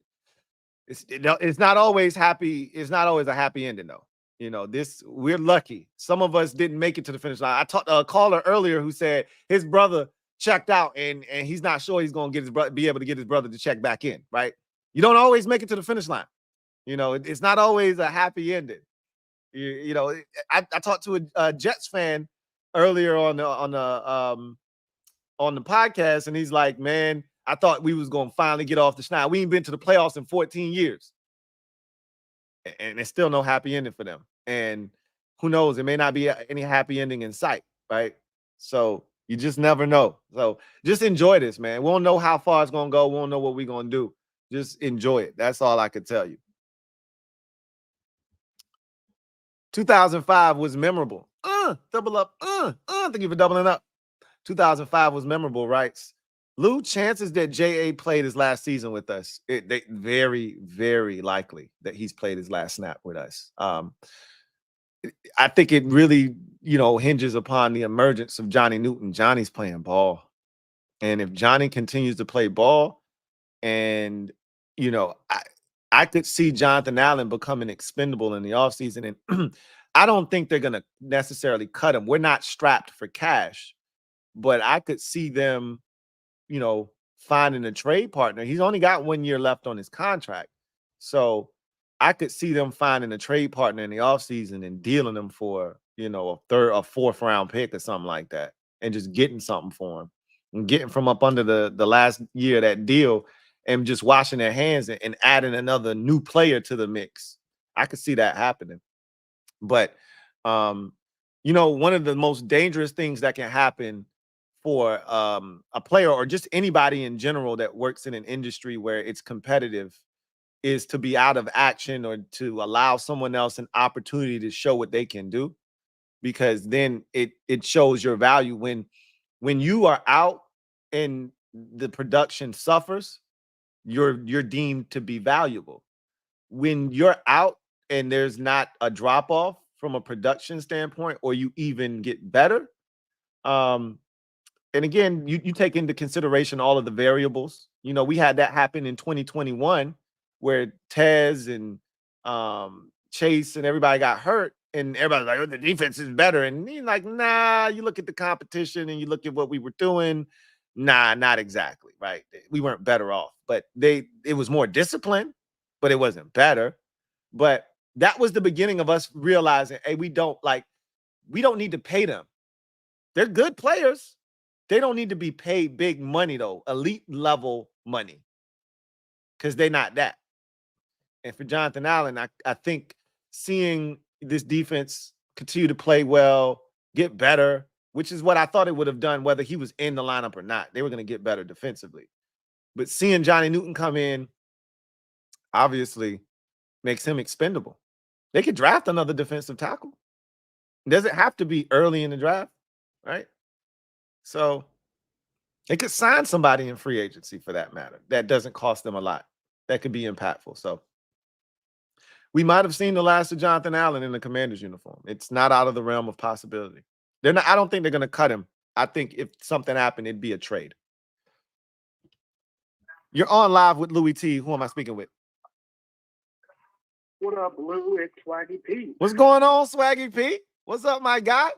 It's not always happy. It's not always a happy ending, though. We're lucky. Some of us didn't make it to the finish line. I talked to a caller earlier who said his brother checked out and he's not sure he's going to be able to get his brother to check back in, right? You don't always make it to the finish line. It's not always a happy ending. I talked to a Jets fan earlier on the podcast, and he's like, man, I thought we was going to finally get off the schneid. We ain't been to the playoffs in 14 years. And there's still no happy ending for them. And who knows? It may not be any happy ending in sight, right? So you just never know. So just enjoy this, man. We don't know how far it's going to go. We don't know what we're going to do. Just enjoy it. That's all I could tell you. 2005 was memorable. Double up. Thank you for doubling up. 2005 was memorable, writes Lou. Chances that J.A. played his last season with us. Very, very likely that he's played his last snap with us. I think it really, hinges upon the emergence of Johnny Newton. Johnny's playing ball. And if Johnny continues to play ball, and, I could see Jonathan Allen becoming expendable in the offseason. And I don't think they're going to necessarily cut him. We're not strapped for cash. But I could see them, finding a trade partner. He's only got 1 year left on his contract. So I could see them finding a trade partner in the offseason and dealing him for, a 4th round pick or something like that. And just getting something for him. And getting from up under the last year of that deal and just washing their hands and adding another new player to the mix. I could see that happening. But, one of the most dangerous things that can happen for a player or just anybody in general that works in an industry where it's competitive is to be out of action or to allow someone else an opportunity to show what they can do, because then it shows your value. When you are out and the production suffers, you're deemed to be valuable. When you're out and there's not a drop off from a production standpoint, or you even get better, and again, you take into consideration all of the variables. We had that happen in 2021 where Tez and Chase and everybody got hurt, and everybody's like, oh, the defense is better. And you're like, nah, you look at the competition and you look at what we were doing. Nah, not exactly, right? We weren't better off, but it was more discipline, but it wasn't better. But that was the beginning of us realizing, hey, we don't like we don't need to pay them. They're good players. They don't need to be paid big money, though, elite level money, because they're not that. And for Jonathan Allen, I think seeing this defense continue to play well, get better, which is what I thought it would have done, whether he was in the lineup or not. They were going to get better defensively. But seeing Johnny Newton come in obviously makes him expendable. They could draft another defensive tackle. Does it have to be early in the draft, right? So they could sign somebody in free agency for that matter. That doesn't cost them a lot. That could be impactful. So we might have seen the last of Jonathan Allen in the Commanders uniform. It's not out of the realm of possibility. They're not. I don't think they're going to cut him. I think if something happened, it'd be a trade. You're on live with Louie Tee. Who am I speaking with? What up, Lou? It's Swaggy P. What's going on, Swaggy P? What's up, my guy?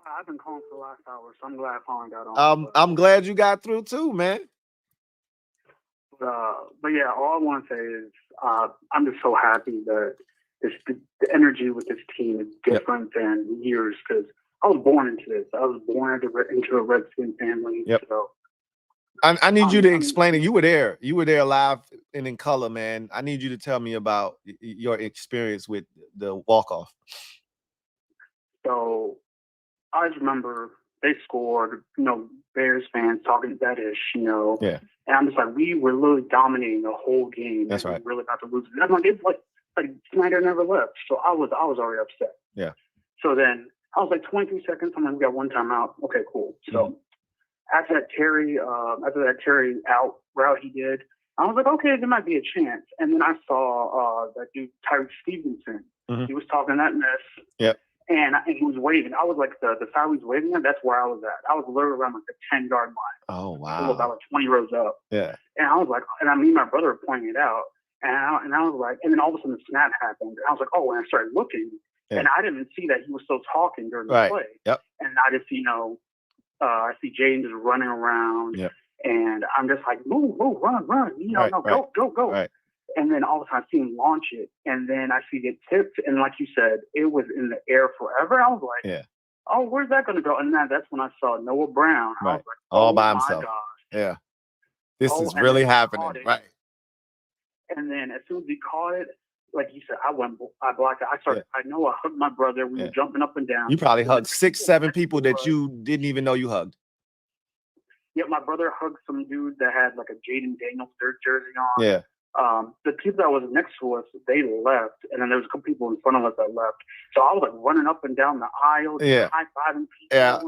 I've been calling for the last hour, so I'm glad I finally got on. I'm glad you got through too, man. But yeah, all I want to say is I'm just so happy that the energy with this team is different than years, because I was born into this. I was born into a Redskin family. Yep. So I need you to explain it. You were there. You were there live and in color, man. I need you to tell me about your experience with the walk-off. So I just remember they scored, Bears fans talking that ish, Yeah. And I'm just like, we were literally dominating the whole game. That's right. We really got to lose. I'm like, it's like Snyder never left. So I was already upset. Yeah. So then I was like 23 seconds. I'm like, we got one timeout. Okay, cool. So after that Terry out route he did, I was like, okay, there might be a chance. And then I saw that dude Tyreek Stevenson. He was talking that mess. Yep. And he was waving. I was like, the side he was waving at, that's where I was at. I was literally around like the 10-yard line. Oh, I was wow. about like 20 rows up. Yeah. And I was like, and me and my brother were pointing it out. And I was like, and then all of a sudden the snap happened. And I was like, oh, and I started looking. Yeah. And I didn't even see that he was still talking during the Right. play. Yep. And I just, I see Jaden just running around. Yep. And I'm just like, move, run. Right, Go. Right. And then all of a sudden I see him launch it. And then I see it tipped. And like you said, it was in the air forever. I was like, Yeah. oh, where's that going to go? And that's when I saw Noah Brown. I Right. was like, All oh by my himself. gosh. Yeah. This is and really then he happening. caught it. Right. And then as soon as he caught it, like you said, I blocked it. I know I hugged my brother. We were jumping up and down. You probably hugged 6-7 people that you didn't even know you hugged. Yeah, my brother hugged some dude that had like a Jaden Daniels jersey on. Yeah. The people that was next to us, they left, and then there was a couple people in front of us that left. So I was like running up and down the aisle, high-fiving people. Yeah.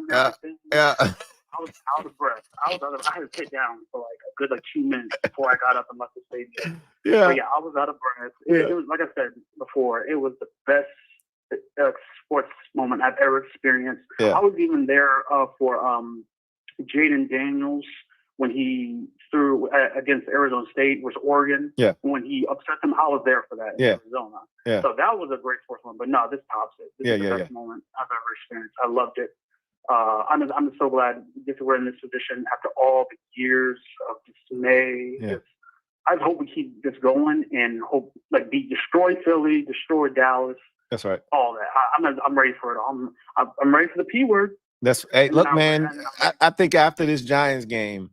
I was out of breath. I had to sit down for like a good 2 minutes before I got up and left the stadium. Yeah. But I was out of breath. It was, like I said before, it was the best sports moment I've ever experienced. Yeah. I was even there for Jaden Daniels when he threw against Arizona State versus Oregon. Yeah. When he upset them, I was there for that in Arizona. Yeah. So that was a great sports moment. But no, this tops it. This is the best moment I've ever experienced. I loved it. I'm just so glad we're in this position after all the years of dismay. Yeah. I hope we keep this going and hope destroy Philly, destroy Dallas. That's right. All that. I'm ready for it all. I'm ready for the P word. Look, man. I think after this Giants game,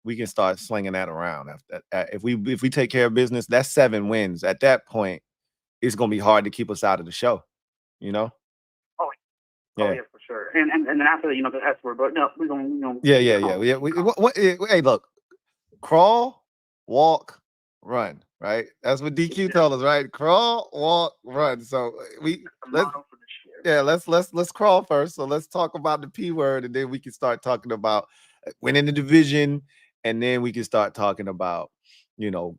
we can start slinging that around. If we take care of business, that's 7 wins. At that point, it's gonna be hard to keep us out of the show. Oh yeah, for sure. And then after that, the S word. But no, we're gonna. Yeah. Hey, look, crawl, walk, run. Right. That's what DQ told us. Right. Crawl, walk, run. So let's crawl first. So let's talk about the P word, and then we can start talking about winning the division, and then we can start talking about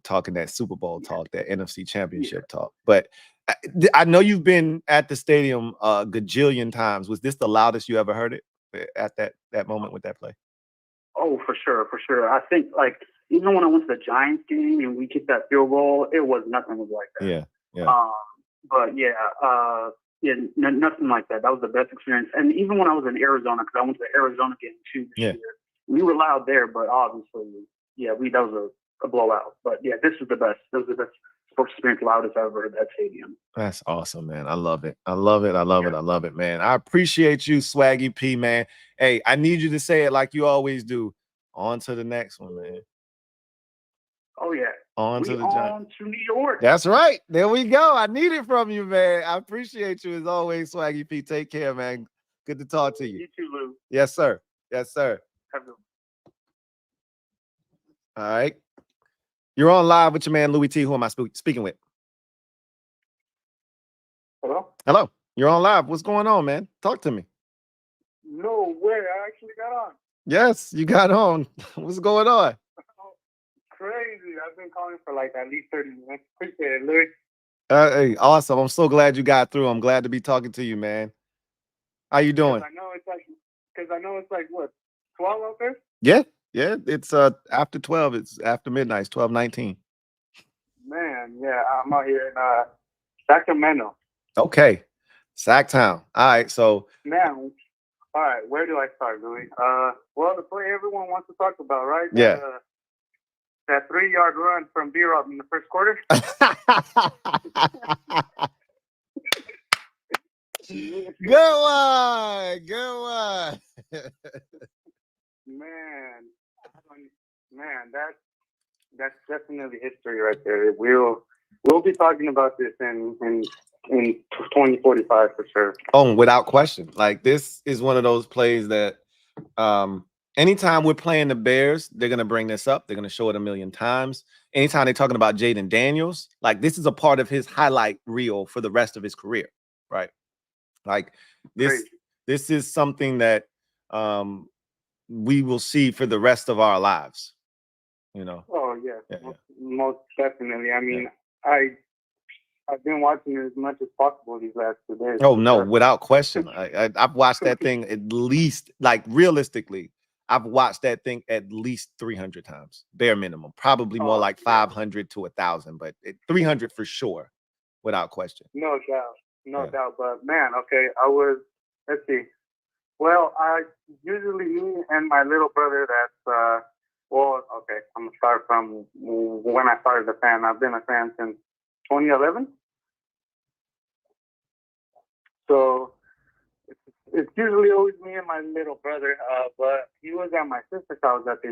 talking that Super Bowl talk, that NFC Championship talk. But I know you've been at the stadium a gajillion times. Was this the loudest you ever heard it at that moment with that play? Oh, for sure. I think even when I went to the Giants game and we kicked that field goal, it was nothing like that. Yeah. Nothing like that. That was the best experience. And even when I was in Arizona, because I went to the Arizona game too this year, we were loud there, but obviously, that was a blowout. But yeah, this was the best. This was the best sports experience loudest I've ever heard that stadium. That's awesome, man. I love it. I love it. I love it. I love it, man. I appreciate you, Swaggy P, man. Hey, I need you to say it like you always do. On to the next one, man. Oh yeah. On to the on to New York. That's right. There we go. I need it from you, man. I appreciate you as always, Swaggy P. Take care, man. Good to talk to you. You too, Lou. Yes, sir. Yes, sir. Have a good one. All right. You're on live with your man, Louie Tee. Who am I speaking with? Hello? Hello. You're on live. What's going on, man? Talk to me. No way. I actually got on. Yes, you got on. What's going on? Crazy. I've been calling for like at least 30 minutes. Appreciate it, Louis. Hey, awesome. I'm so glad you got through. I'm glad to be talking to you, man. How you doing? I know it's like what, 12 out there? Yeah. It's after 12. It's after midnight. It's 12:19. Man, yeah, I'm out here in Sacramento. Okay. Sacktown. All right. So man, all right, where do I start, Louis? Well, the play everyone wants to talk about, right? Yeah. That 3-yard run from B-Rob in the first quarter. Good one. Good one. Man, that's definitely history right there. We'll be talking about this in 2045 for sure. Oh, without question. Like, this is one of those plays that anytime we're playing the Bears, they're going to bring this up. They're going to show it a million times. Anytime they're talking about Jaden Daniels, like, this is a part of his highlight reel for the rest of his career, right? Like, this is something that we will see for the rest of our lives, you know? Oh, yeah. Most definitely. I mean, I've been watching it as much as possible these last 2 days. Oh, no, without question. I've watched that thing at least, like, realistically, I've watched that thing at least 300 times, bare minimum. Probably more like 500 to 1,000, but 300 for sure, without question. No doubt. But, man, okay, let's see. Well, usually me and my little brother, I'm going to start from when I started a fan. I've been a fan since 2011. So it's usually always me and my little brother, but he was at my sister's house that they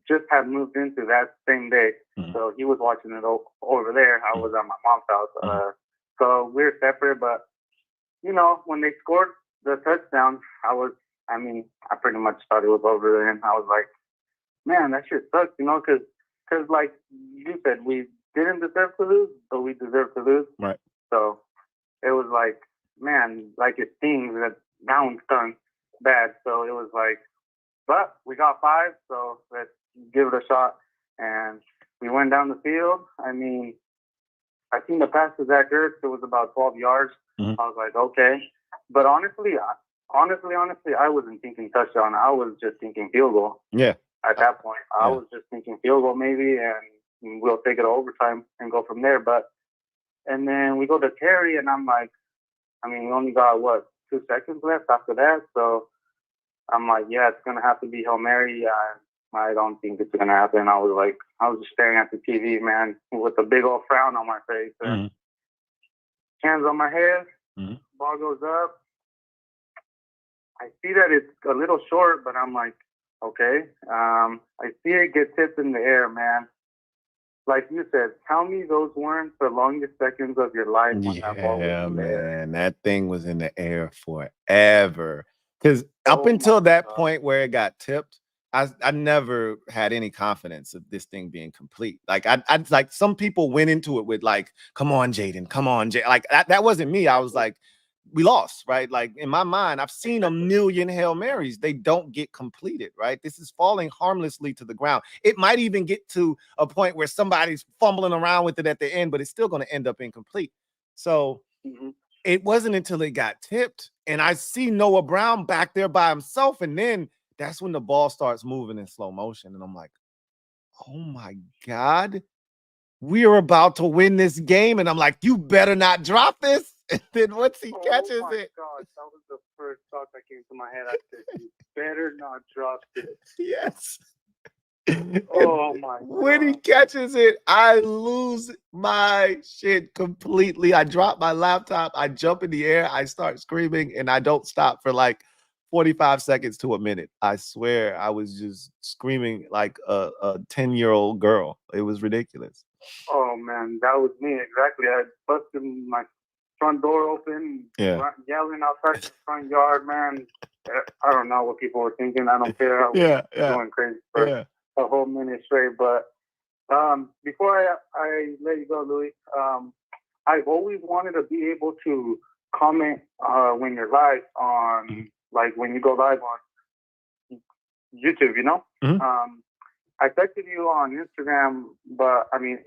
just had moved into that same day. So he was watching it over there. I was at my mom's house. So we're separate, but, you know, when they scored the touchdown, I pretty much thought it was over, and I was like, man, that shit sucks, you know, because like you said, we didn't deserve to lose, but we deserve to lose. Right. So it was like, man, like it stings. That one stung bad. So it was like, but we got 5, so let's give it a shot. And we went down the field. I mean, I seen the pass to Zach Ertz. It was about 12 yards. I was like, okay. But honestly, I wasn't thinking touchdown. I was just thinking field goal. Yeah. At that point, I was just thinking field goal maybe, and we'll take it to overtime and go from there. And then we go to Terry, and I'm like, we only got 2 seconds left after that. So I'm like, yeah, it's gonna have to be Hail Mary. I don't think it's gonna happen. I was just staring at the TV, man, with a big old frown on my face. And hands on my head, ball goes up. I see that it's a little short, but I'm like, okay. I see it get tipped in the air, man. Like you said, tell me those weren't the longest seconds of your life when that ball was in the air. That thing was in the air forever. Because up until that point where it got tipped, I never had any confidence of this thing being complete. Like I like, some people went into it with like, come on, Jaden, come on, Jaden. Like that wasn't me. I was like, we lost, right? Like, in my mind, I've seen a million Hail Marys. They don't get completed, right? This is falling harmlessly to the ground. It might even get to a point where somebody's fumbling around with it at the end, but it's still going to end up incomplete. So it wasn't until it got tipped, and I see Noah Brown back there by himself, and then that's when the ball starts moving in slow motion, and I'm like, oh my God, we are about to win this game. And I'm like, you better not drop this. And then once he catches it. Oh my God, that was the first thought that came to my head. I said, you better not drop this. Yes. Oh my God. When he catches it, I lose my shit completely. I drop my laptop, I jump in the air, I start screaming, and I don't stop for like 45 seconds to a minute. I swear I was just screaming like a 10-year-old girl. It was ridiculous. Oh man, that was me exactly. I busted my front door open, yelling outside the front yard, man. I don't know what people were thinking. I don't care. I was going crazy for a whole minute straight. But before I let you go, Louie, I've always wanted to be able to comment when you're live on, like when you go live on YouTube, you know? I texted you on Instagram, but I mean,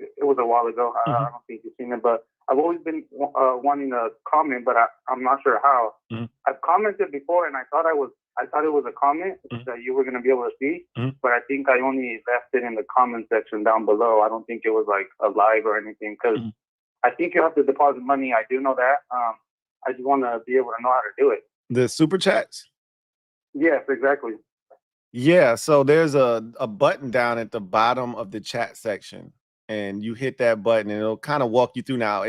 it was a while ago. I don't think you've seen it, but I've always been wanting to comment, but I'm not sure how. I've commented before, and I thought it was a comment that you were going to be able to see, but I think I only left it in the comment section down below. I don't think it was like a live or anything, because I think you have to deposit money. I do know that. I just want to be able to know how to do it. The super chats? Yes, exactly. Yeah, so there's a button down at the bottom of the chat section, and you hit that button and it'll kind of walk you through. Now,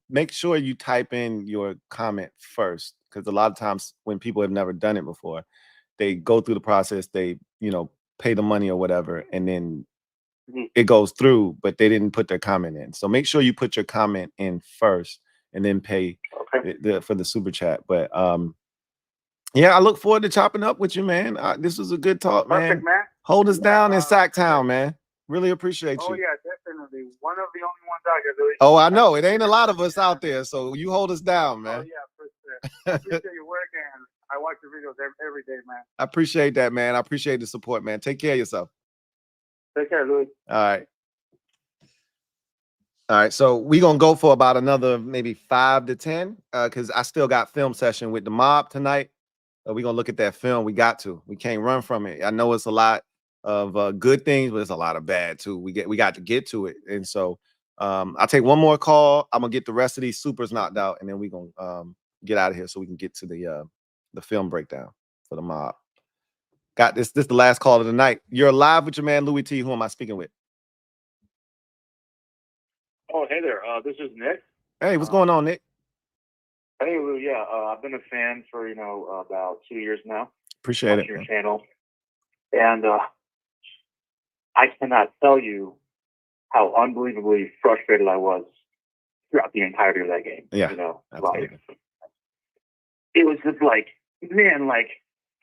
make sure you type in your comment first, because a lot of times when people have never done it before, they go through the process, they, pay the money or whatever, and then it goes through, but they didn't put their comment in. So make sure you put your comment in first and then pay for the super chat. But yeah, I look forward to chopping up with you, man. This was a good talk, man. Perfect, man. Hold us down in Sacktown, man. Really appreciate you. Oh, yeah, definitely. One of the only ones out here, Louie. Oh, I know. It ain't a lot of us out there, so you hold us down, man. Oh, yeah, for sure. I appreciate your work, and I watch your videos every day, man. I appreciate that, man. I appreciate the support, man. Take care of yourself. Take care, Louie. All right. All right, so we're going to go for about another maybe 5 to 10 because I still got film session with the mob tonight. We're going to look at that film. We got to. We can't run from it. I know it's a lot of good things, but it's a lot of bad, too. We got to get to it. And so I'll take one more call. I'm going to get the rest of these supers knocked out, and then we're going to get out of here so we can get to the film breakdown for the mob. Got this. This is the last call of the night. You're live with your man, Louie Tee. Who am I speaking with? Oh, hey there. This is Nick. Hey, what's going on, Nick? Hey, Lou. Yeah, I've been a fan for, about 2 years now. Appreciate it. Your channel. And I cannot tell you how unbelievably frustrated I was throughout the entirety of that game. Yeah. Like, it was just like, man, like,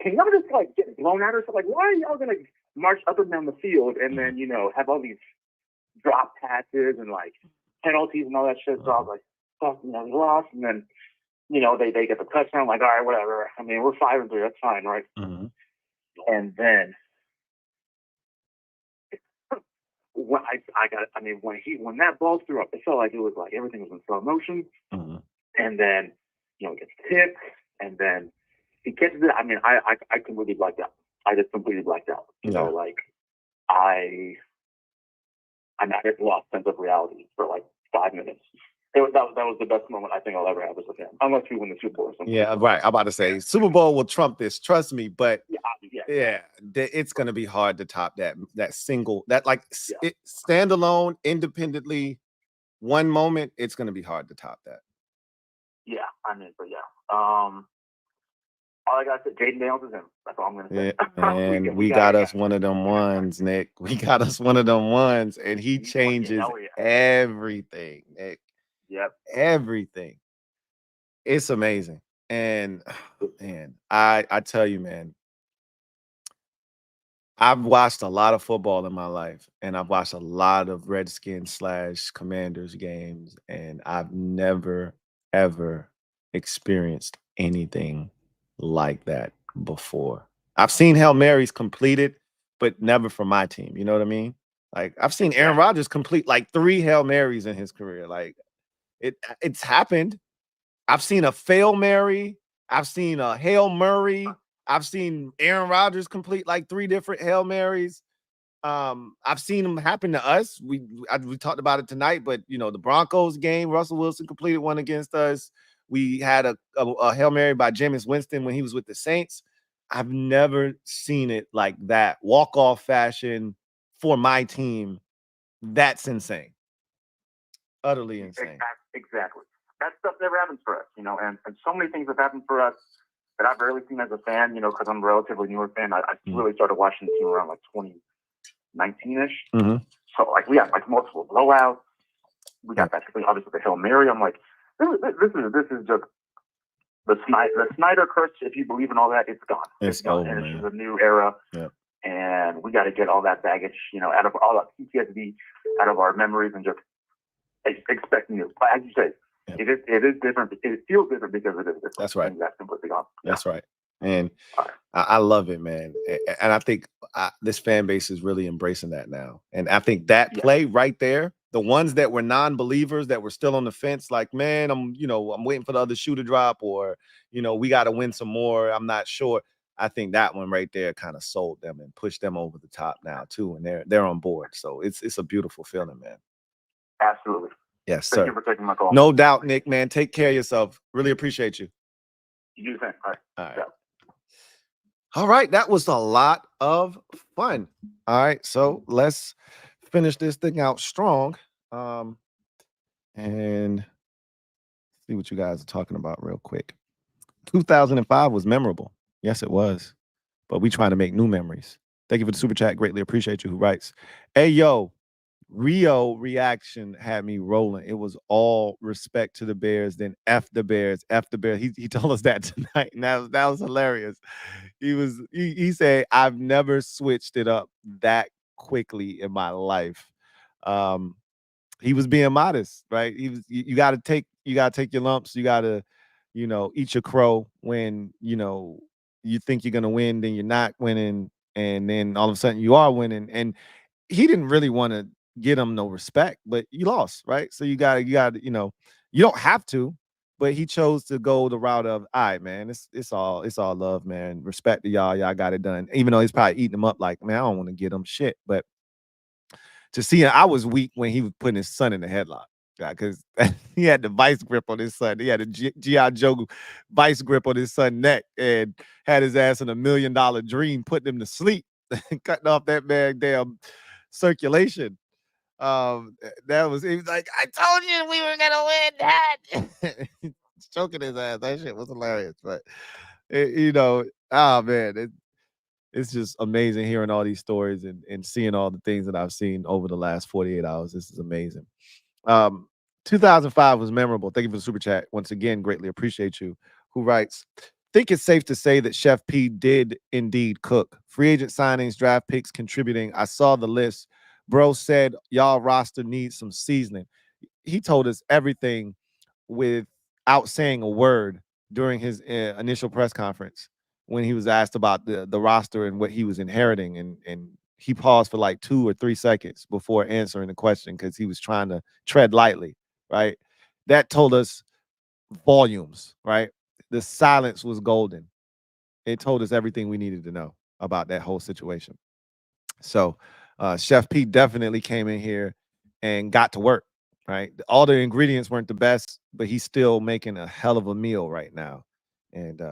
can y'all just like get blown out or something? Like, why are y'all gonna march up and down the field and then have all these drop passes and like penalties and all that shit? So I was like, fuck, we lost, and then they get the touchdown. I'm like, all right, whatever. I mean, we're 5-3, that's fine, right? And then when when that ball threw up, it felt like it was like everything was in slow motion. And then it gets tipped, and then he catches it. I mean, I completely blacked out. I just completely blacked out. I just lost sense of reality for like 5 minutes. That was the best moment I think I'll ever have with him, unless we win the Super Bowl or something. Yeah, right. I'm about to say Super Bowl will trump this. Trust me, but it's gonna be hard to top that single it standalone, independently, one moment. It's gonna be hard to top that. Yeah, I mean, but all I got to say, Jaden Daniels is him. That's all I'm gonna say. And we got us one of them ones, Nick. We got us one of them ones, and he changes everything, Nick. Yep. Everything. It's amazing. And man, I tell you, man, I've watched a lot of football in my life, and I've watched a lot of Redskins / Commanders games, and I've never, ever experienced anything like that before. I've seen Hail Marys completed, but never for my team. You know what I mean? Like, I've seen Aaron Rodgers complete like 3 Hail Marys in his career. Like, it's happened. I've seen a Fail Mary. I've seen a Hail Murray. I've seen Aaron Rodgers complete like 3 different Hail Marys. I've seen them happen to us. We talked about it tonight, but the Broncos game, Russell Wilson completed one against us. We had a Hail Mary by Jameis Winston when he was with the Saints. I've never seen it like that. Walk-off fashion for my team. That's insane. Utterly insane. Exactly. That stuff never happens for us, and so many things have happened for us that I've rarely seen as a fan, because I'm a relatively newer fan. I really started watching the team around like 2019-ish. Mm-hmm. So like we had like multiple blowouts. We got basically obviously the Hail Mary. I'm like, this is just the Snyder curse. If you believe in all that, it's gone. It's gone. over, and man. It's a new era. Yeah. And we got to get all that baggage, out of all that PTSD, out of our memories, and just expect new. As you say, it is different. It feels different because it is different. That's right. And that's completely gone. That's right. And I love it, man. And I think this fan base is really embracing that now. And I think that play right there, the ones that were non-believers that were still on the fence, like, man, I'm waiting for the other shoe to drop, or, we got to win some more. I'm not sure. I think that one right there kind of sold them and pushed them over the top now too. And they're on board. So it's a beautiful feeling, man. Absolutely. Yes, Thank sir. you for taking my call. No doubt, Nick, man. Take care of yourself. Really appreciate you. You do the same. All right. All right. All right. That was a lot of fun. All right. So let's finish this thing out strong. And see what you guys are talking about real quick. 2005 was memorable. Yes, it was. But we trying to make new memories. Thank you for the super chat. Greatly appreciate you. Who writes? Hey, yo. Rio reaction had me rolling. It was all respect to the Bears, then F the Bears, F the Bears. He told us that tonight, and that was hilarious. He said, I've never switched it up that quickly in my life. He was being modest, right? You gotta take your lumps, you gotta, eat your crow when you think you're gonna win, then you're not winning, and then all of a sudden you are winning. And he didn't really want to get him no respect, but you lost, right? So you gotta, you don't have to, but he chose to go the route of, all right, man, it's all love, man. Respect to y'all got it done. Even though he's probably eating him up like, man, I don't want to get him shit. But to see him, I was weak when he was putting his son in the headlock. Because he had the vice grip on his son. He had a G.I. Joe vice grip on his son's neck and had his ass in $1 million dream, putting him to sleep, cutting off that man damn circulation. He was like, I told you we were gonna win, Dad. Choking his ass. That shit was hilarious. But man, it's just amazing hearing all these stories and seeing all the things that I've seen over the last 48 hours. This is amazing. 2005 was memorable. Thank you for the super chat. Once again, greatly appreciate you. Who writes, think it's safe to say that Chef P did indeed cook. Free agent signings, draft picks contributing. I saw the list. Bro said y'all roster needs some seasoning. He told us everything without saying a word during his initial press conference when he was asked about the roster and what he was inheriting. And he paused for like 2 or 3 seconds before answering the question because he was trying to tread lightly, right? That told us volumes, right? The silence was golden. It told us everything we needed to know about that whole situation. So Chef P definitely came in here and got to work, right? All the ingredients weren't the best, but he's still making a hell of a meal right now. And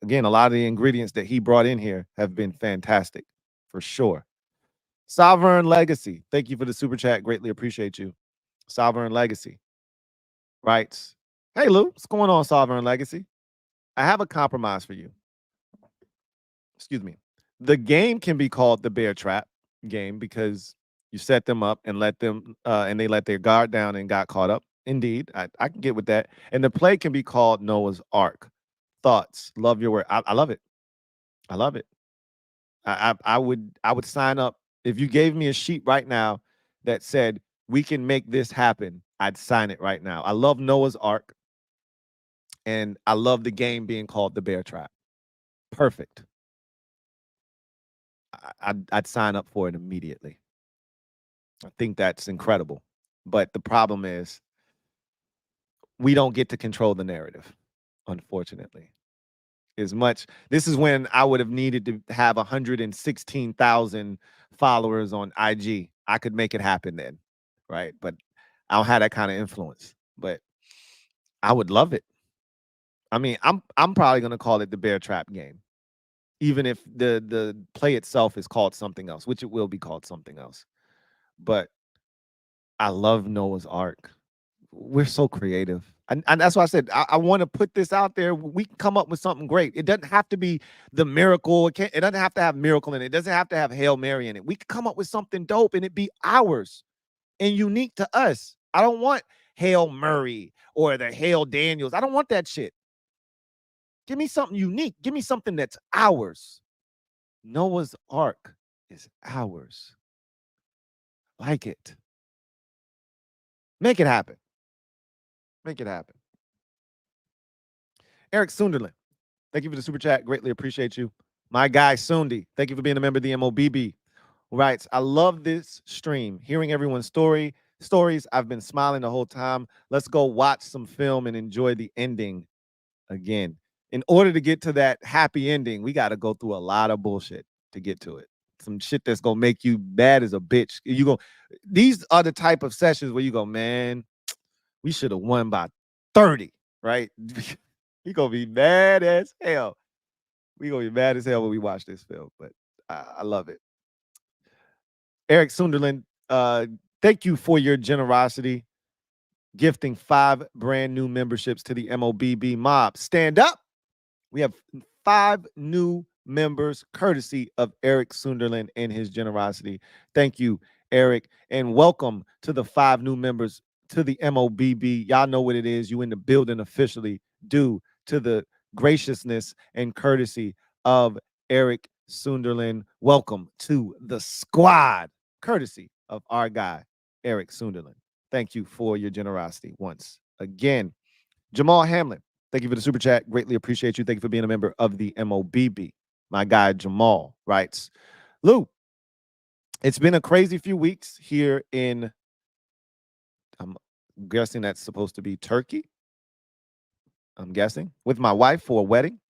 again, a lot of the ingredients that he brought in here have been fantastic, for sure. Sovereign Legacy, thank you for the super chat. Greatly appreciate you. Sovereign Legacy writes, hey, Lou, what's going on, Sovereign Legacy? I have a compromise for you. Excuse me. The game can be called the Bear Trap game because you set them up and let them and they let their guard down and got caught up. Indeed, I can get with that. And the play can be called Noah's Ark. Thoughts? Love your word. I love it. I love it. I would sign up if you gave me a sheet right now that said we can make this happen. I'd sign it right now. I love Noah's Ark, and I love the game being called the Bear Trap. Perfect. I'd sign up for it immediately. I think that's incredible. But the problem is we don't get to control the narrative, unfortunately. This is when I would have needed to have 116,000 followers on IG. I could make it happen then, right? But I don't have that kind of influence. But I would love it. I mean, I'm probably gonna call it the Bear Trap game. even if the play itself is called something else, which it will be called something else. But I love Noah's Ark. We're so creative. And that's why I said I want to put this out there. We can come up with something great. It doesn't have to be the miracle. It doesn't have to have miracle in it. It doesn't have to have Hail Mary in it. We can come up with something dope and it be ours and unique to us. I don't want Hail Murray or the Hail Daniels. I don't want that shit. Give me something unique. Give me something that's ours. Noah's Ark is ours. Like it. Make it happen. Make it happen. Eric Sunderland, thank you for the super chat. Greatly appreciate you. My guy, Sundi, thank you for being a member of the MOBB. Writes, I love this stream. Hearing everyone's stories. I've been smiling the whole time. Let's go watch some film and enjoy the ending again. In order to get to that happy ending, we got to go through a lot of bullshit to get to it. Some shit that's going to make you mad as a bitch. These are the type of sessions where you go, man, we should have won by 30, right? We going to be mad as hell. We going to be mad as hell when we watch this film, but I love it. Eric Sunderland, thank you for your generosity, gifting 5 brand new memberships to the MOBB mob. Stand up. We have 5 new members, courtesy of Eric Sunderland and his generosity. Thank you, Eric, and welcome to the 5 new members to the MOBB. Y'all know what it is. You in the building officially due to the graciousness and courtesy of Eric Sunderland. Welcome to the squad, courtesy of our guy, Eric Sunderland. Thank you for your generosity once again. Jamal Hamlin, thank you for the super chat. Greatly appreciate you. Thank you for being a member of the MOBB. My guy, Jamal, writes, Lou, it's been a crazy few weeks here in, I'm guessing that's supposed to be Turkey. I'm guessing, with my wife for a wedding.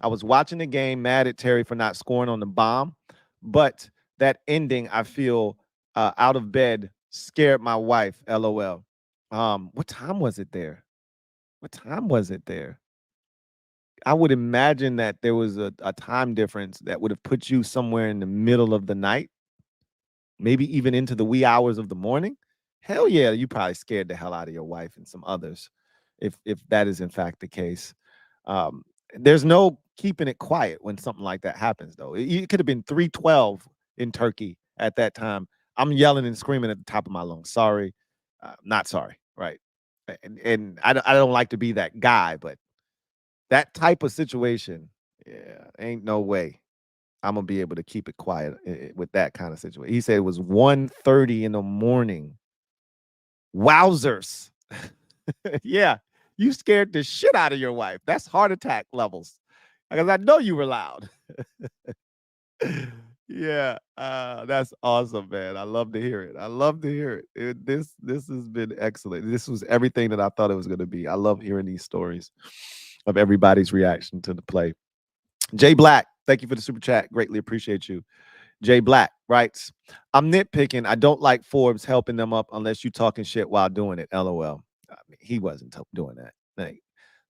I was watching the game, mad at Terry for not scoring on the bomb, but that ending, I feel out of bed, scared my wife, LOL. What time was it there? What time was it there? I would imagine that there was a time difference that would have put you somewhere in the middle of the night, maybe even into the wee hours of the morning. Hell yeah, you probably scared the hell out of your wife and some others, if that is in fact the case. There's no keeping it quiet when something like that happens, though. It could have been 3:12 in Turkey at that time. I'm yelling and screaming at the top of my lungs. Sorry, not sorry, right? And I don't like to be that guy, but that type of situation, yeah, ain't no way I'm gonna be able to keep it quiet with that kind of situation. He said it was 1:30 in the morning. Wowzers. Yeah, you scared the shit out of your wife. That's heart attack levels. Because I know you were loud. Yeah, that's awesome, man. I love to hear it. I love to hear it. This has been excellent. This was everything that I thought it was going to be. I love hearing these stories of everybody's reaction to the play. Jay Black, thank you for the super chat. Greatly appreciate you. Jay Black writes, I'm nitpicking. I don't like Forbes helping them up unless you're talking shit while doing it. LOL. I mean, he wasn't doing that. Like,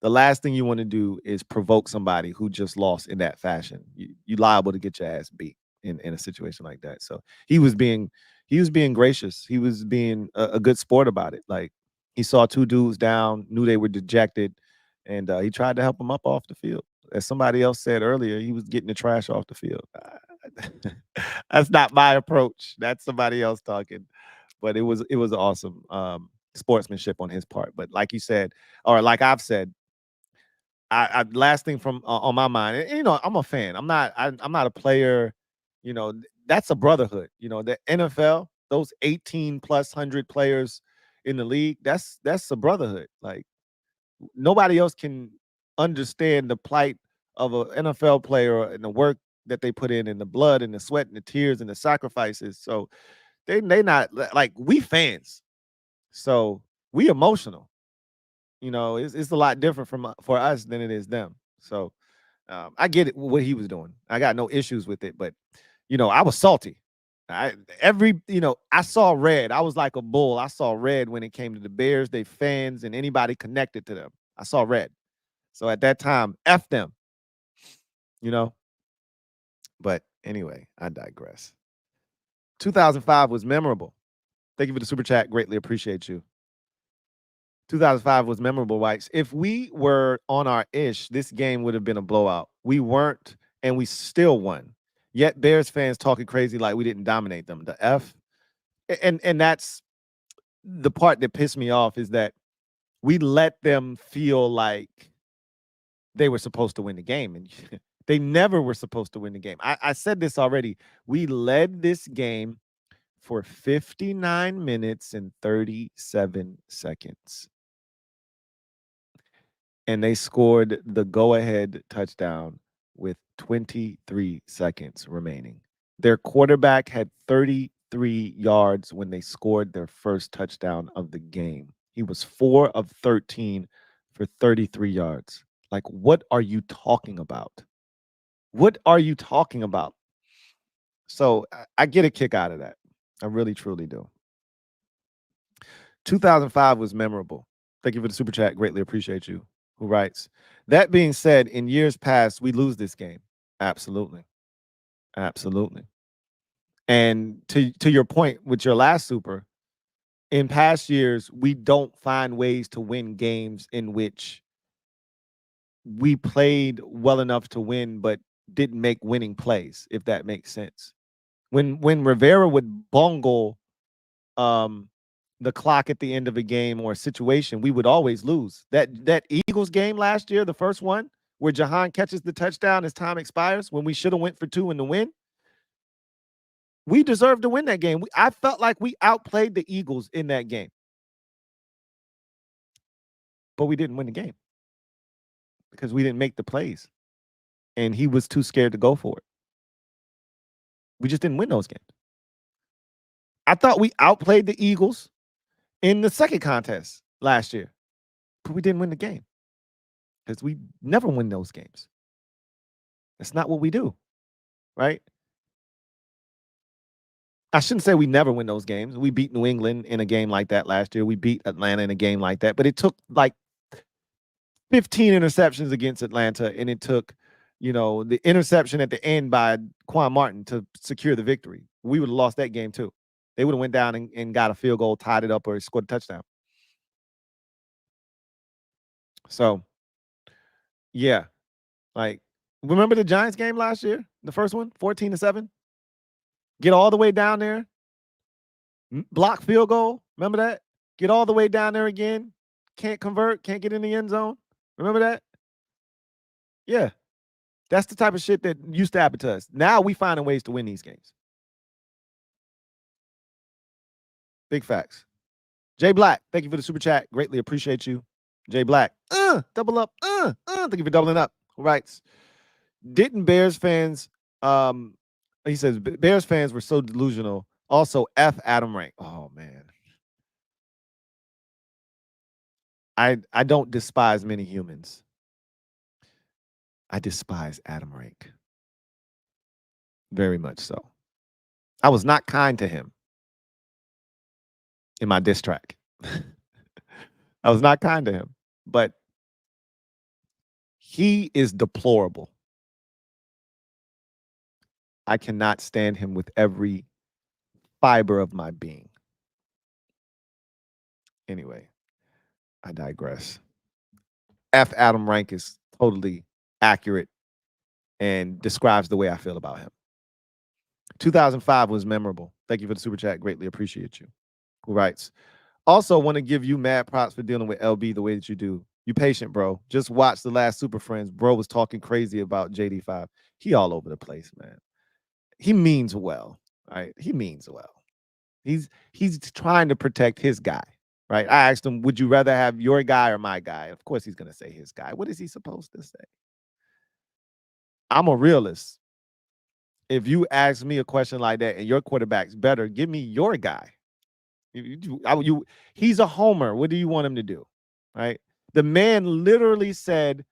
the last thing you want to do is provoke somebody who just lost in that fashion. You liable to get your ass beat in a situation like that. So he was being gracious. He was being a good sport about it. Like, he saw 2 dudes down, knew they were dejected, and he tried to help them up off the field. As somebody else said earlier, he was getting the trash off the field. That's not my approach. That's somebody else talking. But it was awesome sportsmanship on his part. But like you said, or like I've said, I last thing from on my mind, and, you know, I'm a fan. I'm not a player. You know, that's a brotherhood. You know, the NFL, those 18 plus 100 players in the league, that's a brotherhood. Like, nobody else can understand the plight of an NFL player and the work that they put in, and the blood and the sweat and the tears and the sacrifices. So they not like, we fans. So we emotional. You know, it's a lot different for us than it is them. So I get it, what he was doing. I got no issues with it, but you know, I was salty. I saw red. I was like a bull. I saw red when it came to the Bears, they fans, and anybody connected to them. I saw red. So at that time, F them. You know, But anyway, I digress. 2005 was memorable. Thank you for the super chat. Greatly appreciate you. 2005 was memorable, Whites. If we were on our ish, this game would have been a blowout. We weren't, and we still won. Yet Bears fans talking crazy like we didn't dominate them. The F. And that's the part that pissed me off, is that we let them feel like they were supposed to win the game. And they never were supposed to win the game. I said this already. We led this game for 59 minutes and 37 seconds. And they scored the go-ahead touchdown with 23 seconds remaining. Their quarterback had 33 yards when they scored their first touchdown of the game. He was 4 of 13 for 33 yards. Like, what are you talking about? What are you talking about? So I get a kick out of that. I really, truly do. 2005 was memorable. Thank you for the super chat. Greatly appreciate you. Who writes, that being said, in years past, we lose this game. Absolutely. Absolutely. And to your point with your last super, in past years, we don't find ways to win games in which we played well enough to win, but didn't make winning plays, if that makes sense. When Rivera would bungle the clock at the end of a game or a situation, we would always lose. That Eagles game last year, the first one, where Jahan catches the touchdown as time expires, when we should have went for 2 in the win, we deserved to win that game. I felt like we outplayed the Eagles in that game. But we didn't win the game because we didn't make the plays. And he was too scared to go for it. We just didn't win those games. I thought we outplayed the Eagles in the second contest last year, but we didn't win the game because we never win those games. That's not what we do, right? I shouldn't say we never win those games. We beat New England in a game like that last year. We beat Atlanta in a game like that, but it took like 15 interceptions against Atlanta, and it took, the interception at the end by Quan Martin to secure the victory. We would have lost that game too. They would have went down and got a field goal, tied it up, or scored a touchdown. So, yeah. Like, remember the Giants game last year? The first one, 14-7? Get all the way down there. Block field goal. Remember that? Get all the way down there again. Can't convert. Can't get in the end zone. Remember that? Yeah. That's the type of shit that used to happen to us. Now we finding ways to win these games. Big facts. Jay Black, thank you for the super chat. Greatly appreciate you. Jay Black, double up. Thank you for doubling up. Who writes, didn't Bears fans, he says, Bears fans were so delusional. Also, F Adam Rank. Oh, man. I don't despise many humans. I despise Adam Rank. Very much so. I was not kind to him in my diss track. I was not kind to him, but he is deplorable. I cannot stand him with every fiber of my being. Anyway, I digress. F Adam Rank is totally accurate and describes the way I feel about him. 2005 was memorable. Thank you for the super chat. Greatly appreciate you. Who writes, also want to give you mad props for dealing with LB the way that you do. You patient, bro. Just watch the last Super Friends. Bro was talking crazy about JD5. He all over the place, man. He means well, right? He means well. He's trying to protect his guy, right? I asked him, would you rather have your guy or my guy? Of course he's going to say his guy. What is he supposed to say? I'm a realist. If you ask me a question like that and your quarterback's better, give me your guy. He's a homer. What do you want him to do? Right? The man literally said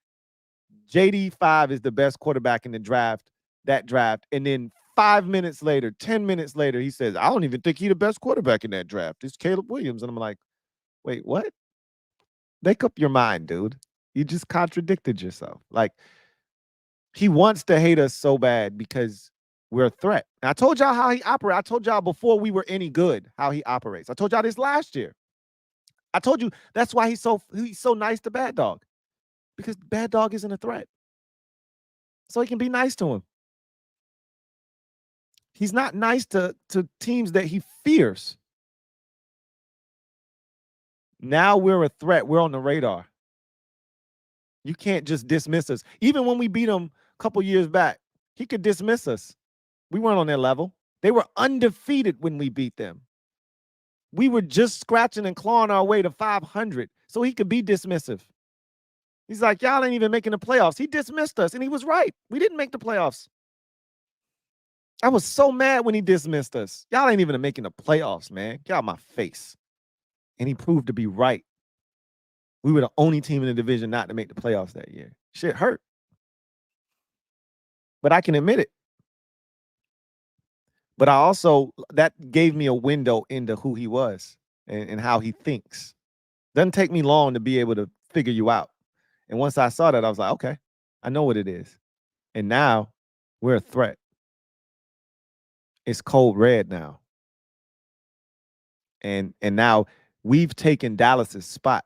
JD5 is the best quarterback in the draft, and then 5 minutes later, 10 minutes later, he says, I don't even think he's the best quarterback in that draft. It's Caleb Williams. And I'm like, wait, what? Make up your mind, dude. You just contradicted yourself. Like, he wants to hate us so bad because we're a threat. And I told y'all how he operates. I told y'all before we were any good how he operates. I told y'all this last year. I told you that's why he's so nice to Bad Dog, because Bad Dog isn't a threat. So he can be nice to him. He's not nice to teams that he fears. Now we're a threat. We're on the radar. You can't just dismiss us. Even when we beat him a couple years back, he could dismiss us. We weren't on their level. They were undefeated when we beat them. We were just scratching and clawing our way to 500, so he could be dismissive. He's like, y'all ain't even making the playoffs. He dismissed us, and he was right. We didn't make the playoffs. I was so mad when he dismissed us. Y'all ain't even making the playoffs, man. Get out my face. And he proved to be right. We were the only team in the division not to make the playoffs that year. Shit hurt. But I can admit it. But I also, that gave me a window into who he was and how he thinks. Doesn't take me long to be able to figure you out. And once I saw that, I was like, okay, I know what it is. And now we're a threat. It's cold red now. And now we've taken Dallas's spot.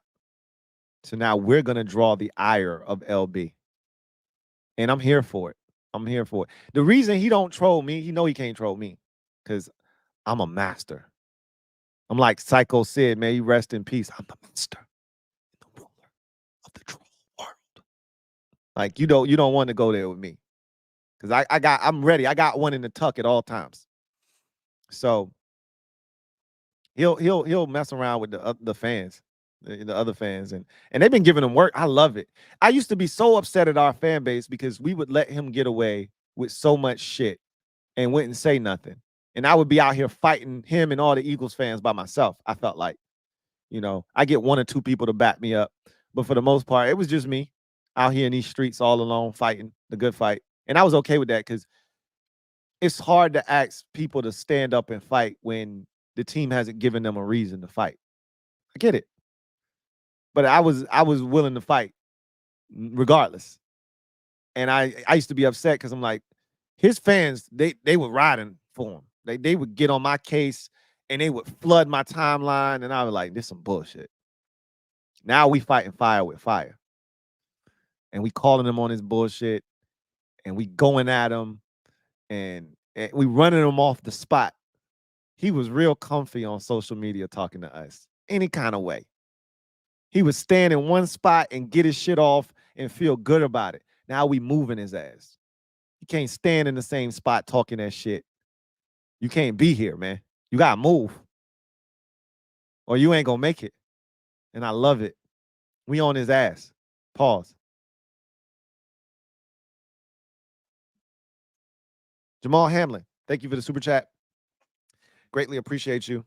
So now we're going to draw the ire of LB. And I'm here for it. I'm here for it. The reason he don't troll me, he know he can't troll me because I'm a master. I'm like Psycho Sid, man, you rest in peace. I'm the master, the ruler of the troll world. Like, you don't want to go there with me because I'm ready. I got one in the tuck at all times. So he'll mess around with the fans. The other fans, and they've been giving him work. I love it. I used to be so upset at our fan base because we would let him get away with so much shit and wouldn't say nothing. And I would be out here fighting him and all the Eagles fans by myself. I felt like, I get one or two people to back me up. But for the most part, it was just me out here in these streets all alone fighting the good fight. And I was okay with that because it's hard to ask people to stand up and fight when the team hasn't given them a reason to fight. I get it. But I was willing to fight regardless. And I used to be upset because I'm like, his fans, they were riding for him. They would get on my case and they would flood my timeline. And I was like, this is some bullshit. Now we fighting fire with fire. And we calling him on his bullshit. And we going at him. And we running him off the spot. He was real comfy on social media talking to us. Any kind of way. He would stand in one spot and get his shit off and feel good about it. Now we moving his ass. He can't stand in the same spot talking that shit. You can't be here, man. You got to move. Or you ain't going to make it. And I love it. We on his ass. Pause. Jamal Hamlin, thank you for the super chat. Greatly appreciate you.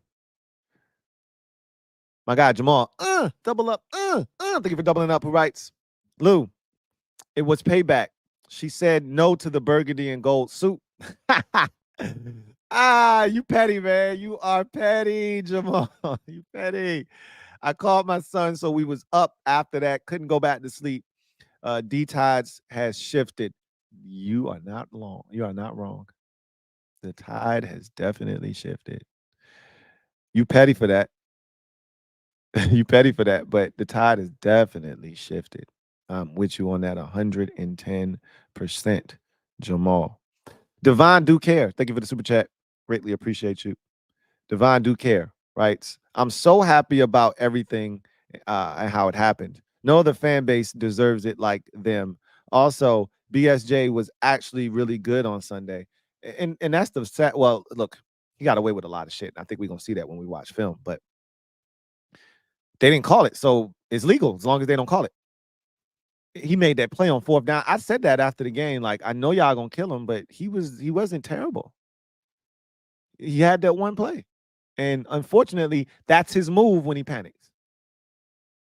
My guy, Jamal, double up, thank you for doubling up, who writes, Lou, it was payback. She said no to the burgundy and gold suit. You petty, man. You are petty, Jamal. You petty. I called my son, so we was up after that. Couldn't go back to sleep. D-Tides has shifted. You are not wrong. You are not wrong. The tide has definitely shifted. You petty for that. You petty for that, but the tide has definitely shifted. I'm with you on that 110%, Jamal. Divine Do Care, thank you for the super chat. Greatly appreciate you. Divine Do Care writes, I'm so happy about everything and how it happened. No other fan base deserves it like them. Also, BSJ was actually really good on Sunday. And that's the sad. Well, look, he got away with a lot of shit. I think we're going to see that when we watch film, but they didn't call it, so it's legal as long as they don't call it. He made that play on fourth down. I said that after the game, like, I know y'all gonna kill him, but he wasn't terrible. He had that one play, and unfortunately, that's his move when he panics.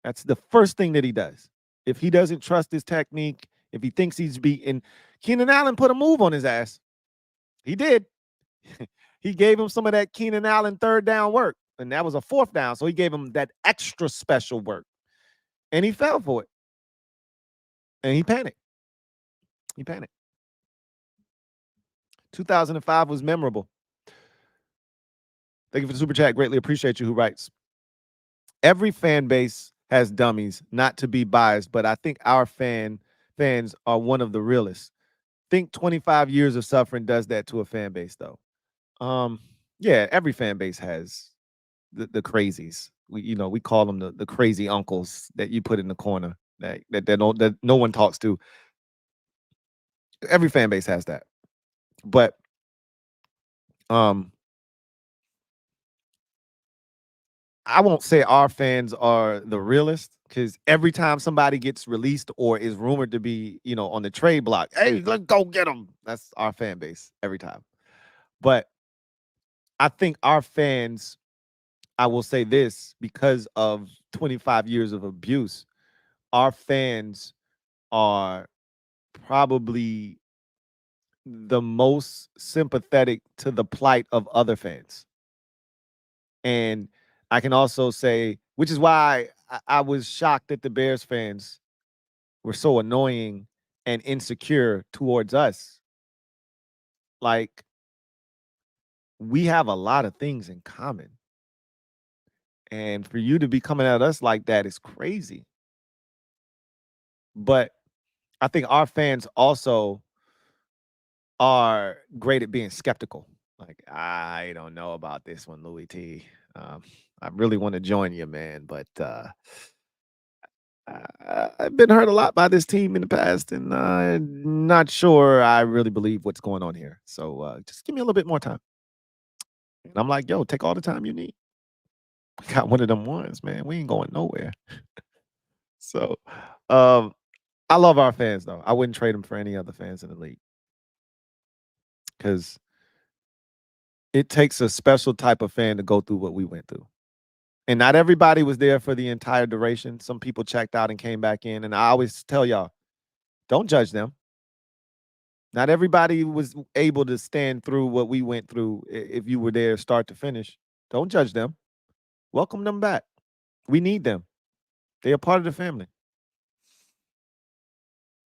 That's the first thing that he does. If he doesn't trust his technique, if he thinks he's beaten, Keenan Allen put a move on his ass. He did. He gave him some of that Keenan Allen third down work. And that was a fourth down, so he gave him that extra special work. And he fell for it. And he panicked. He panicked. 2005 was memorable. Thank you for the super chat. Greatly appreciate you. Who writes? Every fan base has dummies, not to be biased, but I think our fans are one of the realest. Think 25 years of suffering does that to a fan base, though. Yeah, every fan base has the crazies. We call them the crazy uncles that you put in the corner that no one talks to. Every fan base has that. But I won't say our fans are the realest, because every time somebody gets released or is rumored to be, on the trade block, hey, let's go get them. That's our fan base every time. But I think our fans, I will say this, because of 25 years of abuse, our fans are probably the most sympathetic to the plight of other fans. And I can also say, which is why I was shocked that the Bears fans were so annoying and insecure towards us. Like, we have a lot of things in common. And for you to be coming at us like that is crazy. But I think our fans also are great at being skeptical. Like, I don't know about this one, Louie Tee. I really want to join you, man, but I've been hurt a lot by this team in the past, and I'm not sure I really believe what's going on here. So just give me a little bit more time. And I'm like, yo, take all the time you need. We got one of them ones, man. We ain't going nowhere. So I love our fans, though. I wouldn't trade them for any other fans in the league, because it takes a special type of fan to go through what we went through. And not everybody was there for the entire duration. Some people checked out and came back in. And I always tell y'all, don't judge them. Not everybody was able to stand through what we went through. If you were there start to finish, don't judge them. Welcome them back. We need them. They are part of the family.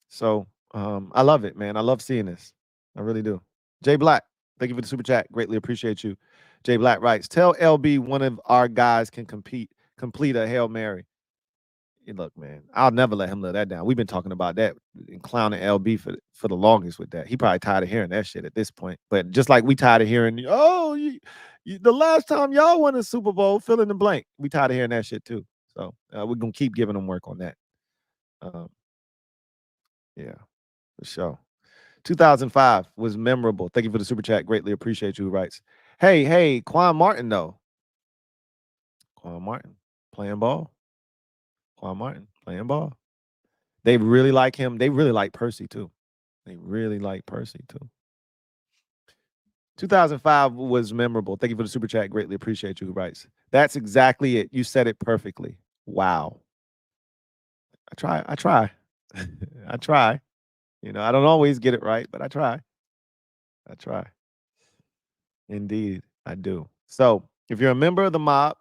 So I love it, man. I love seeing this. I really do. Jay Black, thank you for the super chat. Greatly appreciate you. Jay Black writes, tell LB one of our guys can complete a Hail Mary. Hey, look, man, I'll never let him let that down. We've been talking about that and clowning LB for the longest with that. He probably tired of hearing that shit at this point. But just like we tired of hearing, the last time y'all won a Super Bowl, fill in the blank. We tired of hearing that shit too. So we're going to keep giving them work on that. Yeah, for sure. 2005 was memorable. Thank you for the super chat. Greatly appreciate you. Who writes, hey, Quan Martin, though. Quan Martin playing ball. Quan Martin playing ball. They really like him. They really like Percy, too. 2005 was memorable. Thank you for the super chat. Greatly appreciate you. Who writes, that's exactly it. You said it perfectly. Wow. I try. I try. I don't always get it right, but I try. Indeed, I do. So if you're a member of the mob,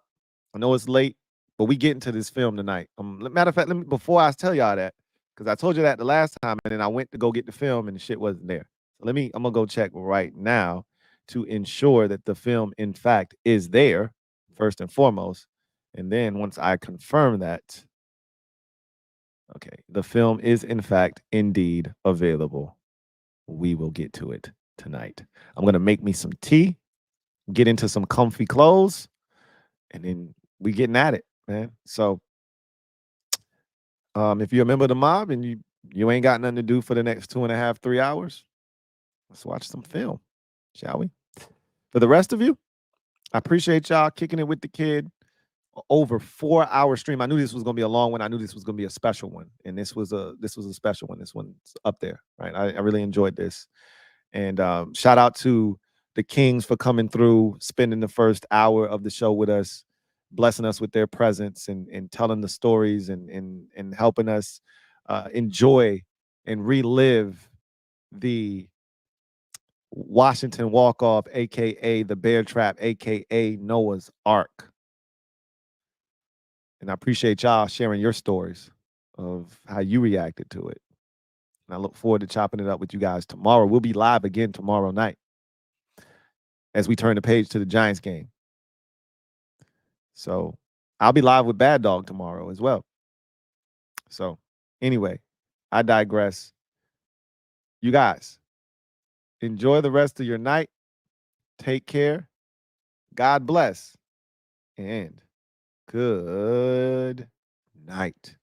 I know it's late, but we get into this film tonight. Matter of fact, before I tell y'all that, because I told you that the last time, and then I went to go get the film and the shit wasn't there. So I'm gonna go check right now to ensure that the film, in fact, is there, first and foremost. And then once I confirm that, okay, the film is, in fact, indeed available, we will get to it tonight. I'm going to make me some tea, get into some comfy clothes, and then we getting at it, man. So if you're a member of the mob and you ain't got nothing to do for the next 2.5, 3 hours, let's watch some film, shall we? For the rest of you, I appreciate y'all kicking it with the kid. Over 4-hour stream. I knew this was going to be a long one. I knew this was going to be a special one, and this was a special one. This one's up there, right? I really enjoyed this, and shout out to the Kings for coming through, spending the first hour of the show with us, blessing us with their presence and telling the stories and helping us enjoy and relive the Washington Walkoff, a.k.a. the Bear Trap, a.k.a. Noah's Ark. And I appreciate y'all sharing your stories of how you reacted to it. And I look forward to chopping it up with you guys tomorrow. We'll be live again tomorrow night. as we turn the page to the Giants game. So I'll be live with Bad Dog tomorrow as well. So anyway, I digress. You guys, enjoy the rest of your night. Take care. God bless. And good night.